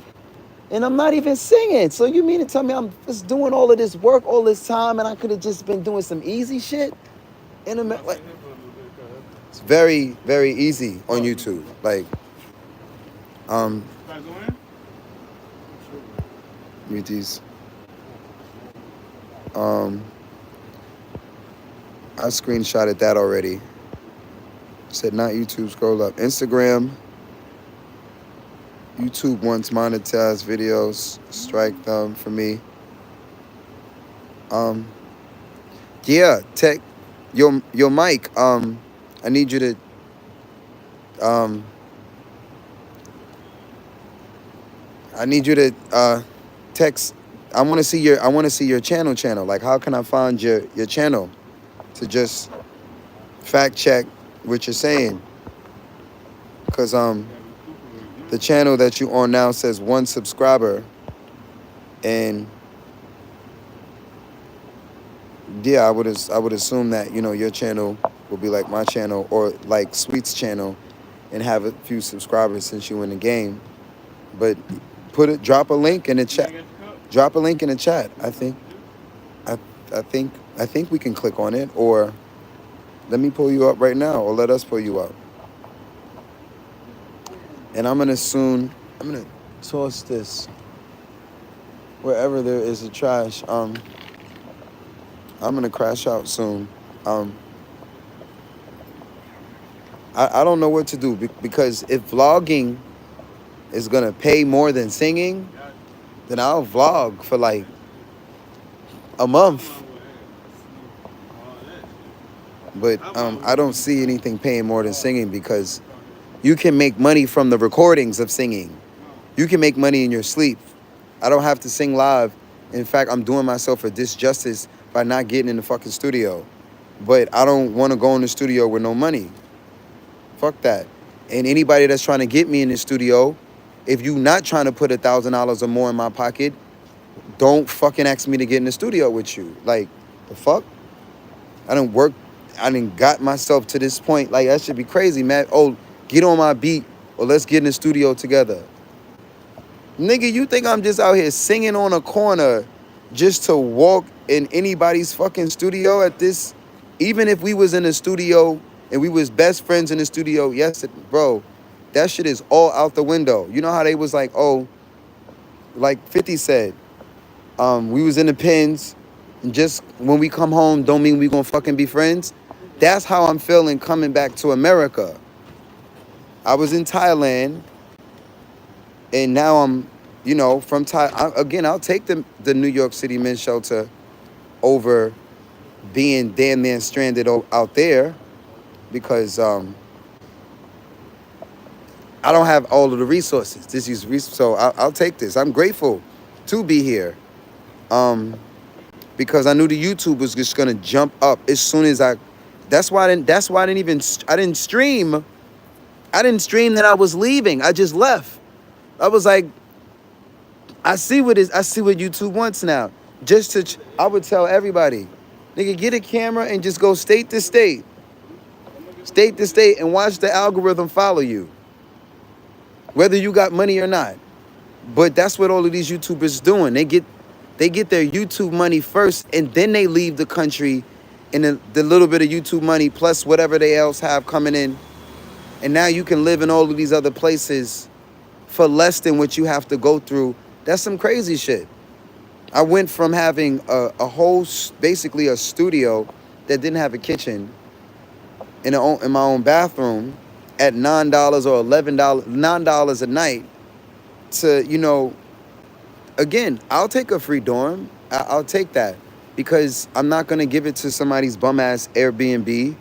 and I'm not even singing? So you mean to tell me I'm just doing all of this work all this time, and I could have just been doing some easy shit? Like, it's very, very easy on YouTube. Like, read these. I screenshotted that already. Said not YouTube, scroll up. Instagram. YouTube wants monetized videos. Strike them for me. Yeah, tech your mic. I need you to text. I want to see your channel. Like, how can I find your channel to just fact check what you're saying? Cause the channel that you on now says 1 subscriber, and yeah, I would assume that, you know, your channel will be like my channel, or like Sweet's channel, and have a few subscribers since you in the game. But drop a link in the chat. Drop a link in the chat. I think we can click on it, or let me pull you up right now, or let us pull you up. And I'm gonna toss this wherever there is a trash. I'm gonna crash out soon. I don't know what to do, because if vlogging is gonna pay more than singing, then I'll vlog for like a month. But I don't see anything paying more than singing, because you can make money from the recordings of singing. You can make money in your sleep. I don't have to sing live. In fact, I'm doing myself a disjustice by not getting in the fucking studio. But I don't want to go in the studio with no money. Fuck that. And anybody that's trying to get me in the studio if you not trying to put $1,000 or more in my pocket, don't fucking ask me to get in the studio with you. Like, the fuck? I done got myself to this point. Like, that should be crazy, man. Oh, get on my beat or let's get in the studio together. Nigga, you think I'm just out here singing on a corner just to walk in anybody's fucking studio at this? Even if we was in the studio and we was best friends in the studio, yes, bro, that shit is all out the window. You know how they was like, oh, like 50 said, we was in the pens, and just when we come home don't mean we gonna fucking be friends. That's how I'm feeling coming back to America. I was in Thailand, and now I'm, from again, I'll take the New York City men's shelter over being damn near stranded out there, because I don't have all of the resources. So I'll take this. I'm grateful to be here, because I knew the YouTube was just gonna jump up as soon as I. That's why I didn't stream. I didn't stream that I was leaving. I just left. I was like, I see what YouTube wants now. I would tell everybody, nigga, get a camera and just go state to state, and watch the algorithm follow you, whether you got money or not. But that's what all of these YouTubers doing. They get their YouTube money first, and then they leave the country, and the little bit of YouTube money plus whatever they else have coming in, and now you can live in all of these other places for less than what you have to go through. That's some crazy shit. I went from having a whole, basically a studio that didn't have a kitchen in my own bathroom at $9 or $9 a night to, again, I'll take a free dorm. I'll take that, because I'm not going to give it to somebody's bum-ass Airbnb,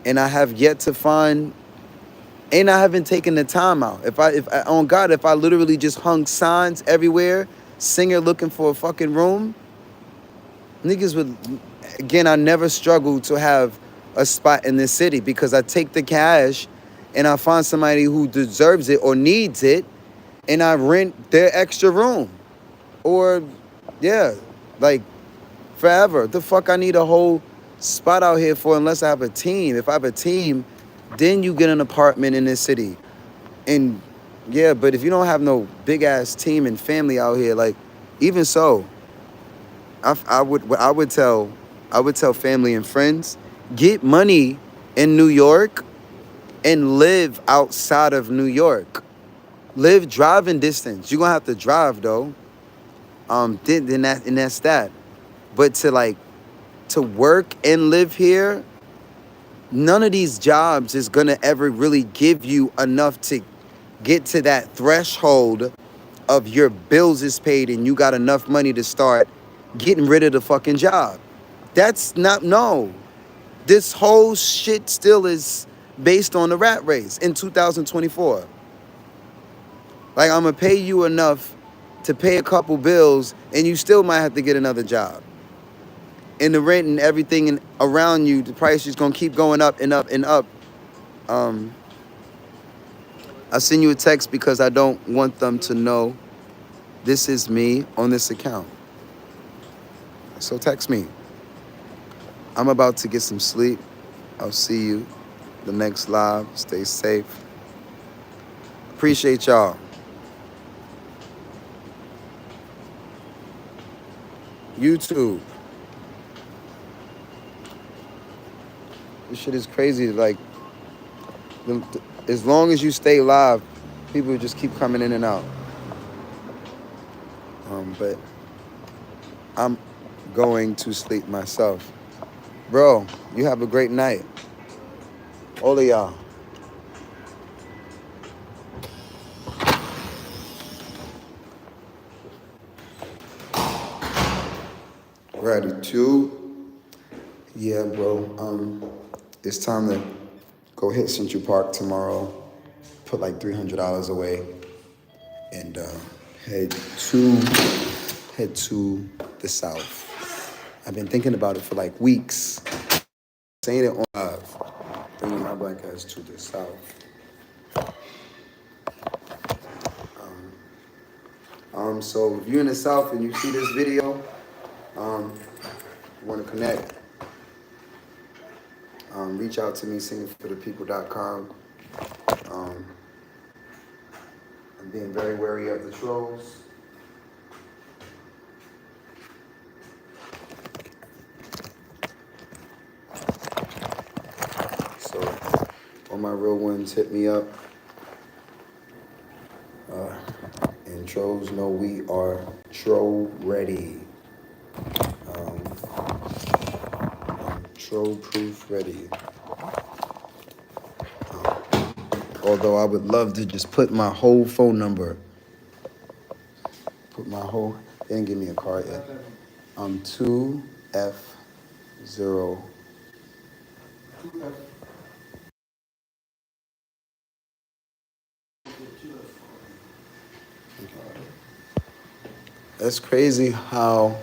and I have yet to find, and I haven't taken the time out. If I literally just hung signs everywhere, singer looking for a fucking room, niggas would, again, I never struggled to have a spot in this city, because I take the cash and I find somebody who deserves it or needs it, and I rent their extra room. Or, yeah, like, forever. The fuck I need a whole spot out here for, unless I have a team. If I have a team, then you get an apartment in this city. And yeah, but if you don't have no big ass team and family out here, like, even so, I would tell family and friends, get money in New York and live outside of New York. Live driving distance. You're gonna have to drive though. Then that's that. But to work and live here, none of these jobs is gonna ever really give you enough to get to that threshold of your bills is paid and you got enough money to start getting rid of the fucking job. That's not, no. This whole shit still is based on the rat race in 2024. Like, I'm gonna pay you enough to pay a couple bills, and you still might have to get another job. And the rent and everything around you, the price is gonna keep going up and up and up. I send you a text because I don't want them to know this is me on this account. So text me. I'm about to get some sleep. I'll see you the next live. Stay safe. Appreciate y'all. YouTube. This shit is crazy. Like, as long as you stay live, people just keep coming in and out. But I'm going to sleep myself. Bro, you have a great night. All of y'all. Gratitude. Yeah, bro. It's time to go hit Central Park tomorrow. Put like $300 away and head to the South. I've been thinking about it for like weeks. Saying it on live. Bringing my black ass to the South. So if you're in the South and you see this video, want to connect, reach out to me, singingforthepeople.com. I'm being very wary of the trolls. So all my real ones, hit me up. And trolls know we are troll ready. Troll proof ready. Although I would love to just put my whole phone number. They didn't give me a card yet. 2F0. That's crazy how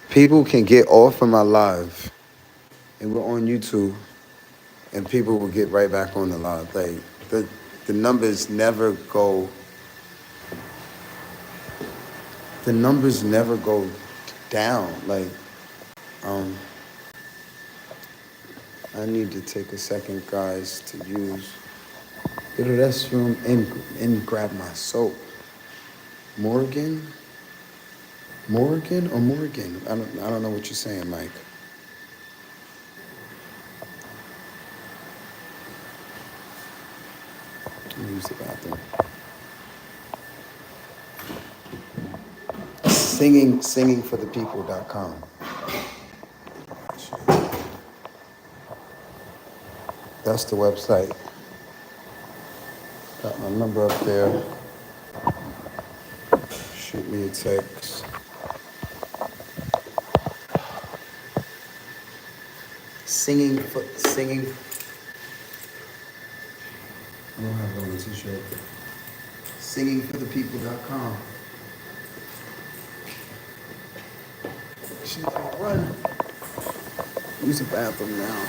people can get off of my live and we're on YouTube and people will get right back on the live. Like the numbers never go down. Like I need to take a second, guys, to use the restroom and grab my soap. Morgan? Morgan or Morgan? I don't know what you're saying, Mike. Let me use the bathroom. Singingforthepeople.com. That's the website. Got my number up there. Shoot me a text. Singing. I don't have it on the t-shirt. Singingforthepeople.com. Shit, I run. Use the bathroom now.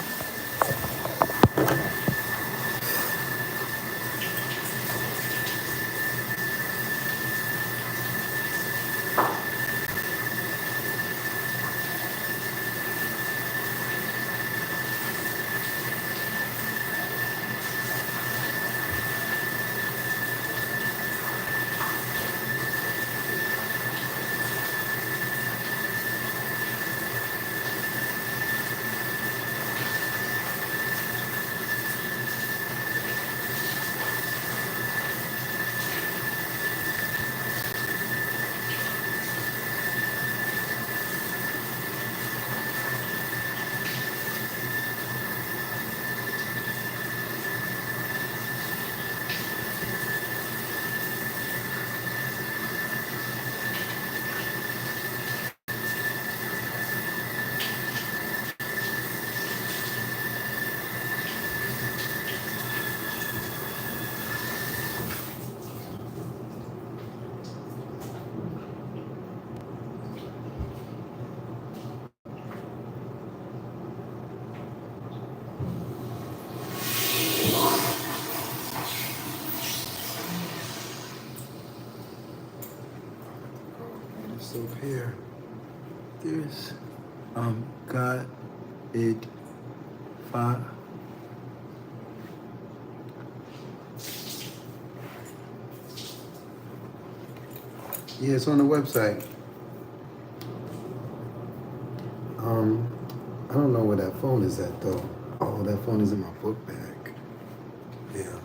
So here, there's got it five. Yeah, it's on the website. I don't know where that phone is at though. Oh, that phone is in my book bag. Yeah.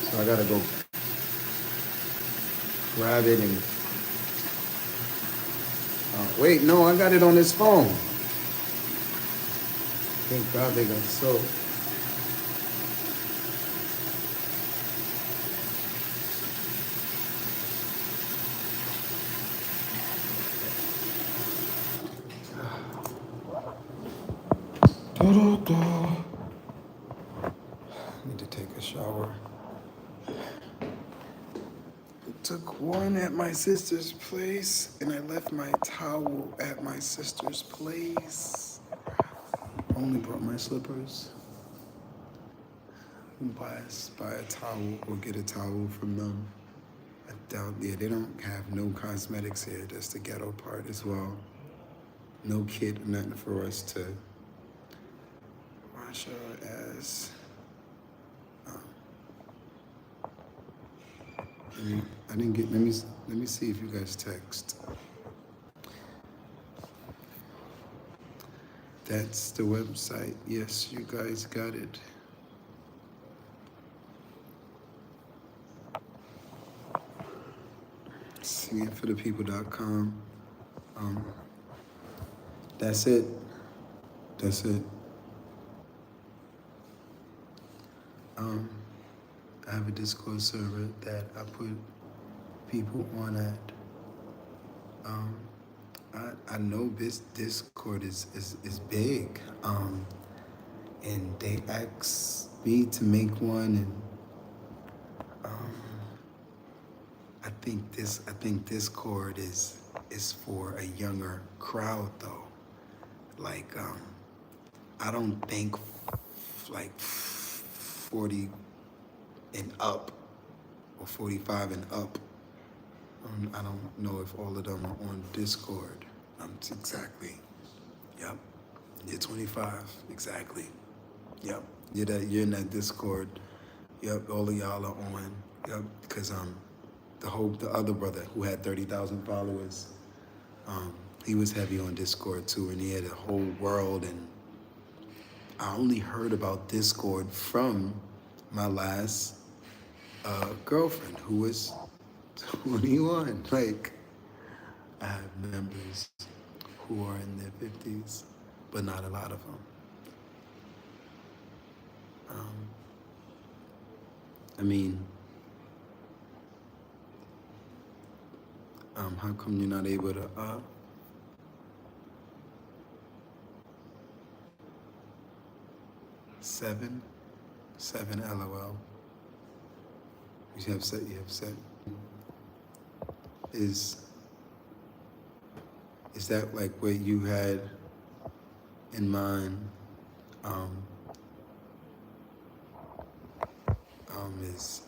So I gotta go grab it and. Wait, no, I got it on this phone. Thank God they got soap. Need to take a shower. Took one at my sister's place, and I left my towel at my sister's place. Only brought my slippers. buy a towel or get a towel from them. I doubt, yeah, they don't have no cosmetics here. That's the ghetto part as well. No kit or nothing for us to wash our ass. I didn't get, let me see if you guys text. That's the website. Yes, you guys got it. Singingforthepeople.com. That's it. That's it. I have a Discord server that I put people on at. I know this Discord is big. And they asked me to make one, and I think Discord is for a younger crowd though. Like I don't think like 40 and up or 45 and up. I don't know if all of them are on Discord. Exactly. Yep. You're 25. Exactly. Yep. You're in that Discord. Yep. All of y'all are on. Yep. Because the other brother who had 30,000 followers, he was heavy on Discord too, and he had a whole world. And I only heard about Discord from my last girlfriend, who was 21. Like, I have members who are in their 50s, but not a lot of them. I mean, how come you're not able to Seven LOL. You have set. Is that like what you had in mind? Is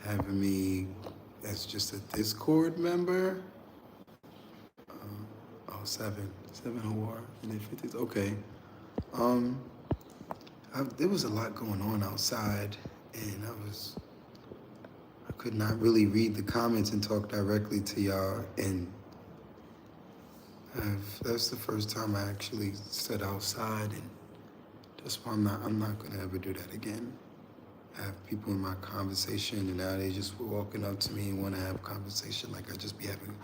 having me as just a Discord member? Seven who are in their 50s. Okay. There was a lot going on outside, and I could not really read the comments and talk directly to y'all. And that's the first time I actually stood outside, and that's why I'm not gonna ever do that again. I have people in my conversation, and now they just walking up to me and want to have a conversation like I just be having.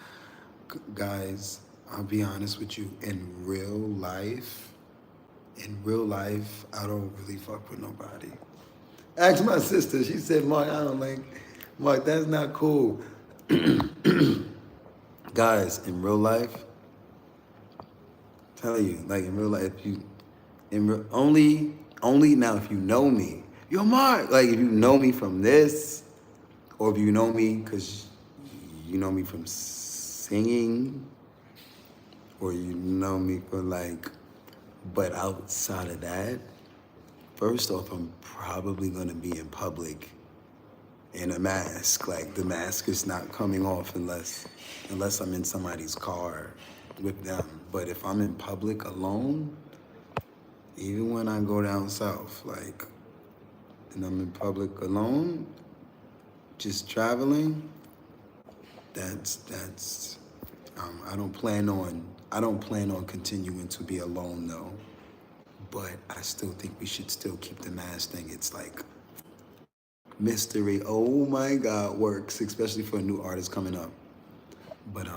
Guys, I'll be honest with you. In real life, I don't really fuck with nobody. Ask my sister. She said, Mark, I don't like. Mark, that's not cool. Guys, in real life, tell you, like in real life, only now if you know me. Yo, Mark, like if you know me from this, or if you know me because you know me from singing, or you know me for like, but outside of that, first off, I'm probably gonna be in public in a mask. Like the mask is not coming off unless I'm in somebody's car with them. But if I'm in public alone, even when I go down south, like, and I'm in public alone, just traveling, that's I don't plan on continuing to be alone though. But I still think we should still keep the mask thing. It's like mystery. Oh my God, works, especially for a new artist coming up. But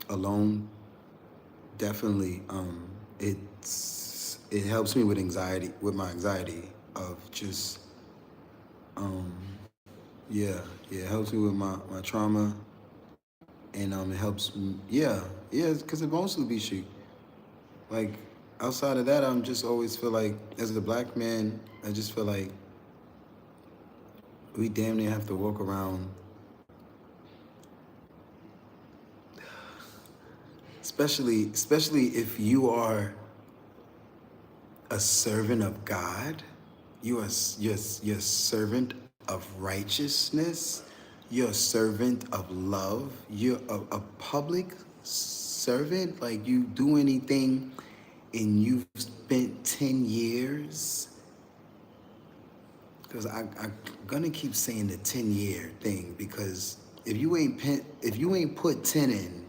alone, definitely, it helps me with my anxiety of just, it helps me with my trauma, and it helps me, because it mostly be shit. Like, outside of that, I'm just always feel like, as a black man, I just feel like we damn near have to walk around, especially if you are a servant of God, you're a servant of righteousness. You're a servant of love. You're a public servant. Like you do anything and you've spent 10 years. Because I'm gonna keep saying the 10-year thing because if you ain't put 10 in,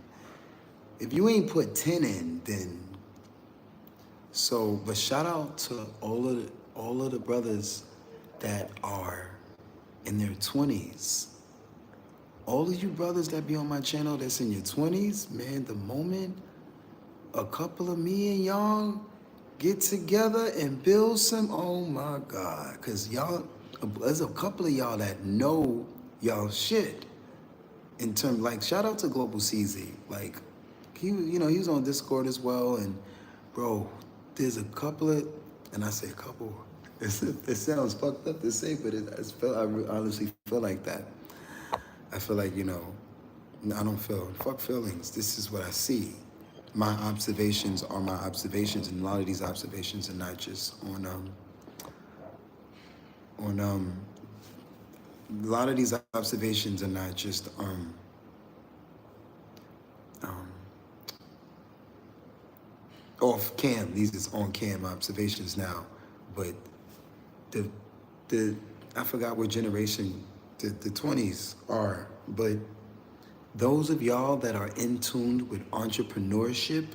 then so. But shout out to all of the brothers that are in their 20s. All of you brothers that be on my channel that's in your 20s, man, the moment a couple of me and y'all get together and build some, oh my God, because y'all, there's a couple of y'all that know y'all shit. In terms, like, shout out to Global CZ. Like, he was on Discord as well, and bro, there's a couple of, and I say a couple, it sounds fucked up to say, but I honestly feel like that. I feel like, I don't feel, fuck feelings. This is what I see. My observations are my observations, and a lot of these observations are not just on a lot of these observations are not just off cam. These is on cam observations now, but the I forgot what generation the 20s are, but those of y'all that are in tune with entrepreneurship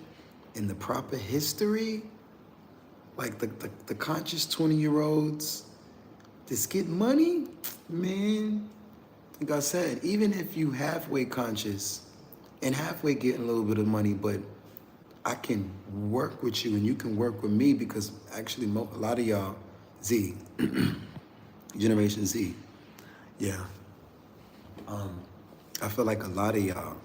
and the proper history, like the conscious 20-year-olds that's get money, man, like I said, even if you halfway conscious and halfway getting a little bit of money, but I can work with you and you can work with me because actually a lot of y'all, Z, Generation Z, yeah. I feel like a lot of y'all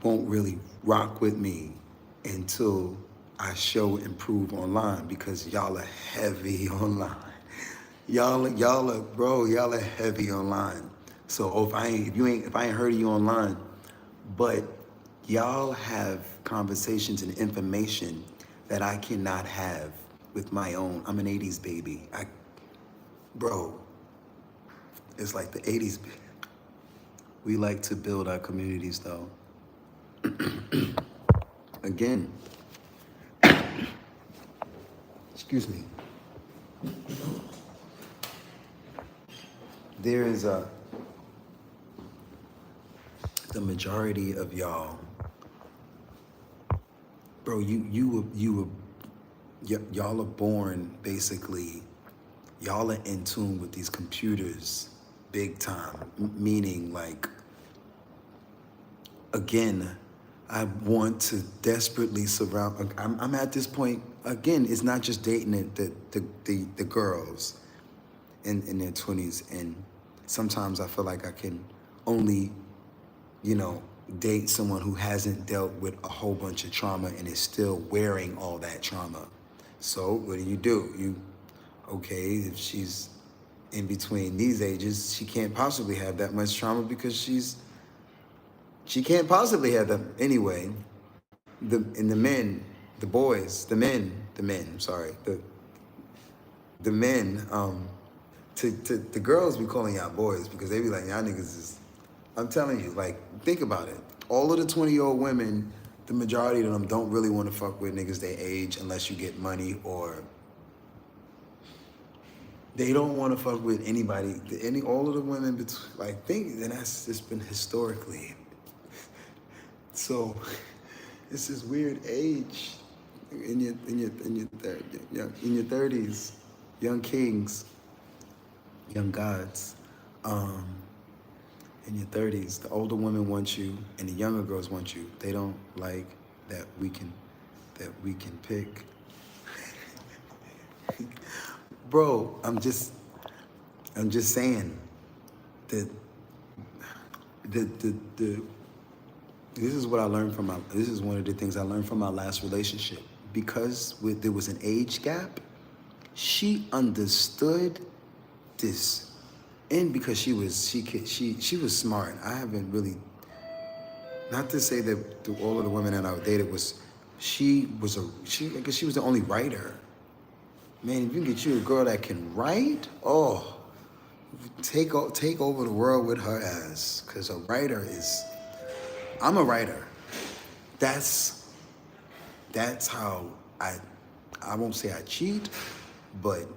won't really rock with me until I show and prove online because y'all are heavy online. Y'all are heavy online. So if I ain't heard of you online, but y'all have conversations and information that I cannot have with my own. I'm an 80s baby. Bro, it's like the 80s. We like to build our communities though. Again, excuse me. There is the majority of y'all, bro, y'all are born basically, y'all are in tune with these computers big time, meaning like, again, I want to desperately surround, I'm at this point, again, it's not just dating the girls in their 20s, and sometimes I feel like I can only, date someone who hasn't dealt with a whole bunch of trauma and is still wearing all that trauma. So what do? Okay, if she's in between these ages, she can't possibly have that much trauma because she can't possibly have them anyway. The men, to the girls be calling y'all boys because they be like, y'all niggas is, I'm telling you, like, think about it. All of the 20-year-old women, the majority of them don't really want to fuck with niggas their age unless you get money, or they don't want to fuck with anybody, all of the women, and that's just been historically. So it's this weird age in your 30s, young kings, young gods, in your 30s. The older women want you and the younger girls want you. They don't like that we can pick. Bro, I'm just saying that this is what I learned this is one of the things I learned from my last relationship. Because there was an age gap, she understood this. And because she was smart. I haven't really, not to say that all of the women that I dated she was the only writer. Man, if you can get you a girl that can write, oh, take over the world with her ass. Cause I'm a writer. That's how I won't say I cheat, but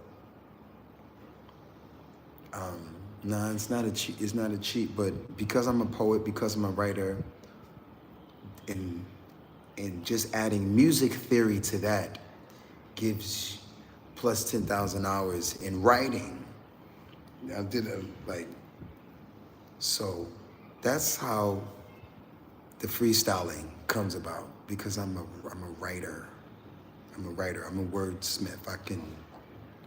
no, it's not a cheat. It's not a cheat, but because I'm a poet, because I'm a writer, and just adding music theory to that gives plus 10,000 hours in writing. I did so that's how the freestyling comes about, because I'm a writer. I'm a writer. I'm a wordsmith.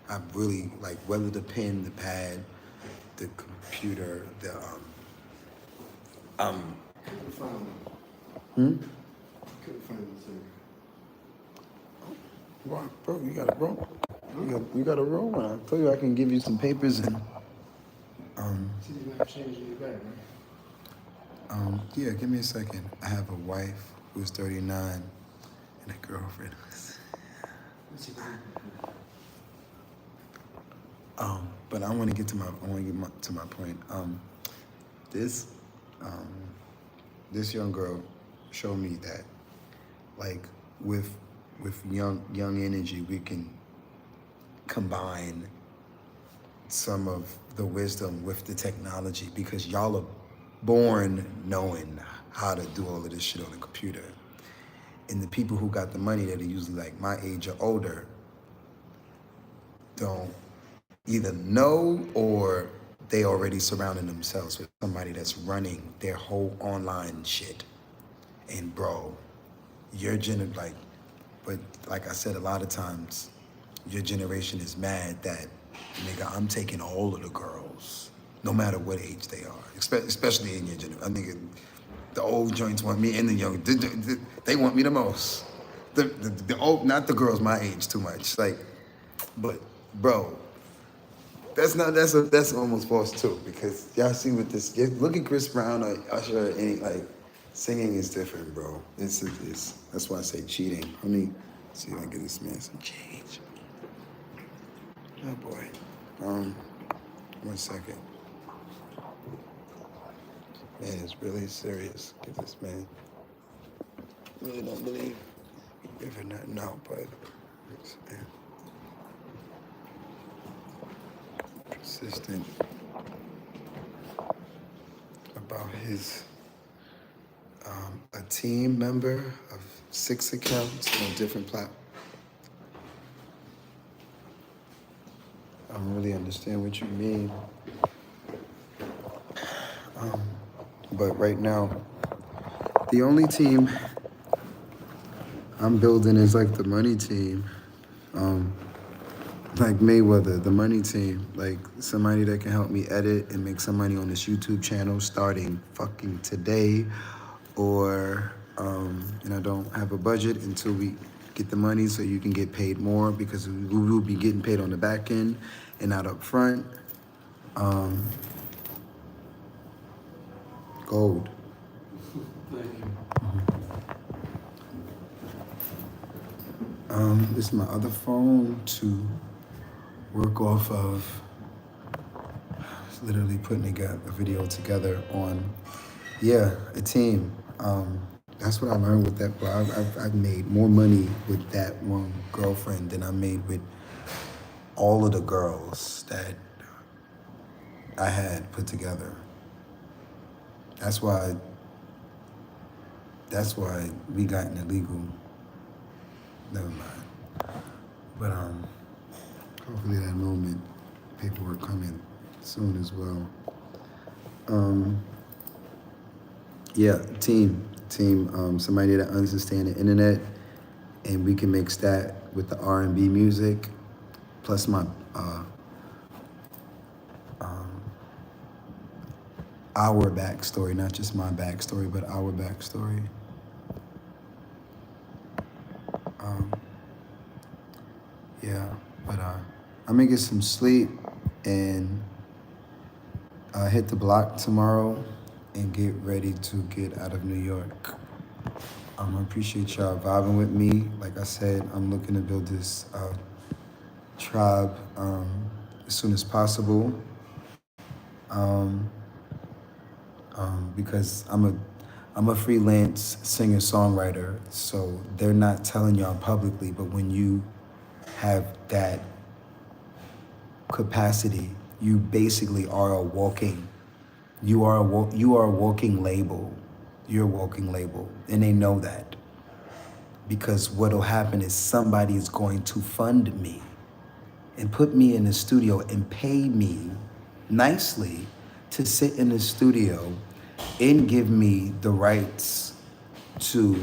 I really like, whether the pen, the pad, the computer, the Couldn't find one. Couldn't find the singer. bro, you got a roll. You got a roll. I told you I can give you some papers and See, you never changed your back, right? yeah, give me a second. I have a wife who's 39 and a girlfriend who's but I want to get to my point. This young girl showed me that, like, with young energy, we can combine some of the wisdom with the technology, because y'all are born knowing how to do all of this shit on the computer. And the people who got the money that are usually like my age or older don't either know, or they already surrounding themselves with somebody that's running their whole online shit. And bro, but like I said, a lot of times your generation is mad that, nigga, I'm taking all of the girls, no matter what age they are, especially in your generation. I think the old joints want me, and the young, they want me the most. The old, not the girls my age too much, like, but bro, that's almost false too, because y'all see with this, look at Chris Brown or Usher, or any, like, singing is different, bro. It's that's why I say cheating. Let me see if I can get this man some change. Oh boy. 1 second. Man, it's really serious. Get this man. Really don't believe if it not now, but man. Persistent about his a team member of 6 accounts on different platforms. I don't really understand what you mean. But right now, the only team I'm building is like the money team. Like Mayweather, the money team. Like somebody that can help me edit and make some money on this YouTube channel starting fucking today. Or, and I don't have a budget until we get the money so you can get paid more, because we will be getting paid on the back end and not up front. Gold. This is my other phone to work off of. It's literally putting a video together on, a team. That's what I learned with that, bro. I've made more money with that one girlfriend than I made with all of the girls that I had put together. That's why we got in illegal. Never mind. But hopefully that moment, paperwork coming soon as well. Team, somebody that understands the internet, and we can mix that with the R&B music, plus my our backstory, not just my backstory, but our backstory. But I'm gonna get some sleep and hit the block tomorrow and get ready to get out of New York. I appreciate y'all vibing with me. Like I said, I'm looking to build this Tribe as soon as possible. Um, because I'm a freelance singer-songwriter, so they're not telling y'all publicly, but when you have that capacity, you basically are a walking, you are a walking label. You're a walking label, and they know that. Because what'll happen is somebody is going to fund me and put me in the studio and pay me nicely to sit in the studio and give me the rights to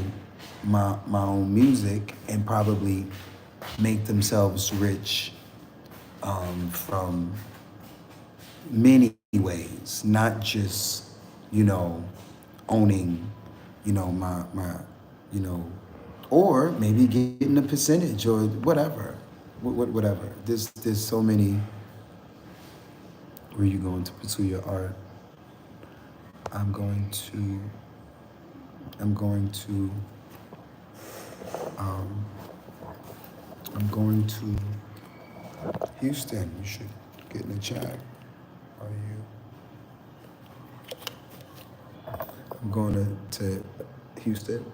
my own music and probably make themselves rich from many ways, not just, owning, my, you know, or maybe getting a percentage or whatever, whatever. There's so many where you're going to pursue your art. I'm going to, um, I'm going to Houston. You should get in the chat. Are you? I'm going to Houston.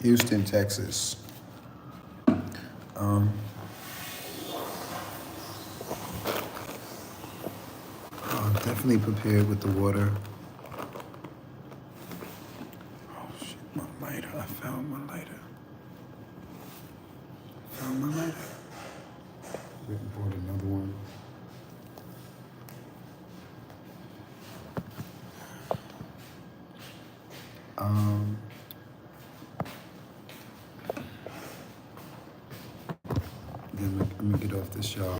Houston, Texas. Um, I'm definitely prepared with the water. Oh shit, my lighter. I found my lighter. Went and bought another one. Um, I'm gonna get off this, y'all.